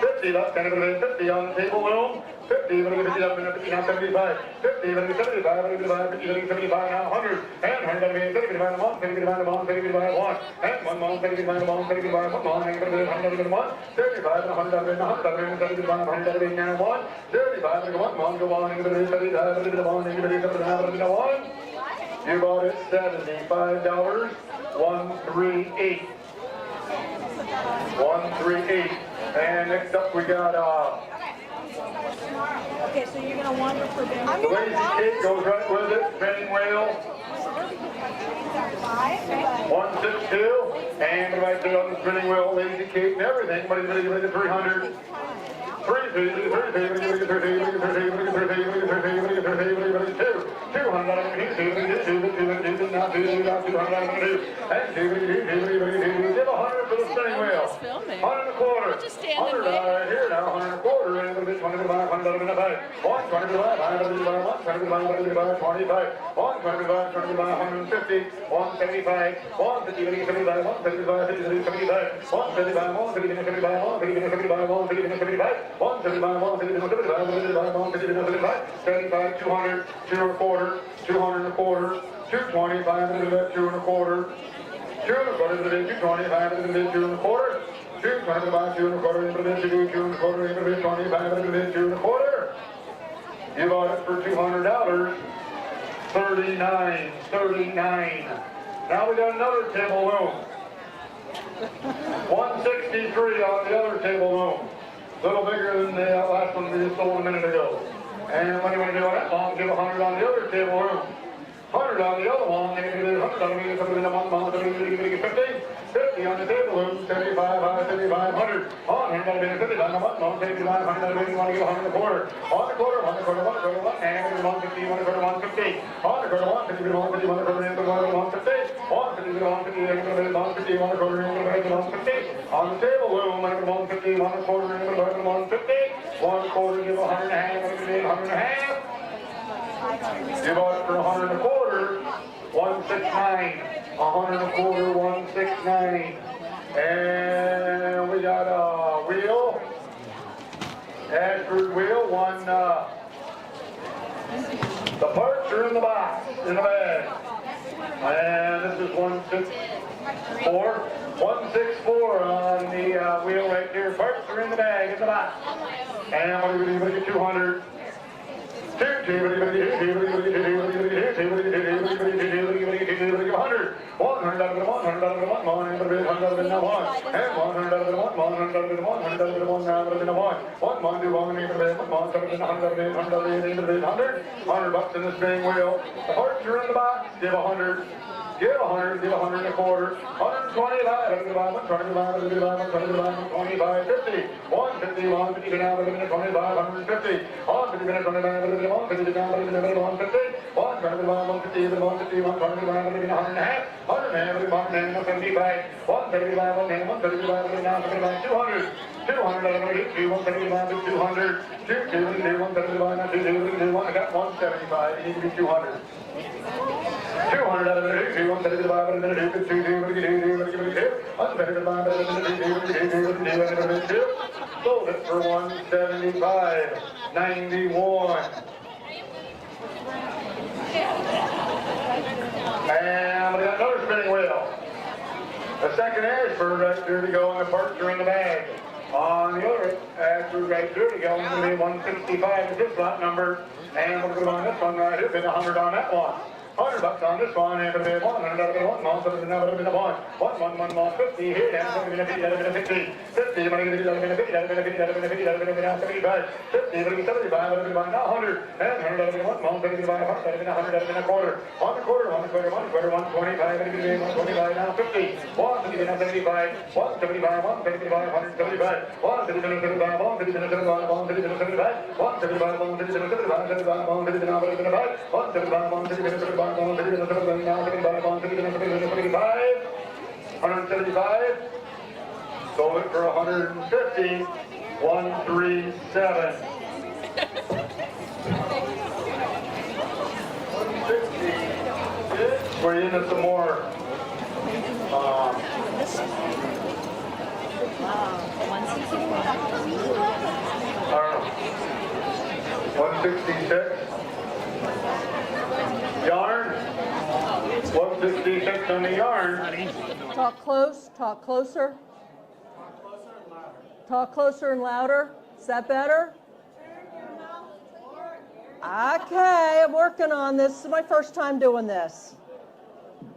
50, that's kind of a 50 on the table loom. 50, 50 up, 50 now 75. 50, 75, 75 now 100. And 100, 75 1, 75 1, 75 1. And 1 1, 75 1, 75 1, 1, 100, 75, 100, 100, 75, 100, now 1. 35, 1, 1, go on, 35, 1, you bought it $75. 138. 138. And next up we got Okay, so you're gonna wander for them. the lazy cake goes right with it. Spinning wheel. 162. And right there on the spinning wheel, lazy cake and everything. But he's going to give it to 300. 75, 200, 2 and a quarter, 200 and a quarter, 225 and a bit, 2 and a quarter, 2 and a quarter, 225 and a bit, 2 and a quarter, 225, 2 and a quarter, 2 and a quarter, 25 and a bit, 2 and a quarter. You bought it for $200. 39, 39. Now we got another table loom. 163 on the other table loom. A little bigger than the last one we just sold a minute ago. And what do you want to do on that one? Give 100 on the other table room. 100 on the other one. 100 on the 50. 50 on the table room. 75, 75, 100. On 100, 55 on one. 75, 100. You want to give 100 a quarter. On the quarter, 1 quarter, 1 quarter, 1. And 150, 1 quarter, 150. On the quarter, 150, 150, 1 quarter, 150. 150, 150, 150, 1 quarter, 150. On the table room, 150, 1 quarter, 150. 1 quarter, give 100 and a half, 100 and a half. You bought it for 100 and a quarter, 169. 100 and a quarter, 169. And we got a wheel, Ashford wheel, one, the parts are in the box, in the bag. And this is 164. 164 on the wheel right there. Parts are in the bag, in the box. And what do we get? 200. 100 bucks in this spinning wheel. The parts are in the box. Give 100. Give 100, give 100 and a quarter, 125, 125, 25, 50, 150, 150, down, 25, 150, 150, 150, 150, down, 150, 125, 150, 150, 125, 100 and a half, 100 and a half, 175, 175, 175, 200, I got 175. You need to be 200. 200 out of a minute, 175 out of a minute, 2, sold it for 175, 91. And we got another spinning wheel. The second Ashford right there to go, and the parts are in the bag. On the other Ashford right there to go, it's going to be 165 is this lot number. And we're going to go on this one right here, been 100 on that one. $100 on this one, and it'll be 100 out of the one, so it'll be a 1, 50 here, and it's going to be 50, 50, you're going to get 50, that'll be 50, that'll be 50, that'll be 75, 50, it'll be 75, that'll be 100, and 100 out of the one, so it'll be 100, that'll be 100, that'll be a quarter, 1 quarter, 1 quarter, 1 quarter, 125, it'll be 125, now 50, 1, 75, 175, 175, 175, 175, 175, 175, 175, 175, 175, sold it for 150, 137. 160, we're into some more. 166. Yarn. 166 on the yarn. Talk close, talk closer. Talk closer and louder. Is that better? Okay, I'm working on this. This is my first time doing this.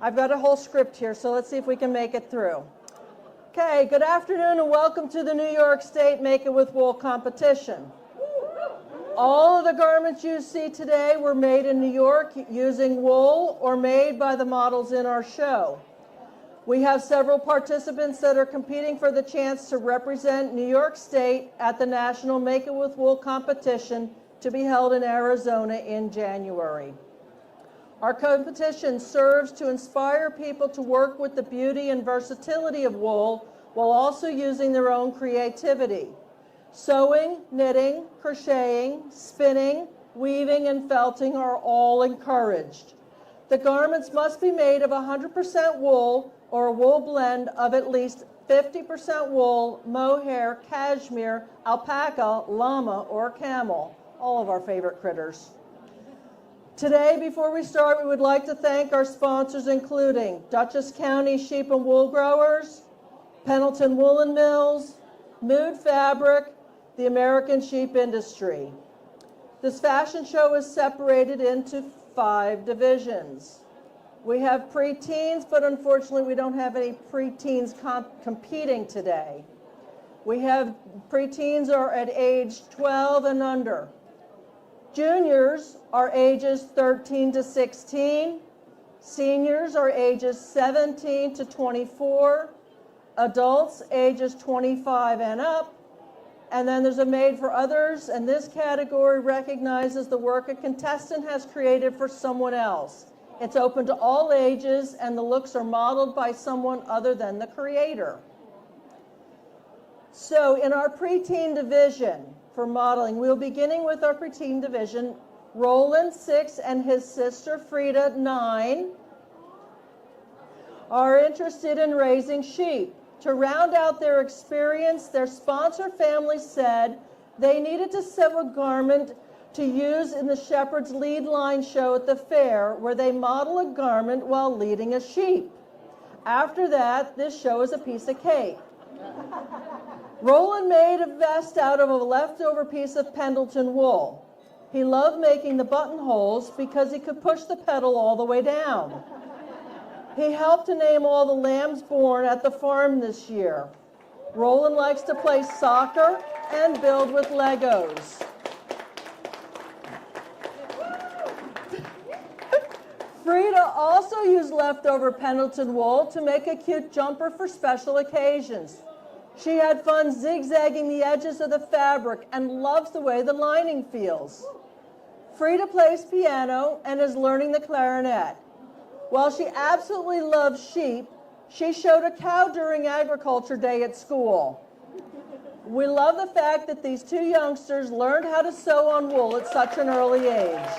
I've got a whole script here, so let's see if we can make it through. Okay, good afternoon and welcome to the New York State Make It With Wool competition. All of the garments you see today were made in New York using wool or made by the models in our show. We have several participants that are competing for the chance to represent New York State at the National Make It With Wool competition to be held in Arizona in January. Our competition serves to inspire people to work with the beauty and versatility of wool while also using their own creativity. Sewing, knitting, crocheting, spinning, weaving, and felting are all encouraged. The garments must be made of 100% wool or a wool blend of at least 50% wool, mohair, cashmere, alpaca, llama, or camel, all of our favorite critters. Today, before we start, we would like to thank our sponsors, including Dutchess County Sheep and Wool Growers, Pendleton Woolen Mills, Mood Fabric, the American Sheep Industry. This fashion show is separated into 5 divisions. We have preteens, but unfortunately we don't have any preteens competing today. We have preteens are at age 12 and under. Juniors are ages 13 to 16. Seniors are ages 17 to 24. Adults ages 25 and up. And then there's a made for others, and this category recognizes the work a contestant has created for someone else. It's open to all ages, and the looks are modeled by someone other than the creator. So in our preteen division for modeling, we'll be beginning with our preteen division. Roland, 6, and his sister Frida, 9, are interested in raising sheep. To round out their experience, their sponsor family said they needed to sew a garment to use in the Shepherd's Lead Line show at the fair, where they model a garment while leading a sheep. After that, this show is a piece of cake. Roland made a vest out of a leftover piece of Pendleton wool. He loved making the buttonholes because he could push the pedal all the way down. He helped to name all the lambs born at the farm this year. Roland likes to play soccer and build with Legos. Frida also used leftover Pendleton wool to make a cute jumper for special occasions. She had fun zigzagging the edges of the fabric and loves the way the lining feels. Frida plays piano and is learning the clarinet. While she absolutely loves sheep, she showed a cow during Agriculture Day at school. We love the fact that these two youngsters learned how to sew on wool at such an early age.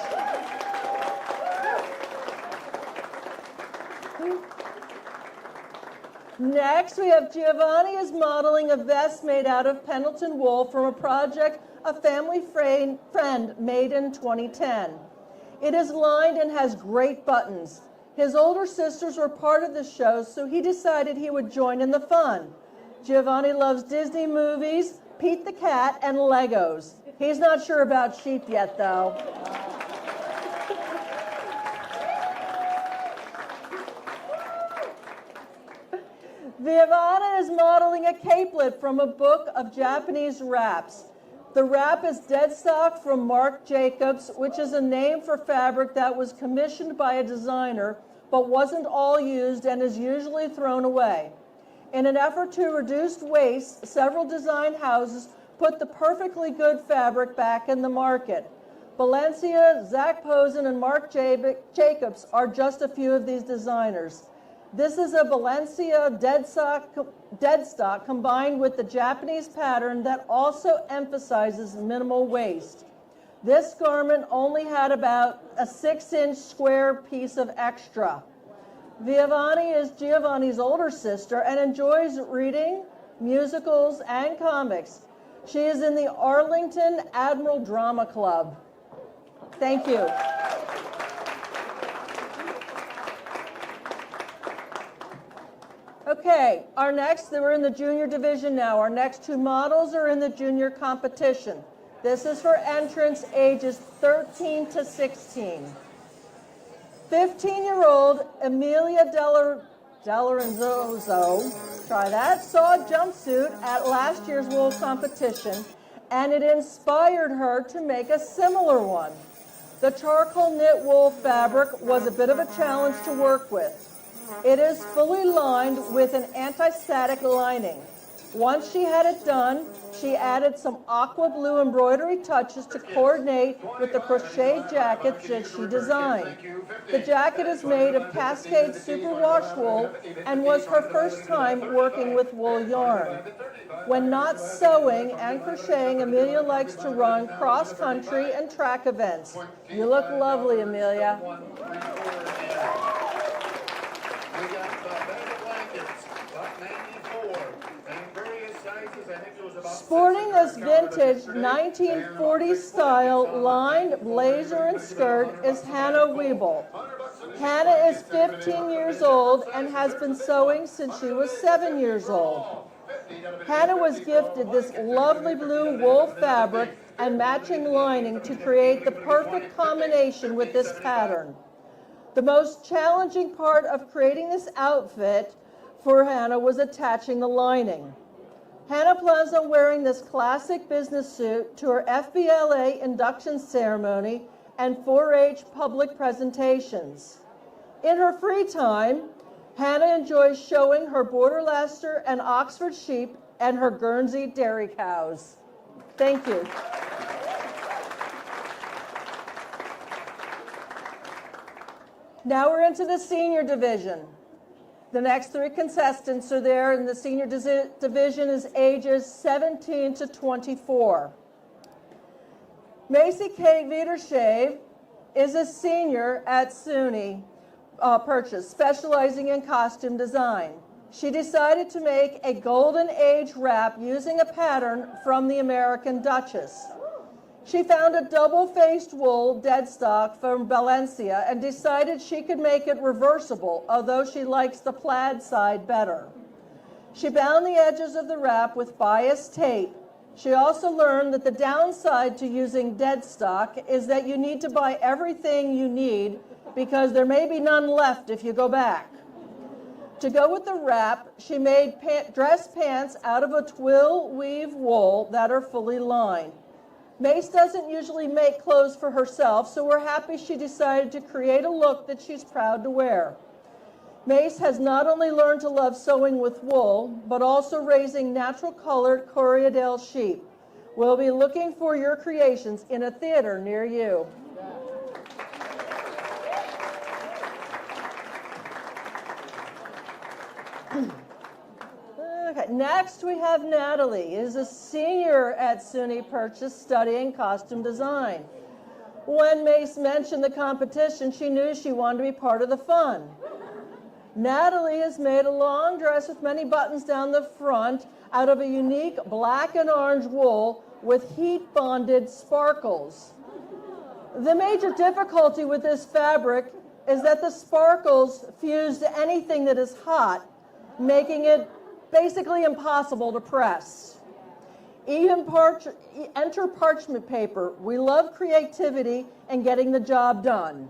Next, we have Giovanni is modeling a vest made out of Pendleton wool from a project a family friend made in 2010. It is lined and has great buttons. His older sisters were part of the show, so he decided he would join in the fun. Giovanni loves Disney movies, Pete the Cat, and Legos. He's not sure about sheep yet, though. Giovanna is modeling a capelet from a book of Japanese wraps. The wrap is dead stock from Marc Jacobs, which is a name for fabric that was commissioned by a designer but wasn't all used and is usually thrown away. In an effort to reduce waste, several design houses put the perfectly good fabric back in the market. Valencia, Zach Posen, and Marc Jacobs are just a few of these designers. This is a Valencia dead stock combined with the Japanese pattern that also emphasizes minimal waste. This garment only had about a 6-inch square piece of extra. Giovanni is Giovanni's older sister and enjoys reading, musicals, and comics. She is in the Arlington Admiral Drama Club. Thank you. Okay, we're in the junior division now. Our next two models are in the junior competition. This is for entrants ages 13 to 16. 15-year-old Amelia Delarenzoso, saw a jumpsuit at last year's wool competition, and it inspired her to make a similar one. The charcoal knit wool fabric was a bit of a challenge to work with. It is fully lined with an anti-static lining. Once she had it done, she added some aqua blue embroidery touches to coordinate with the crocheted jacket that she designed. The jacket is made of Cascade superwash wool and was her first time working with wool yarn. When not sewing and crocheting, Amelia likes to run cross-country and track events. You look lovely, Amelia. Sporting this vintage 1940s style lined blazer and skirt is Hannah Wiebel. Hannah is 15 years old and has been sewing since she was 7 years old. Hannah was gifted this lovely blue wool fabric and matching lining to create the perfect combination with this pattern. The most challenging part of creating this outfit for Hannah was attaching the lining. Hannah plans on wearing this classic business suit to her FBLA induction ceremony and 4-H public presentations. In her free time, Hannah enjoys showing her Border Leicester and Oxford sheep and her Guernsey dairy cows. Thank you. Now we're into the senior division. The next three contestants are there, and the senior division is ages 17 to 24. Macy Kate Vidershave is a senior at SUNY Purchase, specializing in costume design. She decided to make a golden age wrap using a pattern from the American Dutchess. She found a double-faced wool dead stock from Valencia and decided she could make it reversible, although she likes the plaid side better. She bound the edges of the wrap with bias tape. She also learned that the downside to using dead stock is that you need to buy everything you need because there may be none left if you go back. To go with the wrap, she made dress pants out of a twill weave wool that are fully lined. Mace doesn't usually make clothes for herself, so we're happy she decided to create a look that she's proud to wear. Mace has not only learned to love sewing with wool, but also raising natural-colored Corriedale sheep. We'll be looking for your creations in a theater near you. Okay, next we have Natalie, is a senior at SUNY Purchase studying costume design. When Mace mentioned the competition, she knew she wanted to be part of the fun. Natalie has made a long dress with many buttons down the front out of a unique black and orange wool with heat-bonded sparkles. The major difficulty with this fabric is that the sparkles fuse to anything that is hot, making it basically impossible to press. Enter parchment paper. We love creativity and getting the job done.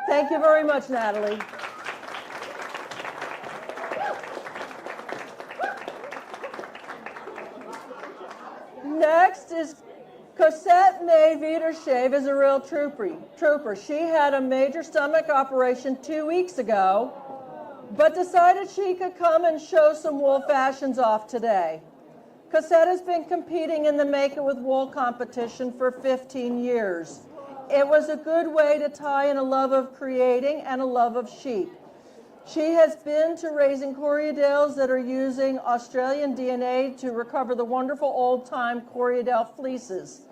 Thank you very much, Natalie. Next is Cosette May Wiedershave is a real trooper. She had a major stomach operation 2 weeks ago, but decided she could come and show some wool fashions off today. Cosette has been competing in the Make It With Wool competition for 15 years. It was a good way to tie in a love of creating and a love of sheep. She has been to raising Corriedales that are using Australian DNA to recover the wonderful old-time Corriedale fleeces.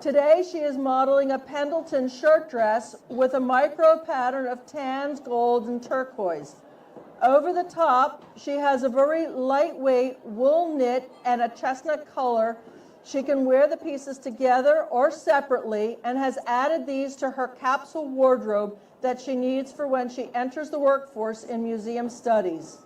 Today she is modeling a Pendleton shirt dress with a micro pattern of tans, gold, and turquoise. Over the top, she has a very lightweight wool knit and a chestnut color. She can wear the pieces together or separately and has added these to her capsule wardrobe that she needs for when she enters the workforce in museum studies.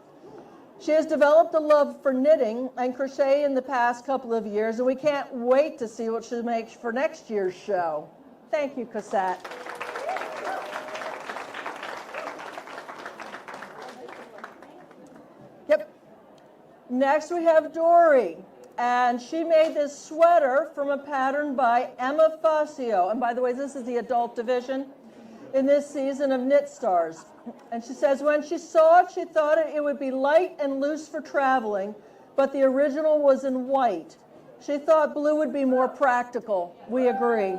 She has developed a love for knitting and crochet in the past couple of years, and we can't wait to see what she makes for next year's show. Thank you, Cosette. Yep. Next we have Dory, and she made this sweater from a pattern by Emma Fascio. And by the way, this is the adult division in this season of Knit Stars. And she says when she saw it, she thought it would be light and loose for traveling, but the original was in white. She thought blue would be more practical. We agree.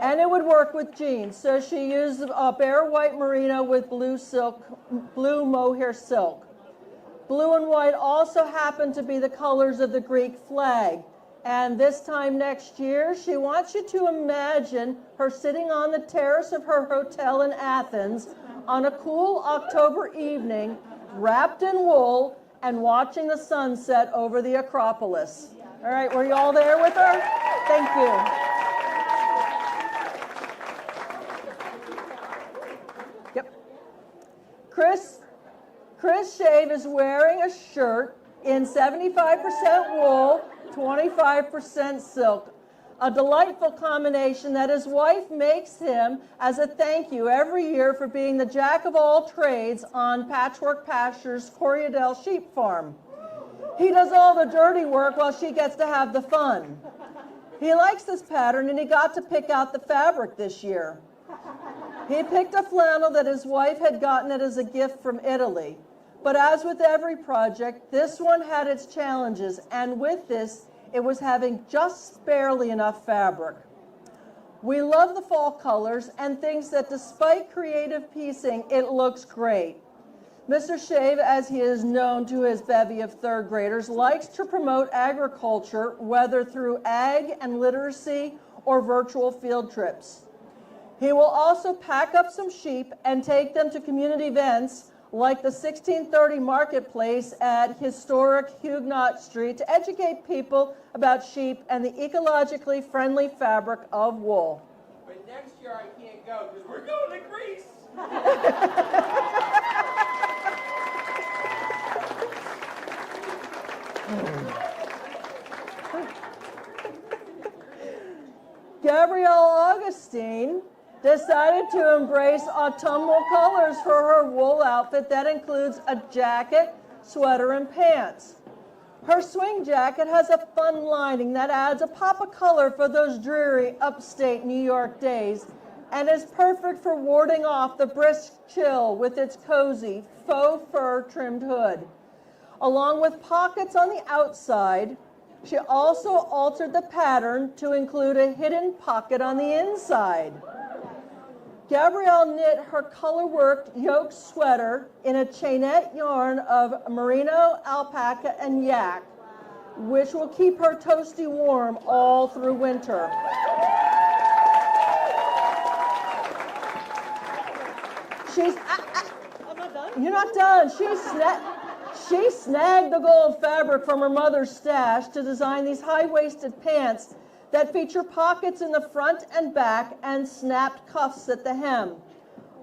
And it would work with jeans. So she used a bare white merino with blue mohair silk. Blue and white also happen to be the colors of the Greek flag. And this time next year, she wants you to imagine her sitting on the terrace of her hotel in Athens on a cool October evening, wrapped in wool, and watching the sunset over the Acropolis. All right, were you all there with her? Thank you. Yep. Chris Shave is wearing a shirt in 75% wool, 25% silk, a delightful combination that his wife makes him as a thank you every year for being the jack of all trades on Patchwork Pasture's Corriedale Sheep Farm. He does all the dirty work while she gets to have the fun. He likes this pattern and he got to pick out the fabric this year. He picked a flannel that his wife had gotten it as a gift from Italy. But as with every project, this one had its challenges, and with this, it was having just barely enough fabric. We love the fall colors and thinks that despite creative piecing, it looks great. Mr. Shave, as he is known to his bevy of third graders, likes to promote agriculture, whether through ag and literacy or virtual field trips. He will also pack up some sheep and take them to community events like the 1630 Marketplace at historic Huguenot Street to educate people about sheep and the ecologically friendly fabric of wool. But next year I can't go because we're going to Greece. Gabrielle Augustine decided to embrace autumnal colors for her wool outfit that includes a jacket, sweater, and pants. Her swing jacket has a fun lining that adds a pop of color for those dreary upstate New York days and is perfect for warding off the brisk chill with its cozy faux fur trimmed hood. Along with pockets on the outside, she also altered the pattern to include a hidden pocket on the inside. Gabrielle knit her color-worked yoke sweater in a chainette yarn of merino, alpaca, and yak, which will keep her toasty warm all through winter. You're not done. She snagged the gold fabric from her mother's stash to design these high-waisted pants that feature pockets in the front and back and snapped cuffs at the hem.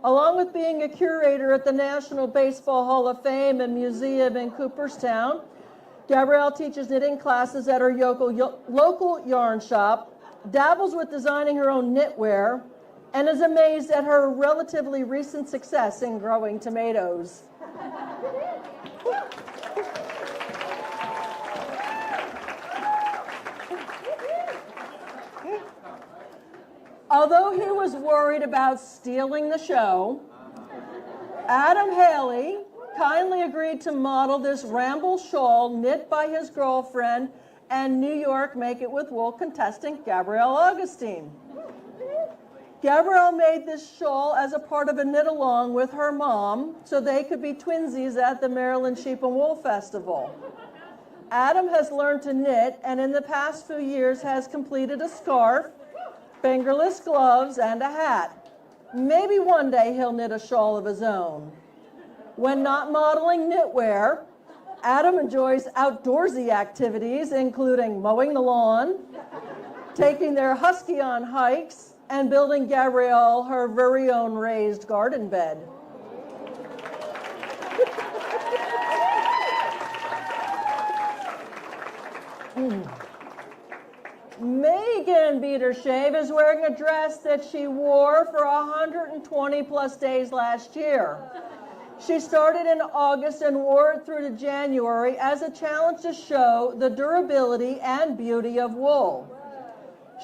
Along with being a curator at the National Baseball Hall of Fame and Museum in Cooperstown, Gabrielle teaches knitting classes at her local yarn shop, dabbles with designing her own knitwear, and is amazed at her relatively recent success in growing tomatoes. Although he was worried about stealing the show, Adam Haley kindly agreed to model this ramble shawl knit by his girlfriend and New York Make It With Wool contestant Gabrielle Augustine. Gabrielle made this shawl as a part of a knit-along with her mom so they could be twinsies at the Maryland Sheep and Wool Festival. Adam has learned to knit and in the past few years has completed a scarf, fingerless gloves, and a hat. Maybe one day he'll knit a shawl of his own. When not modeling knitwear, Adam enjoys outdoorsy activities, including mowing the lawn, taking their husky on hikes, and building Gabrielle her very own raised garden bed. Megan Biedershave is wearing a dress that she wore for 120 plus days last year. She started in August and wore it through to January as a challenge to show the durability and beauty of wool.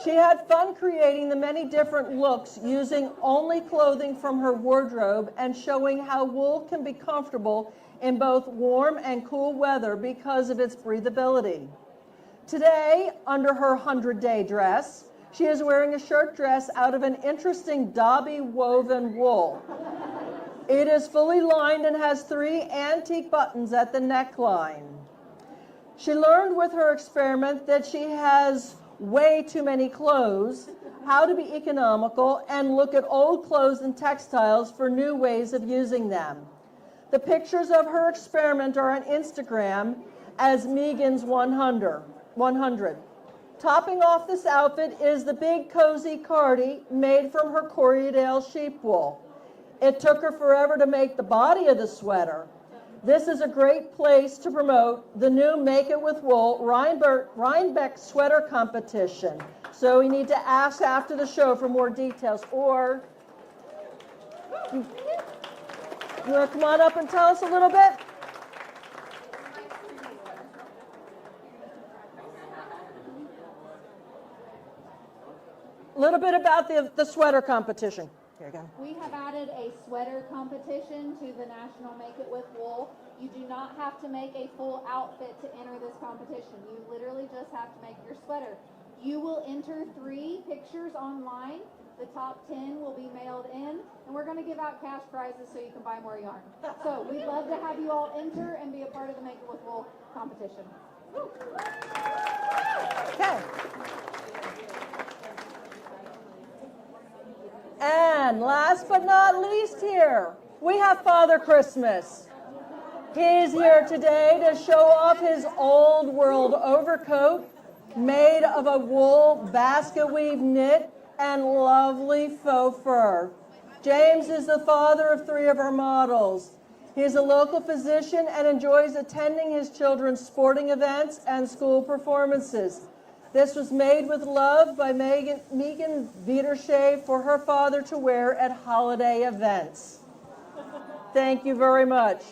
She had fun creating the many different looks using only clothing from her wardrobe and showing how wool can be comfortable in both warm and cool weather because of its breathability. Today, under her 100-day dress, she is wearing a shirt dress out of an interesting Dobby woven wool. It is fully lined and has 3 antique buttons at the neckline. She learned with her experiment that she has way too many clothes, how to be economical, and look at old clothes and textiles for new ways of using them. The pictures of her experiment are on Instagram as Megan's 100. Topping off this outfit is the big cozy cardi made from her Corriedale sheep wool. It took her forever to make the body of the sweater. This is a great place to promote the new Make It With Wool Rhinebeck sweater competition. So you need to ask after the show for more details, or you want to come on up and tell us a little bit? A little bit about the sweater competition. Here you go. We have added a sweater competition to the National Make It With Wool. You do not have to make a full outfit to enter this competition. You literally just have to make your sweater. You will enter 3 pictures online. The top 10 will be mailed in, and we're going to give out cash prizes so you can buy more yarn. So we'd love to have you all enter and be a part of the Make It With Wool competition. Okay. And last but not least here, we have Father Christmas. He's here today to show off his old world overcoat made of a wool basket weave knit and lovely faux fur. James is the father of 3 of our models. He is a local physician and enjoys attending his children's sporting events and school performances. This was made with love by Megan Biedershave for her father to wear at holiday events. Thank you very much.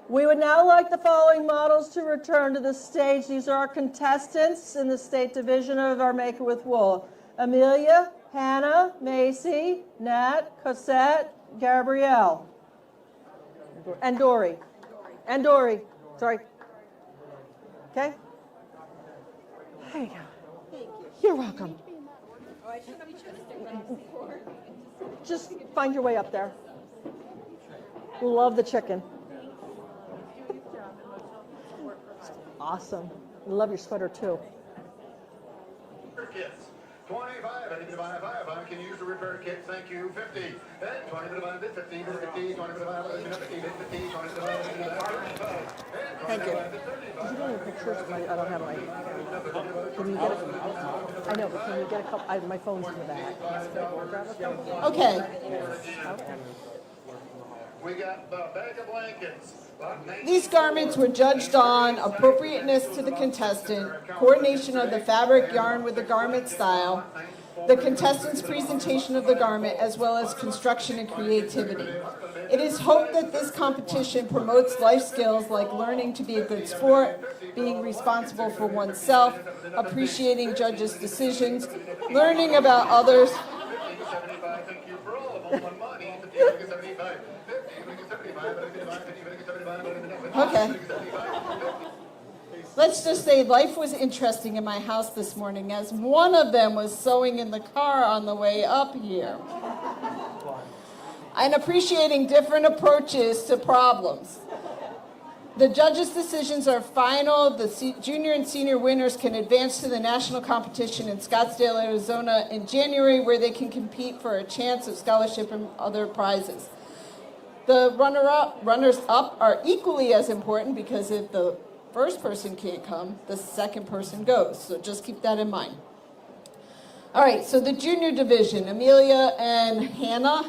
We would now like the following models to return to the stage. These are our contestants in the state division of our Make It With Wool. Amelia, Hannah, Macy, Nat, Cosette, Gabrielle, and Dory. And Dory. Sorry. Okay? There you go. Thank you. You're welcome. Oh, I should have stayed before. Just find your way up there. Love the chicken. Awesome. Love your sweater too. Kits. 25, I need to buy 5. I can use the repair kits, thank you. 50. And 20 to buy 50, 50, 20 to buy 50, 50, 20 to buy 35. Thank you. Did you get any pictures? I don't have my. Can you get a, I know, but can you get a couple? My phone's in the back. Okay. We got the bag of blankets. These garments were judged on appropriateness to the contestant, coordination of the fabric yarn with the garment style, the contestant's presentation of the garment, as well as construction and creativity. It is hoped that this competition promotes life skills like learning to be a good sport, being responsible for oneself, appreciating judges' decisions, learning about others. Okay. Let's just say life was interesting in my house this morning as one of them was sewing in the car on the way up here. And appreciating different approaches to problems. The judges' decisions are final. The junior and senior winners can advance to the national competition in Scottsdale, Arizona in January, where they can compete for a chance of scholarship and other prizes. The runners-up are equally as important because if the first person can't come, the second person goes. So just keep that in mind. All right, so the junior division, Amelia and Hannah.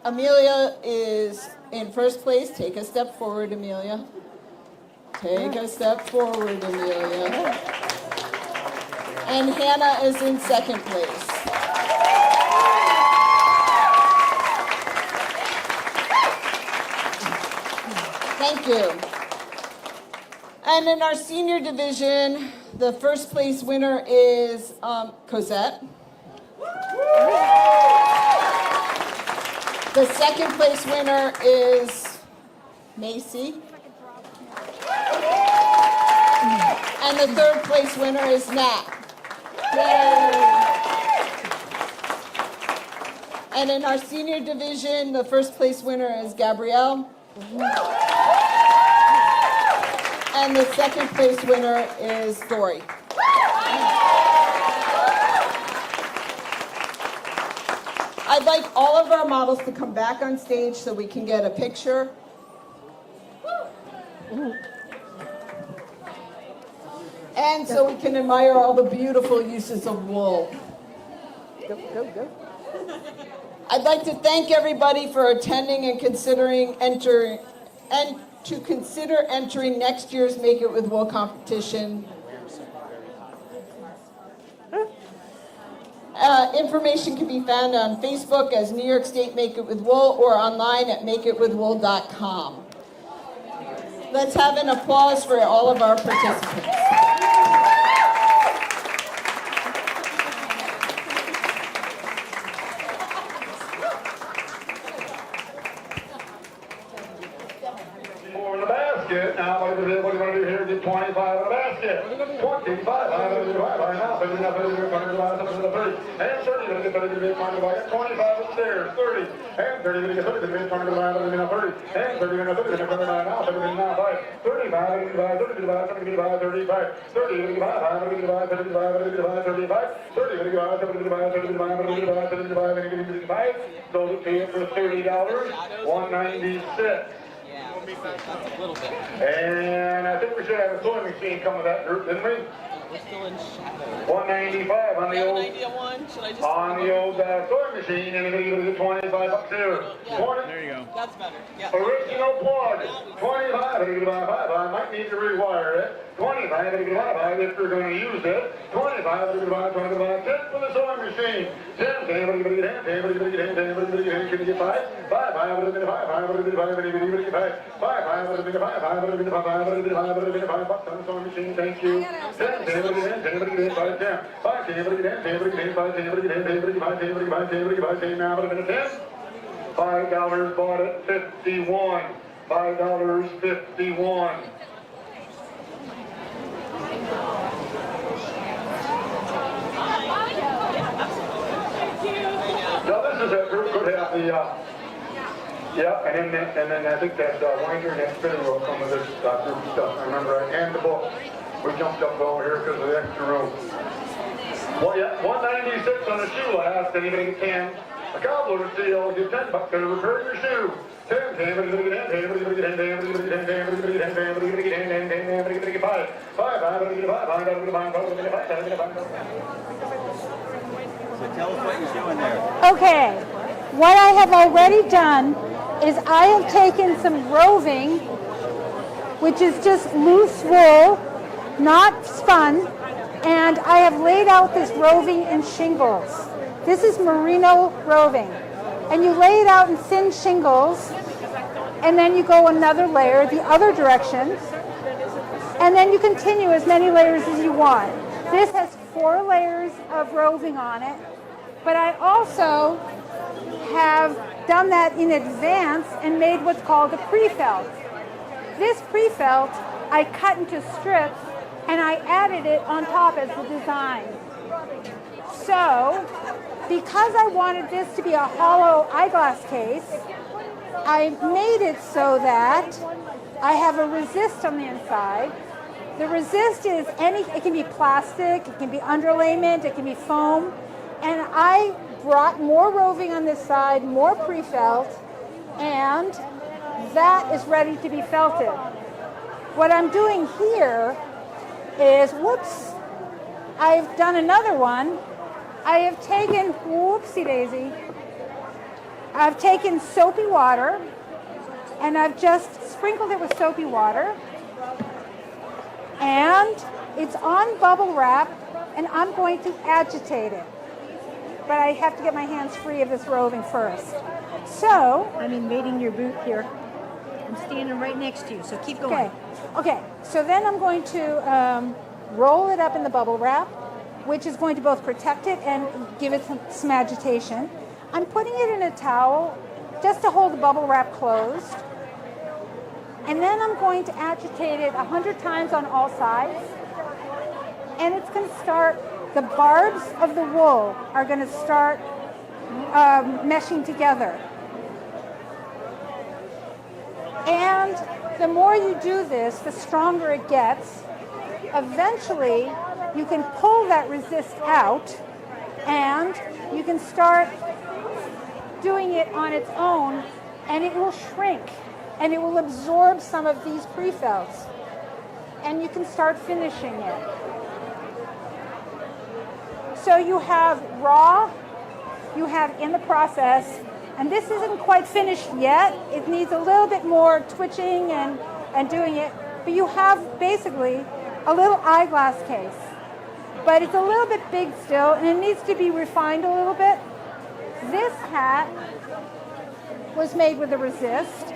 Amelia is in first place. Take a step forward, Amelia. Take a step forward, Amelia. And Hannah is in second place. Thank you. And in our senior division, the first place winner is Cosette. The second place winner is Macy. And the third place winner is Nat. Yay. And in our senior division, the first place winner is Gabrielle. And the second place winner is Dory. I'd like all of our models to come back on stage so we can get a picture. And so we can admire all the beautiful uses of wool. Go. I'd like to thank everybody for attending and considering entering next year's Make It With Wool competition. Information can be found on Facebook as New York State Make It With Wool or online at makeitwithwool.com. Let's have an applause for all of our participants. For the basket, now what are you going to do here? Get 25 in the basket. 25, I'm going to do right now. 30, 30, 30, 25 upstairs, 30, and 30, 30, 30, 30, 30, 30, 30, and 30, 30, 30, 30, now, 30, now, 5, 35, 35, 35, 35, 35, 30, 35, 35, 35, 35, 30, 35, 35, 35, 35, 35, those who pay it for $30, $196. A little bit. And I think we should have a sewing machine come with that group, didn't we? We're still in shadow. 195 on the old. Idea one? On the old sewing machine, anybody give it 25 bucks here. There you go. That's better. Yeah. Original plug, 25, I might need to rewire it. 25, if you're going to use it. 25, 10 for the sewing machine. 10, can you get 5? 5, bucks on the sewing machine, thank you. 10, $5, bought at 51. $5.51. Now this is a group could have the yeah, and then I think that winder and that spinner will come with this group of stuff. I remember I handed the book. We jumped up over here because of the extra room. Well, yeah, 196 on a shoe last. Anybody can. A cobbler deal, give 10 bucks to repair your shoe. 10, 5, So tell us what you're doing there. Okay, what I have already done is I have taken some roving, which is just loose wool, not spun, and I have laid out this roving in shingles. This is merino roving. And you lay it out in thin shingles, and then you go another layer the other direction, and then you continue as many layers as you want. This has 4 layers of roving on it, but I also have done that in advance and made what's called a pre-felt. This pre-felt I cut into strips and I added it on top as the design. So, because I wanted this to be a hollow eyeglass case, I made it so that I have a resist on the inside. The resist is it can be plastic, it can be underlayment, it can be foam, and I brought more roving on this side, more pre-felt, and that is ready to be felted. What I'm doing here is, whoops, I've done another one. I have taken, whoopsie daisy, I've taken soapy water and I've just sprinkled it with soapy water, and it's on bubble wrap, and I'm going to agitate it. But I have to get my hands free of this roving first. So, I'm invading your booth here. I'm standing right next to you, so keep going. Okay, so then I'm going to roll it up in the bubble wrap, which is going to both protect it and give it some agitation. I'm putting it in a towel just to hold the bubble wrap closed. And then I'm going to agitate it 100 times on all sides. And it's going to start, the barbs of the wool are going to start meshing together. And the more you do this, the stronger it gets. Eventually, you can pull that resist out and you can start doing it on its own, and it will shrink and it will absorb some of these pre-felts, and you can start finishing it. So you have raw, you have in the process, and this isn't quite finished yet. It needs a little bit more twitching and doing it, but you have basically a little eyeglass case. But it's a little bit big still, and it needs to be refined a little bit. This hat was made with a resist.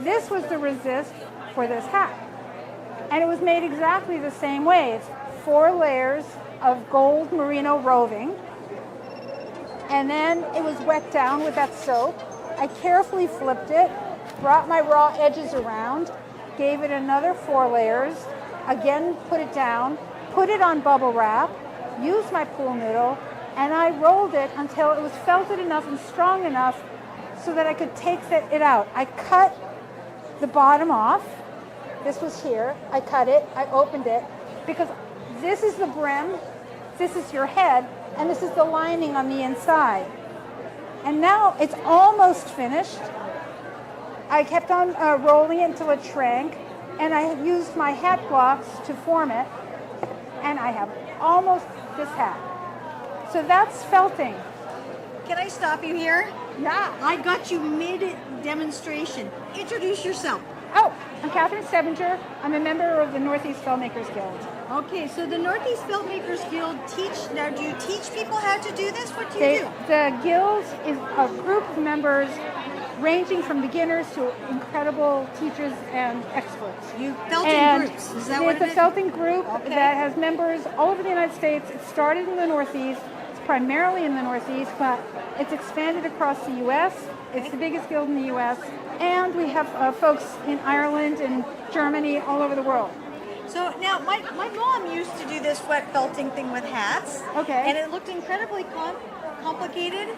This was the resist for this hat. And it was made exactly the same way. It's 4 layers of gold merino roving. And then it was wet down with that soap. I carefully flipped it, brought my raw edges around, gave it another 4 layers, again put it down, put it on bubble wrap, used my pool noodle, and I rolled it until it was felted enough and strong enough so that I could take it out. I cut the bottom off. This was here. I cut it. I opened it because this is the brim, this is your head, and this is the lining on the inside. And now it's almost finished. I kept on rolling it until it shrank, and I used my hat blocks to form it, and I have almost this hat. So that's felting. Can I stop you here? Yeah. I got you mid-demonstration. Introduce yourself. Oh, I'm Catherine Stebinger. I'm a member of the Northeast Filmmakers Guild. Okay, so the Northeast Filmmakers Guild now do you teach people how to do this? What do you do? The guild is a group of members ranging from beginners to incredible teachers and experts. Felting groups, is that what it is? It's a felting group that has members all over the United States. It started in the Northeast. It's primarily in the Northeast, but it's expanded across the U.S. It's the biggest guild in the U.S. And we have folks in Ireland and Germany, all over the world. So now, my mom used to do this wet felting thing with hats. Okay. And it looked incredibly complicated.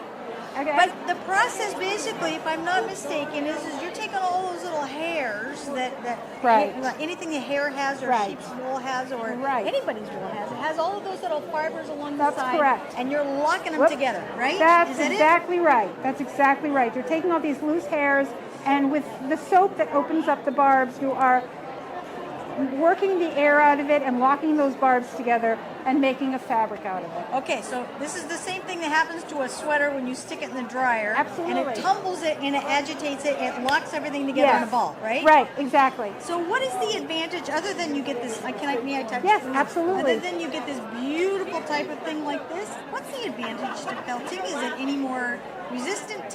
Okay. But the process, basically, if I'm not mistaken, is you're taking all those little hairs that Right. anything the hair has, or Right. sheep's wool has, or Right. anybody's wool has. It has all of those little fibers along That's the side. correct. And you're locking them Whoop. together, right? That's Is that exactly right. That's exactly right. You're taking all these loose hairs, and with the soap that opens up the barbs, you are working the air out of it and locking those barbs together and making a fabric out of it. Okay, so this is the same thing that happens to a sweater when you stick it in the dryer. Absolutely. And it tumbles it and it agitates it, it locks everything together in a ball, right? Right, exactly. So what is the advantage other than you get this, may I touch Yes, this? absolutely. Other than you get this beautiful type of thing like this, what's the advantage to felting? Is it any more resistant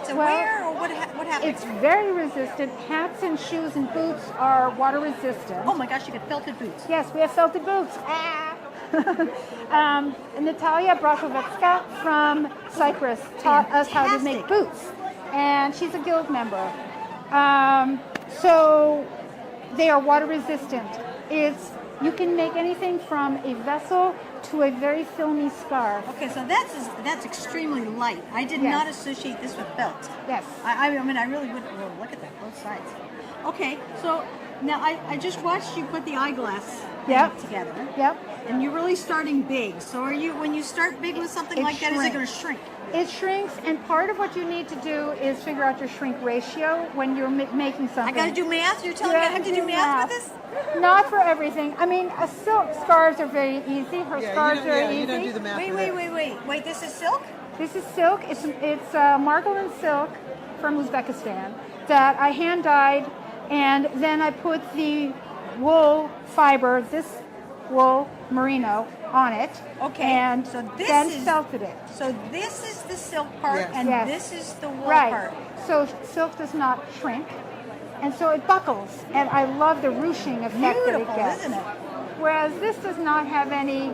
to wear, or what happens? It's very resistant. Hats and shoes and boots are water resistant. Oh my gosh, you get felted boots. Yes, we have felted boots. Natalia Brashovecka from Cyprus taught us how to make boots, and she's a guild member. So they are water resistant. You can make anything from a vessel to a very filmy scarf. Okay, so that's extremely light. I did not associate this with felt. Yes. I mean, I really would. Well, look at that, both sides. Okay, so now I just watched you put the eyeglass together. Yep. And you're really starting big. So when you start big with something like that, is it going to shrink? It shrinks, and part of what you need to do is figure out your shrink ratio when you're making something. I got to do math? You're telling me I have to do math with this? Not for everything. I mean, silk scarves are very easy. Her scarves are easy. You don't do the math. Wait, this is silk? This is silk. It's Margolin silk from Uzbekistan that I hand dyed, and then I put the wool fiber, this wool merino, on it. Okay. And so then felted it. So this is the silk part, and this is the wool part. So silk does not shrink, and so it buckles. And I love the ruching effect that it gets. Isn't it? Whereas this does not have any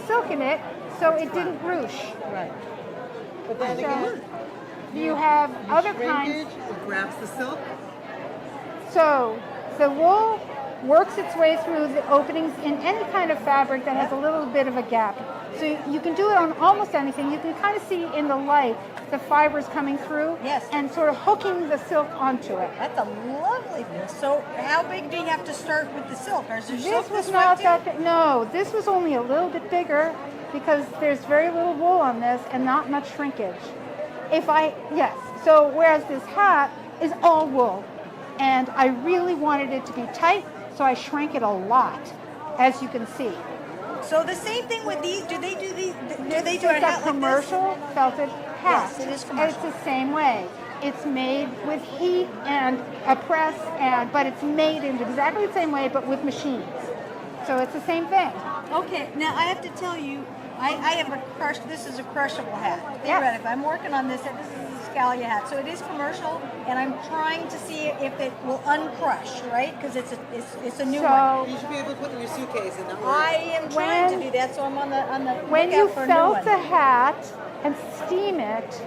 silk in it, so it didn't ruche. Right. But then again, you have other shrinkage, kinds. it grabs the silk. So the wool works its way through the openings in any kind of fabric that has a little bit of a gap. So you can do it on almost anything. You can kind of see in the light the fibers coming through and sort of hooking the silk onto it. That's a lovely thing. So how big do you have to start with the silk? Or is there silk This was not that big. No, this was only a little bit bigger because there's very little wool on this and not much shrinkage. So whereas this hat is all wool, and I really wanted it to be tight, so I shrank it a lot, as you can see. So the same thing with these. Do they do these? Do they do It's a hat a commercial felted hat. Yes, it is commercial. It's the same way. It's made with heat and a press, but it's made in exactly the same way, but with machines. So it's the same thing. Okay, now I have to tell you, I have this is a crushable hat, theoretically. I'm working on this. This is a Scalia hat. So it is commercial, and I'm trying to see if it will uncrush, right? Because it's a new one. You should be able to put it in your suitcase and not I am trying to do that, so I'm on the when you lookout for a new felt one. the hat and steam it,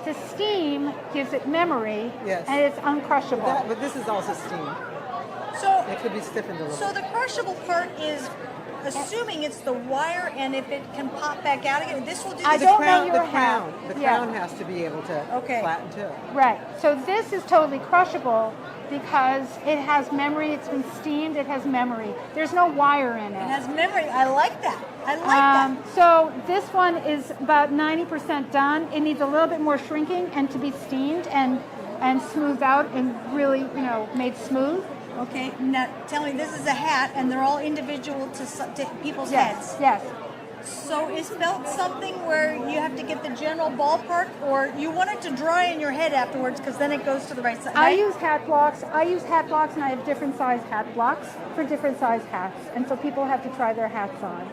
the steam gives it memory, and it's uncrushable. But this is also steam. So it could be stiffened a little. So the crushable part is assuming it's the wire, and if it can pop back out again, this will do I the don't crown. know your The crown. hat. The crown has to be able to flatten too. Right. So this is totally crushable because it has memory. It's been steamed. It has memory. There's no wire in it. It has memory. I like that. I like that. So this one is about 90% done. It needs a little bit more shrinking and to be steamed and smoothed out and really, made smooth. Okay, now tell me, this is a hat, and they're all individual to people's heads. Yes. So is felt something where you have to get the general ballpark, or you want it to dry in your head afterwards because then it goes to the right side? I use hat blocks. And I have different size hat blocks for different size hats, and so people have to try their hats on.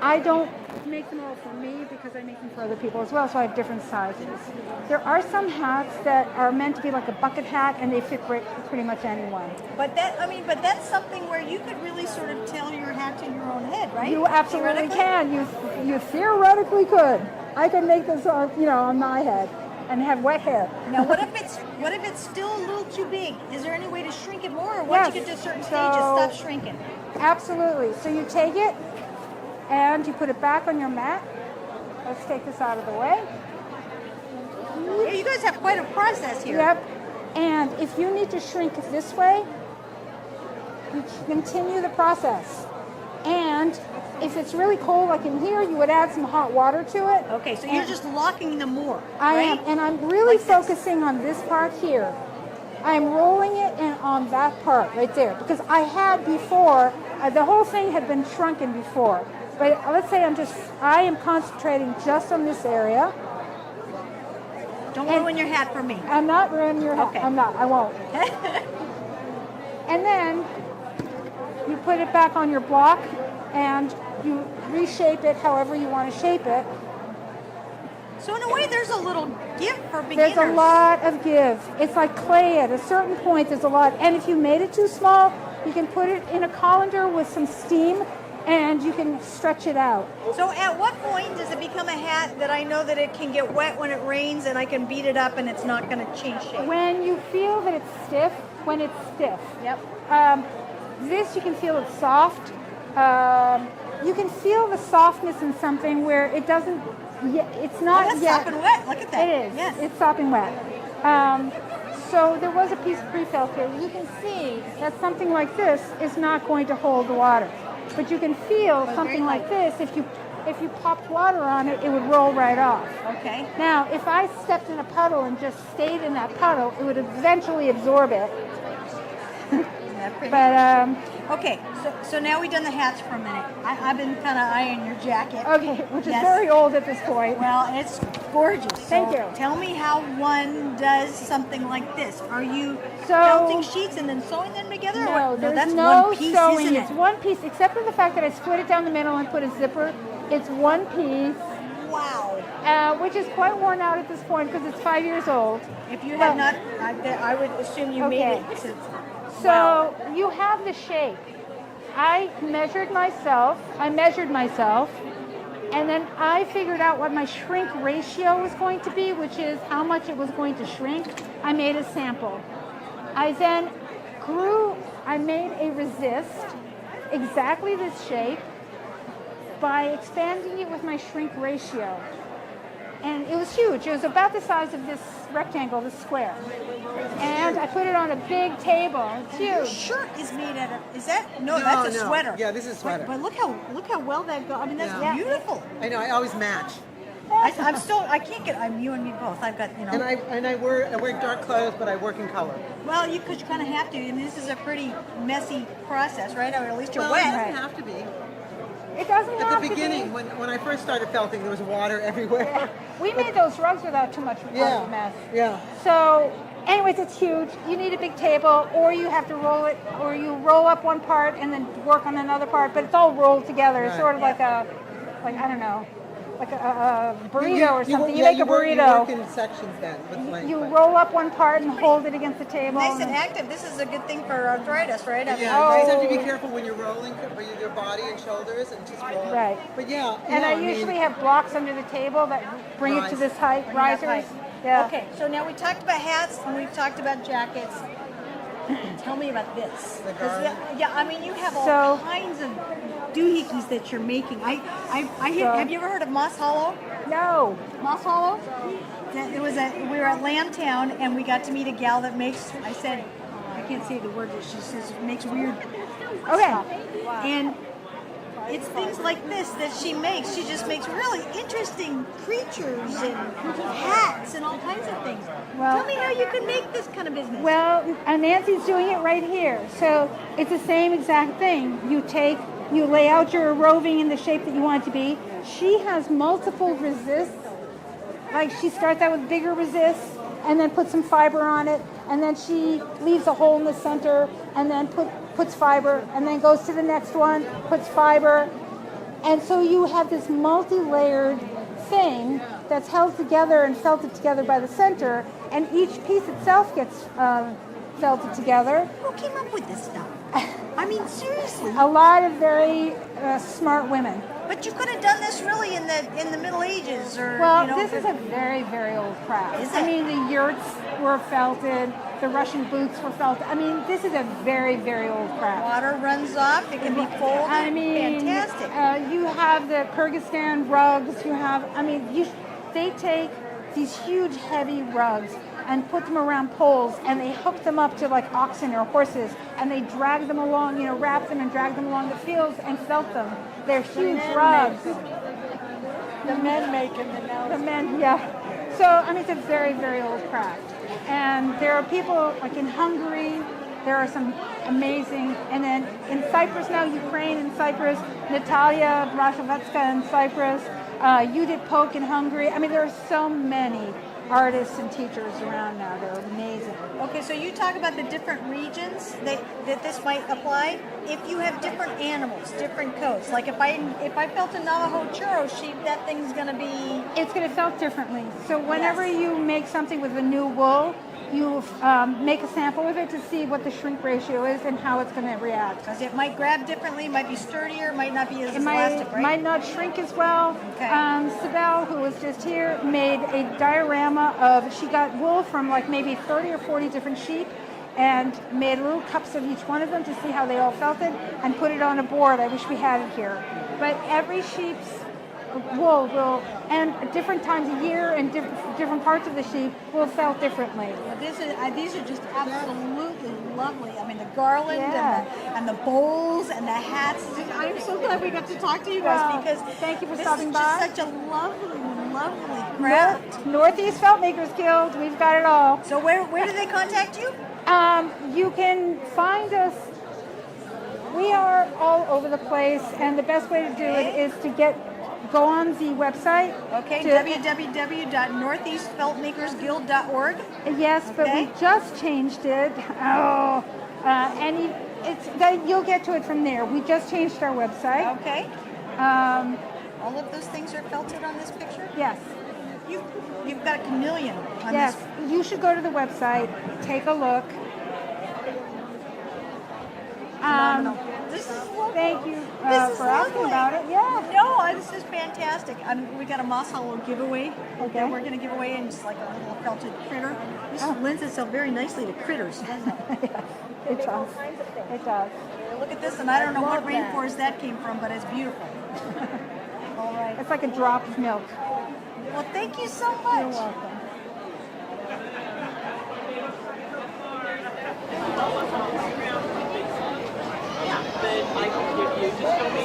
I don't make them all for me because I make them for other people as well, so I have different sizes. There are some hats that are meant to be like a bucket hat, and they fit pretty much anyone. But that's something where you could really sort of tailor your hat to your own head, right? You absolutely can. You theoretically could. I could make this on my head and have wet hair. Now, what if it's still a little too big? Is there any way to shrink it more, or once you get to a certain stage, it stops shrinking? Absolutely. So you take it and you put it back on your mat. Let's take this out of the way. Yeah, you guys have quite a process here. Yep. And if you need to shrink it this way, you continue the process. And if it's really cold, like in here, you would add some hot water to it. Okay, so you're just locking them more, I right? am, and I'm really focusing on this part here. I'm rolling it on that part right there, because I had before, the whole thing had been shrunken before. But let's say I am concentrating just on this area. Don't ruin your hat for me. I'm not ruining your hat. Okay. I'm not. I won't. And then you put it back on your block and you reshape it however you want to shape it. So in a way, there's a little give for beginners. There's a lot of give. It's like clay. At a certain point, there's a lot. And if you made it too small, you can put it in a colander with some steam, and you can stretch it out. So at what point does it become a hat that I know that it can get wet when it rains and I can beat it up and it's not going to change shape? When you feel that it's stiff, Yep. This you can feel it's soft. You can feel the softness in something where it doesn't, it's not that's yet. sopping wet. Look at that. It is. Yes. It's sopping wet. So there was a piece of pre-felt here. You can see that something like this is not going to hold the water. But you can feel something like this. If you popped water on it, it would roll right off. Okay. Now, if I stepped in a puddle and just stayed in that puddle, it would eventually absorb it. But okay, so now we've done the hats for a minute. I've been kind of eyeing your jacket. Okay, which is very old at this point. Well, it's gorgeous. Thank you. Tell me how one does something like this. Are you felting sheets and then sewing them together? or No, what? there's that's no one piece, sewing. isn't It's it? one piece, except for the fact that I split it down the middle and put a zipper. It's one piece. Wow. Which is quite worn out at this point because it's 5 years old. If you had not, I would assume you made it. So you have the shape. I measured myself, and then I figured out what my shrink ratio was going to be, which is how much it was going to shrink. I made a sample. I then I made a resist, exactly this shape, by expanding it with my shrink ratio. And it was huge. It was about the size of this rectangle, this square. And I put it on a big table. It's huge. Your shirt is made out of, is that? No, that's a sweater. Yeah, this is a sweater. But look how well that goes. I mean, that's beautiful. I know, I always match. I can't get, you and me both. I've got, And I wear dark clothes, but I work in color. Well, you kind of have to, and this is a pretty messy process, right? Or at least you're Well, wet. it doesn't have to be. It doesn't have At the to beginning, be. when I first started felting, there was water everywhere. Yeah. We made those rugs without too much of a mess. Yeah. So, anyways, it's huge. You need a big table, or you have to roll it, or you roll up one part and then work on another part, but it's all rolled together. It's sort of like I don't know, like a burrito or something. You make a burrito. You work in sections then. You roll up one part and hold it against the table. Nice and active. This is a good thing for arthritis, right? Yeah, you always have to be careful when you're rolling for your body and shoulders and just roll. Right. But yeah. And I usually have blocks under the table that bring it to this height, risers. Yeah. Okay, so now we talked about hats and we've talked about jackets. Tell me about this. I mean, you have all kinds of doohickeys that you're making. Have you ever heard of Moss Hollow? No. Moss Hollow? We were at Lambtown and we got to meet a gal that makes, I said, I can't say the word, but she says makes weird stuff. And it's things like this that she makes. She just makes really interesting creatures and hats and all kinds of things. Well, tell me how you can make this kind of business. Well, Nancy's doing it right here. So it's the same exact thing. You take you lay out your roving in the shape that you want it to be. She has multiple resists. Like she starts out with bigger resists and then puts some fiber on it, and then she leaves a hole in the center and then puts fiber, and then goes to the next one, puts fiber. And so you have this multi-layered thing that's held together and felted together by the center, and each piece itself gets felted together. Who came up with this stuff? I mean, seriously. A lot of very smart women. But you could have done this really in the Middle Ages, or well, this is a very, very old craft. Is it? I mean, the yurts were felted, the Russian boots were felted. I mean, this is a very, very old craft. Water runs off; it can be folded. I mean, fantastic. You have the Kyrgyzstan rugs. You have, I mean, they take these huge, heavy rugs and put them around poles, and they hook them up to like oxen or horses, and they drag them along, wrap them and drag them along the fields and felt them. They're huge rugs. The men make them, the men, yeah. So, I mean, it's a very, very old craft. And there are people, like in Hungary, there are some amazing, and then in Cyprus now, Ukraine and Cyprus, Natalia Brashovetska in Cyprus, Judith Polk in Hungary. I mean, there are so many artists and teachers around now. They're amazing. Okay, so you talk about the different regions that this might apply. If you have different animals, different coats, like if I felt a Navajo churro sheep, that thing's going to be... It's going to felt differently. So whenever you make something with a new wool, you make a sample of it to see what the shrink ratio is and how it's going to react. Because it might grab differently, might be sturdier, might not be as elastic, right? Might not shrink as well. Okay. Sibel, who was just here, made a diorama of, she got wool from like maybe 30 or 40 different sheep and made little cups of each one of them to see how they all felt it and put it on a board. I wish we had it here. But every sheep's wool will, and at different times of year and different parts of the sheep will felt differently. Well, these are just absolutely lovely. I mean, the garland and the bowls and the hats. I'm so glad we got to talk to you guys because thank you for this stopping is by. Just such a lovely, lovely craft. Northeast Felt Makers Guild. We've got it all. So where do they contact you? You can find us. We are all over the place, and the best way to do it is to go on the website. Okay, www.northeastfeltmakersguild.org. Yes, but we just changed it. You'll get to it from there. We just changed our website. Okay. All of those things are felted on this picture? Yes. You've got a chameleon on yes, this. you should go to the website, take a look. This is lovely. Thank you for asking about it. Yeah. No, this is fantastic. We got a Moss Hollow giveaway that we're going to give away, and just like a little felted critter. This lends itself very nicely to critters, doesn't it? It does. It does. Look at this, and I don't know what rainforest that came from, but it's beautiful. All right. It's like a drop of milk. Well, thank you so much. You're welcome. I can give you, just show me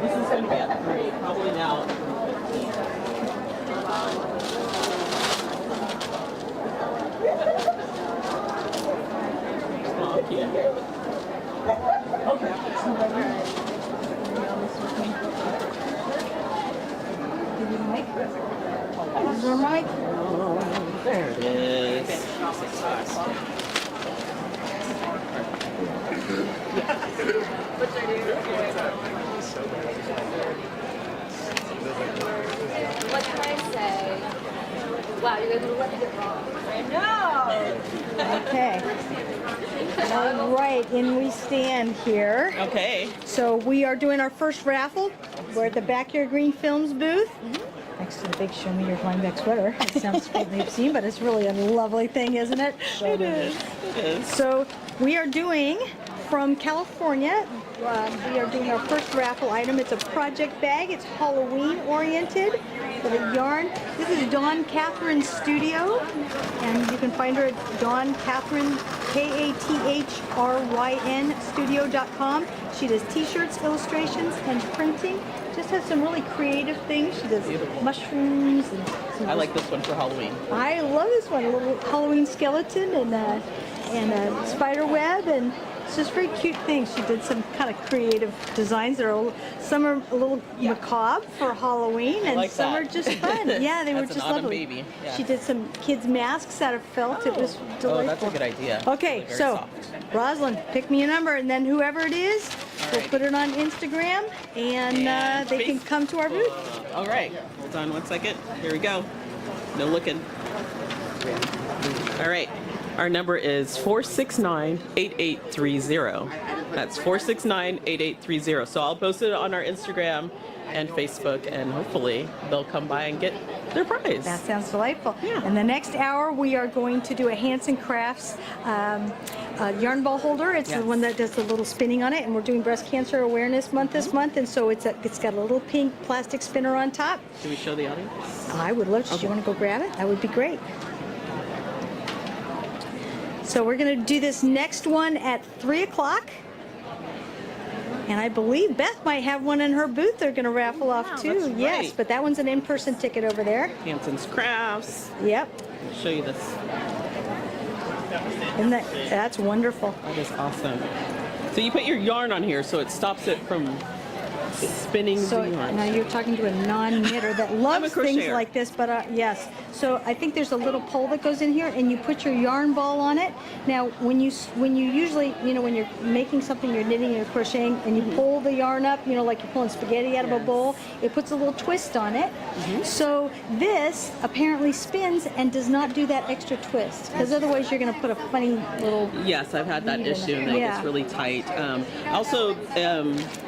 This is going to be at 3, probably now. Is there a mic? There it is. What can I say? Wow, you're going to let it wrong. I know. Okay. All right, and we stand here. Okay. So we are doing our first raffle. We're at the Backyard Green Films booth. Next to the big Show Me Your Rhinebeck sweater. It sounds completely obscene, but it's really a lovely thing, isn't it? It is. It is. So we are doing, from California, we are doing our first raffle item. It's a project bag. It's Halloween oriented with a yarn. This is Dawn Catherine's studio, and you can find her at Dawn Catherine, KATHRYN studio.com. She does t-shirts, illustrations, and printing. Just has some really creative things. She does mushrooms and I like this one for Halloween. I love this one. A little Halloween skeleton and a spider web, and it's just very cute things. She did some kind of creative designs. Some are a little macabre for Halloween, and like some that. are just fun. Yeah, they were That's an just autumn lovely. baby. Yeah. She did some kids' masks out of felt. It was delightful. Oh, that's a good idea. Okay, Very so soft. Rosalind, pick me a number, and then whoever it is, we'll put it on Instagram, and they can come to our booth. All right. Hold on one second. Here we go. No looking. All right. Our number is 469-8830. That's 469-8830. So I'll post it on our Instagram and Facebook, and hopefully they'll come by and get their prize. That sounds delightful. Yeah. In the next hour, we are going to do a Hanson Crafts yarn ball holder. It's the one that does the little spinning on it, and we're doing Breast Cancer Awareness Month this month, and so it's got a little pink plastic spinner on top. Can we show the audience? I would love to. Do you want to go grab it? That would be great. So we're going to do this next one at 3 o'clock. And I believe Beth might have one in her booth they're going to raffle off too. That's Yes, right. but that one's an in-person ticket over there. Hanson's Crafts. Yep. I'll show you this. Isn't that's wonderful. That is awesome. So you put your yarn on here so it stops it from spinning So the yarn. now you're talking to a non-knitter that loves things crocheter. like this, but yes. So I think there's a little pole that goes in here, and you put your yarn ball on it. Now, when you usually, when you're making something, you're knitting, you're crocheting, and you pull the yarn up, like you're pulling spaghetti out of a bowl, it puts a little twist on it. So this apparently spins and does not do that extra twist, because otherwise you're going to put a funny little. Yes, I've had that bead in issue, it. and it Yeah. gets really tight. Also,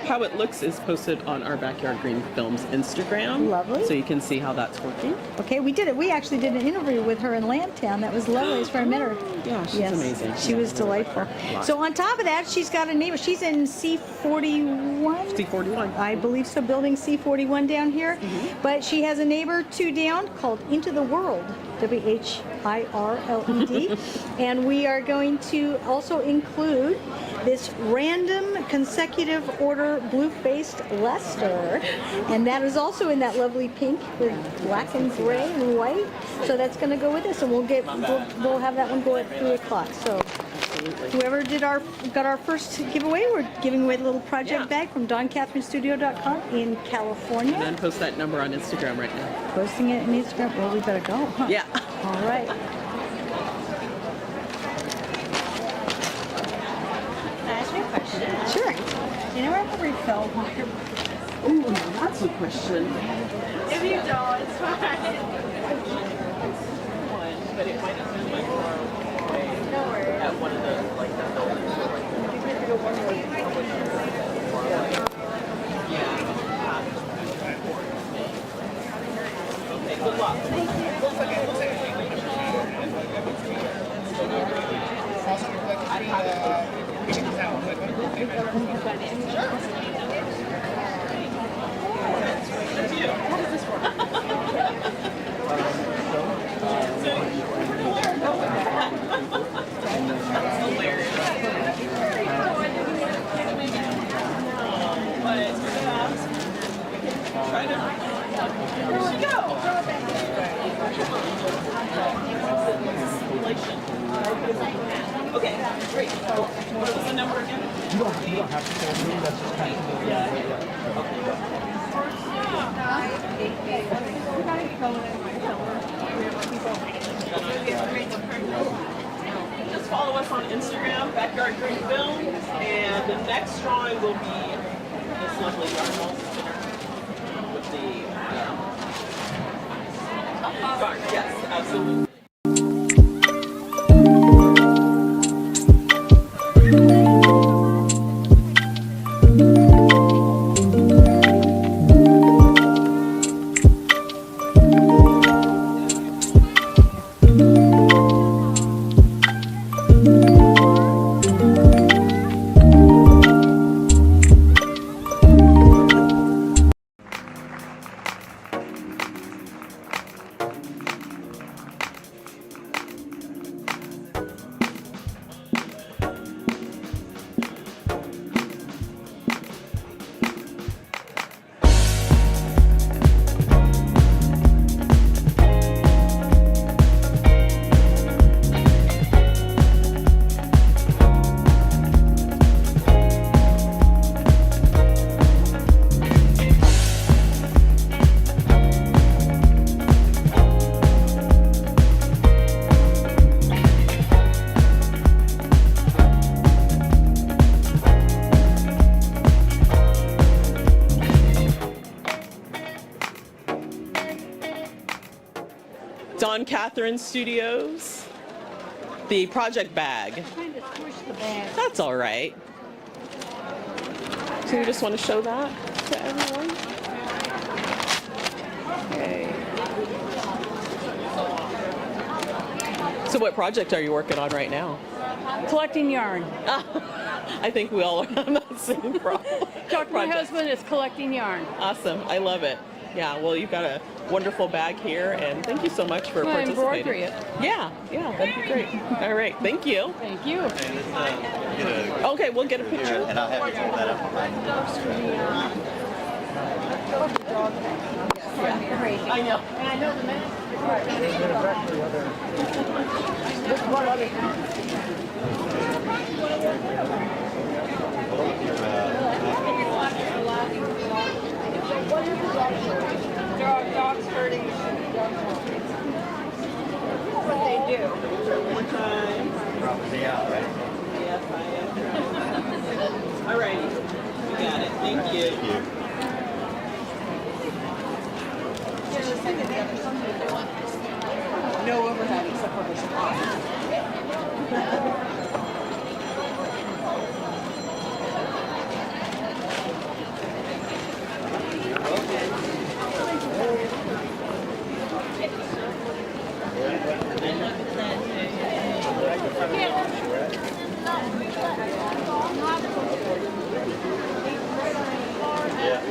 how it looks is posted on our Backyard Green Films Instagram. Lovely. So you can see how that's working. Okay, we did it. We actually did an interview with her in Landtown. That was lovely. As far as I met her. Yeah, she's amazing. She was delightful. So on top of that, she's got a neighbor. She's in C41. C41. I believe so. Building C41 down here. But she has a neighbor 2 down called Into the World. WHIRLED. And we are going to also include this random consecutive order blue-faced Leicester, and that is also in that lovely pink with black and gray and white. So that's going to go with this, and we'll have that one go at 3 o'clock. So whoever got our first giveaway, we're giving away the little project bag from DawnCatherineStudio.com in California. And then post that number on Instagram right now. Posting it on Instagram. Well, we better go, huh? Yeah. All right. Can I ask you a question? Sure. You know where the refill water? Ooh, that's a question. If you don't, it's fine. But it might have been like far away at one of the buildings. Okay, good luck. right in. Here we go. Okay, great. So, what was the number again? You don't have to say anything. That's just kind of Just follow us on Instagram, Backyard Green Film, and the next drawing will be this lovely yarn with the barn. Yes, absolutely. Catherine Studios, the project bag. I'm trying to squish the bag. That's all right. So you just want to show that to everyone? Okay. So what project are you working on right now? Collecting yarn. I think we all are on that same problem. My husband is collecting yarn. Awesome. I love it. Yeah, well, you've got a wonderful bag here, and thank you so much for participating. Embroidery it. Yeah, that'd be great. All right, thank you. Thank you. Okay, we'll get a picture. And I'll have you hold that up behind the screen. I know. And I know the minute. Dogs herding. What they do. One time. Probably out, right? Yes, I am. All right, you got it. Thank you. No overhead except for the supply.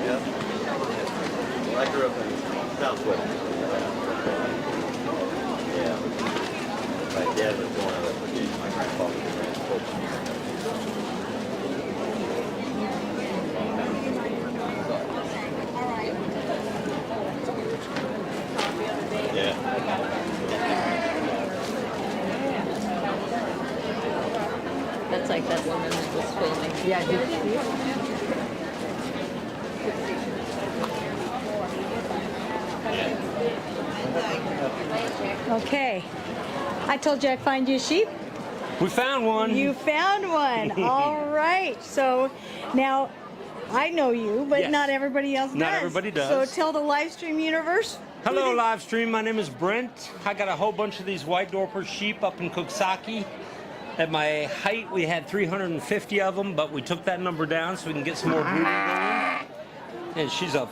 Yeah. I grew up in Southwest. Yeah. My dad was born out of Virginia. My grandfather was born in Yeah. That's like that woman that was filming. Yeah, did you see it? Okay. I told you I'd find you a sheep. We found one. You found one. All right. So now I know you, but Yes. not everybody else does. Not everybody does. So tell the live stream universe. Hello, live stream. My name is Brent. I got a whole bunch of these white Dorper sheep up in Coxsackie. At my height, we had 350 of them, but we took that number down so we can get some more breeding going. And she's going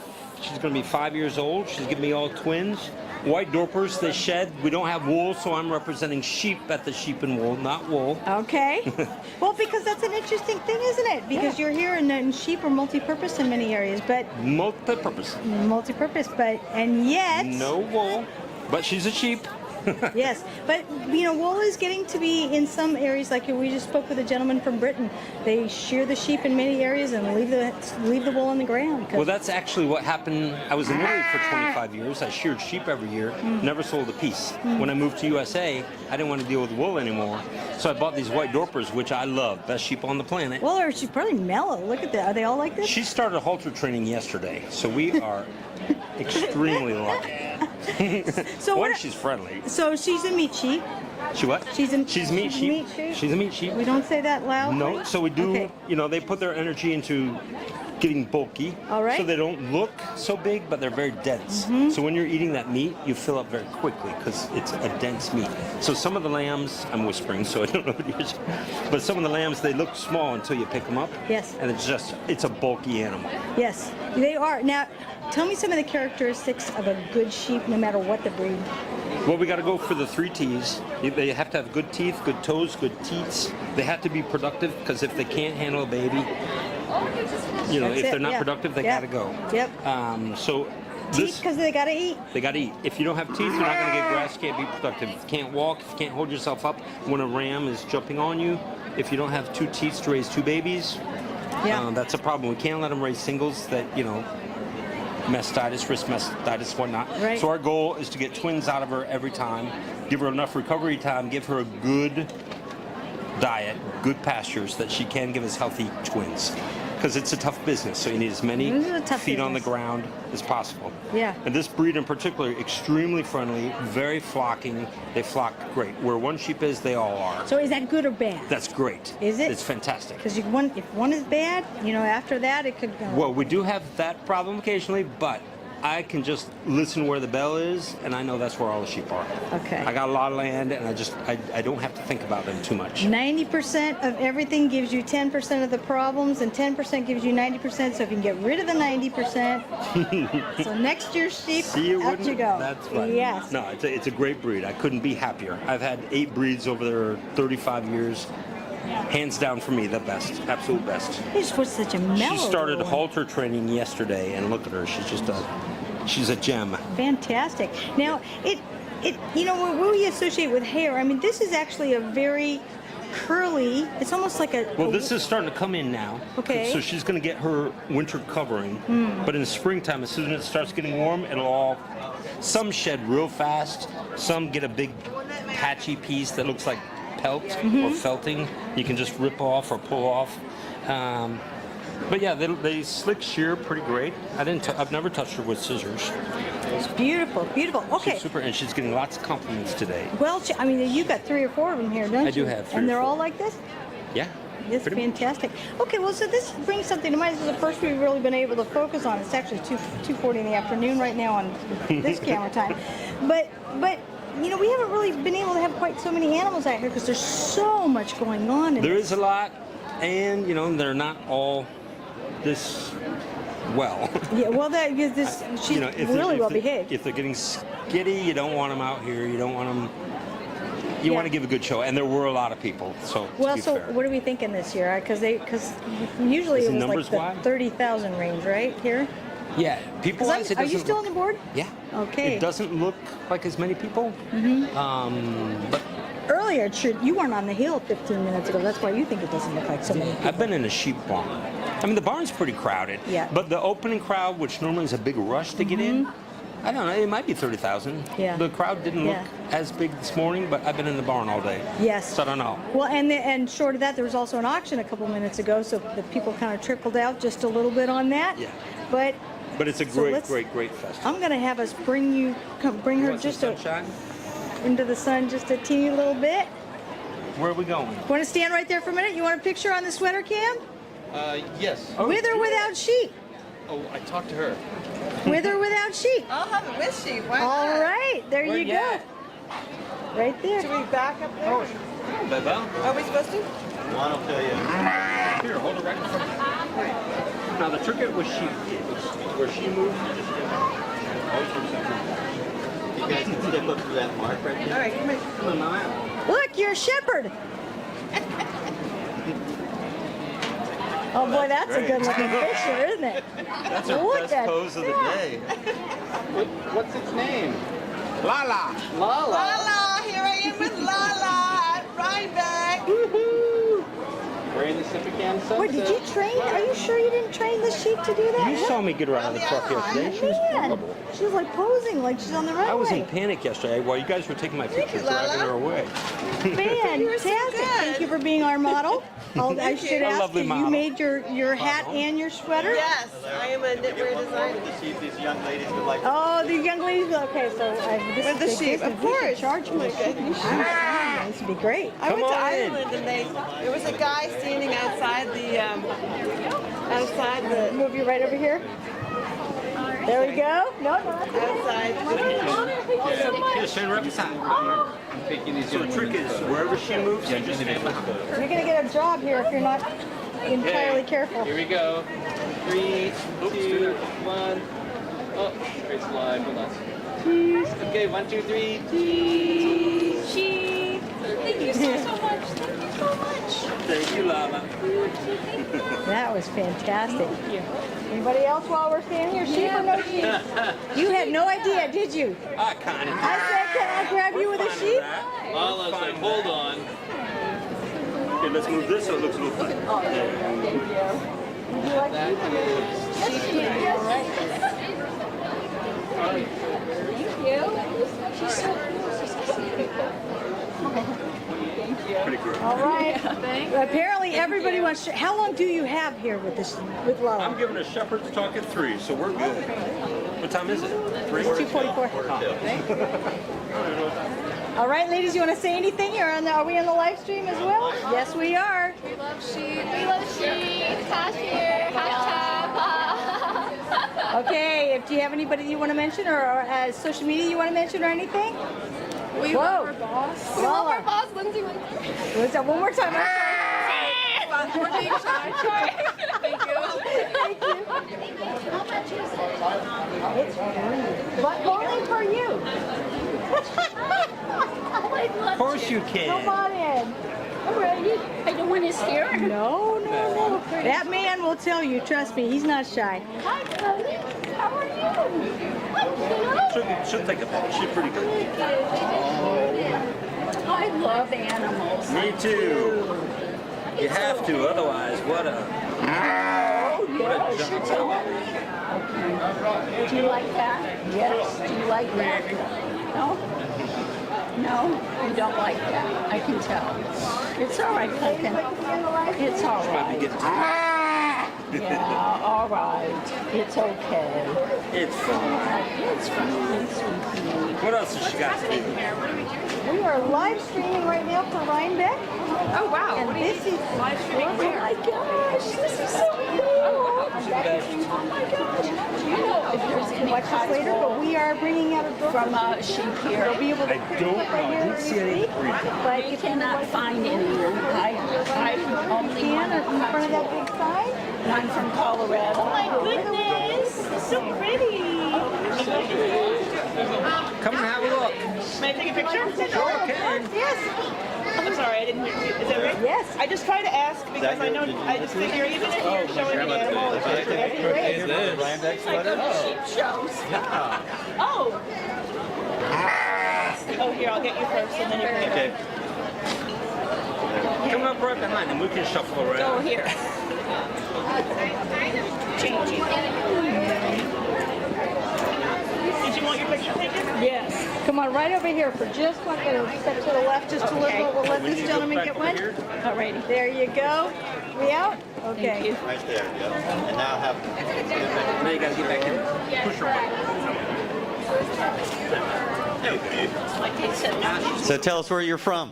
to be 5 years old. She's giving me all twins. White Dorpers, they shed. We don't have wool, so I'm representing sheep at the Sheep and Wool, not wool. Okay. Well, because that's an interesting thing, isn't it? Because you're here and sheep are multi-purpose in many areas, but Multi-purpose. multi-purpose, but and yet No wool, but she's a sheep. Yes, but wool is getting to be in some areas, like we just spoke with a gentleman from Britain. They shear the sheep in many areas and leave the wool on the ground. Well, that's actually what happened. I was in Italy for 25 years. I sheared sheep every year, never sold a piece. When I moved to USA, I didn't want to deal with wool anymore. So I bought these white Dorpers, which I love. Best sheep on the planet. Well, she's probably mellow. Look at that. Are they all like this? She started halter training yesterday, so we are extremely lucky. She's friendly. So she's a meat sheep. She what? She's meat sheep. She's a meat sheep. We don't say that loud. No, so we do, Okay. they put their energy into getting bulky. All right. So they don't look so big, but they're very dense. So when you're eating that meat, you fill up very quickly because it's a dense meat. So some of the lambs, I'm whispering, so I don't know what it is, but some of the lambs, they look small until you pick them up. Yes. And it's a bulky animal. Yes, they are. Now, tell me some of the characteristics of a good sheep, no matter what the breed. Well, we got to go for the 3 T's. They have to have good teeth, good toes, good teats. They have to be productive because if they can't handle a baby, if they're not productive, they got to go. Yep. So teeth, because they got to eat. They got to eat. If you don't have teeth, you're not going to get grass. You can't be productive. If you can't walk, if you can't hold yourself up when a ram is jumping on you, if you don't have 2 teeth to raise 2 babies, that's a problem. We can't let them raise singles that mastitis, wrist mastitis, whatnot. Right. So our goal is to get twins out of her every time, give her enough recovery time, give her a good diet, good pastures that she can give us healthy twins. Because it's a tough business, so you need as many feet on the ground as possible. Yeah. And this breed in particular, extremely friendly, very flocking. They flock great. Where one sheep is, they all are. So is that good or bad? That's great. Is it? It's fantastic. Because if one is bad, after that it could go. Well, we do have that problem occasionally, but I can just listen where the bell is, and I know that's where all the sheep are. Okay. I got a lot of land, and I don't have to think about them too much. 90% of everything gives you 10% of the problems, and 10% gives you 90%. So if you can get rid of the 90%, so next year's sheep, out you go. That's right. Yes. No, it's a great breed. I couldn't be happier. I've had 8 breeds over their 35 years. Hands down for me, the best, absolute best. This was such a mellow. She started one. halter training yesterday, and look at her. She's a gem. Fantastic. Now, what we associate with hair, this is actually a very curly, it's almost like a... Well, this is starting to come in now. Okay. So she's going to get her winter covering. But in the springtime, as soon as it starts getting warm, it'll all... Some shed real fast. Some get a big patchy piece that looks like pelt or felting. You can just rip off or pull off. But yeah, they slick shear pretty great. I've never touched her with scissors. It's beautiful, beautiful. Okay. She's super, and she's getting lots of compliments today. Well, you've got 3 or 4 of them here, don't you? I do have 3 And they're or 4. all like this? Yeah. It's fantastic. Okay, well, so this brings something to mind. This is the first we've really been able to focus on. It's actually 2:40 in the afternoon right now on this camera time. But we haven't really been able to have quite so many animals out here because there's so much going on. There is a lot, and they're not all this well. Yeah, well, she's really well behaved. If they're getting skitty, you don't want them out here. You don't want them. You want to give a good show, and there were a lot of people. So well, to be so fair. what are we thinking this year? Because usually Is it the was like the 30,000 range, right here. Yeah, people-wise, it Are doesn't. you still on the board? Yeah. Okay. It doesn't look like as many people. But earlier, you weren't on the hill 15 minutes ago. That's why you think it doesn't look like so many people. I've been in a sheep barn. The barn's pretty crowded. Yeah. But the opening crowd, which normally is a big rush to get in, I don't know, it might be 30,000. Yeah. The crowd didn't look as big this morning, but I've been in the barn all day. Yes. So I don't know. Well, and short of that, there was also an auction a couple minutes ago, so the people kind of trickled out just a little bit on that. Yeah. But it's a great festival. I'm going to have us bring her just into the sun just a teeny little bit. Where are we going? Want to stand right there for a minute? You want a picture on the sweater cam? Yes. With or without sheep? Oh, I talked to her. With or without sheep? I'll have it with sheep. Why All not? right, there Where you you go. at? Right there. Should we back up there? Oh, Bebe. Are we supposed to? One will tell you. Here, hold it right in front. Now the trick with sheep is where she moves, you just You guys can step up to that mark right there. All right, come here. Come on, Maya. Look, you're a shepherd. Oh boy, that's a good looking picture, isn't it? That's our Look best at pose of the that. day. What's its name? Lala. Lala, here I am with Lala at Rhinebeck. We're in the Sipican sunset. Wait, did you train? Are you sure you didn't train the sheep to do that? You saw me get her out of the truck yesterday. She was horrible. She was like posing like she's on the runway. I was in panic yesterday while you guys were taking my pictures, driving her away. Fantastic. Thank you for being our model. I should A ask lovely you, model. you made your hat and your sweater? Yes, I am a knitwear designer. To see if these young ladies would like to. Oh, the young ladies. Okay, so this With the is sheep, of course. Charge me. This would be great. I went to Ireland and there was a guy standing outside the Move you right over here. There we go. No. outside. Just stand right beside. So the trick is, wherever she moves, you just stand behind. You're gonna get a job here if you're not entirely careful. Here we go. 3, 2, 1. Oh, very slide. Hold on. Okay, 1, 2, 3. Sheep. Thank you so much. Thank you so much. Thank you, Lama. That was fantastic. Anybody else while we're standing here? Sheep or no sheep? You had no idea, did you? I kind of. I said, can I grab you with a sheep? Lala's like, hold on. Okay, let's move this so it looks a little better. Oh, thank you. Would you like That is Thank you. She's so Pretty cool. All right. Apparently everybody wants to, how long do you have here with this, with Lala? I'm giving a shepherd's talk at 3, so we're good. What time is it? 3? It's 2:44. All right, ladies, you want to say anything? Are we on the live stream as well? Yes, we are. We love sheep. We love sheep. Kashmir. Okay, do you have anybody you want to mention or social media you want to mention or anything? We love our boss. We love our boss, Lindsay. What's that? One more time. We're being shy. Thank you. Thank you. How much is it? It's free. But only for you. Of course you can. Come on in. I don't want his here. No. That man will tell you, trust me, he's not shy. Hi, Chloe. How are you? She'll take a picture. She's pretty good. I love animals. Me too. You have to, otherwise, what a... Okay. Do you like that? Yes. Do you like that? No? No, you don't like that. I can tell. It's all right, Clinton. It's all right. Yeah, all right. It's okay. It's fine. It's fine, sweetie. What else has she got to do? We are live streaming right now for Rhinebeck. Oh, wow. And this is live streaming. Oh my gosh, this is so cool. Oh my gosh. You know, if there's any watch this later, but we are bringing out a book from sheep here. You'll be able to I don't know. I didn't see any. but you cannot find any. I only can in front of that big sign. I'm from Colorado. Oh my goodness, it's so pretty. Come and have a look. May I take a picture? Sure, okay. Yes. I'm sorry, I didn't hear you. Is that right? Yes. I just try to ask because I know, I just figure even if you're showing an animal, it's just great. Rhinebeck sweater? Sheep shows. Oh. Oh, here, I'll get you first and then you can get Come up right behind them. We can shuffle around. Go here. Change you. Did you want your picture taken? Yes. Come on, right over here for just one minute. Step to the left just a little. We'll let this gentleman get one. Alrighty. There you go. We out? Okay. Right there, yeah. And now have... Now you gotta get back in. Push her. So tell us where you're from.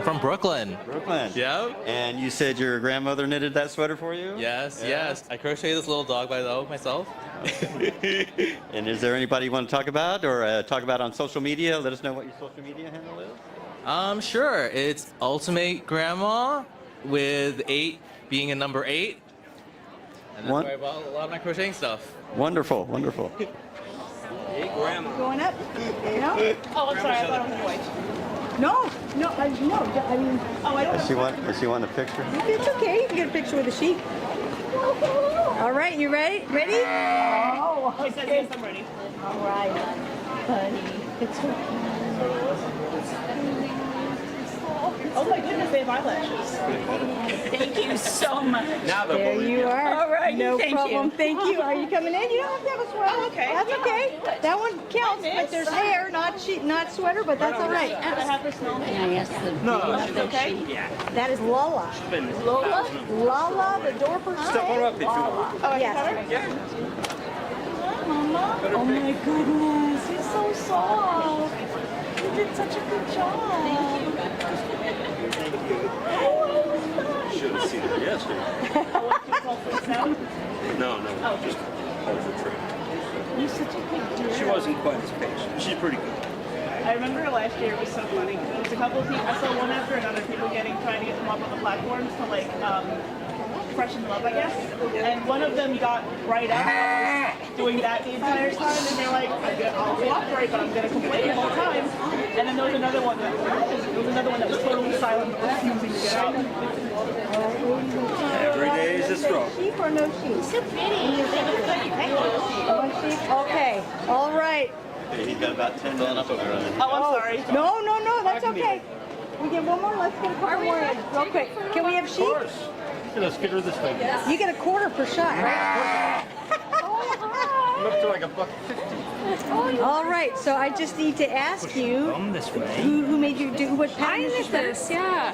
From Brooklyn. Brooklyn. Yep. And you said your grandmother knitted that sweater for you? Yes, Yeah. yes. I crocheted this little dog myself. And is there anybody you want to talk about or talk about on social media? Let us know what your social media handle is. Sure. It's Ultimate Grandma with 8 being a number 8. And that's where I bought a lot of my crocheting stuff. Wonderful, wonderful. Hey, Grandma. Going up? No? Oh, I'm sorry, I thought it was white. No, I mean... Oh, I don't Does she want a picture? It's okay, you can get a picture with the sheep. All right, you ready? Ready? Oh, She says yes, I'm ready. All right, honey. It's okay. Oh my goodness, they have eyelashes. Thank you so much. Now they're There believing you are. All right, No thank problem. you. Thank you. Are you coming in? You don't have to have a sweater. Oh, okay. That's okay. That one counts, but there's hair, not sweater, but that's all right. I have her smell. Can I ask the That's okay. That is Lola. Lola? Lala, the Dorper Step her up if you want. Oh, I Yes. can cover? Yeah. Mama? Oh my goodness, you're so soft. You did such a good job. Thank you. Should have seen her yesterday. No, just over trip. You're such a good dear. She wasn't quite as patient. She's pretty good. I remember last year it was so funny. There was a couple of people, I saw one after another, people trying to get them up on the platforms to like freshen them up, I guess. And one of them got right up and was doing that the entire time, and they're like, I'll cooperate, but I'm gonna complain the whole time. And then there was another one that was totally silent, refusing to get up. Every day is a struggle. Sheep or no sheep? So pretty. One sheep. Okay. All right. Hey, he's got about 10 minutes over on it. Oh, I'm sorry. No, that's okay. We get one more. Let's get a couple more in real quick. Can we have sheep? Of course. Let's get her this way. You get a quarter per shot, right? I'm up to like $1.50. All right. So I just need to ask you, Come this way. who made you do what pattern? I is your knit sweater? this, yeah.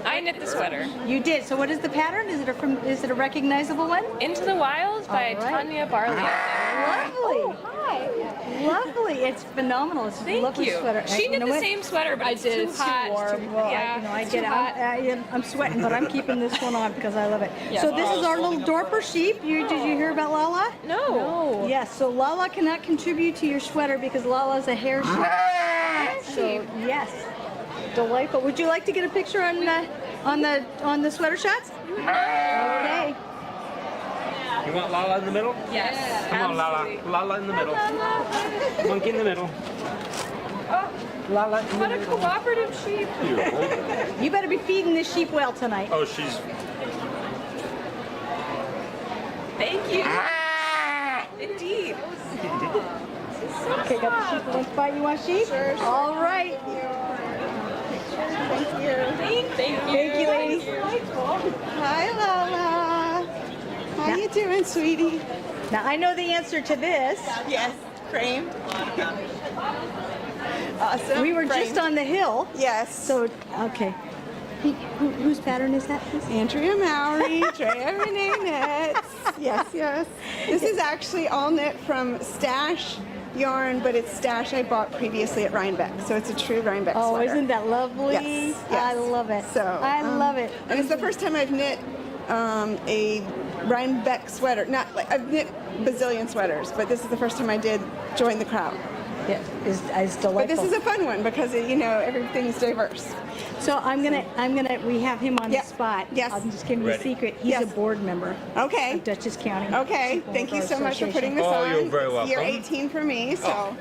I knit the sweater. You did. So what is the pattern? Is it a recognizable one? Into the Wild by All right. Tanya Barley. Lovely. Hi. Lovely. It's phenomenal. It's a Thank lovely you. sweater. She You knit know the what? same sweater, but it's did. too hot. Warm. Well, I it's get too it. hot. I'm sweating, but I'm keeping this one on because I love it. Yeah. So this is our little Dorper sheep. Did you hear about Lala? No. Yes. So Lala cannot contribute to your sweater because Lala's a hair sheep. So yes, delightful. Would you like to get a picture on the sweater shots? Okay. You want Lala in the middle? Yes. Come on, Lala. Lala in the middle. Monkey in the middle. Lala in the What a middle. cooperative sheep. You better be feeding this sheep well tonight. Oh, she's... Thank you. Indeed. Okay, got the sheep. One spot. You want sheep? Sure. All right. Thank you. Thank you. Thank you, ladies. Hi, Lala. How you doing, sweetie? Now I know the answer to this. Yes, framed. Awesome. We were Framed. just on the hill. Yes. So okay. Whose pattern is that? Andrea Mowry, Drea Renee Knits. Yes. This is actually all knit from stash yarn, but it's stash I bought previously at Rhinebeck. So it's a true Rhinebeck Oh, sweater. isn't that lovely? Yes. I love it. So I love it. And it's the first time I've knit a Rhinebeck sweater. Not like I've knit bazillion sweaters, but this is the first time I did join the crowd. Yeah, it's delightful. But this is a fun one because everything's diverse. So we have him on the spot. Yes. I'll just give you a Ready. secret. He's a board member. Okay. Of Dutchess County. Okay. Thank you so much for putting this on. you're very welcome. Year 18 for me, so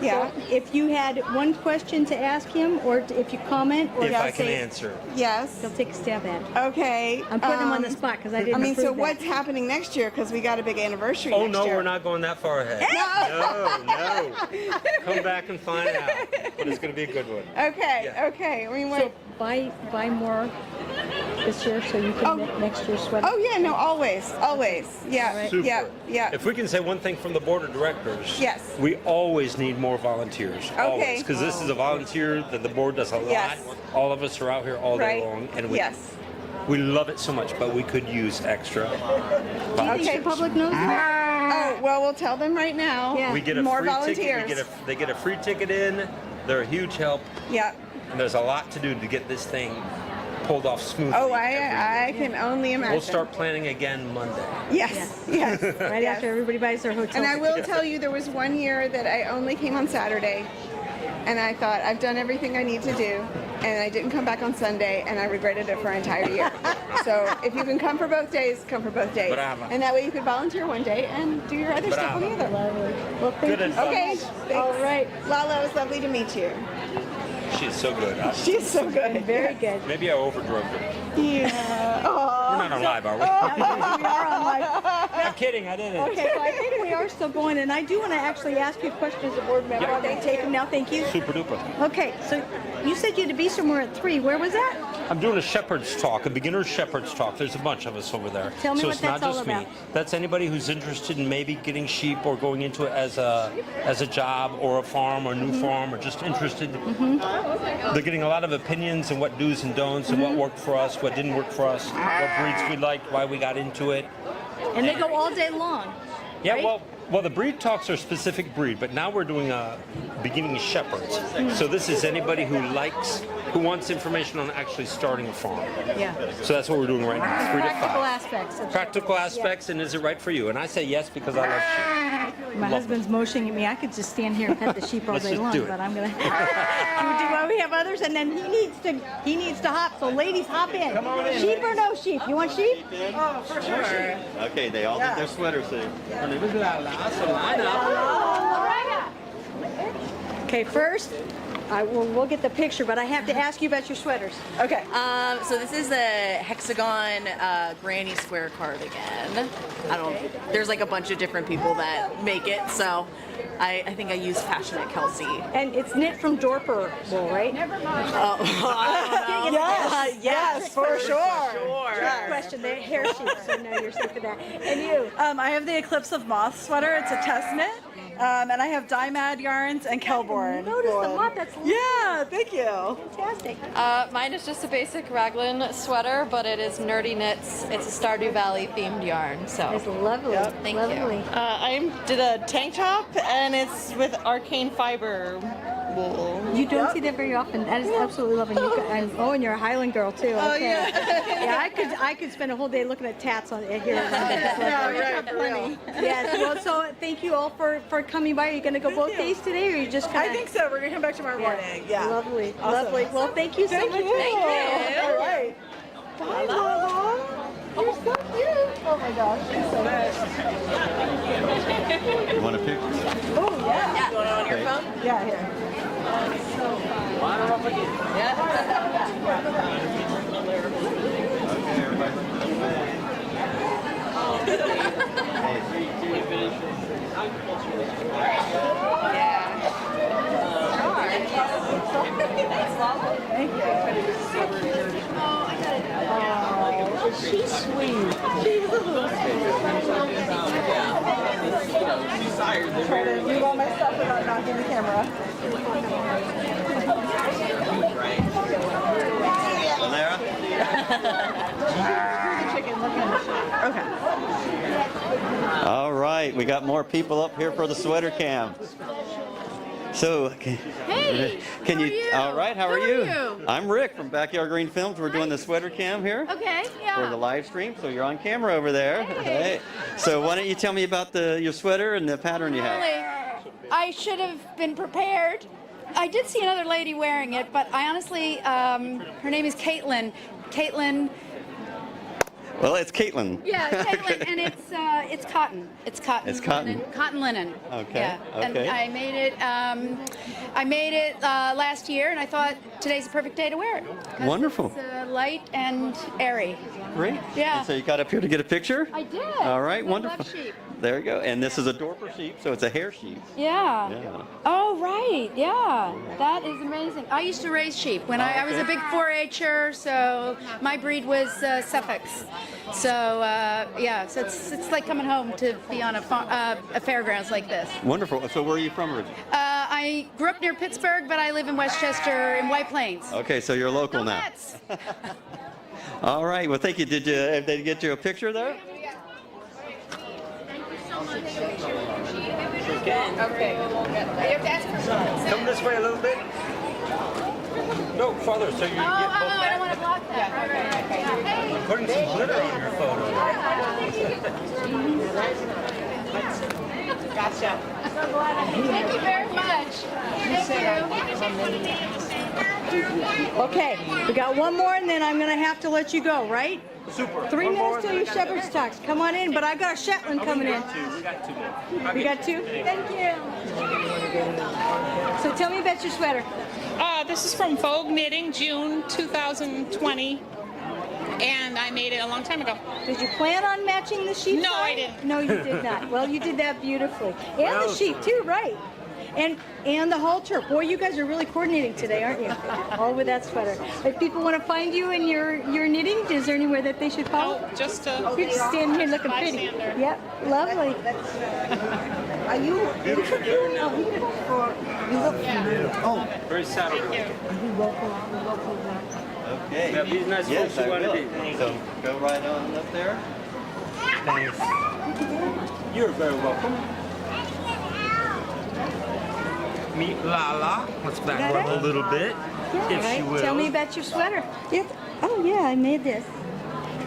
yeah. So if you had one question to ask him, or if you comment, or If I can say, answer. Yes. he'll take a stab at it. Okay. I'm putting him on the spot because I didn't. so approve that. what's happening next year? Because we got a big anniversary Oh, next no, year. we're not going that far ahead. No. Come back and find out. But it's going to be a good one. Okay. Yeah. Okay. I mean, So buy more this year so you can knit next year's sweater. Oh yeah, no, always. Yeah. Super. Yeah. If we can say one thing from the board of directors, Yes. we always need more volunteers. Okay. Always, because this is a volunteer that the board does a lot. Yes. All of us are out here all day long, and we love it so much, but we could use extra Do you volunteers. think the public knows that? Oh well, we'll tell them right now. Yeah. We get a more free volunteers. ticket. They get a free ticket in. They're a huge help, Yeah. and there's a lot to do to get this thing pulled off smoothly. Oh, I can only imagine. We'll start planning again Monday. Yes. Right after everybody buys their hotel. And I will tickets. tell you, there was one year that I only came on Saturday, and I thought I've done everything I need to do, and I didn't come back on Sunday, and I regretted it for an entire year. So if you can come for both days, come for both days. Brava. And that way you could volunteer one day and do your other stuff on the other. Lovely. Well, thank you so Okay. much. Thanks. All right. Lala, it was lovely to meet you. She's so good. She's so good. Very good. Maybe I overdrove her. Yeah. We're not not on live, are we? We are on live. I'm kidding, I didn't. Okay, so I think we are still going, and I do want to actually ask you questions as a board member. Yep. I'm going to take them now. Thank you. Super duper. Okay, so you said you had to be somewhere at 3. Where was that? I'm doing a shepherd's talk, a beginner's shepherd's talk. There's a bunch of us over there. Tell me so what it's that's not all just about. me. That's anybody who's interested in maybe getting sheep or going into it as a job or a farm or a new farm or just interested. They're getting a lot of opinions on what do's and don'ts and what worked for us, what didn't work for us, what breeds we liked, why we got into it. And they go all day long. Yeah, right? well, the breed talks are specific breed, but now we're doing beginning shepherds. So this is anybody who wants information on actually starting a farm. Yeah. So that's what we're doing right now. 3 to 5. Practical aspects. Practical aspects, and is it right for you? And I say yes because I love sheep. My Love husband's motioning at me. I could just stand here and pet the sheep all Let's day just long, do it. but I'm gonna. Well, we have others, and then he needs to hop. So ladies, hop in. Come on in. Sheep or no sheep? You want sheep? Oh, for sure. Okay, they all did their sweaters there. Her name is Lala, so line up. Okay, first, we'll get the picture, but I have to ask you about your sweaters. Okay. So this is a hexagon granny square cardigan. There's like a bunch of different people that make it, so I think I use Passionate Kelsey. And it's knit from Dorper wool, right? Yes, for sure. Trick question. They're hair sheep, so no, you're safe for that. And you? I have the Eclipse of Moth sweater. It's a test knit. And I have Dymad yarns and Kelborn. Notice the moth. That's Yeah, thank you. fantastic. Mine is just a basic raglan sweater, but it is Nerdy Knits. It's a Stardew Valley themed yarn. So It's lovely. Thank lovely. you. I did a tank top, and it's with arcane fiber wool. You don't see that very often. That is absolutely lovely. And you're a Highland girl too. Oh, Okay. yeah. Yeah, I could spend a whole day looking at tats on here. Yeah, right, for real. Yes. Well, so thank you all for coming by. Are you going to go both days today, or are you just kind of? I think so. We're gonna come back tomorrow morning. Yeah. Lovely. Awesome. Lovely. Well, thank you so much. Thank you. All right. Bye, Mama. You're so cute. Oh my gosh. She's so nice. You want a picture? Oh yeah. You want it on your Okay. phone? Yeah. Here. So fun. Line her up again. Okay, everybody. Thank you. Oh, she's sweet. She's a little trying to move all my stuff without knocking the camera. Lanera? Okay. All right, we got more people up here for the sweater cam. So, Hey, can how are you? you? All right, how are Who you? are you? I'm Rick from Backyard Green Films. We're doing the sweater cam here Okay, yeah. for the live stream. So you're on camera over there. Hey. Hey. So why don't you tell me about your sweater and the pattern you have? Really, I should have been prepared. I did see another lady wearing it, but I honestly, her name is Caitlin. Caitlin. Well, it's Caitlin. Yeah, Caitlin, and it's cotton. It's cotton. It's cotton. Linen, cotton linen. Okay. Yeah, and Okay. I made it last year, and I thought today's the perfect day to wear it. 'Cause Wonderful. It's light and airy. Great. Yeah. And so you got up here to get a picture? I did. All right, I wonderful. love sheep. There you go. And this is a Dorper sheep, so it's a hair sheep. Yeah. Yeah. Oh, right. Yeah. That is amazing. I used to raise sheep when I was a big 4-H'er, so my breed was Suffolk's. So, yeah, so it's like coming home to be on a fairgrounds like this. Wonderful. So where are you from originally? I grew up near Pittsburgh, but I live in Westchester in White Plains. Okay, so you're local now. All right. Well, thank you. Did they get you a picture there? Okay. You have to ask for Come this way a little bit. No, farther, so you get both I don't want to block that. Right. I'm putting some glitter on your photo. Gotcha. Thank you very much. Thank you. Okay, we got one more, and then I'm going to have to let you go, right? Super. 3 One more, minutes till then your I gotta shepherd's talks. Come on in, but I've got a Shetland coming in. We got two more. We got 2? Thank you. So tell me about your sweater. This is from Vogue Knitting, June 2020. and I made it a long time ago. Did you plan on matching the sheep? No, I side? didn't. No, you did not. Well, you did that beautifully. And the sheep too, right? And the halter. Boy, you guys are really coordinating today, aren't you? All with that sweater. If people want to find you and your knitting, is there anywhere that they should follow? Just You're just standing here looking pretty. Yep, lovely. Are you interviewing or you look Oh, very sad. Okay. Yeah, these nice yes, folks you I want to will. be. So go right on up there. Thanks. You're very welcome. Meet Lala. Let's back up a little bit, if Right. you will. Tell me about your sweater. Yep. Oh yeah, I made this.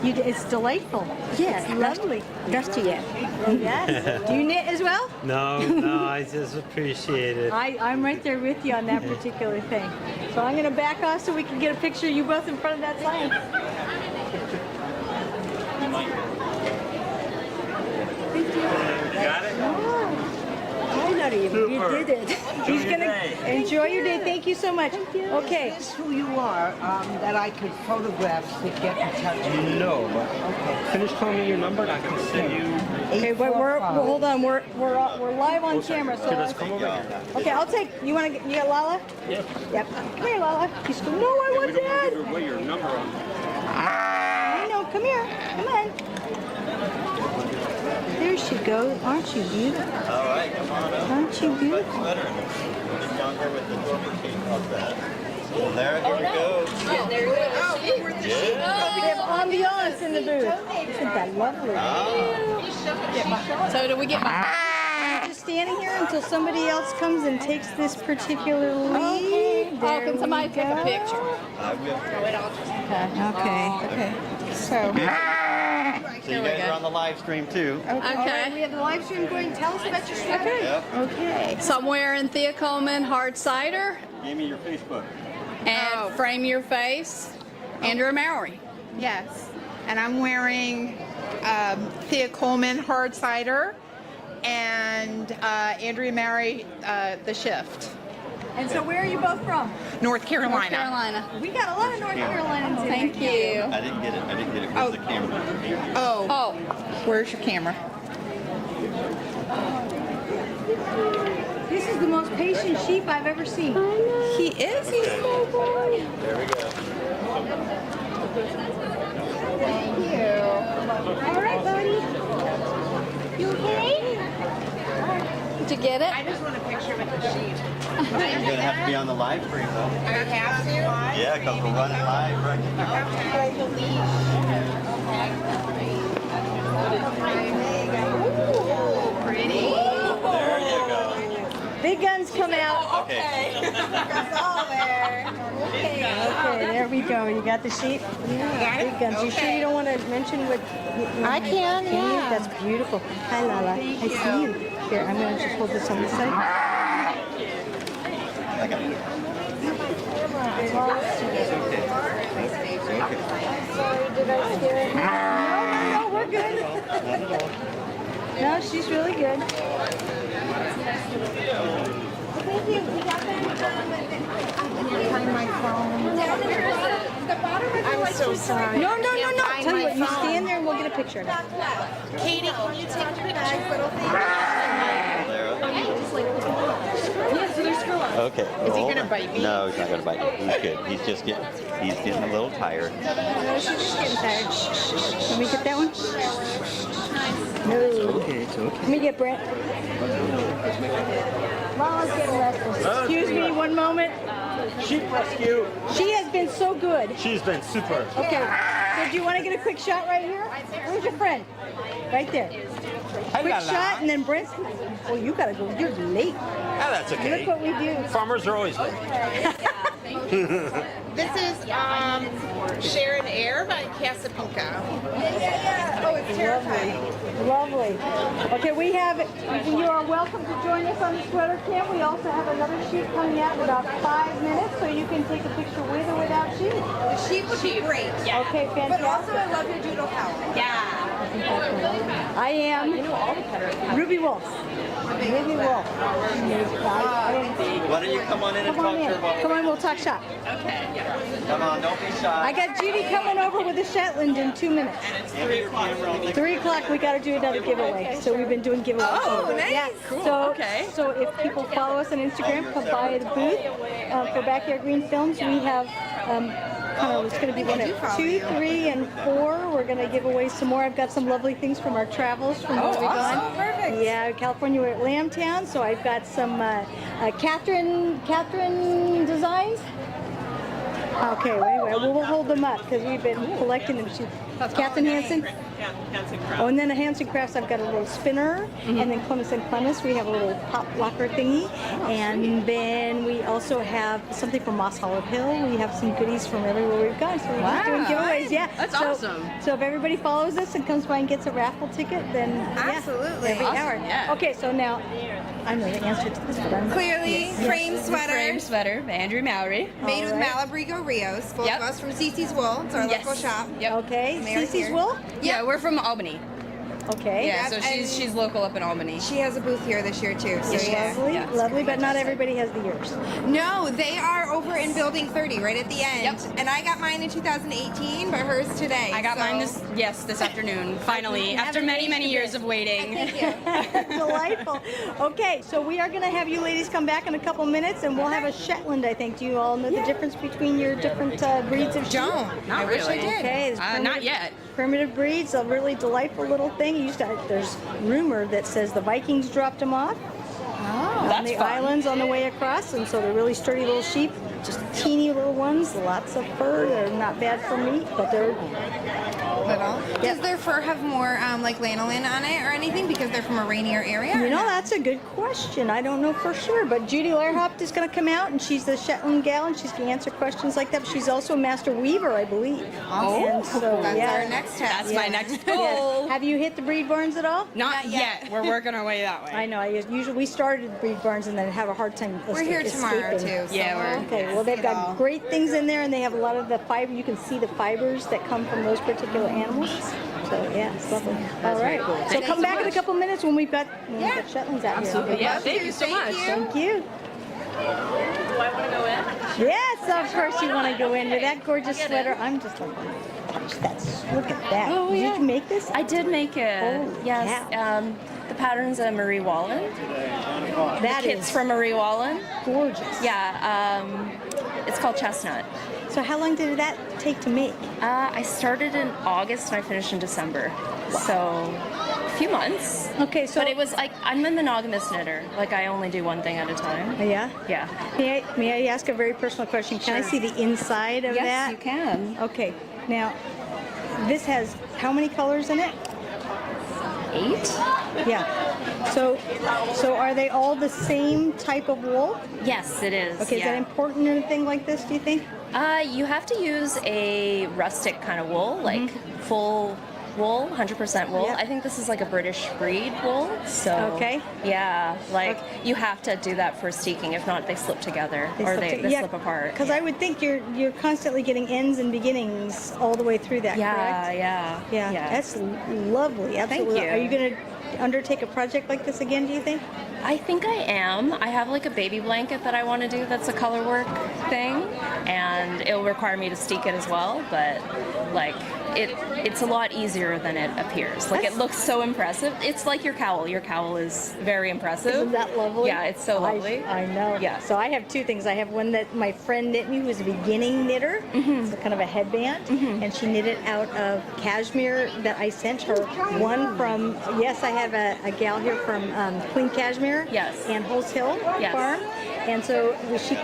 It's delightful. Yes, It's lovely. Dusty yet. Yes. Do you knit as well? No, I just appreciate it. I'm right there with you on that particular thing. So I'm going to back off so we can get a picture of you both in front of that sign. Got it? I know you Super. did it. He's going to enjoy your day. Thank you so much. Okay. Is this who you are that I could photograph to get in touch with? No, but finish calling me your number and I can send you. Okay, but hold on. We're live on camera. So Okay, let's come over here. okay, I'll take. You want to? You got Lala? Yep. Yep. Come here, Lala. He's going. No, I want We don't that. give away your number on. I know. Come here. Come on. There she goes. Aren't you beautiful? All right, come on up. Aren't you beautiful? Sweater. Just down here with the Dorper sheep up there. So there, here we go. There we have ambiance in the booth. Isn't that lovely? So do we get my... I'm just standing here until somebody else comes and takes this particular lead. Oh, can somebody take a picture? I will. Okay. So. So you guys are on the live stream too. Okay. All right, we have the live stream going. Tell us about your sweater. Yep. Okay. So I'm wearing Thea Coleman hard cider Give me your Facebook. and Frame Your Face, Andrea Mowry. Yes, and I'm wearing Thea Coleman hard cider and Andrea Mary the shift. And so where are you both from? North Carolina. North Carolina. We got a lot of North Carolinians in Thank here. you. I didn't get it. Where's the camera? Oh, where's your camera? This is the most patient sheep I've ever seen. He is. He's so boy. There we go. Thank you. All right, buddy. You okay? Did you get it? I just want a picture with the sheep. You're going to have to be on the live stream though. I have to. Yeah, because we're running live right now. Ooh, pretty. There you go. Big guns come out. Okay. That's all there. Okay, there we go. You got the sheep? Got it? Big guns. You sure you don't want to mention what? I can, yeah. That's beautiful. Hi, Lala. I see you. Here, I'm going to just hold this on this side. I got it. Sorry, did I scare it? No, we're good. No, she's really good. Thank you. We got that. Find my phone. I'm so sorry. No. Tell you what, you stand there and we'll get a picture of it. Katie, can you take a picture? Okay. Is he gonna bite me? No, he's not going to bite you. He's good. He's getting a little tired. No, she's just getting tired. Can we get that one? No. It's okay. Let me get Brent. Lala's getting restless. Excuse me, one moment. Sheep rescue. She has been so good. She's been super. Okay. So do you want to get a quick shot right here? Where's your friend? Right there. Quick shot and then Brent's. Oh, you gotta go. You're late. Oh, that's okay. Look what we do. Farmers are always late. This is Sharon Air by Casapinka. Oh, it's terrifying. Lovely. Okay, we have, you are welcome to join us on the sweater camp. We also have another sheep coming out in about 5 minutes, so you can take a picture with or without sheep. The sheep would be great. Yeah. Okay, fantastic. But also I love your doodle cow. Yeah. I am Ruby Wolf. Ruby Wolf. Why don't you come on in and talk to her about Come on, we'll talk shop. Come on, don't be shy. I got Judy coming over with a Shetland in 2 minutes. 3 o'clock, we got to do another giveaway. So we've been doing giveaways. Oh, nice. Yeah. Cool. So, Okay. So if people follow us on Instagram, come by the booth for Backyard Green Films. We have it's going to be one of 2, 3, and 4. We're going to give away some more. I've got some lovely things from our travels from where we've gone. Perfect. Yeah, California, we're at Lambtown, so I've got some Catherine designs. Okay, well, anyway, we'll hold them up because we've been collecting them. Catherine Hansen. Oh, and then the Hansen Crafts, I've got a little spinner, and then Clemens and Clemens, we have a little pop locker thingy, and then we also have something from Moss Hollow Hill. We have some goodies from everywhere we've gone, so we're just doing giveaways. Yeah, That's awesome. So if everybody follows us and comes by and gets a raffle ticket, then Absolutely. every Awesome, hour. yeah. Okay, so now I know the answer to this, but I'm Clearly, frame sweater. Frame sweater by Andrew Mowry. Made with All right. Malabrigo Rios. Both Yep. of us from CC's Wool. It's our Yes. local shop. Yep. Okay, Mary Cece's here. Wool? Yeah, we're from Albany. Okay. Yeah, so Yep, she's local up in Albany. She has a booth here this year too. So yeah. Lovely, Yeah. lovely, but not everybody has the yours. No, they are over in Building 30, right at the end. Yep. And I got mine in 2018, but hers today. I got so. mine this afternoon, finally, after many years of waiting. Thank you. Delightful. Okay, so we are going to have you ladies come back in a couple minutes, and we'll have a Shetland, I think. Do you all know the difference between your different breeds of sheep? Don't. Not I wish I really. did. Okay, Not yet. Primitive breeds, a really delightful little thing. There's rumor that says the Vikings dropped them off on That's the fun. islands on the way across, and so they're really sturdy little sheep, just teeny little ones, lots of fur. They're not bad for meat, but they're Little. Does their fur have more like lanolin on it or anything because they're from a rainier area? You or know, no? that's a good question. I don't know for sure, but Judy Lehrhaupt is going to come out, and she's the Shetland gal, and she's going to answer questions like that. But she's also a master weaver, I believe. Oh, and so, that's yeah. our next test. That's my next goal. Have you hit the breed barns at all? Not yet. We're working our way that way. I know. Usually we started the breed barns and then have a hard time. We're here tomorrow escaping. too. So Yeah, we're- Okay, well, they've got great things in there, and they have a lot of the fiber. You can see the fibers that come from those particular animals. So, yeah, it's lovely. All right. So Thank come you back so in a much. couple minutes when we've got Shetlands out Absolutely. here. Yeah, thank you so much. Thank you. Do I want to go in? Yes, of course you want to go in with that gorgeous sweater. I'm just like, look at that. Oh, yeah. Did you make this? I did make it. Oh, yes. yeah. The pattern's Marie Wallen. That the kit's is from Marie Wallen. gorgeous. Yeah. It's called Chestnut. So how long did that take to make? I started in August and I finished in December. So a few months. Okay, so But it was like, I'm a monogamous knitter. Like, I only do one thing at a time. Yeah. Yeah. May I ask a very personal question? Can I Sure. see the inside of Yes, that? you can. Okay. Now, this has how many colors in it? 8? Yeah. So are they all the same type of wool? Yes, it is. Okay. Is that important in a thing like this? Do you think? You have to use a rustic kind of wool, like full wool, 100% wool. Yeah. I think this is like a British breed wool. So Okay. yeah, like you have to do that for steeking. If not, they slip together or they slip apart. Because I would think you're constantly getting ends and beginnings all the way through that. Yeah, correct? yeah. That's lovely. Absolutely. you. Are you going to undertake a project like this again? Do you think? I think I am. I have like a baby blanket that I want to do that's a color work thing, and it'll require me to steek it as well, but like it's a lot easier than it appears. Like it looks so impressive. It's like your cowl. Your cowl is very impressive. Isn't that lovely? Yeah, it's so lovely. I know. Yeah. So I have 2 things. I have one that my friend knit me, who was a beginning knitter. It's kind of a headband, and she knit it out of cashmere that I sent her. One from, yes, I have a gal here from Queen Cashmere. Yes. And Hulse Hill Yes. Farm. And so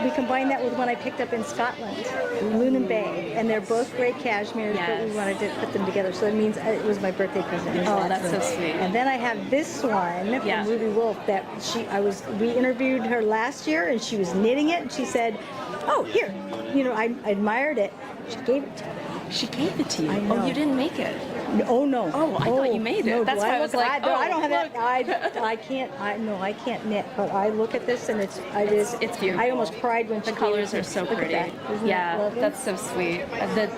we combined that with one I picked up in Scotland, Lunan Bay, and they're both great cashmeres, but we wanted to put them together. So it means it was my birthday present. Oh, that's so sweet. And then I have this one from Ruby Wolf that we interviewed her last year, and she was knitting it, and she said, "Oh, here, I admired it." She gave it to me. She gave it to you. I know. Oh, you didn't make it. Oh no. Oh, I thought you made it. No, That's do why I was like, I don't have look. that. I can't knit. But I look at this and it's beautiful. I almost cried when The colors are so pretty. Yeah, that's so sweet.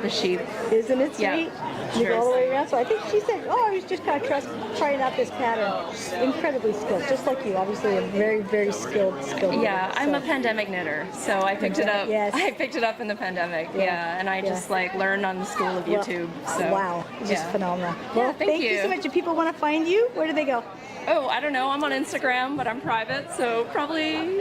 The sheep. Isn't it sweet? Yeah, You go all the way around. So I think she said, "Oh, I was just kind of trying out this pattern." Incredibly skilled, just like you. Obviously, a very, very skilled. Yeah, I'm a pandemic knitter, so I picked it up. Yes. I picked it up in the pandemic. Yeah, and I just like learned on the school of YouTube. So wow, just phenomenal. Well, thank you so much. If people want to find you, where do they go? Oh, I don't know. I'm on Instagram, but I'm private, so probably.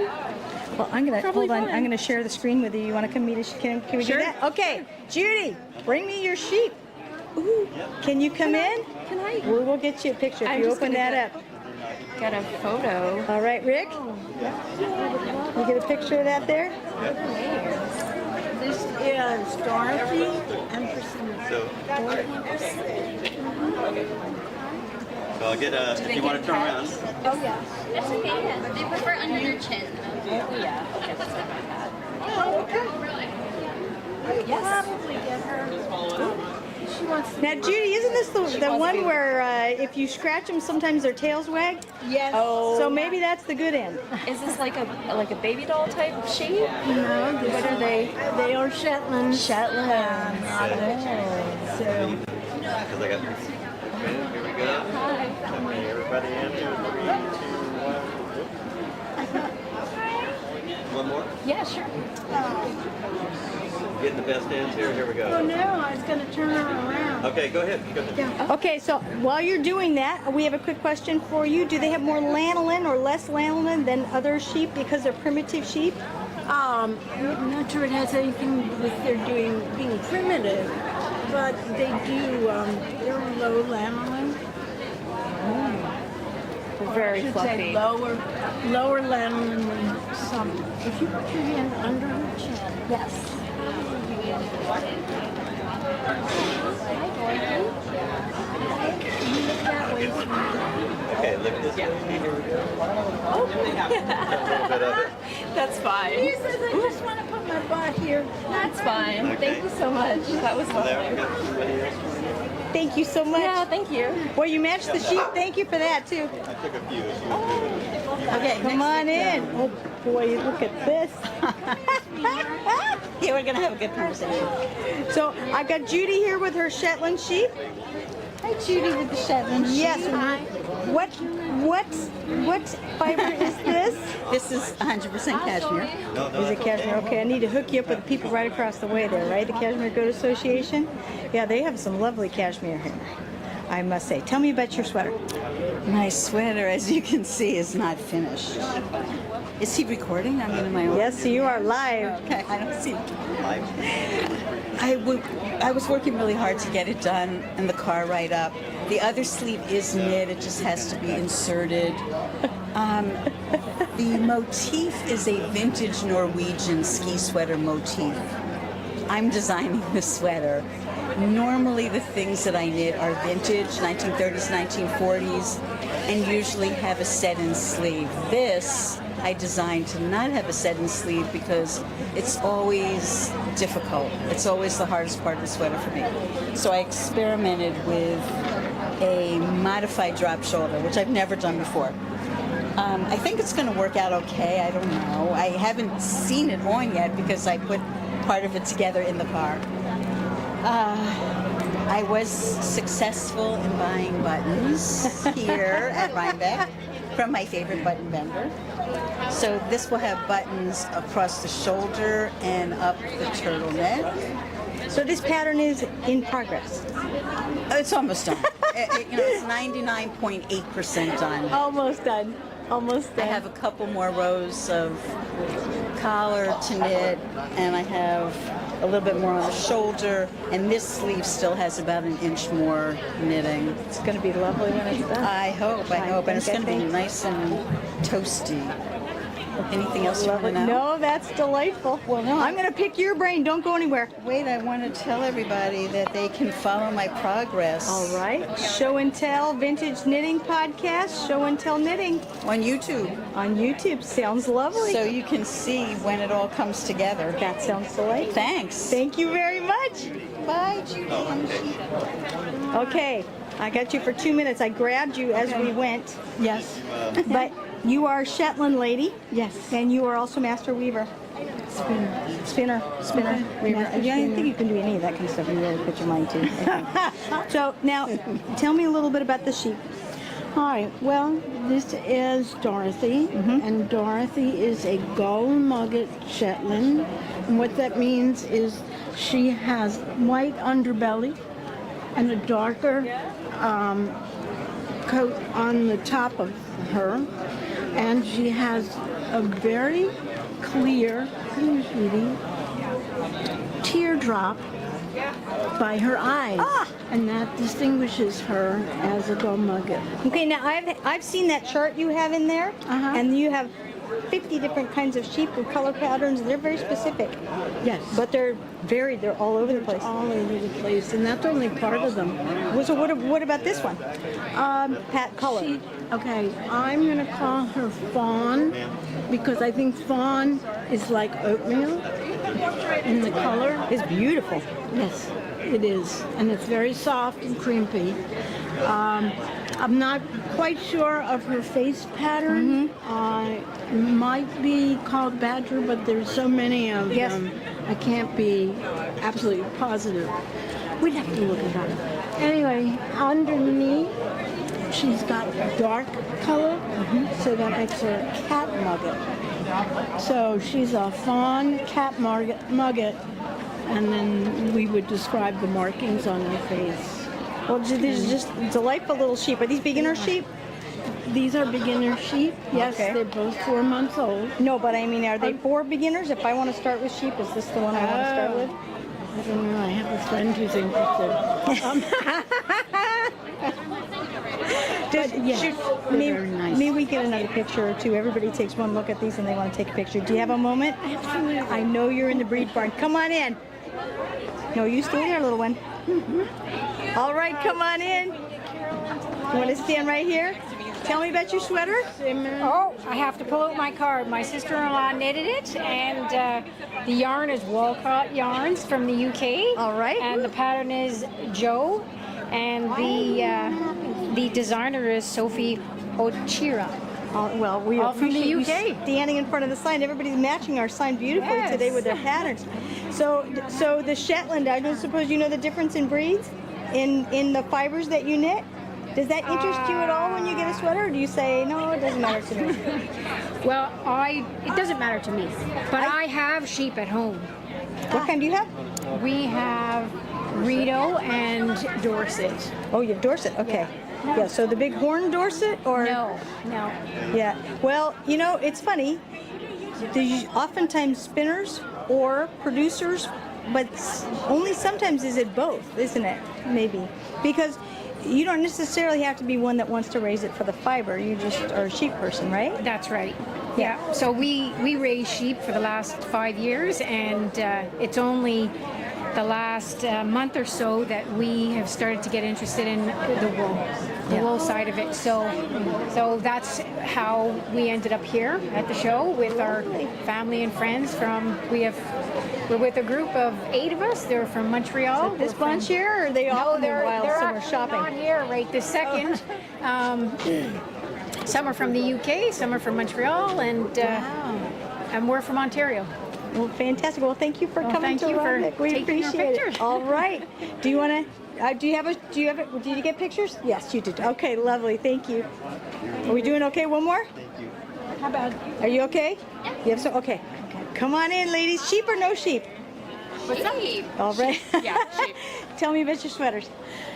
Well, I'm gonna hold on. I'm gonna share the screen with you. You want to come meet us? Can we do that? Okay, Judy, bring me your sheep. Ooh, can you come in? Can I? We'll get you a picture if you open that up. Get a photo. All right, Rick. You get a picture of that there? This is Dorothy and So I'll get if you want to turn around. Oh yeah. That's okay. They prefer under their chin. Oh yeah. Okay, that's what I had. Oh, okay. Yes. Probably get her. She wants Now, Judy, isn't this the one where if you scratch them, sometimes their tails wag? Yes. Oh. So maybe that's the good end. Is this like a baby doll type of sheep? No. What are they? They are Shetland. Shetland. So. Because I got. Here we go. Hi. Everybody in. 3, 2, 1. One more. Yeah, sure. Getting the best ends here. Here we go. Oh no, I was going to turn her around. Okay, go ahead. Go ahead. Yeah. Okay, so while you're doing that, we have a quick question for you. Do they have more lanolin or less lanolin than other sheep because they're primitive sheep? I'm not sure it has anything with their being primitive, but they do. They're low lanolin. Very I should fluffy. say lower lanolin than some. If you put your hand under her chin. Yes. Okay, look this way. Here we go. Oh. A little bit of it. That's fine. He says, I just want to put my butt here. That's fine. Okay. Thank you so much. That was So there we lovely. go. Somebody else? Thank you so much. Yeah, thank you. Well, you matched the sheep. Thank you for that, too. I took a few. She was good. Okay, come on in. Oh, boy, look at this. Yeah, we're going to have a good conversation. So I got Judy here with her Shetland sheep. Hi, Judy with the Shetland Sheep. Yes. What fiber is this? This is 100% cashmere. Is it cashmere? Okay, I need to hook you up with the people right across the way there, right? The Cashmere Goat Association. Yeah, they have some lovely cashmere here, I must say. Tell me about your sweater. My sweater, as you can see, is not finished. Is he recording? I'm in my own. Yes, you are live. Okay, I don't see. I was working really hard to get it done in the car right up. The other sleeve is knit, it just has to be inserted. The motif is a vintage Norwegian ski sweater motif. I'm designing the sweater. Normally the things that I knit are vintage, 1930s, 1940s, and usually have a set-in sleeve. This I designed to not have a set-in sleeve because it's always difficult. It's always the hardest part of the sweater for me. So I experimented with a modified drop shoulder, which I've never done before. I think it's going to work out okay. I don't know. I haven't seen it on yet because I put part of it together in the car. I was successful in buying buttons here at Rhinebeck from my favorite button vendor. So this will have buttons across the shoulder and up the turtleneck. So this pattern is in progress. It's almost done. It's 99.8% done. Almost done. Almost done. I have a couple more rows of collar to knit, and I have a little bit more on the shoulder, and this sleeve still has about an inch more knitting. It's going to be lovely when it's done. I hope, and it's going to be nice and toasty. Anything else you want to know? No, that's delightful. Well, no. I'm going to pick your brain. Don't go anywhere. Wait, I want to tell everybody that they can follow my progress. All right. Show and Tell Vintage Knitting Podcast. Show and Tell Knitting. On YouTube. On YouTube. Sounds lovely. So you can see when it all comes together. That sounds delightful. Thanks. Thank you very much. Bye, Judy and Sheep. Okay. I got you for 2 minutes. I grabbed you as we went. Yes. But you are Shetland lady. Yes. And you are also Master Weaver. Spinner. Weaver. Yeah, I think you can do any of that kind of stuff. You really put your mind to it. So now, tell me a little bit about the sheep. Hi. Well, this is Dorothy, and Dorothy is a gull mugget Shetland. And what that means is she has white underbelly and a darker coat on the top of her, and she has a very clear, teardrop by her eyes, and that distinguishes her as a gull mugget. Okay, now I've seen that chart you have in there, and you have 50 different kinds of sheep with color patterns. They're very specific. Yes. But they're varied. They're all over the place. All over the place, and that's only part of them. So what about this one? Pat color. Okay, I'm going to call her fawn because I think fawn is like oatmeal in the color. It's beautiful. Yes, it is, and it's very soft and crimpy. I'm not quite sure of her face pattern. Might be called badger, but there's so many of them. I can't be absolutely positive. We'd have to look it up. Anyway, underneath, she's got dark color, so that makes her a cat mugget. So she's a fawn cat mugget, and then we would describe the markings on her face. Well, these are just delightful little sheep. Are these beginner sheep? These are beginner sheep. Yes, they're both 4 months old. No, but I mean, are they for beginners? If I want to start with sheep, is this the one I want to start with? I don't know. I have a friend who's interested. Maybe we get another picture or two. Everybody takes one look at these and they want to take a picture. Do you have a moment? Absolutely. I know you're in the breed barn. Come on in. No, you stay there, little one. All right, come on in. You want to stand right here? Tell me about your sweater. Oh, I have to pull out my card. My sister-in-law knitted it, and the yarn is Walcott yarns from the UK. All right. And the pattern is Joe, and the designer is Sophie Ochira. Well, we all from the appreciate UK. you standing in front of the sign. Everybody's matching our sign beautifully today with their patterns. So the Shetland, I don't suppose you know the difference in breeds, in the fibers that you knit. Does that interest you at all when you get a sweater, or do you say, no, it doesn't matter to me? Well, it doesn't matter to me, but I have sheep at home. What kind do you have? We have Rito and Dorset. Oh, you have Dorset, okay. Yeah, so the big horn Dorset, or? No. Yeah, well, you know, it's funny. There's oftentimes spinners or producers, but only sometimes is it both, isn't it? Maybe. Because you don't necessarily have to be one that wants to raise it for the fiber. You just are a sheep person, right? That's right. Yeah. So we raise sheep for the last 5 years, and it's only the last month or so that we have started to get interested in the wool side of it. So that's how we ended up here at the show with our family and friends we're with a group of 8 of us. They're from Montreal. This bunch here, or are they all in the wild somewhere shopping? Not here right this second. Some are from the UK, some are from Montreal, and we're from Ontario. Well, fantastic. Well, thank you for coming to Rhinebeck. We appreciate it. All right. Do you want to? Did you get pictures? Yes, you did. Okay, lovely. Thank you. Are we doing okay? One more? Thank you. How about? Are you okay? Yeah. You have some? Okay. Come on in, ladies. Sheep or no sheep? What's up? All right. Yeah, sheep. Tell me about your sweaters.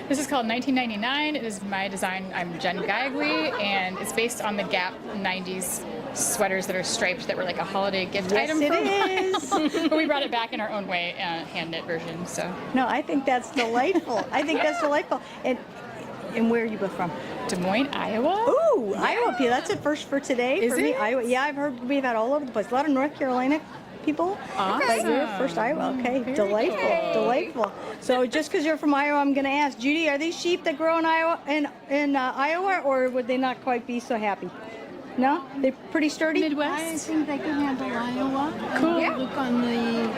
This is called 1999. It is my design. I'm Jen Gagli, and it's based on the Gap 90s sweaters that are striped that were like a holiday gift item. Yes, it is. But we brought it back in our own way, hand knit version. So. No, I think that's delightful. And And where are you both from? Des Moines, Iowa. Ooh, Iowa. That's a first for today. Is for me. it? Iowa. Yeah, I've heard we've had all over the place. A lot of North Carolina people. Awesome. But you're first Iowa. Okay, delightful, delightful. So just because you're from Iowa, I'm going to ask Judy: are these sheep that grow in Iowa, Iowa, or would they not quite be so happy? No, they're pretty sturdy. I think they can handle Iowa. Cool. Yeah. Look on the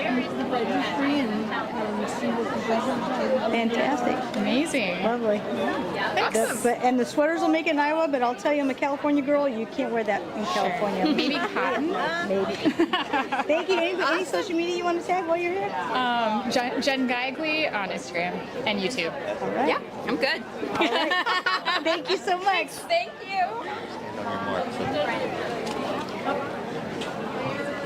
registry and see what the results are. Fantastic. Amazing. Lovely. Awesome. And the sweaters will make it in Iowa, but I'll tell you, I'm a California girl. You can't wear that in California. Maybe cotton. Maybe. Thank you. Any social media you want to tag while you're here? Jen Gaigli on Instagram and YouTube. All right. Yeah, I'm good. All right. Thank you so much. Thank you.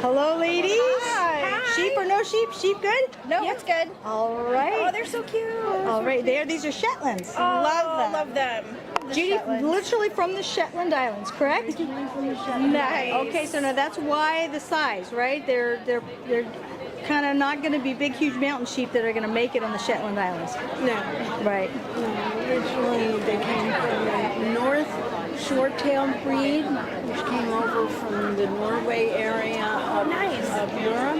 Hello, ladies. Hi. Sheep or no sheep? Sheep good? No, it's good. All right. Oh, they're so cute. All right. These are Shetlands. Love them. Judy, literally from the Shetland Islands, correct? Nice. Okay, so now that's why the size, right? They're kind of not going to be big, huge mountain sheep that are going to make it on the Shetland Islands. No. Right. No, originally they came from the North short-tailed breed, which came over from the Norway area of Europe.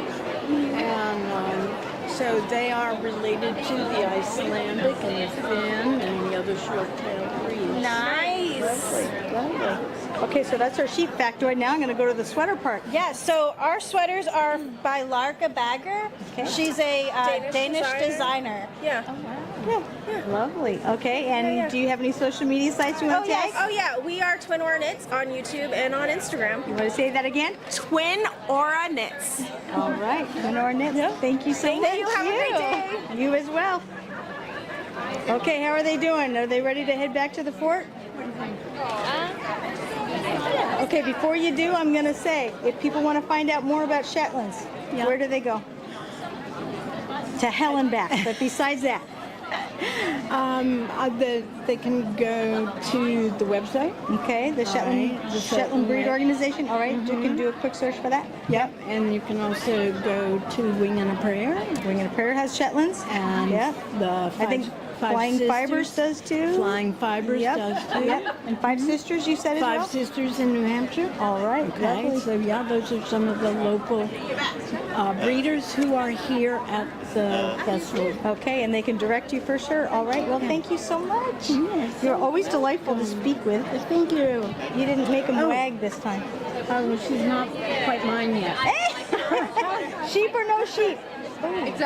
And so they are related to the Icelandic and the Finn and the other short-tailed breeds. Nice. Lovely. Okay, so that's our sheep factoid. Now I'm going to go to the sweater part. Yeah, so our sweaters are by Larka Bagger. Okay. She's a Danish designer. Yeah. Lovely. Okay, and do you have any social media sites you want to tag? Oh yeah, we are Twin Aura Knits on YouTube and on Instagram. You want to say that again? Twin Aura Knits. All right, Twin Aura Knits. Thank you so much. Thank you. Have a great day. You as well. Okay, how are they doing? Are they ready to head back to the fort? Okay, before you do, I'm going to say, if people want to find out more about Shetlands, where do they go? To hell and back. But besides that, They can go to the website. Okay, the Shetland Breed Organization. All right, you can do a quick search for that. Yep, and you can also go to Wing and a Prayer. Wing and a Prayer has Shetlands. And I think Flying Fibers does too. Flying Fibers does too. Yep. And Five Sisters, you said as well? Five Sisters in New Hampshire. All right. Okay, lovely. so yeah, those are some of the local breeders who are here at the festival. Okay, and they can direct you for sure. All right, well, thank you so much. Yes. You're always delightful to speak with. Thank you. You didn't make them wag this time. Oh, she's not quite mine yet. Sheep or no sheep? It's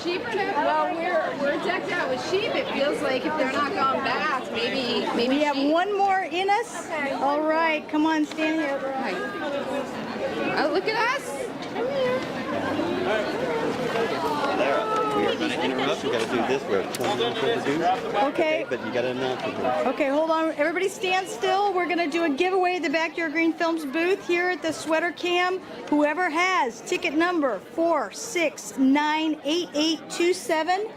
sheep or no? Well, we're decked out with sheep. It feels like if they're not going back, maybe We have sheep. one more in us. Okay. All right, come on, stand here. Oh, look at us. We are going to interrupt. We got to do this. We're supposed to do. Okay. But you got to announce it. Okay, hold on. Everybody stand still. We're going to do a giveaway at the Backyard Green Films booth here at the Sweater Cam. Whoever has ticket number 4698827.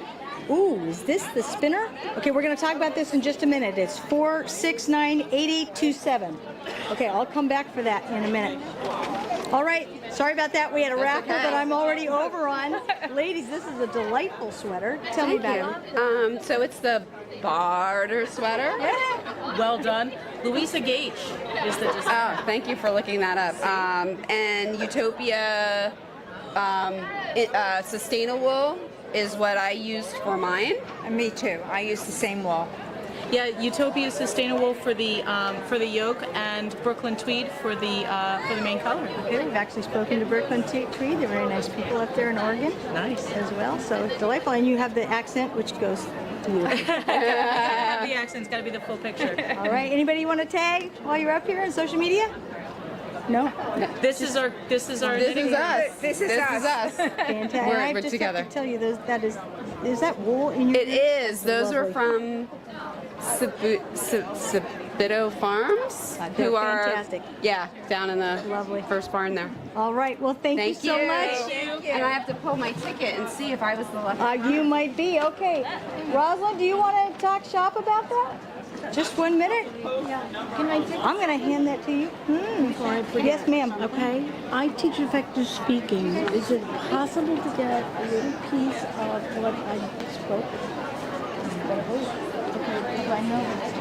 Ooh, is this the spinner? Okay, we're going to talk about this in just a minute. It's 4698827. Okay, I'll come back for that in a minute. All right, sorry about that. We had a raffle that I'm already over on. Ladies, this is a delightful sweater. Tell me about it. So it's the barter sweater. Well done. Louisa Gage is the designer. Oh, thank you for looking that up. And Utopia Sustainable is what I used for mine. Me too. I use the same wool. Yeah, Utopia is sustainable for the yoke, and Brooklyn Tweed for the main color. Okay, we've actually spoken to Brooklyn Tweed. They're very nice people up there in Oregon. Nice. As well, so it's delightful. And you have the accent, which goes beautiful. The accent's got to be the full picture. All right, anybody you want to tag while you're up here on social media? No? This is our. This is us. Fantastic. We're I just together. have to tell you, is that wool in your It is. Those are Lovely. from Sabito Farms, They're who are fantastic. down in the first barn there. All right, well, thank you so much. And I have to pull my ticket and see if I was the lucky one. You might be. Okay. Rosalind, do you want to talk shop about that? Just 1 minute? Can I take I'm going to hand that to you. Before I forget. Yes, ma'am. Okay. I teach effective speaking. Is it possible to get a little piece of what I spoke? Okay. I know that's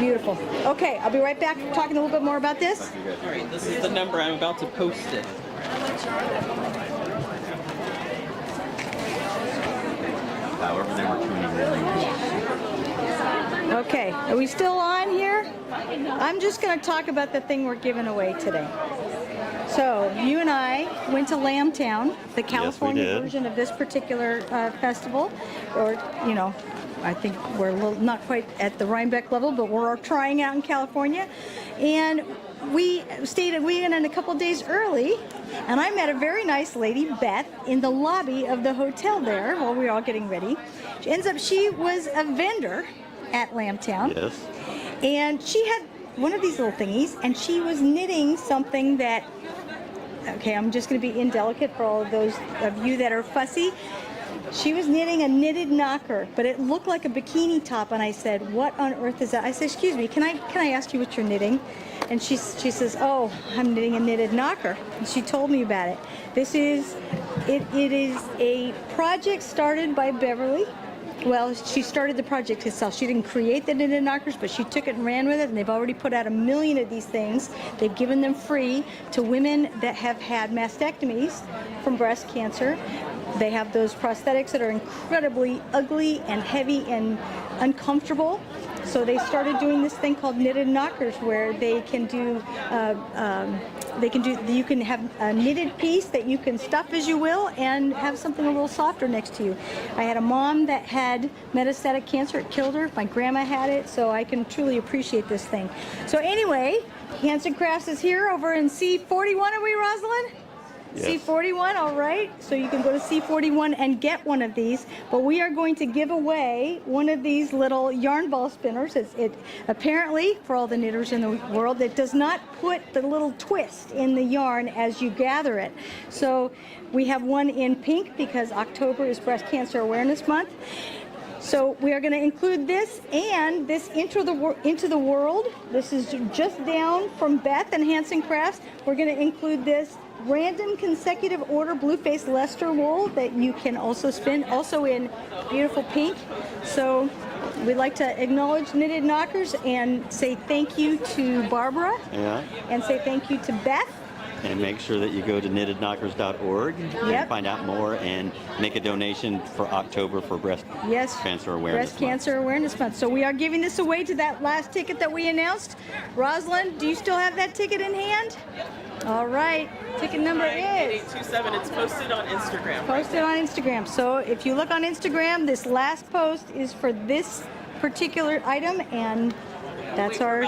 beautiful. Okay, I'll be right back talking a little bit more about this. All right, this is the number. I'm about to post it. However they were tuning in. Okay, are we still on here? I'm just going to talk about the thing we're giving away today. So, you and I went to Lambtown, the California version of this particular festival, or, you know, I think we're a little, not quite at the Rhinebeck level, but we're trying out in California. And we stayed at Wigan a couple days early, and I met a very nice lady, Beth, in the lobby of the hotel there while we were all getting ready. She was a vendor at Lambtown. Yes. And she had one of these little thingies, and she was knitting something that, okay, I'm just going to be indelicate for all of those of you that are fussy. She was knitting a knitted knocker, but it looked like a bikini top, and I said, "What on earth is that?" I said, "Excuse me, can I ask you what you're knitting?" And she says, "Oh, I'm knitting a knitted knocker." And she told me about it. It is a project started by Beverly. Well, she started the project herself. She didn't create the knitted knockers, but she took it and ran with it, and they've already put out 1 million of these things. They've given them free to women that have had mastectomies from breast cancer. They have those prosthetics that are incredibly ugly and heavy and uncomfortable. So they started doing this thing called knitted knockers, where they can do, you can have a knitted piece that you can stuff as you will and have something a little softer next to you. I had a mom that had metastatic cancer. It killed her. My grandma had it, so I can truly appreciate this thing. So anyway, Hanson Crafts is here over in C41, are we, Rosalind? Yes. C41, all right. So you can go to C41 and get one of these. But we are going to give away one of these little yarn ball spinners. It apparently, for all the knitters in the world, it does not put the little twist in the yarn as you gather it. So we have one in pink because October is Breast Cancer Awareness Month. So we are going to include this and this into the world. This is just down from Beth and Hanson Crafts. We're going to include this random consecutive order blue-faced Leicester wool that you can also spin, also in beautiful pink. So we'd like to acknowledge Knitted Knockers and say thank you to Barbara. Yeah. And say thank you to Beth. And make sure that you go to knittedknockers.org and find out more and make a donation for October for Breast Cancer Awareness Breast Cancer Awareness Month. So we are giving this away to that last ticket that we announced. Rosalind, do you still have that ticket in hand? All right. Ticket number is 8827. It's posted on Instagram. Posted on Instagram. So if you look on Instagram, this last post is for this particular item, and that's our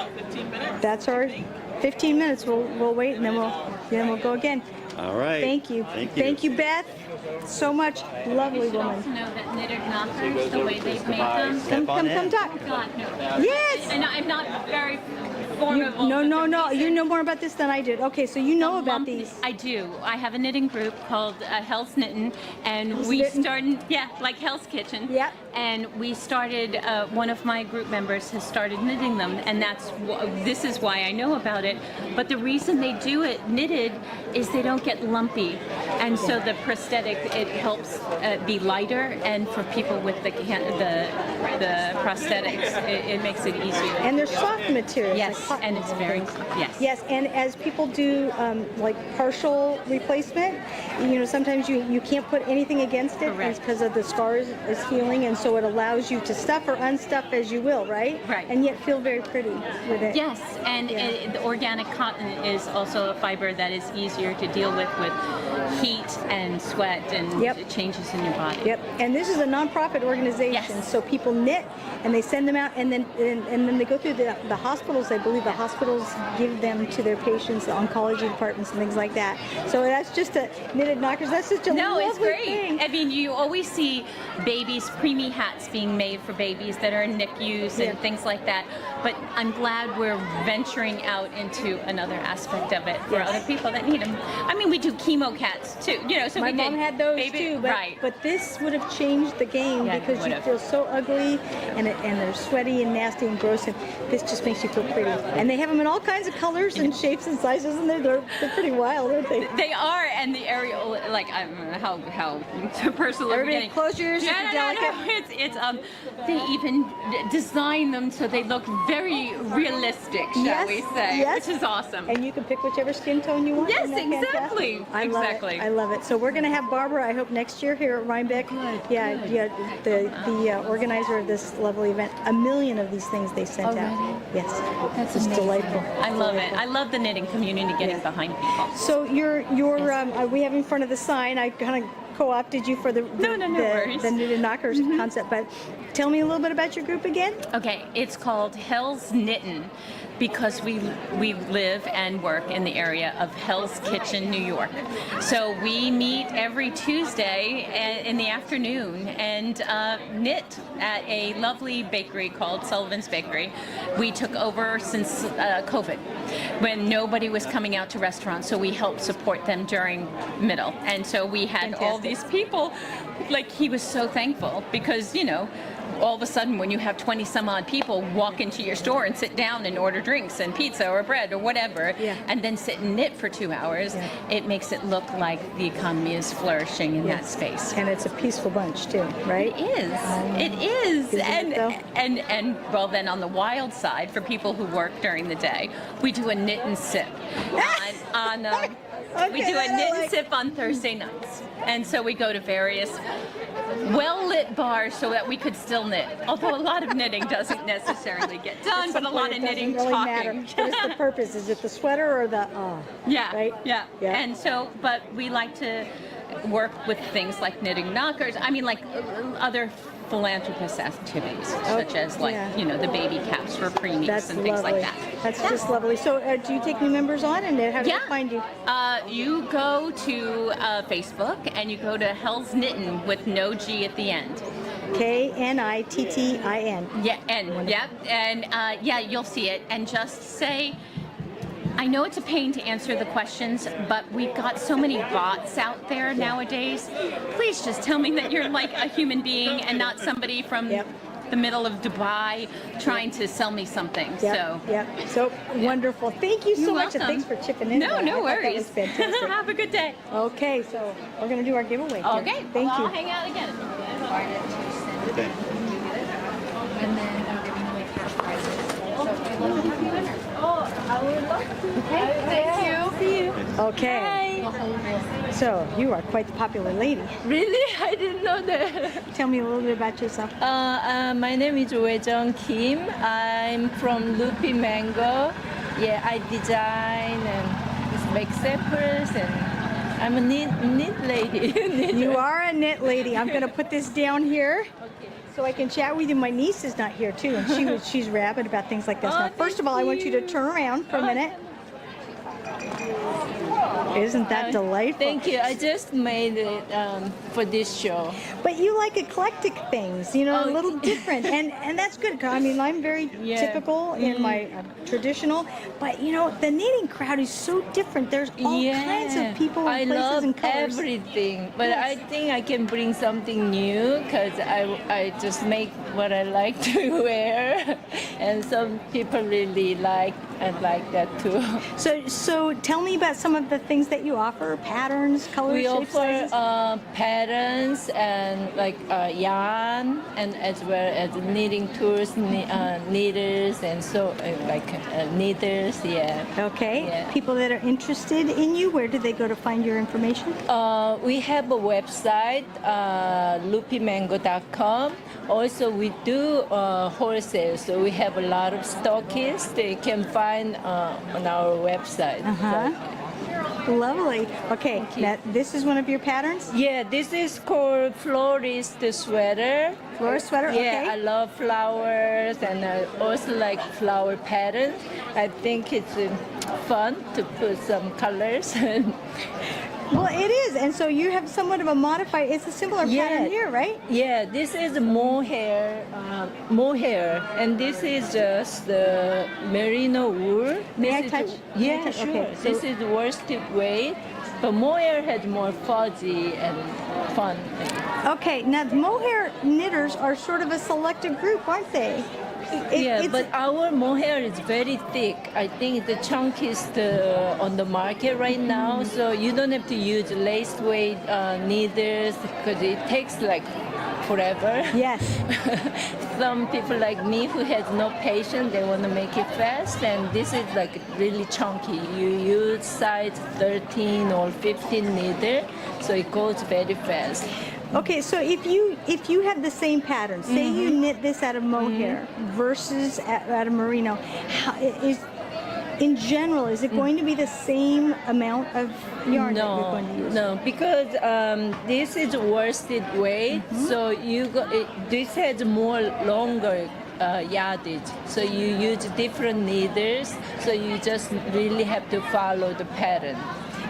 15 minutes. We'll wait, and then we'll go again. All right. Thank you. Thank you. Thank you, Beth. So much. Lovely woman. You know that knitted knockers, the way they've made them. Come talk. God, no. Yes. And I'm not very formidable. No. You know more about this than I did. Okay, so you know about these. I do. I have a knitting group called Hell's Knittin', and we started, like Hell's Kitchen. Yeah. And we started, one of my group members has started knitting them, and this is why I know about it. But the reason they do it knitted is they don't get lumpy, and so the prosthetic, it helps be lighter, and for people with the prosthetics, it makes it easier. And they're soft materials. Yes, and it's very, yes. Yes, and as people do like partial replacement, sometimes you can't put anything against it because of the scars is healing, and so it allows you to stuff or unstuff as you will, right? Right. And yet feel very pretty with it. Yes, and the organic cotton is also a fiber that is easier to deal with heat and sweat and changes in your body. Yep, and this is a nonprofit organization, so people knit and they send them out, and then they go through the hospitals. I believe the hospitals give them to their patients, the oncology departments and things like that. So that's just a Knitted Knockers. That's just a lovely it's great. thing. I mean, you always see babies, preemie hats being made for babies that are in NICUs and things like that. But I'm glad we're venturing out into another aspect of it for other people that need them. I mean, we do chemo cats too, you know. So my we mom did had those baby, too, but, right. but this would have changed the game because you would've. feel so ugly and they're sweaty and nasty and gross, and this just makes you feel pretty. And they have them in all kinds of colors and shapes and sizes, and they're pretty wild, aren't they? They are, and the aerial, like, I don't know how personal. Everybody close your ears. No. It's they even design them so they look very realistic, shall we say, which is awesome. And you can pick whichever skin tone you want. Yes, Isn't that exactly. fantastic? I love it. I love it. So we're going to have Barbara, I hope, next year here at Rhinebeck. The organizer of this lovely event. 1 million of these things they sent out. Yes, That's it's amazing. delightful. I love it. I love the knitting community getting behind people. So we have in front of the sign. I kind of co-opted you for the knitted knockers concept, but tell me a little bit about your group again. Okay, it's called Hell's Knittin' because we live and work in the area of Hell's Kitchen, New York. So we meet every Tuesday in the afternoon and knit at a lovely bakery called Sullivan's Bakery. We took over since COVID, when nobody was coming out to restaurants, so we helped support them during middle. And so we had all these people, like, he was so thankful because, you know, all of a sudden when you have 20 some odd people walk into your store and sit down and order drinks and pizza or bread or whatever, and then sit and knit for 2 hours, it makes it look like the economy is flourishing in that space. And it's a peaceful bunch too, right? It is. It is. And well, then on the wild side, for people who work during the day, we do a knit and sip we do a knit and sip on Thursday nights. And so we go to various well-lit bars so that we could still knit. Although a lot of knitting doesn't necessarily get done, but a lot of knitting really talking. What is the purpose? Is it the sweater or the right? Yeah. And so, but we like to work with things like knitting knockers. I mean, like other philanthropist activities, such as you know, the baby caps for preemies and things like that. That's just lovely. So do you take new members on, and how do they find you? You go to Facebook and you go to Hell's Knittin' with no G at the end. Knittin. Yeah, and you'll see it, and just say, I know it's a pain to answer the questions, but we've got so many bots out there nowadays. Please just tell me that you're like a human being and not somebody from the middle of Dubai trying to sell me something. So wonderful. Thank you so You're much, and welcome. thanks for chipping in. No worries. That was fantastic. Have a good day. Okay, so we're going to do our giveaway here. Okay. Thank you. I'll hang out again. Okay. And then I'm giving away cash prizes. I would love to. Okay. Thank you. See you. Okay. So you are quite the popular lady. Really? I didn't know that. Tell me a little bit about yourself. My name is Wei-Jung Kim. I'm from Loopy Mango. Yeah, I design and make samples, and I'm a knit lady. You are a knit lady. I'm going to put this down here. So I can chat with you. My niece is not here too, and she's rabid about things like this. Now, first of all, I want you to turn around for a minute. Isn't that delightful? Thank you. I just made it for this show. But you like eclectic things, you know, a little different, and that's good. I mean, I'm very typical in my traditional, but you know, the knitting crowd is so different. There's all kinds of people and places and colors. I love everything, but I think I can bring something new because I just make what I like to wear, and some people really like that too. So tell me about some of the things that you offer: patterns, colors, we shapes, offer sizes. Patterns and like yarn, and as well as knitting tools, knitters, and so knitters. Okay. People that are interested in you, where do they go to find your information? We have a website, loopymango.com. Also, we do wholesale, so we have a lot of stockists they can find on our website. Lovely. Okay, now this is one of your patterns? Yeah, this is called Florist Sweater. Florist sweater, okay. Yeah, I love flowers, and I also like flower patterns. I think it's fun to put some colors. Well, it is, and so you have somewhat of a modified. It's a similar pattern here, right? Yeah, this is mohair, and this is just the merino wool. May I This touch? is- May I Yeah, touch? sure. Okay, so- This is worsted weight, but mohair has more fuzzy and fun. Okay, now mohair knitters are sort of a selective group, aren't they? But our mohair is very thick. I think the chunkiest on the market right now, so you don't have to use lace weight needles because it takes like forever. Yes. Some people like me who has no patience, they want to make it fast, and this is like really chunky. You use size 13 or 15 needle, so it goes very fast. Okay, so if you have the same pattern, say you knit this out of mohair versus out of merino, in general, is it going to be the same amount of yarn that you're going to use? No, because this is worsted weight, so this has more longer yardage. So you use different needles, so you just really have to follow the pattern.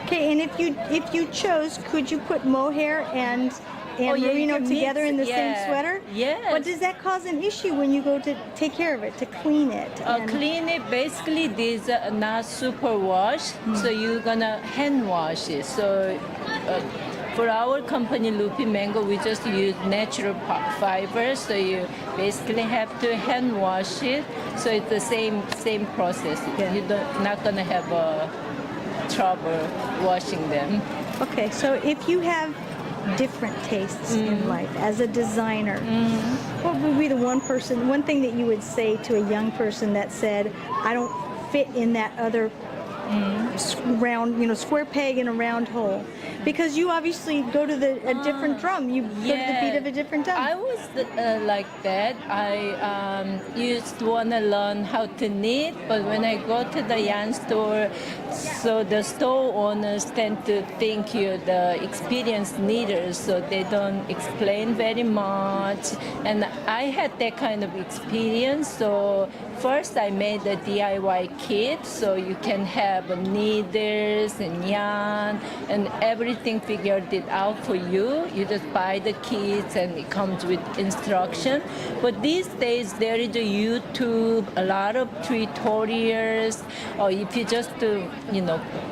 Okay, and if you chose, could you put mohair and merino together in the same sweater? Yes. But does that cause an issue when you go to take care of it, to clean it? Clean it, basically these are not super wash, so you're gonna hand wash it. So for our company, Loopy Mango, we just use natural fiber, so you basically have to hand wash it. So it's the same process. You're not gonna have trouble washing them. Okay, so if you have different tastes in life as a designer, what would be the one thing that you would say to a young person that said, I don't fit in that other round, square peg in a round hole? Because you obviously go to a different drum. You go to the beat of a different drum. I was like that. I used to want to learn how to knit, but when I go to the yarn store, so the store owners tend to think you're the experienced knitters, so they don't explain very much. And I had that kind of experience, so first I made a DIY kit, so you can have needles and yarn and everything figured it out for you. You just buy the kits and it comes with instruction. But these days there is a YouTube, a lot of tutorials, or if you just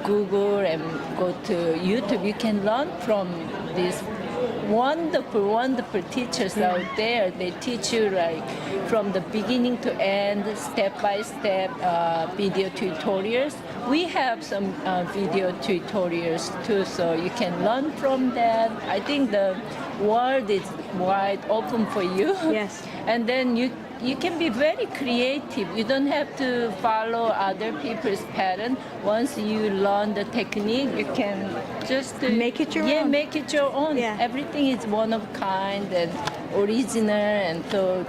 Google and go to YouTube, you can learn from these wonderful teachers out there. They teach you like from the beginning to end, step-by-step video tutorials. We have some video tutorials too, so you can learn from that. I think the world is wide open for you. Yes. And then you can be very creative. You don't have to follow other people's pattern. Once you learn the technique, you can just make it your own. Yeah, make it your own. Yeah. Everything is one of kind and original, and so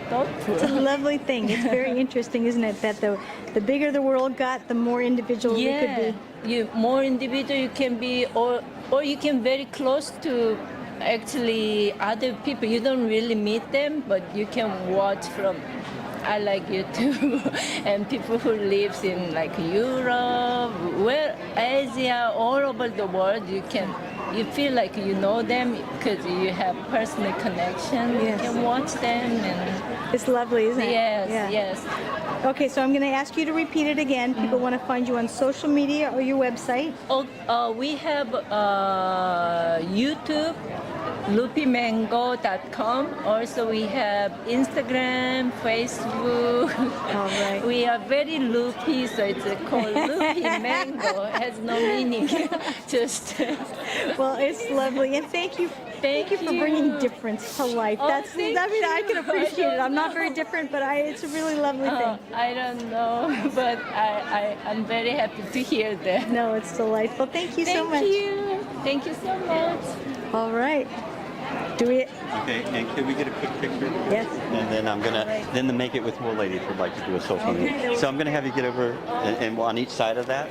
thoughtful. It's a lovely thing. It's very interesting, isn't it? That the bigger the world got, the more individual we could be. More individual you can be, or you can very close to actually other people. You don't really meet them, but you can watch from. I like YouTube and people who lives in like Europe, Asia, all over the world. You feel like you know them because you have personal connection. Yes. You can watch them, and it's lovely, isn't it? Yes. Okay, so I'm going to ask you to repeat it again. People want to find you on social media or your website. We have YouTube, loopymango.com. Also, we have Instagram, Facebook. All right. We are very loopy, so it's called Loopy Mango. It has no meaning. Just. Well, it's lovely, and thank you for bringing difference to life. I can appreciate it. I'm not very different, but it's a really lovely thing. I don't know, but I'm very happy to hear that. No, it's delightful. Thank you so much. Thank you so much. All right. Do we? Okay, and can we get a quick picture? Yes. And then I'm gonna then the Make It With Wool ladies would like to do a social media. So I'm gonna have you get over and on each side of that.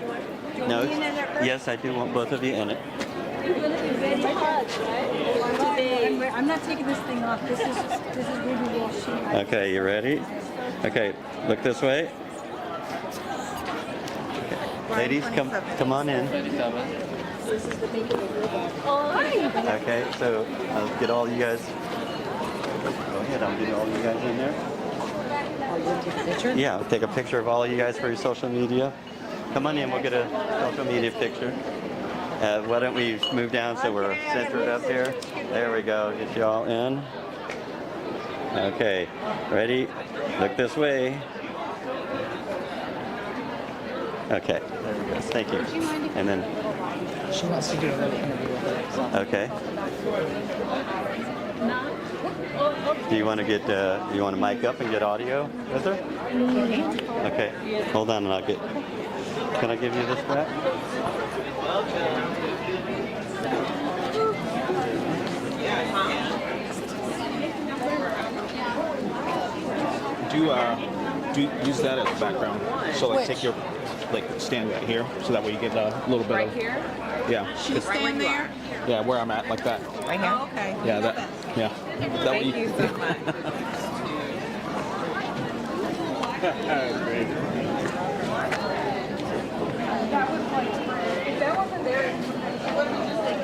No. Yes, I do want both of you in it. Very hot, right? Today. I'm not taking this thing off. This is Ruby Wool sheep. Okay, you ready? Okay, look this way. Okay. Ladies, come on in. Okay, so I'll get all you guys. Go ahead, I'll get all you guys in there. Yeah, I'll take a picture of all you guys for your social media. Come on in, we'll get a social media picture. Why don't we move down so we're centered up here? There we go, get you all in. Okay, ready? Look this way. Okay, there we go. Thank you. And then she wants to do a little interview with her. Okay. Do you want to get? You want to mic up and get audio with her? Okay. Hold on, and I'll get. Can I give you this back? Do use that as a background. So like take your stand right here, so that way you get a little bit of. Here? Yeah. She's stand there? Yeah, where I'm at, like that. Right here? Oh, okay. Yeah, that. Yeah. That Thank you so much. Great. If that wasn't there, what did we just think?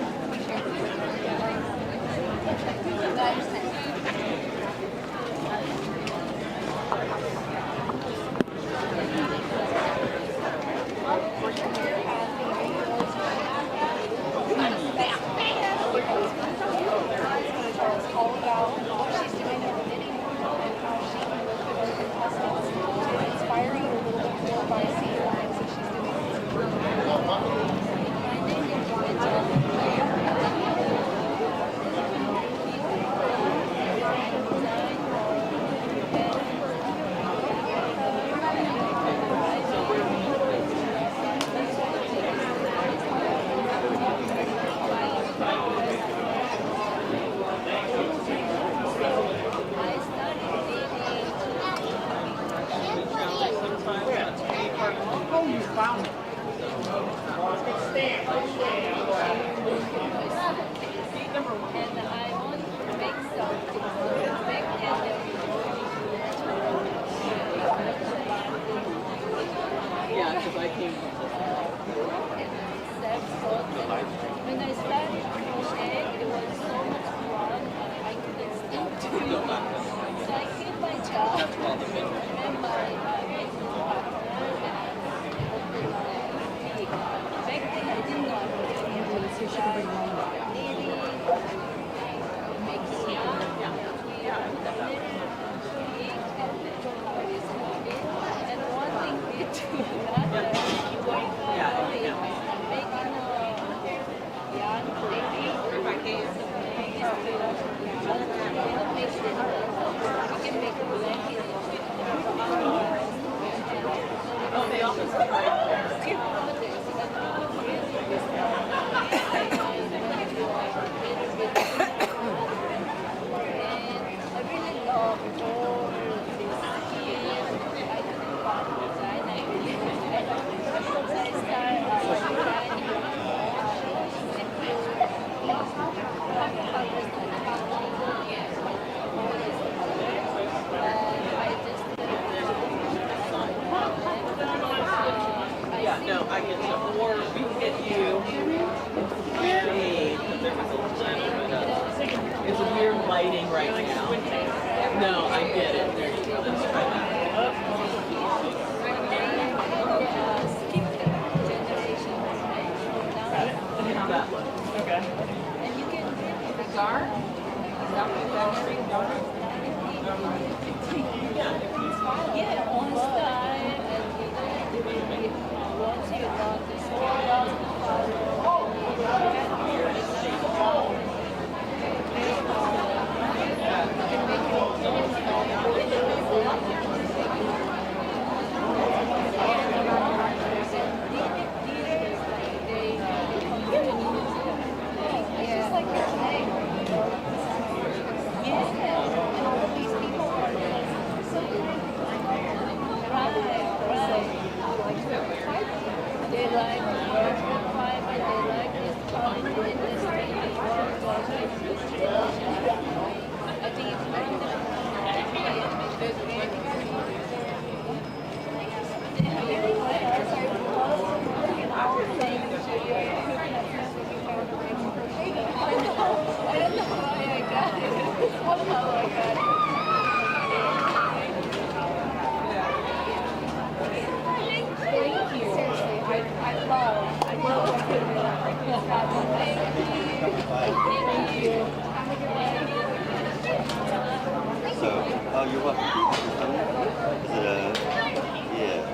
When I started crochet, it was so much fun. I couldn't stop doing it. So I quit my job and my business partner, and back then I didn't know how to do it. So she could bring home. And one thing led to another. It's a weird lighting right now. No, I get it. There you go. Let's try that. That look. Okay. And you can do the dark. Yeah, on style, and once you got this Oh, you're welcome. Is it yeah.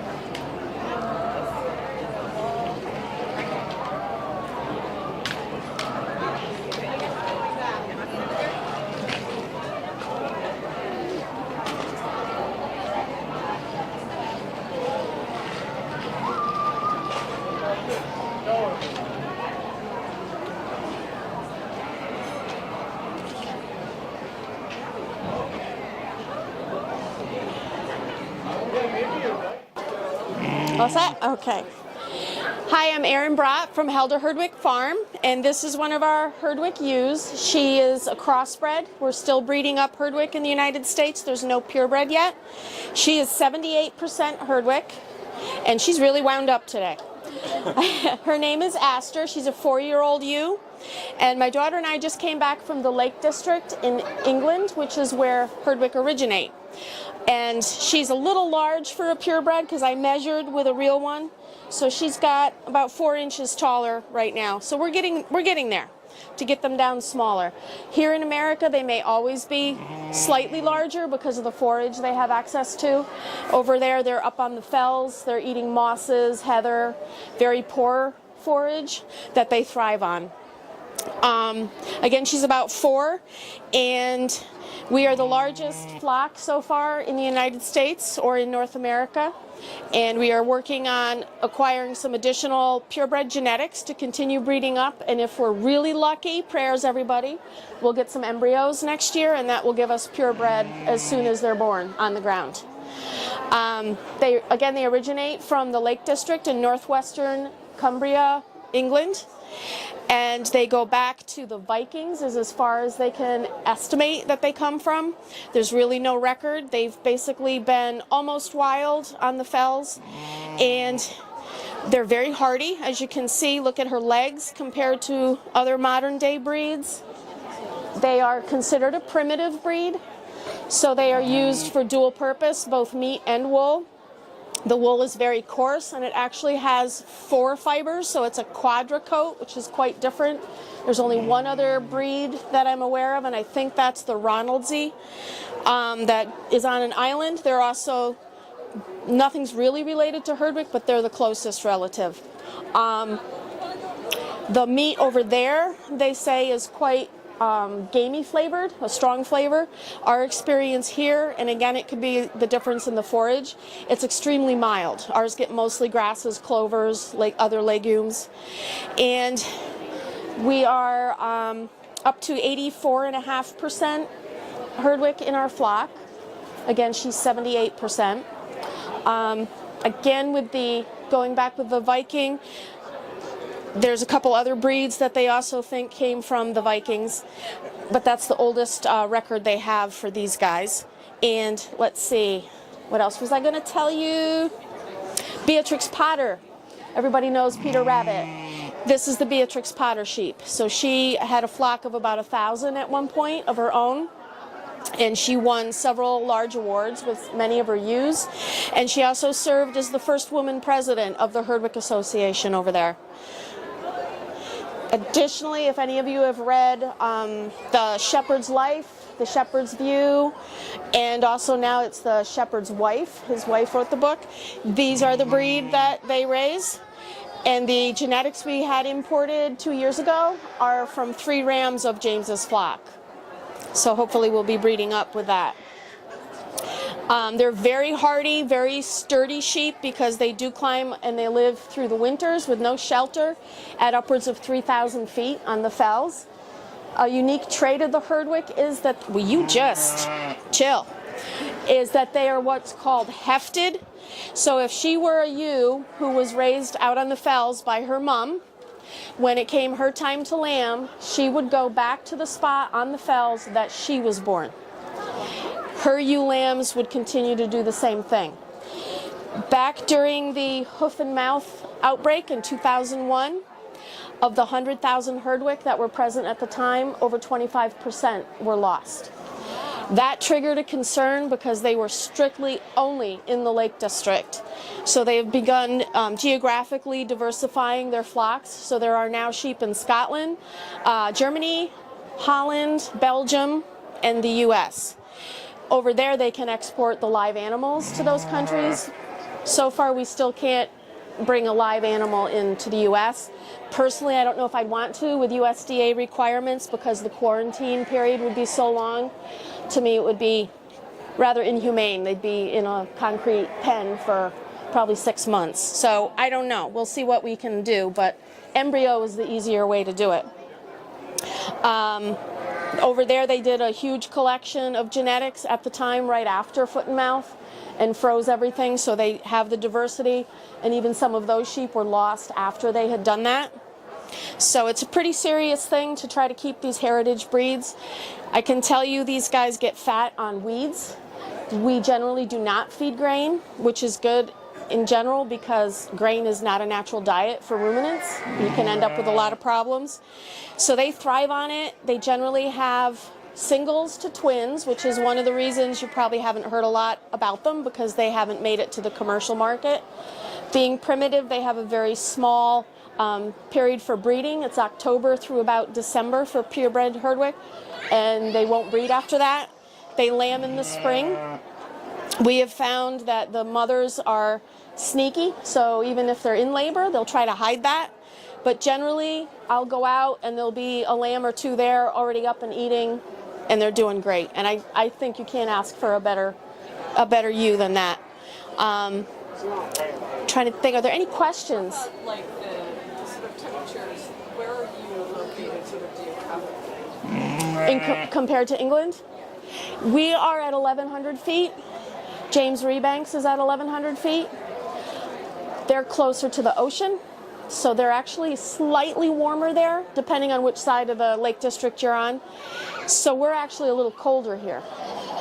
All set? Okay. Hi, I'm Erin Brott from Helder Herdwick Farm, and this is one of our Herdwick ewes. She is a crossbred. We're still breeding up Herdwick in the United States. There's no purebred yet. She is 78% Herdwick, and she's really wound up today. Her name is Astor. She's a 4-year-old ewe, and my daughter and I just came back from the Lake District in England, which is where Herdwick originate. And she's a little large for a purebred because I measured with a real one. So she's got about 4 inches taller right now. So we're getting there to get them down smaller. Here in America, they may always be slightly larger because of the forage they have access to. Over there, they're up on the fells. They're eating mosses, heather, very poor forage that they thrive on. Again, she's about 4, and we are the largest flock so far in the United States or in North America, and we are working on acquiring some additional purebred genetics to continue breeding up, and if we're really lucky, prayers everybody, we'll get some embryos next year, and that will give us purebred as soon as they're born on the ground. They originate from the Lake District in northwestern Cumbria, England. And they go back to the Vikings as far as they can estimate that they come from. There's really no record. They've basically been almost wild on the fells. And they're very hardy, as you can see. Look at her legs compared to other modern day breeds. They are considered a primitive breed. So they are used for dual purpose, both meat and wool. The wool is very coarse, and it actually has 4 fibers, so it's a quadricoat, which is quite different. There's only one other breed that I'm aware of, and I think that's the Ronaldsy that is on an island. They're also, nothing's really related to Herdwick, but they're the closest relative. The meat over there, they say, is quite gamey flavored, a strong flavor. Our experience here, and again it could be the difference in the forage, it's extremely mild. Ours get mostly grasses, clovers, like other legumes, and we are up to 84.5% Herdwick in our flock. Again, she's 78%. Again, with the going back with the Viking, there's a couple other breeds that they also think came from the Vikings, but that's the oldest record they have for these guys. And let's see, what else was I going to tell you? Beatrix Potter. Everybody knows Peter Rabbit. This is the Beatrix Potter sheep. So she had a flock of about 1,000 at one point of her own. And she won several large awards with many of her ewes. And she also served as the first woman president of the Herdwick Association over there. Additionally, if any of you have read The Shepherd's Life, The Shepherd's View, and also now it's The Shepherd's Wife, his wife wrote the book, these are the breed that they raise. And the genetics we had imported 2 years ago are from 3 rams of James's flock. So hopefully we'll be breeding up with that. They're very hardy, very sturdy sheep because they do climb and they live through the winters with no shelter at upwards of 3,000 feet on the fells. A unique trait of the Herdwick is that, will you just chill, is that they are what's called hefted. So if she were a ewe who was raised out on the fells by her mom, when it came her time to lamb, she would go back to the spot on the fells that she was born. Her ewe lambs would continue to do the same thing. Back during the hoof and mouth outbreak in 2001, of the 100,000 Herdwick that were present at the time, over 25% were lost. That triggered a concern because they were strictly only in the Lake District. So they have begun geographically diversifying their flocks. So there are now sheep in Scotland, Germany, Holland, Belgium, and the US. Over there, they can export the live animals to those countries. So far, we still can't bring a live animal into the U.S. Personally, I don't know if I'd want to with USDA requirements because the quarantine period would be so long. To me, it would be rather inhumane. They'd be in a concrete pen for probably 6 months. So I don't know. We'll see what we can do, but embryo is the easier way to do it. Over there, they did a huge collection of genetics at the time right after foot and mouth and froze everything, so they have the diversity, and even some of those sheep were lost after they had done that. So it's a pretty serious thing to try to keep these heritage breeds. I can tell you these guys get fat on weeds. We generally do not feed grain, which is good in general because grain is not a natural diet for ruminants. You can end up with a lot of problems. So they thrive on it. They generally have singles to twins, which is one of the reasons you probably haven't heard a lot about them because they haven't made it to the commercial market. Being primitive, they have a very small period for breeding. It's October through about December for purebred Herdwick, and they won't breed after that. They lamb in the spring. We have found that the mothers are sneaky, so even if they're in labor, they'll try to hide that. But generally, I'll go out and there'll be a lamb or two there already up and eating, and they're doing great. And I think you can't ask for a better ewe than that. Trying to think, are there any questions? Like the sort of temperatures, where are you located sort of geographically? Compared to England? We are at 1,100 feet. James Rebanks is at 1,100 feet. They're closer to the ocean, so they're actually slightly warmer there, depending on which side of the Lake District you're on. So we're actually a little colder here.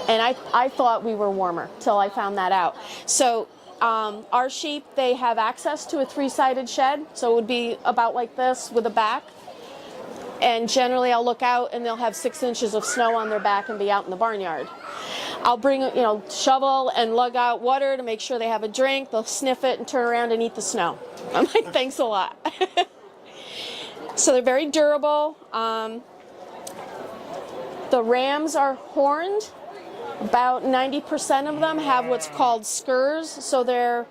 And I thought we were warmer till I found that out. So our sheep, they have access to a 3-sided shed, so it would be about like this with a back. And generally I'll look out and they'll have 6 inches of snow on their back and be out in the barnyard. I'll bring, shovel and lug out water to make sure they have a drink. They'll sniff it and turn around and eat the snow. I'm like, thanks a lot. So they're very durable. The rams are horned. About 90% of them have what's called skurs. So they're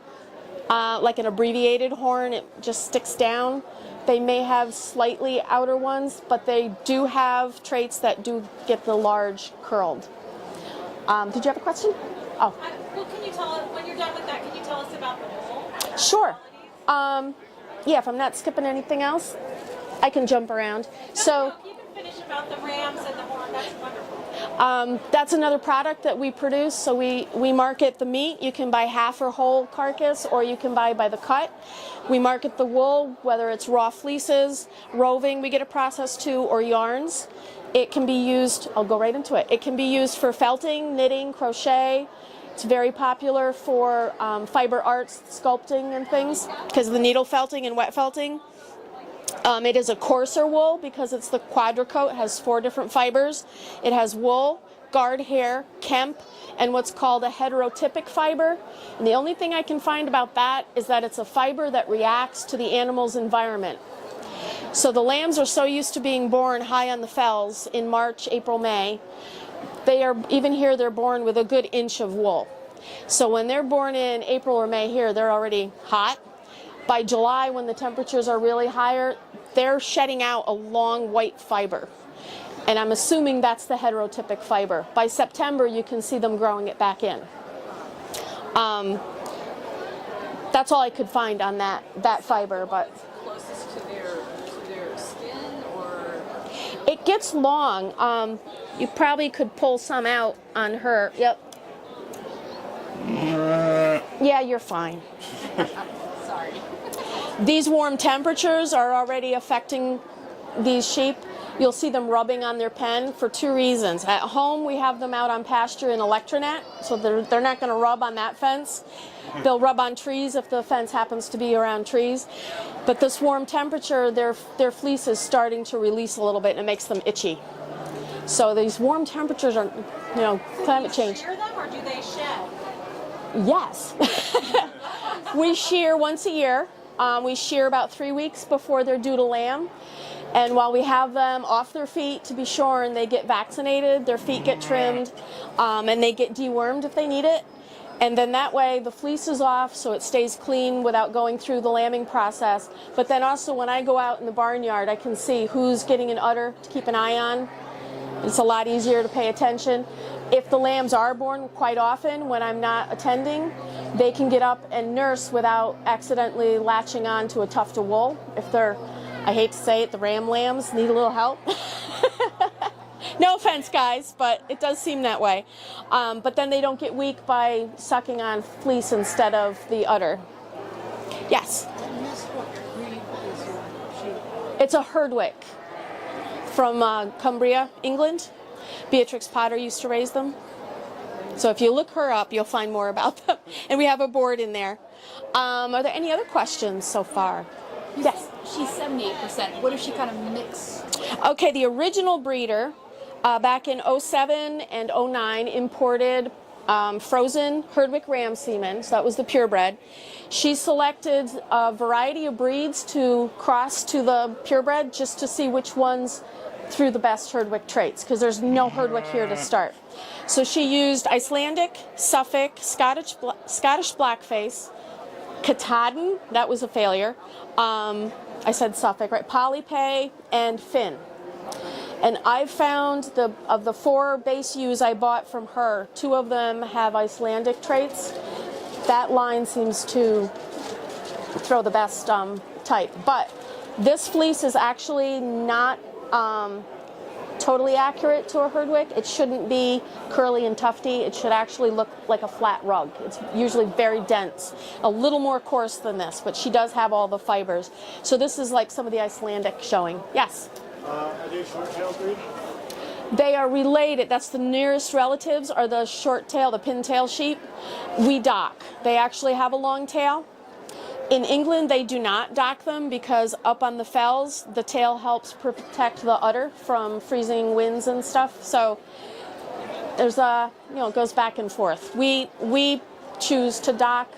like an abbreviated horn. It just sticks down. They may have slightly outer ones, but they do have traits that do get the large curled. Did you have a question? Oh. Well, can you tell us, when you're done with that, can you tell us about the wool? Sure. Yeah, if I'm not skipping anything else, I can jump around. No, you can finish about the rams and the horn. That's wonderful. That's another product that we produce. So we market the meat. You can buy half or whole carcass, or you can buy by the cut. We market the wool, whether it's raw fleeces, roving, we get a process too, or yarns. It can be used, I'll go right into it. It can be used for felting, knitting, crochet. It's very popular for fiber arts, sculpting and things, because of the needle felting and wet felting. It is a coarser wool because it's the quadricoat, it has 4 different fibers. It has wool, guard hair, kemp, and what's called a heterotypic fiber. And the only thing I can find about that is that it's a fiber that reacts to the animal's environment. So the lambs are so used to being born high on the fells in March, April, May. They are, even here, they're born with a good inch of wool. So when they're born in April or May here, they're already hot. By July, when the temperatures are really higher, they're shedding out a long white fiber. And I'm assuming that's the heterotypic fiber. By September, you can see them growing it back in. That's all I could find on that fiber, but Closest to their skin, or it gets long. You probably could pull some out on her. Yep. Yeah, you're fine. sorry. These warm temperatures are already affecting these sheep. You'll see them rubbing on their pen for 2 reasons. At home, we have them out on pasture in electronet, so they're not going to rub on that fence. They'll rub on trees if the fence happens to be around trees. But this warm temperature, their fleece is starting to release a little bit, and it makes them itchy. So these warm temperatures are, climate change. Do you shear them or do they shed? Yes. We shear once a year. We shear about 3 weeks before they're due to lamb. And while we have them off their feet to be shorn, they get vaccinated, their feet get trimmed, and they get dewormed if they need it. And then that way the fleece is off so it stays clean without going through the lambing process. But then also when I go out in the barnyard, I can see who's getting an udder to keep an eye on. It's a lot easier to pay attention. If the lambs are born quite often when I'm not attending, they can get up and nurse without accidentally latching on to a tuft of wool. If they're, I hate to say it, the ram lambs need a little help. No offense, guys, but it does seem that way. But then they don't get weak by sucking on fleece instead of the udder. Yes? It's a Herdwick from Cumbria, England. Beatrix Potter used to raise them. So if you look her up, you'll find more about them. And we have a board in there. Are there any other questions so far? Yes? She's 78%. What if she kind of mixed? Okay, the original breeder back in 07 and 09 imported frozen Herdwick ram semen, so that was the purebred. She selected a variety of breeds to cross to the purebred just to see which ones threw the best Herdwick traits, because there's no Herdwick here to start. So she used Icelandic, Suffolk, Scottish Blackface, Katahdin, that was a failure. I said Suffolk, right? Polypay and Finn. And I found of the 4 base ewes I bought from her, 2 of them have Icelandic traits. That line seems to throw the best type. But this fleece is actually not totally accurate to a Herdwick. It shouldn't be curly and tufty. It should actually look like a flat rug. It's usually very dense, a little more coarse than this, but she does have all the fibers. So this is like some of the Icelandic showing. Yes? Are they short-tailed breed? They are related. That's the nearest relatives are the short-tail, the pintail sheep. We dock. They actually have a long tail. In England, they do not dock them because up on the fells, the tail helps protect the udder from freezing winds and stuff. So there's it goes back and forth. We choose to dock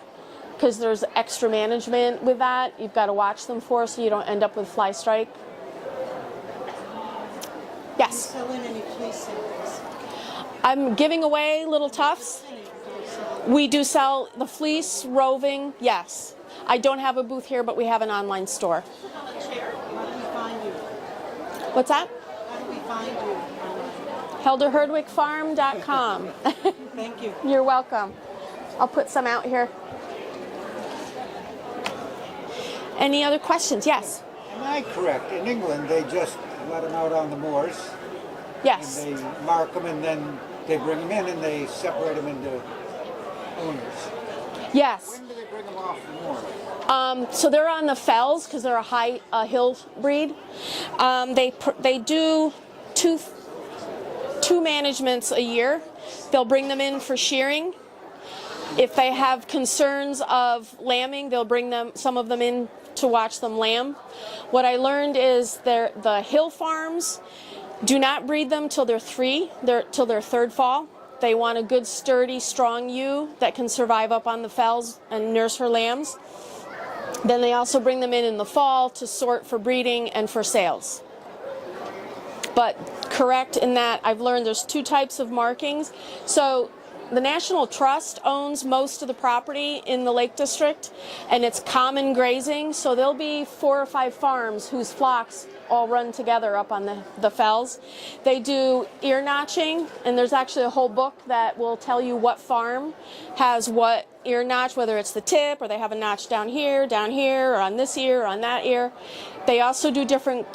because there's extra management with that. You've got to watch them for so you don't end up with fly strike. Yes? Do you sell in any fleece samples? I'm giving away little tufts. We do sell the fleece, roving, yes. I don't have a booth here, but we have an online store. How do we find you? What's that? How do we find you? HelderHerdwickFarm.com. Thank you. You're welcome. I'll put some out here. Any other questions? Yes? Am I correct? In England, they just let them out on the moors. Yes. And they mark them, and then they bring them in, and they separate them into owners. Yes. When do they bring them off the moors? So they're on the fells because they're a hill breed. They do two managements a year. They'll bring them in for shearing. If they have concerns of lambing, they'll bring some of them in to watch them lamb. What I learned is the hill farms do not breed them till they're 3, till their 3rd fall. They want a good, sturdy, strong ewe that can survive up on the fells and nurse her lambs. Then they also bring them in the fall to sort for breeding and for sales. But correct in that I've learned there's 2 types of markings. So the National Trust owns most of the property in the Lake District, and it's common grazing. So there'll be 4 or 5 farms whose flocks all run together up on the fells. They do ear notching, and there's actually a whole book that will tell you what farm has what ear notch, whether it's the tip or they have a notch down here, or on this ear, or on that ear. They also do different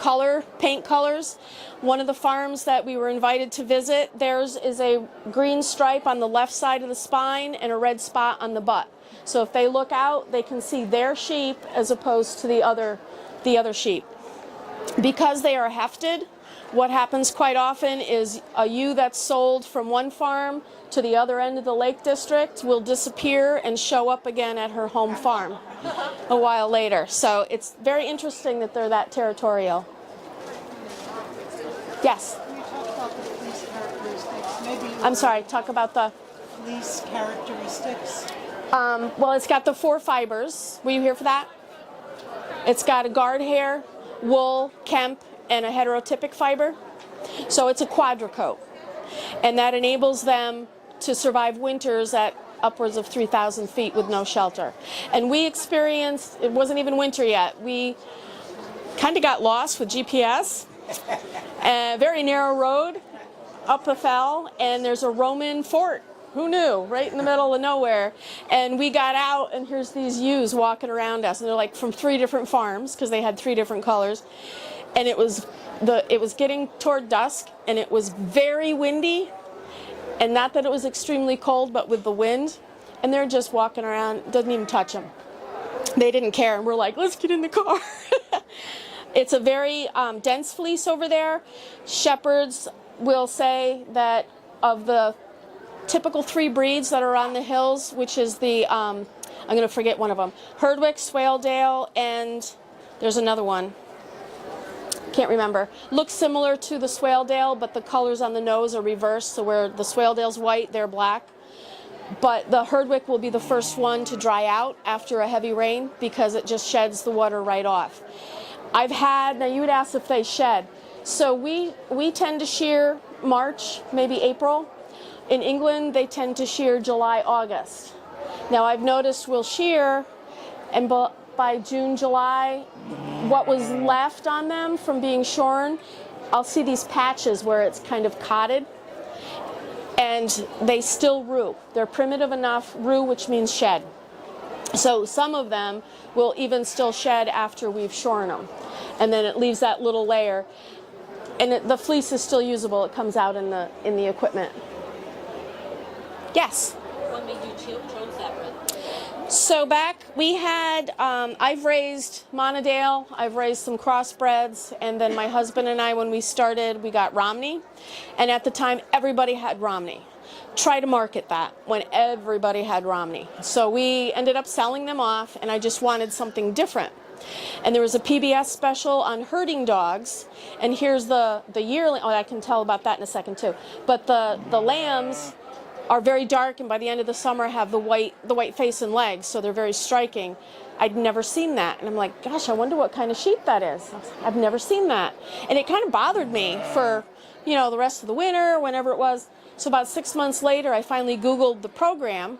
paint colors. One of the farms that we were invited to visit, theirs is a green stripe on the left side of the spine and a red spot on the butt. So if they look out, they can see their sheep as opposed to the other sheep. Because they are hefted, what happens quite often is a ewe that's sold from one farm to the other end of the Lake District will disappear and show up again at her home farm a while later. So it's very interesting that they're that territorial. Yes? Can you talk about the fleece characteristics? Maybe I'm sorry, talk about the fleece characteristics. Well, it's got the 4 fibers. Were you here for that? It's got a guard hair, wool, kemp, and a heterotypic fiber. So it's a quadricoat. And that enables them to survive winters at upwards of 3,000 feet with no shelter. And we experienced, it wasn't even winter yet, we kind of got lost with GPS. A very narrow road up a fell, and there's a Roman fort. Who knew? Right in the middle of nowhere. And we got out, and here's these ewes walking around us, and they're like from 3 different farms because they had 3 different colors. And it was getting toward dusk, and it was very windy. And not that it was extremely cold, but with the wind. And they're just walking around, doesn't even touch them. They didn't care, and we're like, let's get in the car. It's a very dense fleece over there. Shepherds will say that of the typical 3 breeds that are on the hills, which is the, I'm going to forget one of them, Herdwick, Swaledale, and there's another one. Can't remember. Looks similar to the Swaledale, but the colors on the nose are reversed, so where the Swaledale's white, they're black. But the Herdwick will be the first one to dry out after a heavy rain because it just sheds the water right off. I've had, now you would ask if they shed. So we tend to shear March, maybe April. In England, they tend to shear July, August. Now I've noticed we'll shear, and by June, July, what was left on them from being shorn, I'll see these patches where it's kind of cotted, and they still rue. They're primitive enough, rue, which means shed. So some of them will even still shed after we've shorn them, and then it leaves that little layer. And the fleece is still usable. It comes out in the equipment. Yes? What made you chose that breed? So back, we had, I've raised Monadale, I've raised some crossbreds, and then my husband and I, when we started, we got Romney. And at the time, everybody had Romney. Try to market that when everybody had Romney. So we ended up selling them off, and I just wanted something different. And there was a PBS special on herding dogs, and here's the yearling, oh, I can tell about that in a second too. But the lambs are very dark, and by the end of the summer have the white face and legs, so they're very striking. I'd never seen that, and I'm like, gosh, I wonder what kind of sheep that is. I've never seen that. And it kind of bothered me for, you know, the rest of the winter, whenever it was. So about 6 months later, I finally Googled the program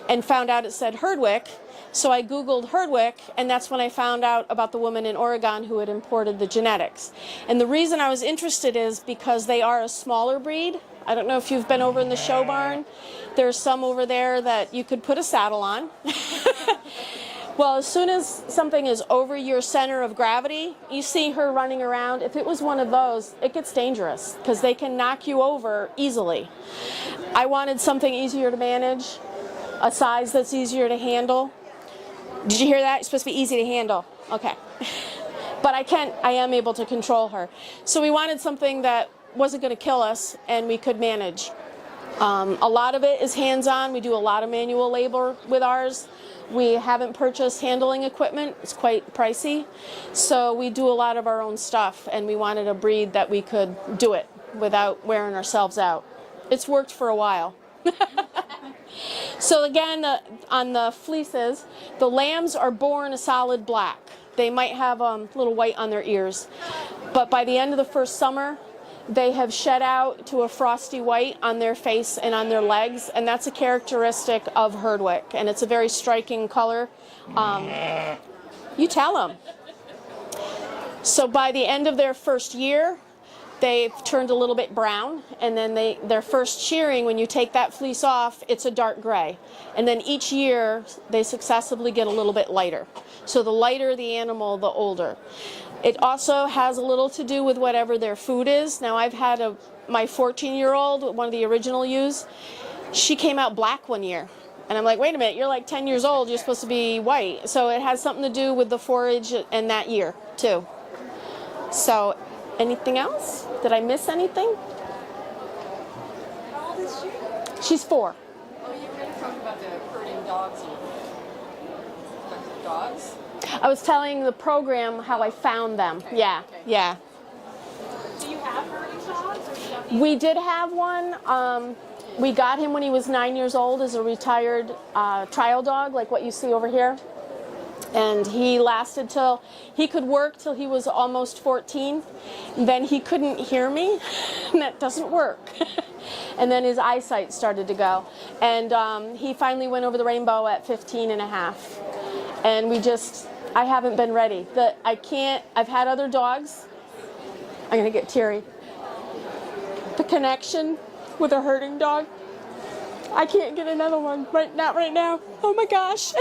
and found out it said Herdwick. So I Googled Herdwick, and that's when I found out about the woman in Oregon who had imported the genetics. And the reason I was interested is because they are a smaller breed. I don't know if you've been over in the show barn. There's some over there that you could put a saddle on. Well, as soon as something is over your center of gravity, you see her running around. If it was one of those, it gets dangerous because they can knock you over easily. I wanted something easier to manage, a size that's easier to handle. Did you hear that? It's supposed to be easy to handle. Okay. But I am able to control her. So we wanted something that wasn't going to kill us and we could manage. A lot of it is hands-on. We do a lot of manual labor with ours. We haven't purchased handling equipment. It's quite pricey. So we do a lot of our own stuff, and we wanted a breed that we could do it without wearing ourselves out. It's worked for a while. So again, on the fleeces, the lambs are born a solid black. They might have a little white on their ears. But by the end of the first summer, they have shed out to a frosty white on their face and on their legs, and that's a characteristic of Herdwick, and it's a very striking color. You tell them. So by the end of their first year, they've turned a little bit brown, and then their first shearing, when you take that fleece off, it's a dark gray. And then each year, they successively get a little bit lighter. So the lighter the animal, the older. It also has a little to do with whatever their food is. Now I've had my 14-year-old, one of the original ewes, she came out black one year. And I'm like, wait a minute, you're like 10 years old, you're supposed to be white. So it has something to do with the forage and that year too. So anything else? Did I miss anything? How old is she? She's 4. Oh, you were going to talk about the herding dogs and dogs? I was telling the program how I found them. Okay. Yeah, okay. Yeah. Do you have herding dogs? Or you don't we did have one. We got him when he was 9 years old as a retired trial dog, like what you see over here. And he lasted till, he could work till he was almost 14. Then he couldn't hear me, and that doesn't work. And then his eyesight started to go. And he finally went over the rainbow at 15 and a half. And I haven't been ready. I've had other dogs. I'm gonna get teary. The connection with a herding dog, I can't get another one, not right now. Oh my gosh.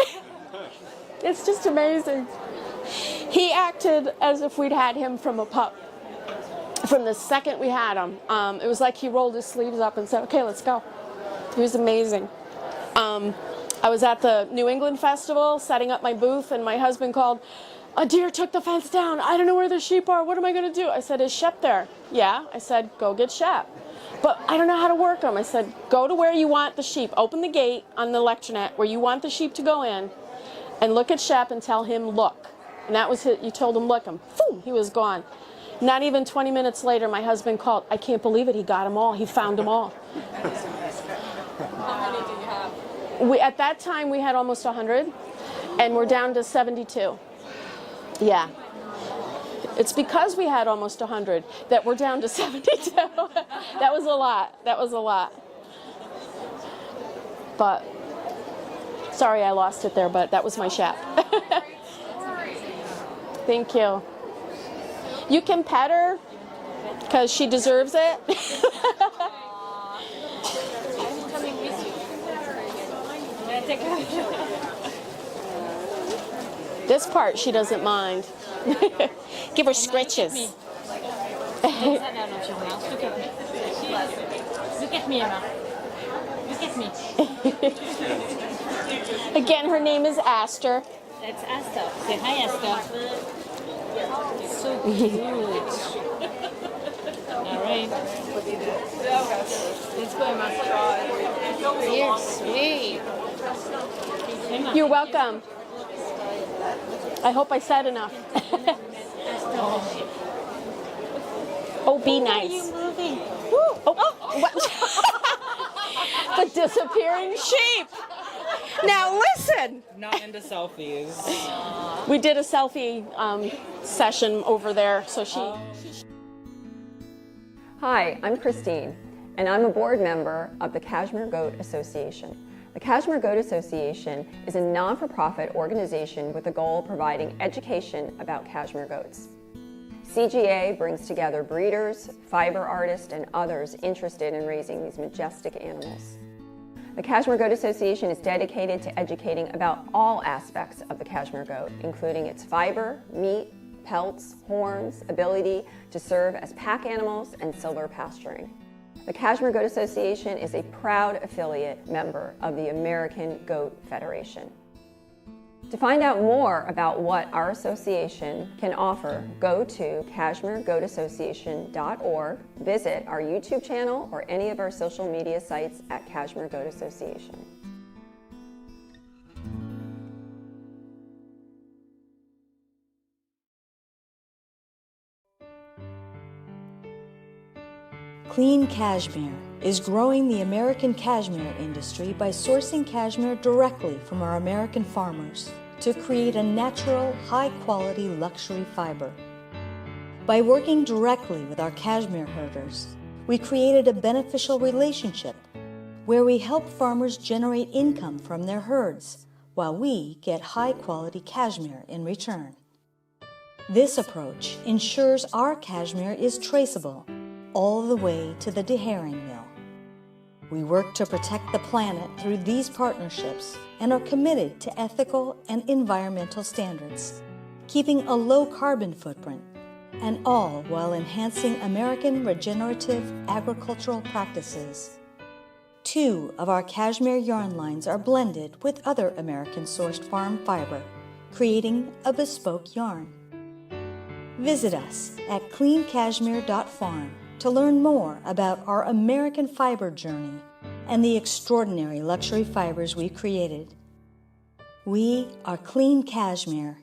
It's just amazing. He acted as if we'd had him from a pup. From the second we had him, it was like he rolled his sleeves up and said, okay, let's go. He was amazing. I was at the New England Festival setting up my booth, and my husband called, a deer took the fence down. I don't know where the sheep are. What am I going to do? I said, is Shep there? Yeah. I said, go get Shep. But I don't know how to work them. I said, go to where you want the sheep. Open the gate on the lecternette where you want the sheep to go in, and look at Shep and tell him, look. And that was it. You told him, look, and boom, he was gone. Not even 20 minutes later, my husband called. I can't believe it. He got them all. He found them all. How many do you have? At that time, we had almost 100, and we're down to 72. Yeah. It's because we had almost 100 that we're down to 72. That was a lot. That was a lot. But, sorry I lost it there, but that was my Shep. Thank you. You can pet her, because she deserves it. I'm coming with you. This part she doesn't mind. Give her scritches. Look at me, Emma. Look at me. Again, her name is Astor. That's Asta. Say hi, Asta. So cute. All right. Let's go, Emma. You're sweet. You're welcome. I hope I said enough. Oh, be nice. Why are you moving? Oh, what? The disappearing sheep. Now listen. Not into selfies. We did a selfie session over there, so she. Hi, I'm Christine, and I'm a board member of the Kashmir Goat Association. The Kashmir Goat Association is a non-for-profit organization with the goal of providing education about Kashmir goats. CGA brings together breeders, fiber artists, and others interested in raising these majestic animals. The Kashmir Goat Association is dedicated to educating about all aspects of the Kashmir goat, including its fiber, meat, pelts, horns, ability to serve as pack animals, and silver pasturing. The Kashmir Goat Association is a proud affiliate member of the American Goat Federation. To find out more about what our association can offer, go to KashmirGoatAssociation.org, visit our YouTube channel, or any of our social media sites at Kashmir Goat Association. Clean Cashmere is growing the American cashmere industry by sourcing cashmere directly from our American farmers to create a natural, high-quality luxury fiber. By working directly with our cashmere herders, we created a beneficial relationship where we help farmers generate income from their herds while we get high-quality cashmere in return. This approach ensures our cashmere is traceable all the way to the deherring mill. We work to protect the planet through these partnerships and are committed to ethical and environmental standards, keeping a low carbon footprint, and all while enhancing American regenerative agricultural practices. 2 of our cashmere yarn lines are blended with other American-sourced farm fiber, creating a bespoke yarn. Visit us at cleancashmere.farm to learn more about our American fiber journey and the extraordinary luxury fibers we created. We are Clean Cashmere,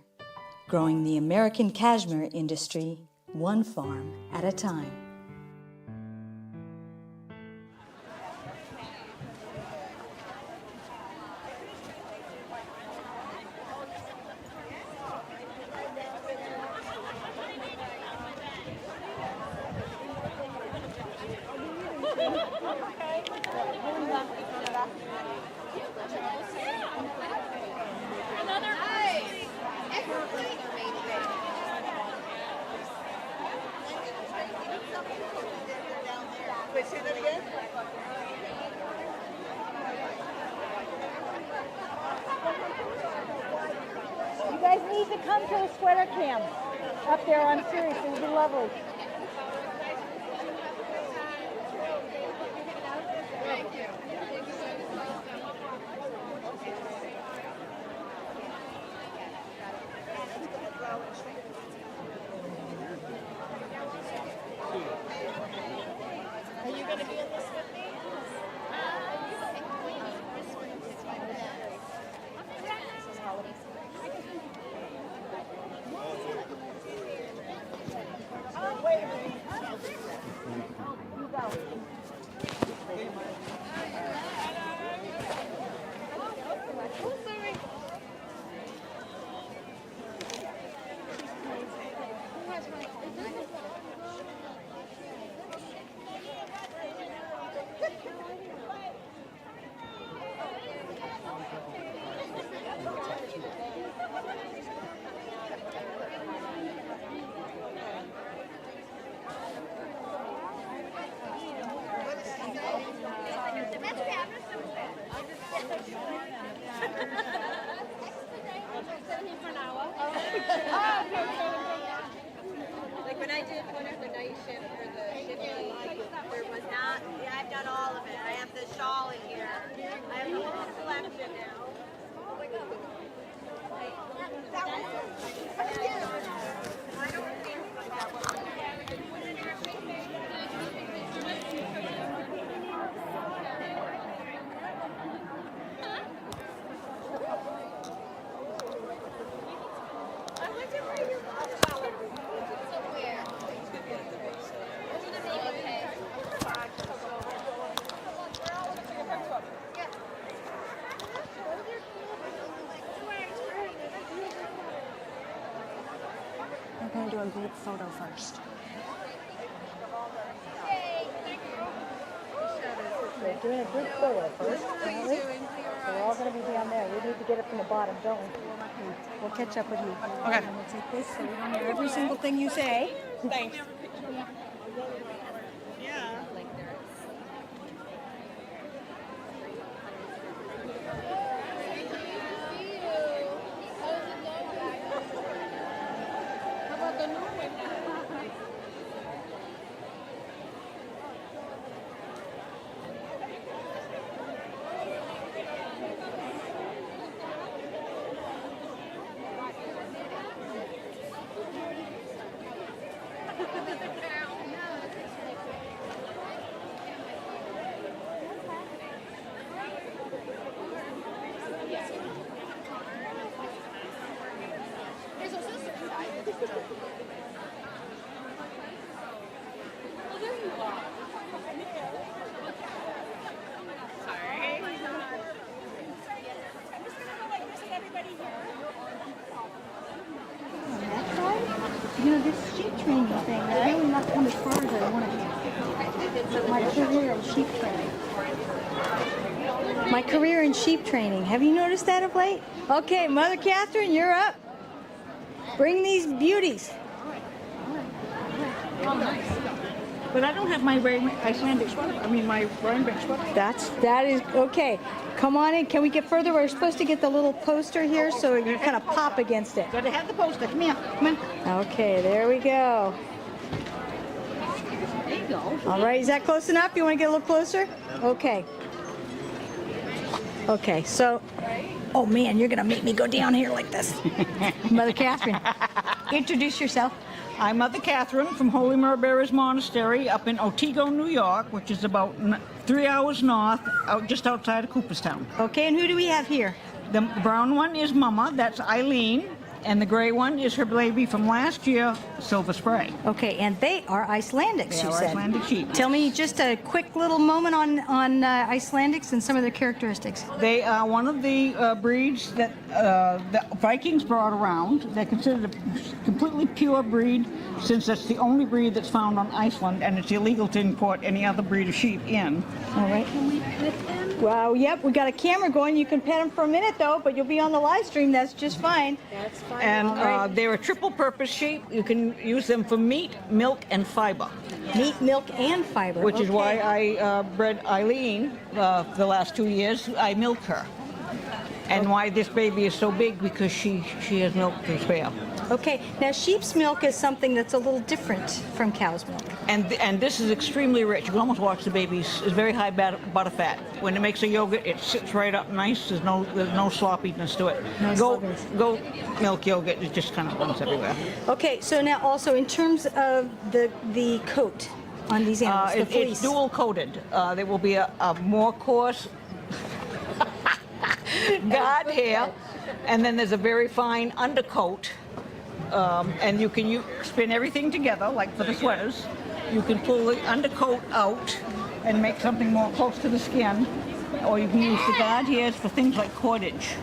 growing the American cashmere industry one farm at a time. to come to the sweater camp up there. I'm serious. It would be lovely. Are you going to be in this with me? Like when I did one of the night shift for the shipping, there was not, yeah, I've done all of it. I have the shawl in here. I have the whole selection now. Oh my God. I don't think that was We're going to do a group photo first. We're doing a group photo first, aren't we? We're all going to be down there. We need to get it from the bottom, don't we? We'll catch up with you. Okay. And we'll take this so we don't hear every single thing you say. Thanks. You know, this sheep training thing, I really not come as far as I want to. My career in sheep training. My career in sheep training. Have you noticed that of late? Okay, Mother Catherine, you're up. Bring these beauties. Oh, nice. But I don't have my Icelandic sweater. I mean, my Rhinebeck sweater. That is okay. Come on in. Can we get further? We're supposed to get the little poster here so you kind of pop against it. Gotta have the poster. Come here. Come on. Okay, there we go. There you go. All right, is that close enough? You want to get a little closer? Okay. Okay, so, oh man, you're gonna make me go down here like this. Mother Catherine, introduce yourself. I'm Mother Catherine from Holy Mary Bearers Monastery up in Otsego, New York, which is about 3 hours north, just outside of Cooperstown. Okay, and who do we have here? The brown one is Mama, that's Eileen, and the gray one is her baby from last year, Silver Spray. Okay, and they are Icelandics, They you are said. Icelandic sheep. Tell me just a quick little moment on Icelandics and some of their characteristics. They are one of the breeds that the Vikings brought around. They're considered a completely pure breed since it's the only breed that's found on Iceland, and it's illegal to import any other breed of sheep in. All right. Can we pet them? Well, yep, we got a camera going. You can pet them for a minute, though, but you'll be on the live stream. That's just fine. That's fine. And they're a triple-purpose sheep. You can use them for meat, milk, and fiber. Meat, milk, and fiber. Which is why I bred Eileen the last 2 years. I milked her. And why this baby is so big, because she has milk to spare. Okay, now sheep's milk is something that's a little different from cow's milk. And this is extremely rich. You can almost watch the baby. It's very high butter fat. When it makes a yogurt, it sits right up nice. There's no sloppiness to it. Goat milk yogurt, it just kind of runs everywhere. Okay, so now also in terms of the coat on these animals, the fleece. It's dual coated. There will be a more coarse guard hair, and then there's a very fine undercoat. And you can spin everything together, like for the sweaters. You can pull the undercoat out and make something more close to the skin, or you can use the guard hairs for things like cordage.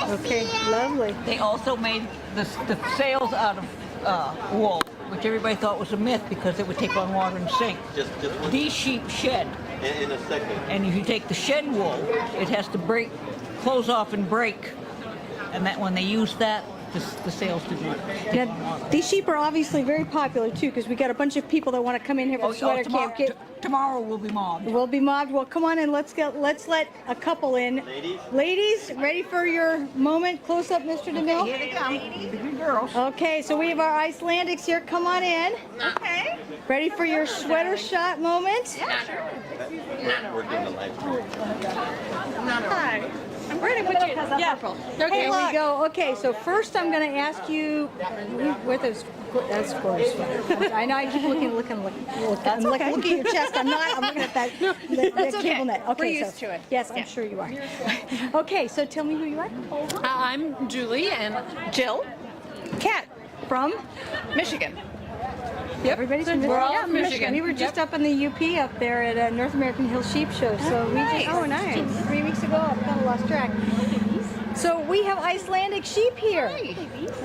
Okay, lovely. They also made the sails out of wool, which everybody thought was a myth because it would take on water and sink. These sheep shed. In a second. And if you take the shed wool, it has to close off and break. And that when they use that, the sails did not. Now, these sheep are obviously very popular too, because we got a bunch of people that want to come in here for the sweater camp. Tomorrow we'll be mobbed. We'll be mobbed. Well, come on in. Let's let a couple in. Ladies, ready for your moment? Close up, Mr. DeMille. Here they come. The good girls. Okay, so we have our Icelandics here. Come on in. Okay. Ready for your sweater shot moment? Yeah, sure. We're doing the live stream. Hi. I'm ready with you. Yeah. Okay, here we go. Okay, so first I'm going to ask you, with those, that's gorgeous. I know I keep looking. I'm looking at your chest. I'm looking at that cable net. Okay, We're used to it. Yes, I'm sure you are. Okay, so tell me who you are. I'm Julie and Jill. Cat from Michigan. Yep. Everybody's from We're all from Michigan. We were just up in the UP up there at a North American Hill Sheep Show. So we just 3 weeks ago. I kind of lost track. So we have Icelandic sheep here.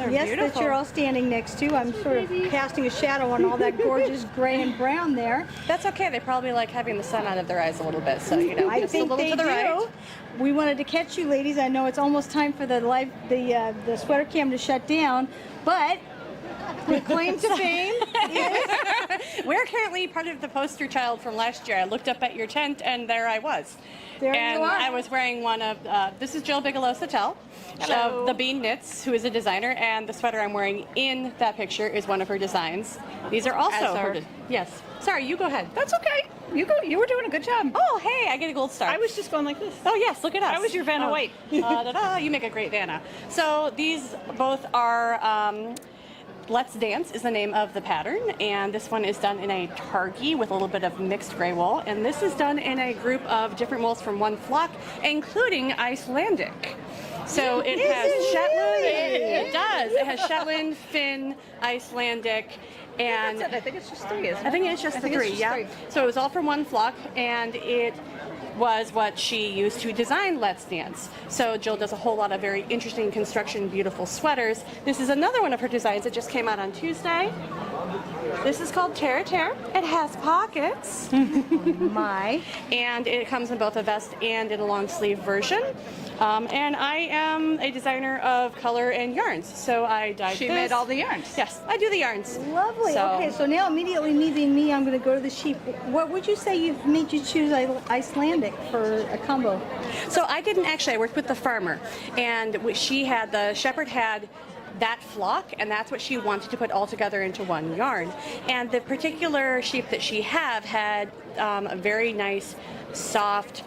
Yes, beautiful. that you're all standing next to. I'm sort of casting a shadow on all that gorgeous gray and brown there. That's okay. They probably like having the sun out of their eyes a little bit. So I just think a little they to the do. right. We wanted to catch you, ladies. I know it's almost time for the sweater cam to shut down, but the claim to fame is We're currently part of the poster child from last year. I looked up at your tent, and there I was. There and you are. I was wearing one of, this is Jill Bigelow-Sattel of the Bean Knits, who is a designer, and the sweater I'm wearing in that picture is one of her designs. These are also her. Yes. Sorry, you go ahead. That's okay. You go. You were doing a good job. Oh, hey, I get a gold star. I was just going like this. Oh, yes, look at us. I was your Vanna White. Da-da, you make a great Vanna. So these both are Let's Dance is the name of the pattern, and this one is done in a targhee with a little bit of mixed gray wool, and this is done in a group of different wools from one flock, including Icelandic. So it has Shetland. It does. It has Shetland, Finn, Icelandic, and I think it's just three. Isn't it? I think it's just the three. Yeah. So it was all from one flock, and it was what she used to design Let's Dance. So Jill does a whole lot of very interesting construction, beautiful sweaters. This is another one of her designs that just came out on Tuesday. This is called Terra Terra. It has pockets. My. And it comes in both a vest and in a long sleeve version. And I am a designer of color and yarns, so I dyed She this. made all the yarns. Yes, I do the yarns. Lovely. Okay, so now immediately meeting me, I'm going to go to the sheep. What would you say made you choose Icelandic for a combo? So I didn't actually. I worked with the farmer, and the shepherd had that flock, and that's what she wanted to put all together into one yarn. And the particular sheep that she had a very nice, soft,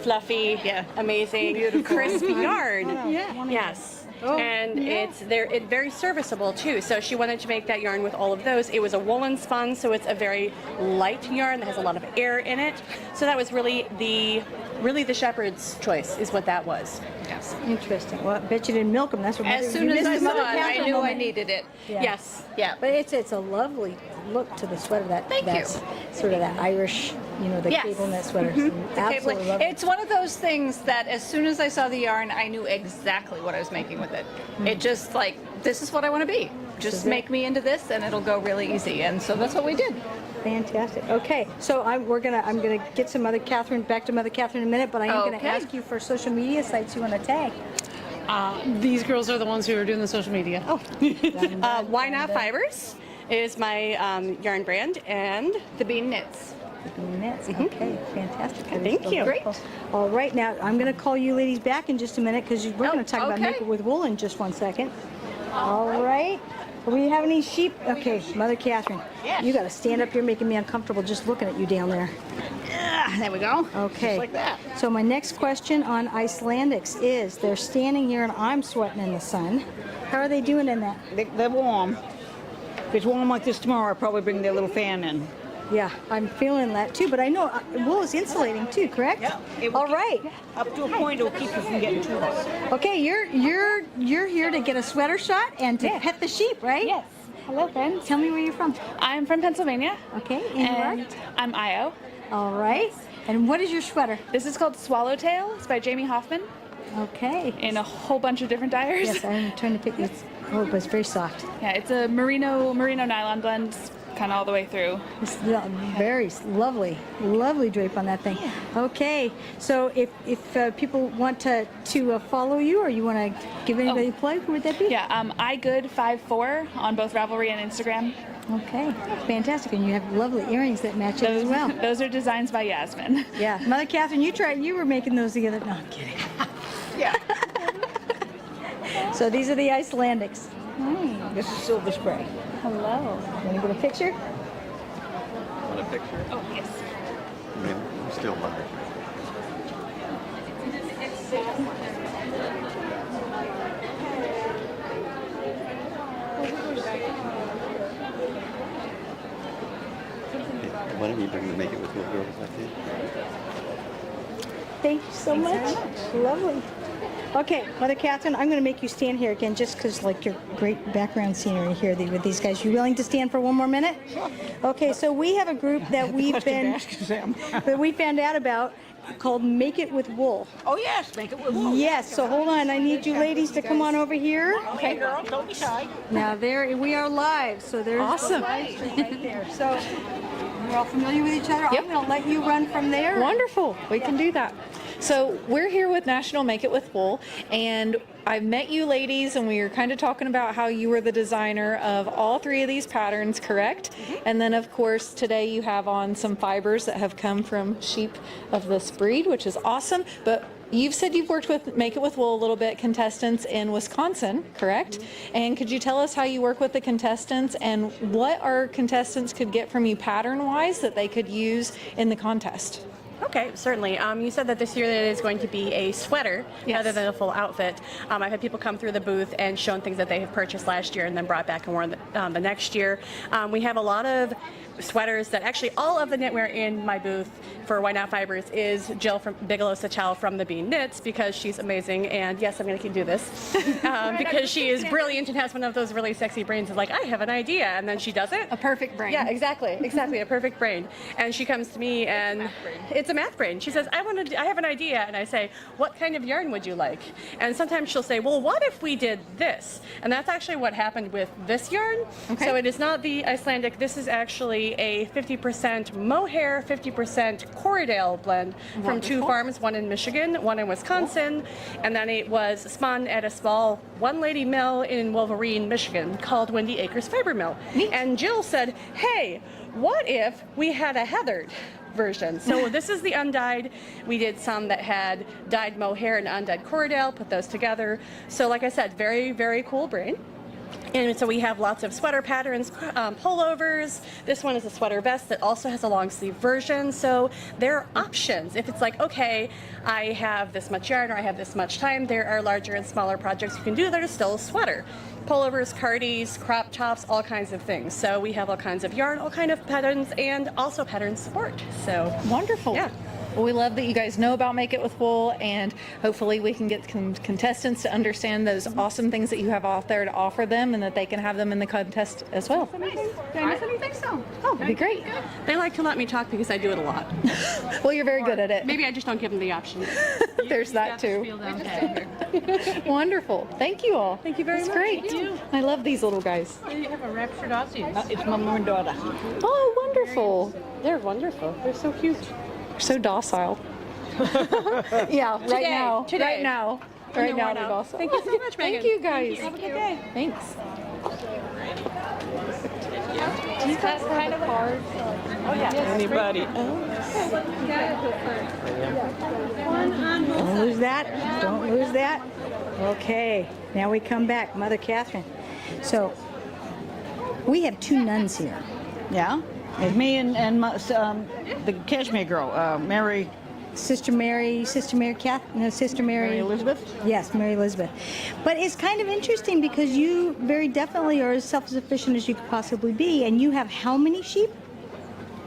fluffy, amazing, beautiful, crisp yarn. Yeah. Yes. It's very serviceable too. So she wanted to make that yarn with all of those. It was a woolen spun, so it's a very light yarn that has a lot of air in it. So that was really the shepherd's choice, is what that was. Yes. Interesting. Well, I bet you didn't milk them. That's what. As soon as I saw it, I knew I needed it. Yeah. Yes. Yeah. But it's a lovely look to the sweater. That's sort of that Irish, the cable knit sweater. Absolutely lovely. It's one of those things that as soon as I saw the yarn, I knew exactly what I was making with it. It just this is what I want to be. Just make me into this, and it'll go really easy. And so that's what we did. Fantastic. Okay, so I'm gonna get some back to Mother Catherine in a minute, but I am gonna ask you for social media sites you want to tag. These girls are the ones who are doing the social media. Oh. Why Not Fibers is my yarn brand, and the Bean Knits. Knits. Okay, fantastic. Thank you. Great. All right, now I'm going to call you ladies back in just a minute because we're going to talk about make it with wool in just 1 second. All right. Do we have any sheep? Okay, Mother Catherine, you got to stand up here making me uncomfortable just looking at you down there. There we go. Okay. Just like that. So my next question on Icelandics is, they're standing here and I'm sweating in the sun. How are they doing in that? They're warm. If it's warm like this tomorrow, I'll probably bring their little fan in. Yeah, I'm feeling that too, but I know wool is insulating too, correct? Yeah. All right. Up to a point, it'll keep you from getting too hot. Okay, you're here to get a sweater shot and to pet the sheep, right? Yes. Hello, friends. Tell me where you're from. I'm from Pennsylvania. Okay, and I'm Io. All right. And what is your sweater? This is called Swallowtail. It's by Jamie Hoffman. Okay. In a whole bunch of different dyers. Yes, I'm trying to pick this. Oh, but it's very soft. Yeah, it's a merino nylon blend, kind of all the way through. It's very lovely drape on that thing. Yeah. Okay, so if people want to follow you, or you want to give anybody a plug, who would that be? Yeah, iGood54 on both Ravelry and Instagram. Okay, fantastic, and you have lovely earrings that match it as well. Those are designs by Yasmin. Yeah, Mother Catherine, you were making those together. No, I'm kidding. Yeah. So these are the Icelandics. This is Silver Spray. Hello. Want to get a picture? Want a picture? Oh, yes. I'm still wondering. Why don't you bring the Make It With Wool girls back in? Thank you so much. Lovely. Okay, Mother Catherine, I'm going to make you stand here again just because, like, your great background scenery here with these guys. You willing to stand for one more minute? Okay, so we have a group that we found out about called Make It With Wool. Oh, yes, Make It With Wool. Yes, so hold on. I need you ladies to come on over here. Okay, girl, don't be shy. Now, there we are live, so there's awesome. the live stream right there. So we're all familiar with each other. Yep. I'm going to let you run from there. Wonderful. We can do that. So we're here with National Make It With Wool, and I've met you ladies, and we were kind of talking about how you were the designer of all three of these patterns, correct? Mm-hmm. And then, of course, today you have on some fibers that have come from sheep of this breed, which is awesome. But you've said you've worked with Make It With Wool a little bit, contestants in Wisconsin, correct? Mm-hmm. And could you tell us how you work with the contestants and what our contestants could get from you pattern-wise that they could use in the contest? Okay, certainly. You said that this year it is going to be a sweater rather than a full outfit. I've had people come through the booth and shown things that they have purchased last year and then brought back and worn the next year. We have a lot of sweaters that actually all of the knitwear in my booth for White Knot Fibers is Jill from Bigelow Sachal from the Bean Knits, because she's amazing, and yes, I'm going to keep do this because she is brilliant and has one of those really sexy brains of like, I have an idea, and then she does it. A perfect brain. Yeah, exactly, a perfect brain. And she comes to me and it's a math brain. She says, I have an idea, and I say, what kind of yarn would you like? And sometimes she'll say, well, what if we did this? And that's actually what happened with this yarn. Okay. So it is not the Icelandic. This is actually a 50% mohair, 50% Corriedale blend from two farms, one in Michigan, one in Wisconsin, and then it was spun at a small one-lady mill in Wolverine, Michigan, called Windy Acres Fiber Mill. Neat. And Jill said, hey, what if we had a heathered version? So this is the undyed. We did some that had dyed mohair and undyed Corriedale, put those together. So like I said, very, very cool brain. And so we have lots of sweater patterns, pullovers. This one is a sweater vest that also has a long sleeve version. So there are options. If it's like, okay, I have this much yarn or I have this much time, there are larger and smaller projects you can do that are still a sweater. Pullovers, cardies, crop tops, all kinds of things. So we have all kinds of yarn, all kinds of patterns, and also pattern support. So wonderful. Yeah. Well, we love that you guys know about Make It With Wool, and hopefully we can get contestants to understand those awesome things that you have out there to offer them, and that they can have them in the contest as well. Nice. Did I miss anything? So. Oh, that'd be great. They like to let me talk because I do it a lot. Well, you're very good at it. Maybe I just don't give them the option. There's that too. Wonderful. Thank you all. Thank you very much. Great. Thank you. I love these little guys. You have a raptured Aussie. It's my mom and daughter. Oh, wonderful. They're wonderful. They're so cute. So docile. Yeah, right now they're docile. Thank you so much, Megan. Thank you guys. Have a good day. Thanks. Is that kind of hard? Oh, yeah. Anybody? Don't lose that. Don't lose that. Okay, now we come back, Mother Catherine. So we have two nuns here. Yeah. It's me and the Kashmir girl, Mary. Sister Mary Elizabeth? Yes, Mary Elizabeth. But it's kind of interesting because you very definitely are as self-sufficient as you could possibly be, and you have how many sheep?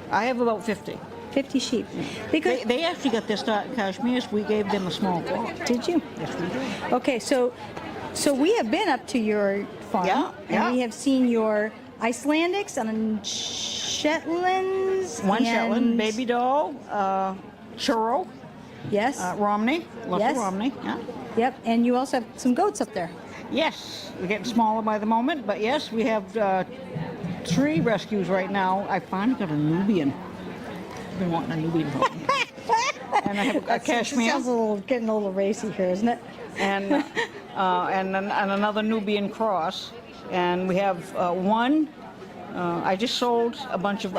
I have about 50. 50 sheep. Because they actually got their start in Kashmir, so we gave them a small flock. Did you? Yes, we did. Okay, so we have been up to your farm, and we have seen your Icelandics and Shetlands. One Shetland, baby doll, churro. Yes. Romney. Lots of Romney. Yeah. Yep. And you also have some goats up there. Yes. We're getting smaller by the moment, but yes, we have 3 rescues right now. I finally got a Nubian. I've been wanting a Nubian puppy. And I have a Kashmir. Sounds getting a little racy here, isn't it? And and another Nubian cross. And we have one. I just sold a bunch of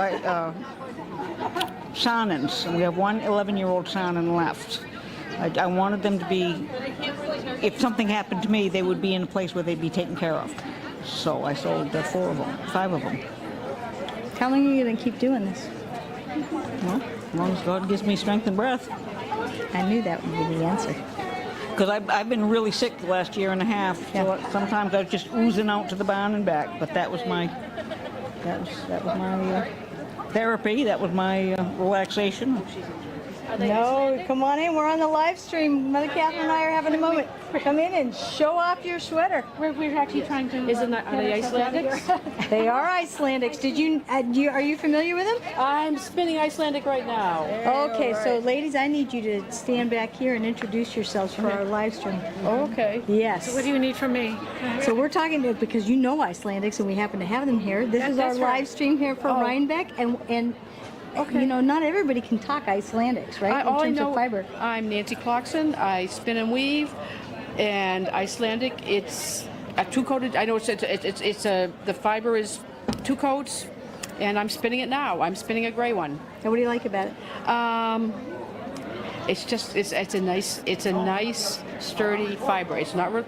Sanans, and we have one 11-year-old Sanan left. I wanted them to be, if something happened to me, they would be in a place where they'd be taken care of. So I sold 5 of them. How long are you going to keep doing this? Well, as long as God gives me strength and breath. I knew that would be the answer. Because I've been really sick the last year and a half. So sometimes I was just oozing out to the barn and back. But that was my therapy. That was my relaxation. No, come on in. We're on the live stream. Mother Catherine and I are having a moment. Come in and show off your sweater. We're actually trying to. Are they Icelandics? They are Icelandics. Are you familiar with them? I'm spinning Icelandic right now. Okay, so ladies, I need you to stand back here and introduce yourselves for our live stream. Okay. Yes. So what do you need from me? So we're talking to, because you know Icelandics and we happen to have them here. This is our live stream here for Rhinebeck, and okay. You know, not everybody can talk Icelandics, right? In terms of fiber. I'm Nancy Clarkson. I spin and weave, and Icelandic. It's a 2-coated. I know the fiber is 2 coats, and I'm spinning it now. I'm spinning a gray one. And what do you like about it? It's a nice sturdy fiber. It's not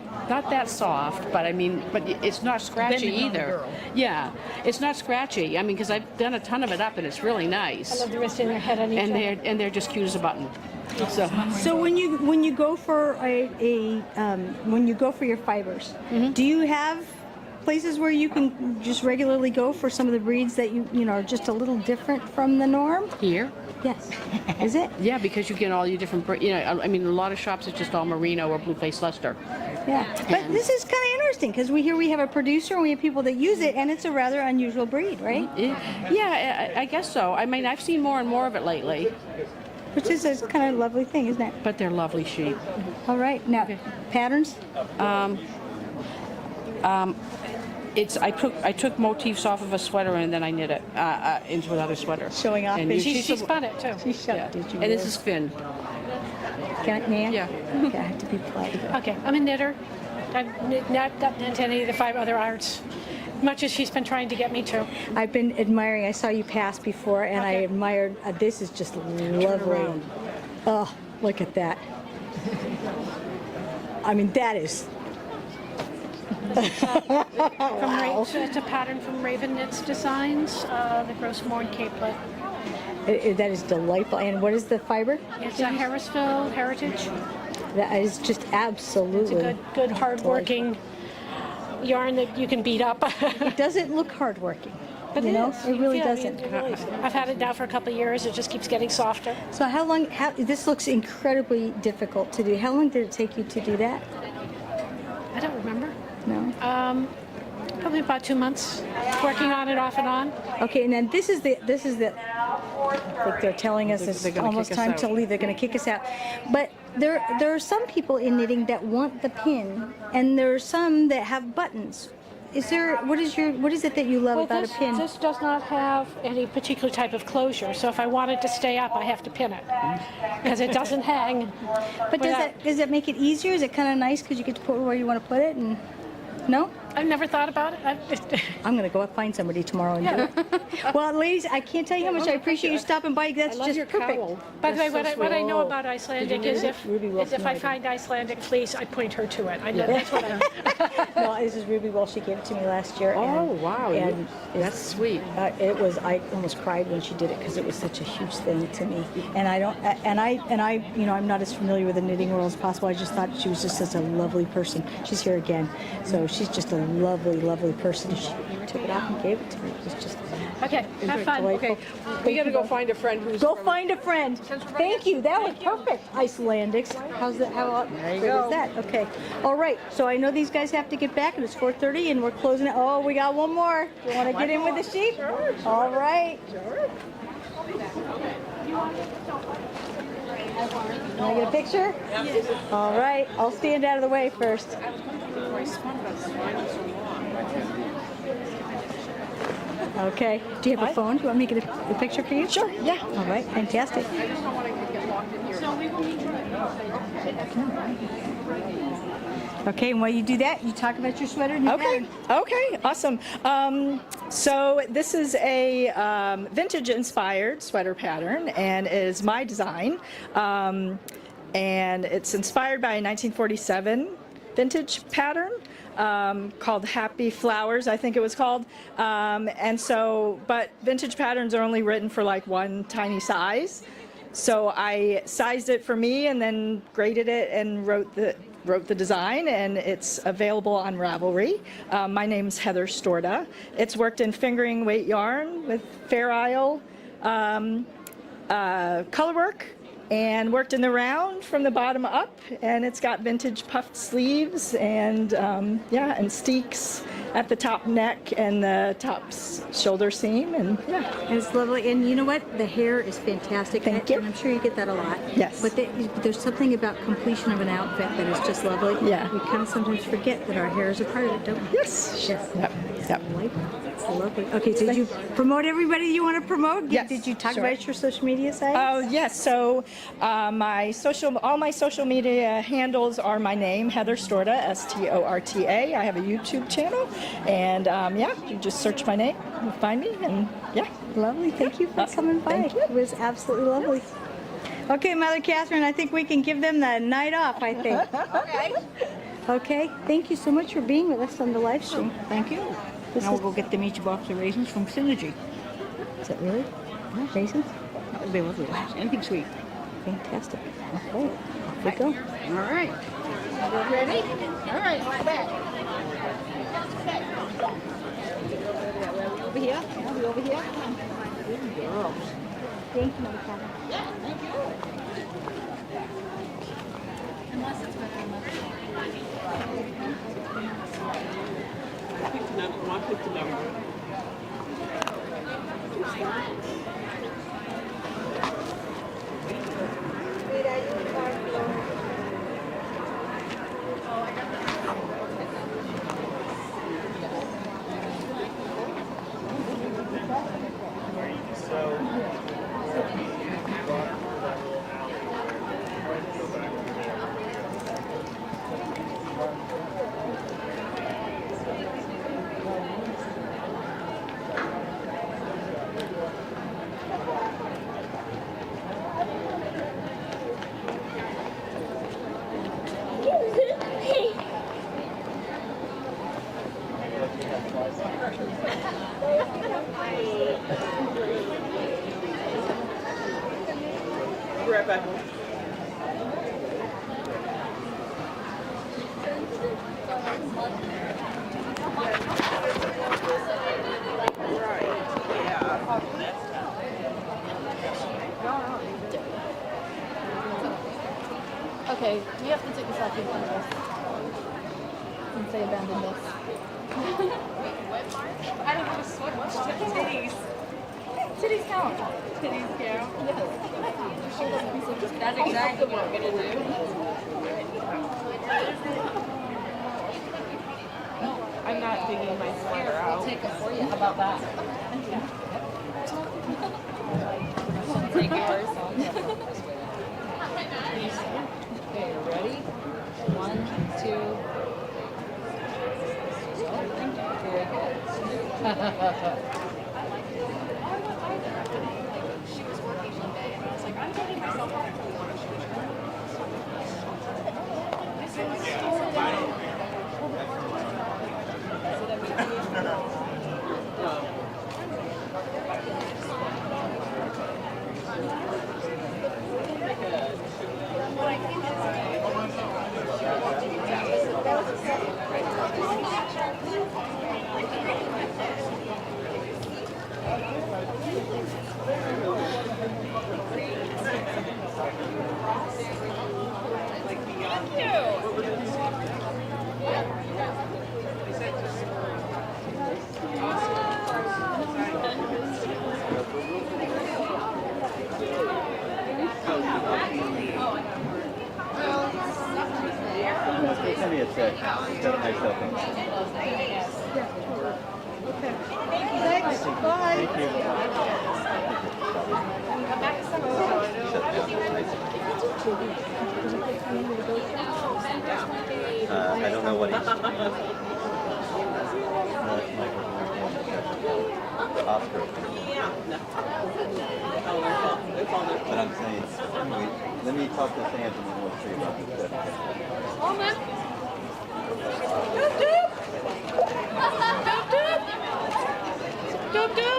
that soft, but it's not scratchy either. Yeah, it's not scratchy. I mean, because I've done a ton of it up, and it's really nice. I love the resting their head on each other. And they're just cute as a button. So when you go for when you go for your fibers, do you have places where you can just regularly go for some of the breeds that you know are just a little different from the norm? Here? Yes. Is it? Yeah, because you get all your different, I mean, a lot of shops it's just all merino or blue-faced Leicester. Yeah, but this is kind of interesting because we have a producer and we have people that use it, and it's a rather unusual breed, right? Yeah, I guess so. I mean, I've seen more and more of it lately. Which is a kind of lovely thing, isn't it? But they're lovely sheep. All right, now patterns. I took motifs off of a sweater and then I knit it into another sweater. Showing off. And she spun it too. She showed it. Did you? And this is Finn. May I? Yeah. Okay, I have to be polite. Okay, I'm a knitter. I've not gotten into any of the 5 other arts, much as she's been trying to get me to. I've been admiring. I saw you pass before, and I admired. This is just lovely. Oh, look at that. I mean, that is. So it's a pattern from Raven Knits Designs, the Gross Morn Capelet. That is delightful. And what is the fiber? It's a Harrisville Heritage. That is just absolutely. It's a good hard-working yarn that you can beat up. It doesn't look hard-working. But it really doesn't. It really is. I've had it now for a couple of years. It just keeps getting softer. So this looks incredibly difficult to do. How long did it take you to do that? I don't remember. No. Probably about 2 months, working on it off and on. Okay, and then this is the. Like they're telling us it's almost time to leave. They're going to kick us out. But there are some people in knitting that want the pin, and there are some that have buttons. What is it that you love about a pin? This does not have any particular type of closure. So if I want it to stay up, I have to pin it because it doesn't hang. But does that make it easier? Is it kind of nice because you get to put it where you want to put it? And no? I've never thought about it. I'm going to go find somebody tomorrow and do it. Well, ladies, I can't tell you how much I appreciate you stopping by. That's just perfect. By the way, what I know about Icelandic is Ruby if I Wilson. find Icelandic fleece, I point her to it. I know that's what I know. No, this is Ruby Walsh. She gave it to me last year. Oh, and, wow. And That's sweet. It was. I almost cried when she did it because it was such a huge thing to me. And I don't. And I. You know, I'm not as familiar with the knitting world as possible. I just thought she was just such a lovely person. She's here again, so she's just a lovely, lovely person. She took it off and gave it to me. It was just. Okay, have fun. Delightful. Okay, we got to go find a friend who's Go find a friend. Thank you. That was perfect. Icelandics. How's that? How you great go. is that? Okay. All right. So I know these guys have to get back, and it's 4:30, and we're closing it. Oh, we got one more. You want to get in with the sheep? Sure. All right. Sure. Want to get a picture? Yes. All right. I'll stand out of the way first. Okay. Do you have a phone? Do you want me to get a picture for you? Sure. Yeah. All right. Fantastic. I just don't want to get locked in here. So we will meet you. Okay, and while you do that, you talk about your sweater. And Okay, okay, awesome. So this is a vintage-inspired sweater pattern, and is my design. And it's inspired by a 1947 vintage pattern called Happy Flowers, I think it was called. And so, but vintage patterns are only written for like one tiny size. So I sized it for me and then graded it and wrote the design, and it's available on Ravelry. My name's Heather Storda. It's worked in fingering weight yarn with Fair Isle color work, and worked in the round from the bottom up, and it's got vintage puffed sleeves and yeah, and steeks at the top neck and the top shoulder seam, and yeah. It's lovely, and you know what? The hair is fantastic. Thank you. And I'm sure you get that a lot. Yes. But there's something about completion of an outfit that is just lovely. Yeah. We kind of sometimes forget that our hair is a part of it, don't we? Yes. Yes. Yep. Yep. It's lovely. Okay, so did you promote everybody you want to promote? Yes, Did you talk sure. about your social media sites? Oh yes. So all my social media handles are my name, Heather Storda, STORTA. I have a YouTube channel, and yeah, you just search my name, you'll find me, and yeah. Lovely. Thank you for coming by. Thank you. It was absolutely lovely. Okay, Mother Catherine, I think we can give them the night off, I think. Okay. Okay, thank you so much for being with us on the live stream. Thank you. Now we'll go get them each a box of raisins from Synergy. Is that really? Yeah, raisins? That would be lovely. Anything sweet. Fantastic. Okay, off we go. All right. Ready? All right, back. Over here? Yeah, we over here? Good girls. Thank you, Mother Catherine. Yeah, thank you. Unless it's with your mother. Be right back. Okay, we have to take a selfie in front of us and say abandon this. I don't have a sweater. Titties. Titties count. Titties count? Yes. That's exactly what I'm going to do. I'm not digging my sweater out. I'll take it for you. How about that? Take yours. Okay, ready? 1, 2. Send me a text. Nice helping. Thanks. Bye. Thank you. I don't know what he's Oscar. But I'm saying, let me talk to Sam and then we'll see about this. Doop doop.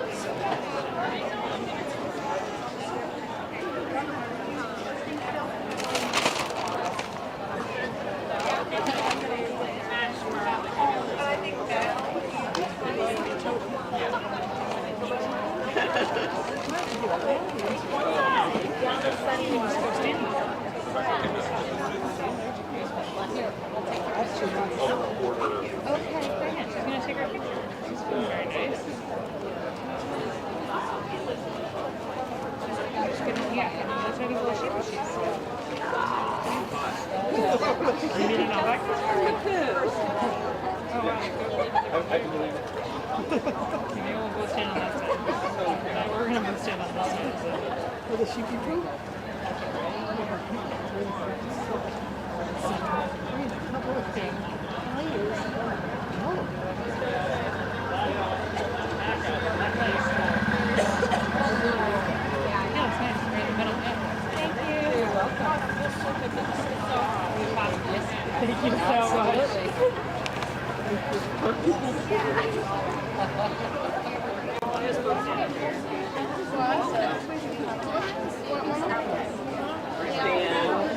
Will the sheep be proof? Thank you so much.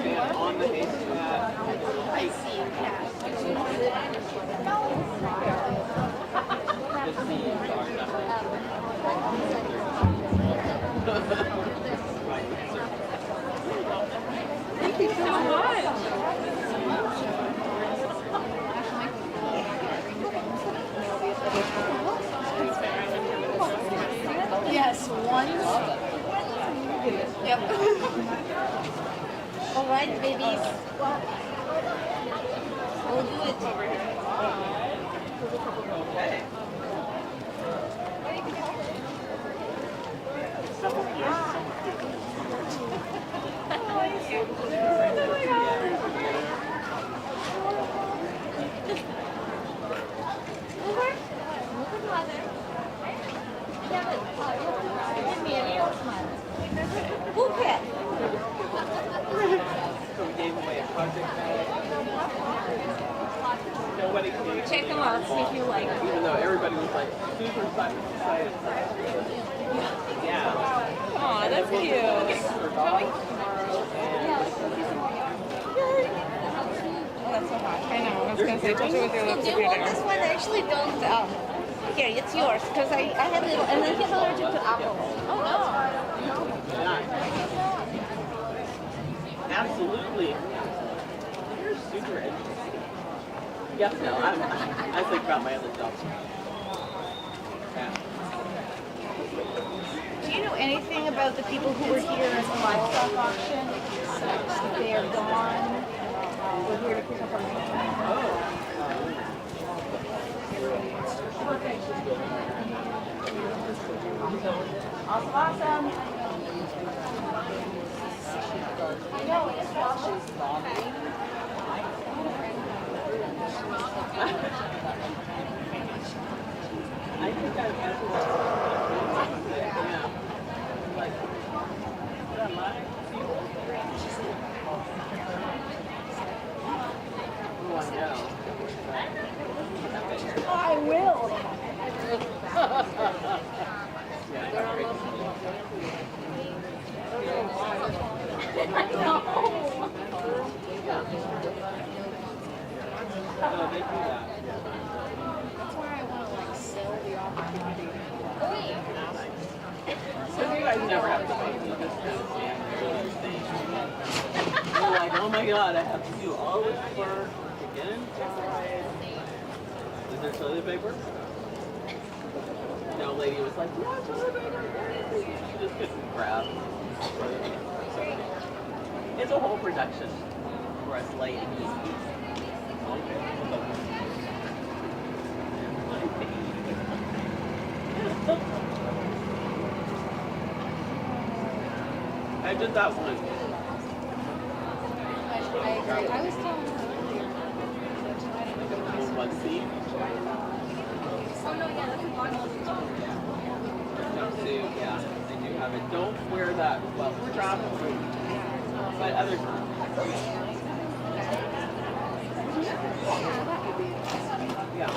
Stand on the base of that. I see. Thank you so much. Yes, one. Yep. All right, babies. We'll do it over here. Check them out, see if you like them. Even though everybody was like super excited. Yeah. Aw, that's cute. Shall we? Oh, that's so hot. I know, I was going to say, touch it with your lips Do if you you're want there. this one? I actually don't. Here, it's yours, because I had a little, and then he's allergic to apple. Oh, no. Absolutely. You're super educated. Yes, no, I think about my other jobs. Yeah. Do you know anything about the people who were here at the livestock auction? They are gone. We're here to pick up our Awesome, awesome. I know, it's awesome. I I will. That's why I want to like sell the opportunity. So you guys never have to wait. You just kind of stand there and think. You're like, oh my god, I have to do all this work to get inside. Is there toilet paper? No lady was like, yeah, toilet paper. She just couldn't grab. It's a whole production for us ladies. I did that one. I agree. I was telling her earlier. Let's see. Oh no, yeah, that's a bottle. Jumpsuit, yeah, they do have it. Don't wear that. Well, we're traveling, but other times. Yeah.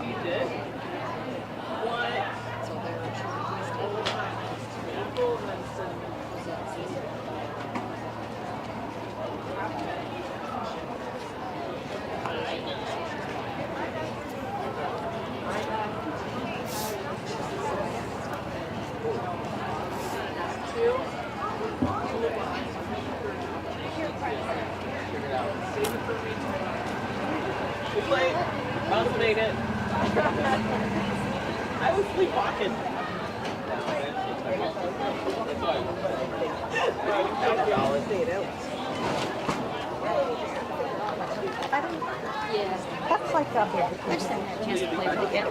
You did? What? We played. Mouse made it. I was sleepwalking. That's like a big. I just haven't had a chance to play with it yet.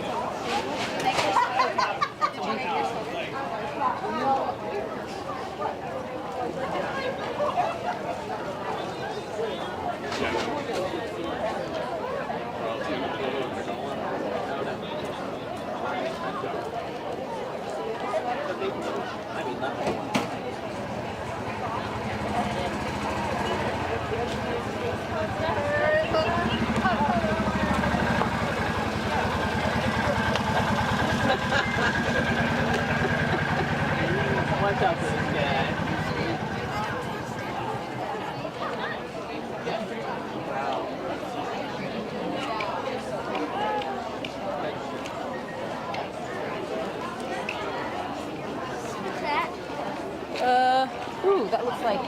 Watch out for this guy. Wow. Ooh, that looks like.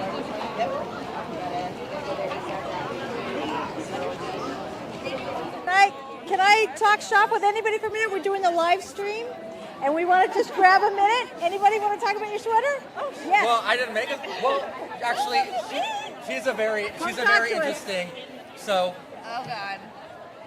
Can I talk shop with anybody for a minute? We're doing the live stream, and we want to just grab a minute. Anybody want to talk about your sweater? Oh, yes. Well, I didn't make it. Well, actually, she's a very interesting. So. Oh God.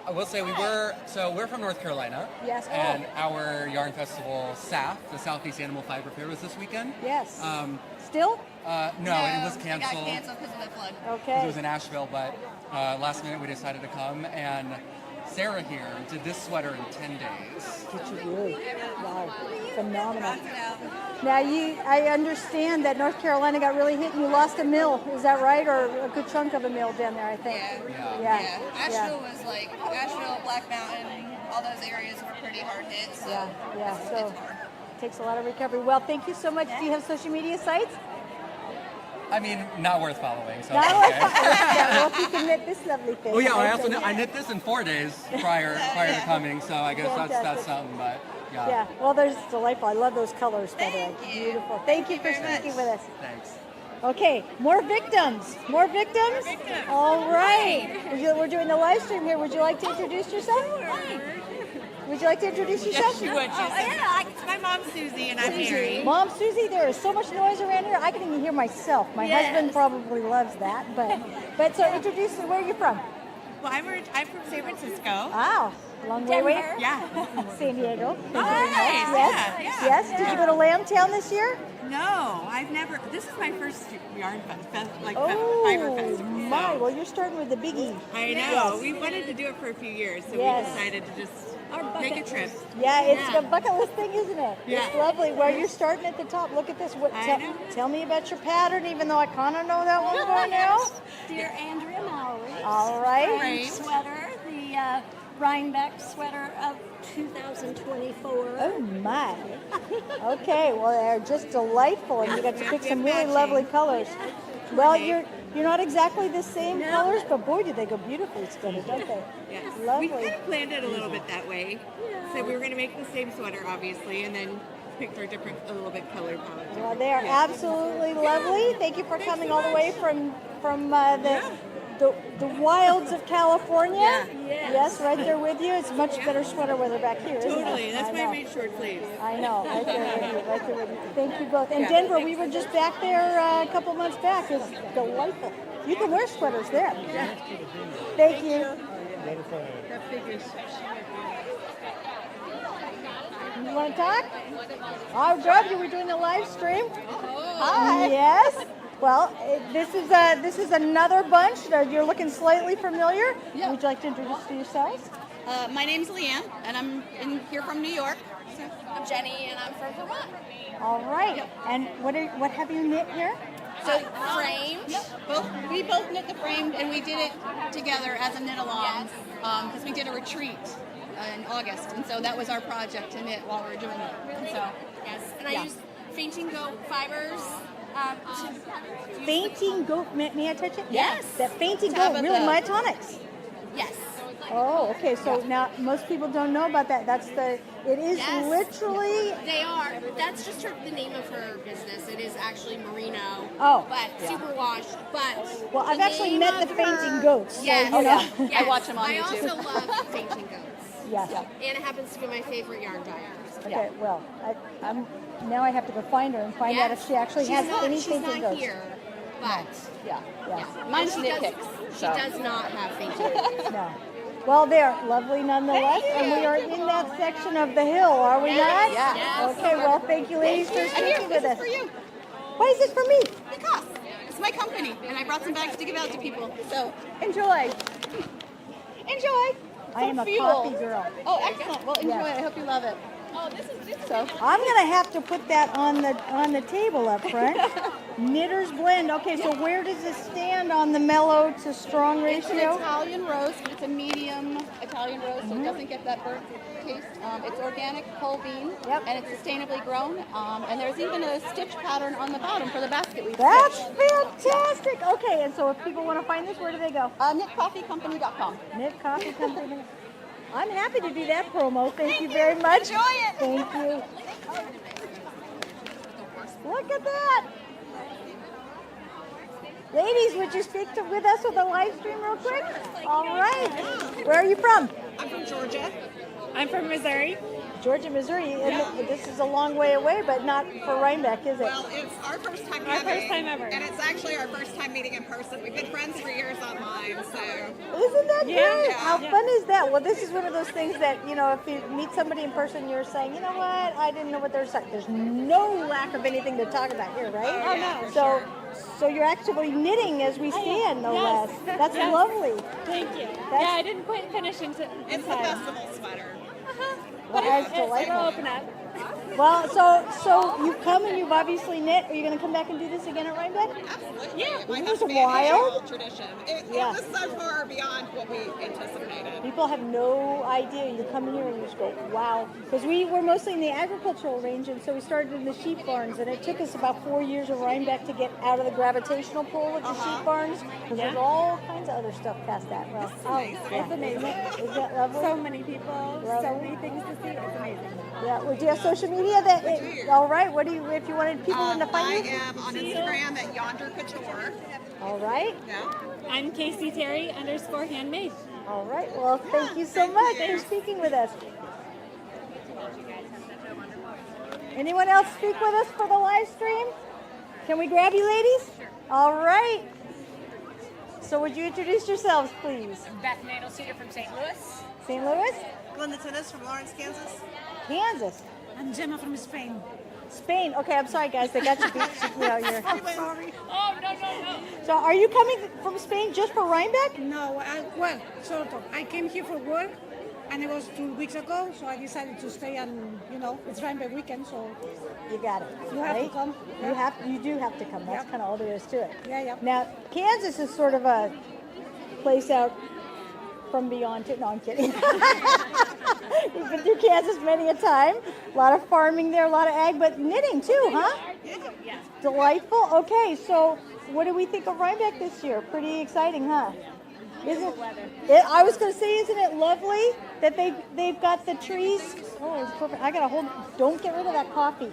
I will say we're from North Carolina. Yes. And our yarn festival, SAF, the Southeast Animal Fiber Fair, was this weekend. Yes. No, Still? it was canceled. It got canceled because of the flood. Okay. It was in Asheville, but last minute we decided to come, and Sarah here did this sweater in 10 days. Did you really? Wow. Phenomenal. Now, I understand that North Carolina got really hit and you lost a mill. Is that right? Or a good chunk of a mill down there, I think. Yeah. Asheville was like, Asheville, Black Mountain, all those areas were pretty hard hit. So Yeah. So it takes a lot of recovery. Well, thank you so much. Do you have social media sites? I mean, not worth following. So Not okay. worth following. Yeah, well, if you can knit this lovely thing. Oh yeah, I knit this in 4 days prior to coming, so I guess that's something. But yeah. Well, there's delightful. I love those colors, by the way. Beautiful. Thank you for speaking with us. Thanks. Okay, more victims. More victims? All right. We're doing the live stream here. Would you like to introduce yourself? Would you like to introduce yourself? Yes, she would. My mom's Susie, and I'm Mary. Mom Susie, there is so much noise around here. I can even hear myself. My husband probably loves that. But so introduce, where are you from? Well, I'm from San Francisco. Wow, long way away. Denver. Yeah. San Diego. Oh, nice. Yes. Yeah. Yes. Did you go to Lambtown this year? No, I've never. This is my first yarn fiber festival. Oh my! Well, you're starting with the biggie. I know. Yes. We wanted to do it for a few years, so Yes. we decided to just make a trip. Yeah, it's a bucket list thing, isn't it? Yeah. It's lovely. Well, you're starting at the top. Look at this. Tell me about your pattern, even though I kind of know that one by now. Dear Andrea Mowry. All right. Great sweater, the Rhinebeck sweater of 2024. Oh my. Okay, well they're just delightful, and you got to pick some really lovely colors. Well, you're not exactly the same colors, but boy, do they go beautifully together, don't they? Yes. Lovely. We kind of planned it a little bit that way. So we were going to make the same sweater, obviously, and then pick for a little bit color palette. Well, they are absolutely lovely. Thank you for coming all the way from the wilds of California. Yes, right there with you. It's much better sweater weather back here, isn't it? Totally. That's I why I know. made short sleeves. I know, right there with you, right there with you. Thank you both. And Yeah. Denver, we were just back there a couple months back. It's delightful. You can wear sweaters there. Thank you. That figures. You want to talk? Oh, good. You were doing the live stream. Hi. Yes. Well, this is another bunch. You're looking slightly familiar. Yeah. Would you like to introduce yourselves? My name's Leanne, and I'm here from New York. I'm Jenny, and I'm from Vermont. All right. And what have you knit here? So framed. We both knit the framed, and we did it together as a knit along because we did a retreat in August, and so that was our project to knit while we were doing it. And so And I use fainting goat fibers. Fainting goat. May I touch it? Yes. That fainting goat, really myotonics. Yes. Oh, okay. So now most people don't know about that. It is Yes. literally. They are. That's just the name of her business. It is actually merino. Oh. But superwashed. But Well, I've the actually name met the of fainting her- goats. So, Yes. you know. Yes. I watch them on I YouTube. also love fainting goats. Yes. And it happens to be my favorite yarn dyer. Okay. Well, I'm now I have to go find her and find out if she actually has any She's fainting not goats. here, but Yeah. Yes. Mine's She knit does- picks. She so. does not have fainting goats. No. Well, they are lovely nonetheless, and we are in that section of the hill, are we not? Yes. Okay. Well, thank you, ladies, for And here, speaking with this us. is for you. Why is it for me? Because it's my company, and I brought some bags to give out to people. So Enjoy. enjoy. I am a fuel. coffee girl. Oh, excellent. Well, enjoy. Yes. I hope you love it. Oh, this is So I'm gonna have to put that on the table up front. Knitter's Blend. Okay, so where does this stand on the mellow to strong it's an ratio? Italian roast. It's a medium Italian roast, so it doesn't get that burnt taste. It's organic whole bean, and it's sustainably grown. And there's even a stitch pattern on the bottom for the basket we That's stitched. fantastic. Okay, and so if people want to find this, where do they go? Knitcoffeecompany.com. Knit Coffee Company. I'm happy to do that promo. Thank you very much. Enjoy it. Thank you. Look at that. Ladies, would you speak with us with a live stream real quick? All right. Where are you from? I'm from Georgia. I'm from Missouri. Georgia, Missouri. And this is a long way away, but not for Rhinebeck, is it? Well, it's our first time Our coming, first time ever. and it's actually our first time meeting in person. We've been friends for years online, so. Isn't that great? Yeah. How fun is that? Well, this is one of those things that, if you meet somebody in person, you're saying, you know what, I didn't know what they're saying. There's no lack of anything to talk about here, right? Oh, yeah, for So, sure. so you're actually knitting as we stand, no Yes. less. That's Yes. lovely. Thank you. That's- I didn't quite finish in time. It's the festival sweater. Well, that's delightful. It'll open up. Well, so you've come and you've obviously knit. Are you going to come back and do this again at Rhinebeck? Absolutely. Yeah. It might Isn't have to this be a wild? annual tradition. It was so far beyond what we anticipated. People have no idea. You come in here and you just go, wow. Because we were mostly in the agricultural range, and so we started in the sheep barns, and it took us about 4 years of Rhinebeck to get out of the gravitational pull of the sheep barns, because there's all kinds of other stuff past that. Well, It's amazing. Is that lovely? So many people, so many things to see. It's amazing. Yeah. Well, do you have social media? All right. What do you? If you wanted people to find I you? am on Instagram at Yonder Couture. All right. Yeah. I'm Casey Terry _handmade. All right. Well, thank you so much for speaking with us. Anyone else speak with us for the live stream? Can we grab you, ladies? All right. So would you introduce yourselves, please? Beth Nadel-Cedar from St. Louis. St. Louis? Glenda Tennis from Lawrence, Kansas. Kansas. I'm Gemma from Spain. Spain. Okay, I'm sorry, guys. They got you beat. I'm sorry. Oh, no. So are you coming from Spain just for Rhinebeck? No, well, sort of. I came here for work, and it was 2 weeks ago, so I decided to stay and, it's Rhinebeck weekend, so... You got it. You have to come. You do have to come. That's kind of all there is to it. Yeah. Now, Kansas is sort of a place out from beyond. No, I'm kidding. You've been through Kansas many a time. A lot of farming there, a lot of ag, but knitting too, huh? Yeah. Delightful. Okay, so what do we think of Rhinebeck this year? Pretty exciting, huh? Isn't it? I was going to say, isn't it lovely that they've got the trees? Oh, it's perfect. I got to hold. Don't get rid of that coffee.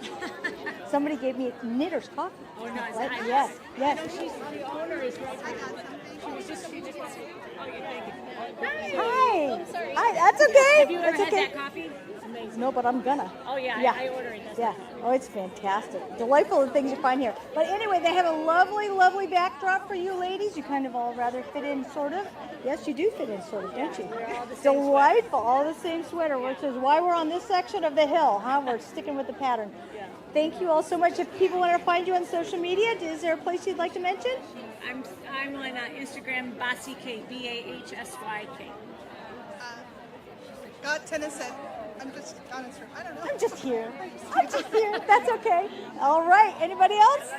Somebody gave me knitter's coffee. Oh, no, it's right? nice. Yes. I know the owner is right there. She was just thank you. Hi. I'm sorry. Hi. That's okay. Have you ever That's had okay. that coffee? It's amazing. No, but I'm gonna. Oh, yeah. I ordered it. Yeah. Oh, it's fantastic. Delightful the things you find here. But anyway, they have a lovely, lovely backdrop for you ladies. You kind of all rather fit in, sort of. Yes, you do fit in, sort of, don't you? Delightful. All the same sweater, which is why we're on this section of the hill, huh? We're sticking with the pattern. Thank you all so much. If people want to find you on social media, is there a place you'd like to mention? I'm on Instagram, BassyK, BAHSYK. Got tennis at, I'm just on Instagram. I don't know. I'm just here. That's okay. All right. Anybody else?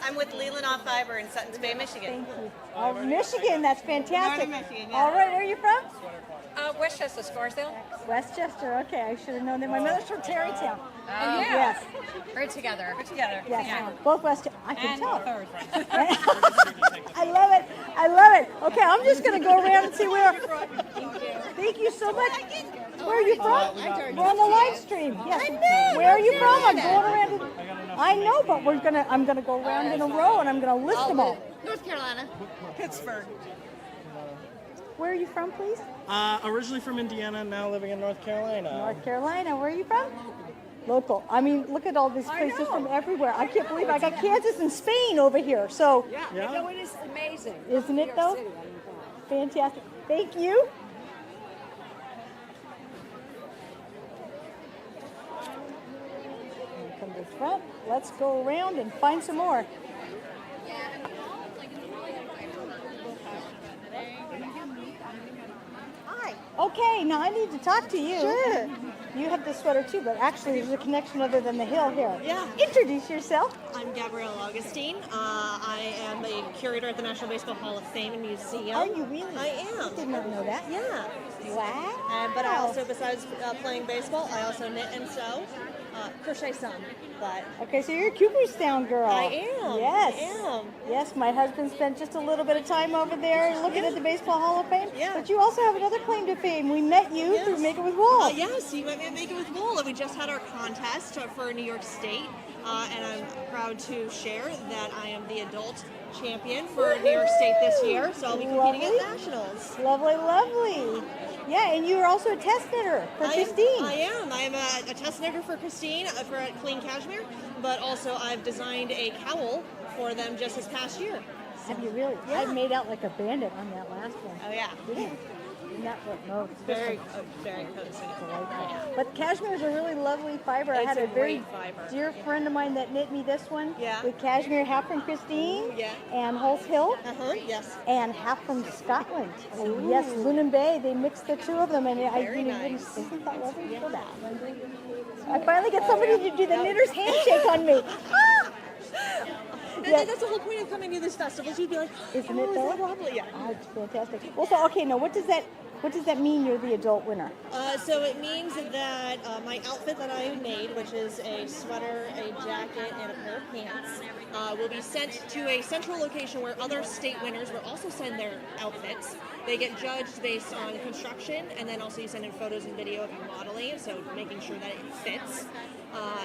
I'm with Leland Off Fiber in Suttons Bay, Michigan. Thank you. Oh, Michigan. That's fantastic. Northern Michigan, yeah. All right. Where are you from? Westchester, Scarsdale. Westchester. Okay. I should have known that. My mother's from Tarrytown. Oh, yeah. Yes. We're together. Yes. Yeah. Both Westchester. I can And tell. third. I love it. Okay. I'm just going to go around and see where. Thank you so much. Where are you from? We're on the live stream. Yes. Where are you from? I'm going around. I know, but I'm gonna go around in a row and I'm gonna list them all. North Carolina. Pittsburgh. Where are you from, please? Originally from Indiana, now living in North Carolina. North Carolina. Where are you from? Local. I mean, look at all these places from everywhere. I can't believe I got Kansas and Spain over here. So, Yeah. No, it is amazing. Isn't it though? Fantastic. Thank you. Come to the front. Let's go around and find some more. Hi. Okay, now I need to talk to you. Sure. You have this sweater too, but actually there's a connection other than the hill here. Yeah. Introduce yourself. I'm Gabrielle Augustine. I am the curator at the National Baseball Hall of Fame and Museum. Are you really? I am. I did not know that. Yeah. Wow. But I also, besides playing baseball, I also knit and sew. Crochet some, but... Okay, so you're a Cooperstown girl. I am. Yes. I am. Yes, my husband spent just a little bit of time over there looking at the Baseball Hall of Fame. Yeah. But you also have another claim to fame. We met you through Make It With Wool. Yes, you met me at Make It With Wool. We just had our contest for New York State, and I'm proud to share that I am the adult champion for New York State this year, so I'll be competing at Nationals. Lovely, lovely. Yeah, and you're also a test knitter for Christine. I am. I'm a test knitter for Christine for Clean Kashmir, but also I've designed a cowl for them just this past year. Have you really? Yeah. I made out like a bandit on that last one. Oh yeah. Yeah. Not what, no, it's Very different. cozy. But cashmere is a really lovely fiber. I It's had a a very great fiber. dear friend of mine that knit me this one. Yeah. With cashmere, half from Christine. Yeah. And Hulse Hill. Yes. And half from Scotland. And yes, Lunan Bay. They mixed the two of them, and Very I nice. isn't that lovely for that? I finally get somebody to do the knitter's handshake on me. And that's the whole point of coming to these festivals. You'd be like, Isn't oh, it though? is that lovely? Yeah. Oh, it's fantastic. Well, so okay, now what does that mean? You're the adult winner. So it means that my outfit that I made, which is a sweater, a jacket, and a pair of pants, will be sent to a central location where other state winners will also send their outfits. They get judged based on construction, and then also you send in photos and video of your modeling, so making sure that it fits.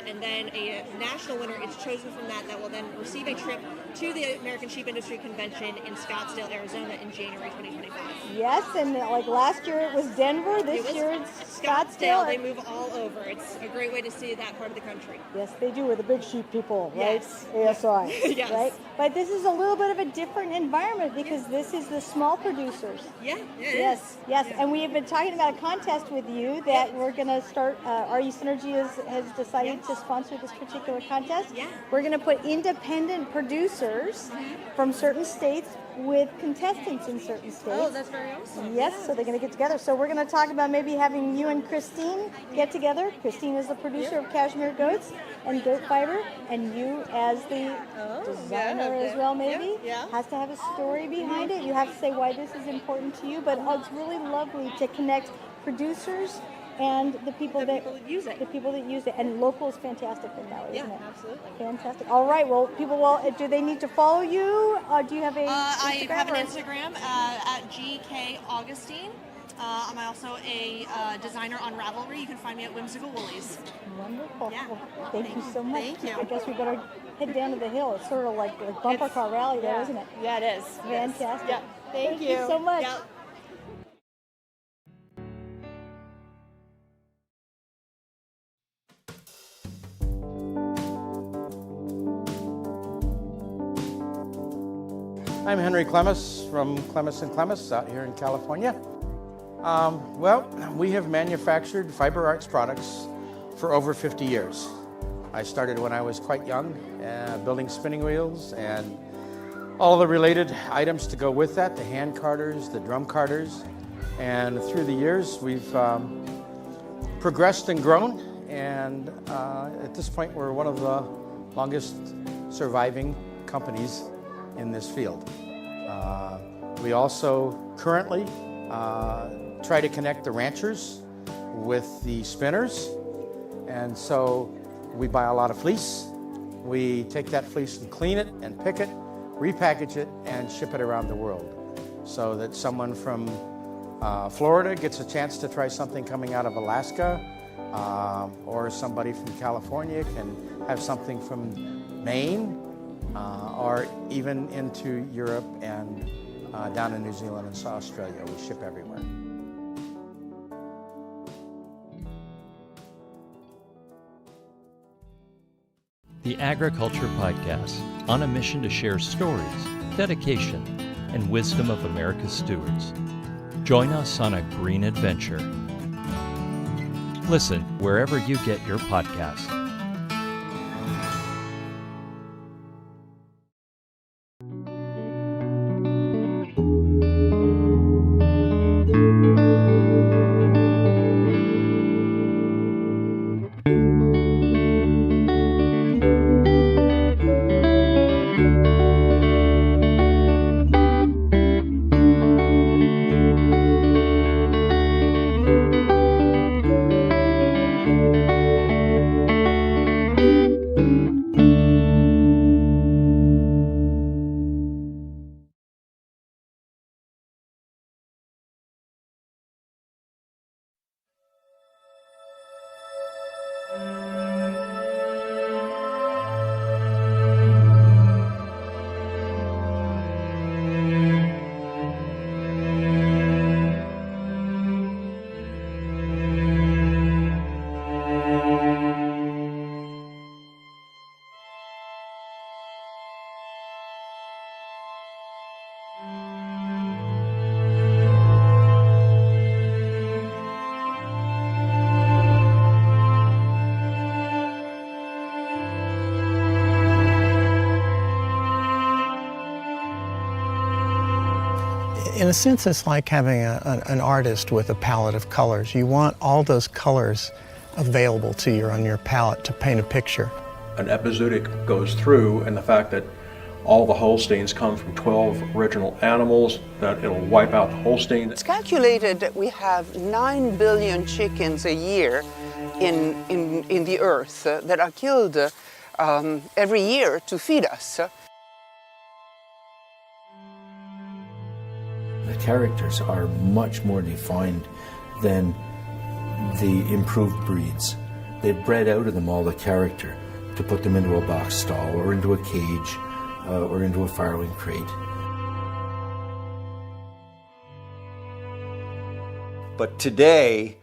And then a national winner is chosen from that will then receive a trip to the American Sheep Industry Convention in Scottsdale, Arizona in January 2025. Yes, and like last year it was Denver, this year it's Scottsdale. They move all over. It's a great way to see that part of the country. Yes, they do with the big sheep people, right? Yes. ASI, Yes. right? But this is a little bit of a different environment because this is the small producers. Yeah, it yes, is. Yes, and we have been talking about a contest with you that we're going to start. RE Synergy has decided to sponsor this particular contest. Yeah. We're going to put independent producers from certain states with contestants in certain states. Oh, that's very awesome. Yes, so they're going to get together. So we're going to talk about maybe having you and Christine get together. Christine is the producer of Cashmere Goats and Goat Fiber, and you as the designer as well maybe. Has to have a story behind it. You have to say why this is important to you, but it's really lovely to connect producers and the people that use it. The people that use it. And local is fantastic in that way, isn't it? Absolutely. Fantastic. All right, well, people do they need to follow you? Do you have a I have an or- Instagram at GK Augustine. I'm also a designer on Ravelry. You can find me at Whimsical Woolies. Wonderful. Yeah. Well, thank you so much. Thank you. I guess we better head down to the hill. It's sort of like a bumper car rally there, isn't it? Yeah, it is. Fantastic. Yeah. Thank you so much. Yeah. I'm Henry Clemis from Clemis & Clemis out here in California. Well, we have manufactured fiber arts products for over 50 years. I started when I was quite young, building spinning wheels and all the related items to go with that, the hand carders, the drum carders. And through the years, we've progressed and grown. And at this point, we're one of the longest surviving companies in this field. We also currently try to connect the ranchers with the spinners, and so we buy a lot of fleece. We take that fleece and clean it and pick it, repackage it, and ship it around the world so that someone from Florida gets a chance to try something coming out of Alaska, or somebody from California can have something from Maine, or even into Europe and down in New Zealand and Australia. We ship everywhere. The Agriculture Podcast, on a mission to share stories, dedication, and wisdom of America's stewards. Join us on a green adventure. Listen wherever you get your podcasts. In a sense, it's like having an artist with a palette of colors. You want all those colors available to you on your palette to paint a picture. An epizootic goes through, and the fact that all the Holsteins come from 12 original animals, that it'll wipe out the Holstein. It's calculated that we have 9 billion chickens a year in the earth that are killed every year to feed us. characters are much more defined than the improved breeds. They've bred out of them all the character to put them into a box stall or into a cage or into a farrowing crate. But today,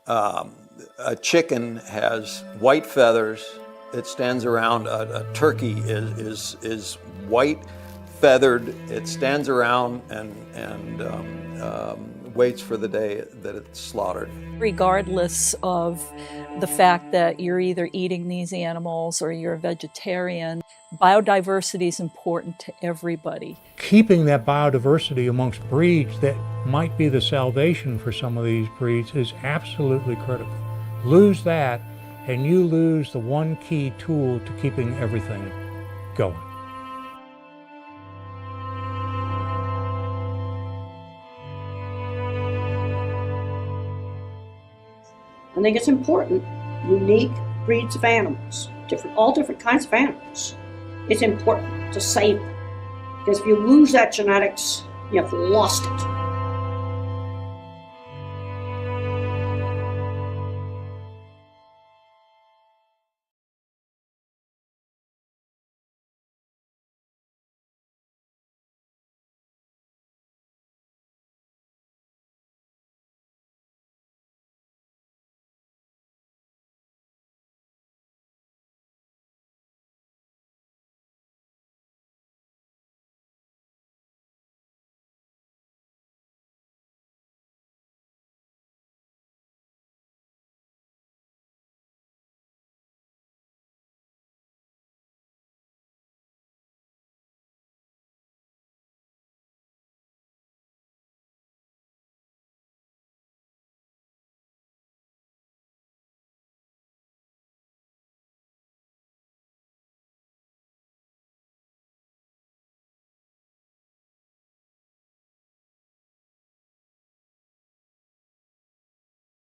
a chicken has white feathers. It stands around. A turkey is white feathered. It stands around and waits for the day that it's slaughtered. Regardless of the fact that you're either eating these animals or you're a vegetarian, biodiversity is important to everybody. Keeping that biodiversity amongst breeds that might be the salvation for some of these breeds is absolutely critical. Lose that, and you lose the one key tool to keeping everything going. I think it's important, unique breeds of animals, all different kinds of animals. It's important to save them, because if you lose that genetics, you have lost it.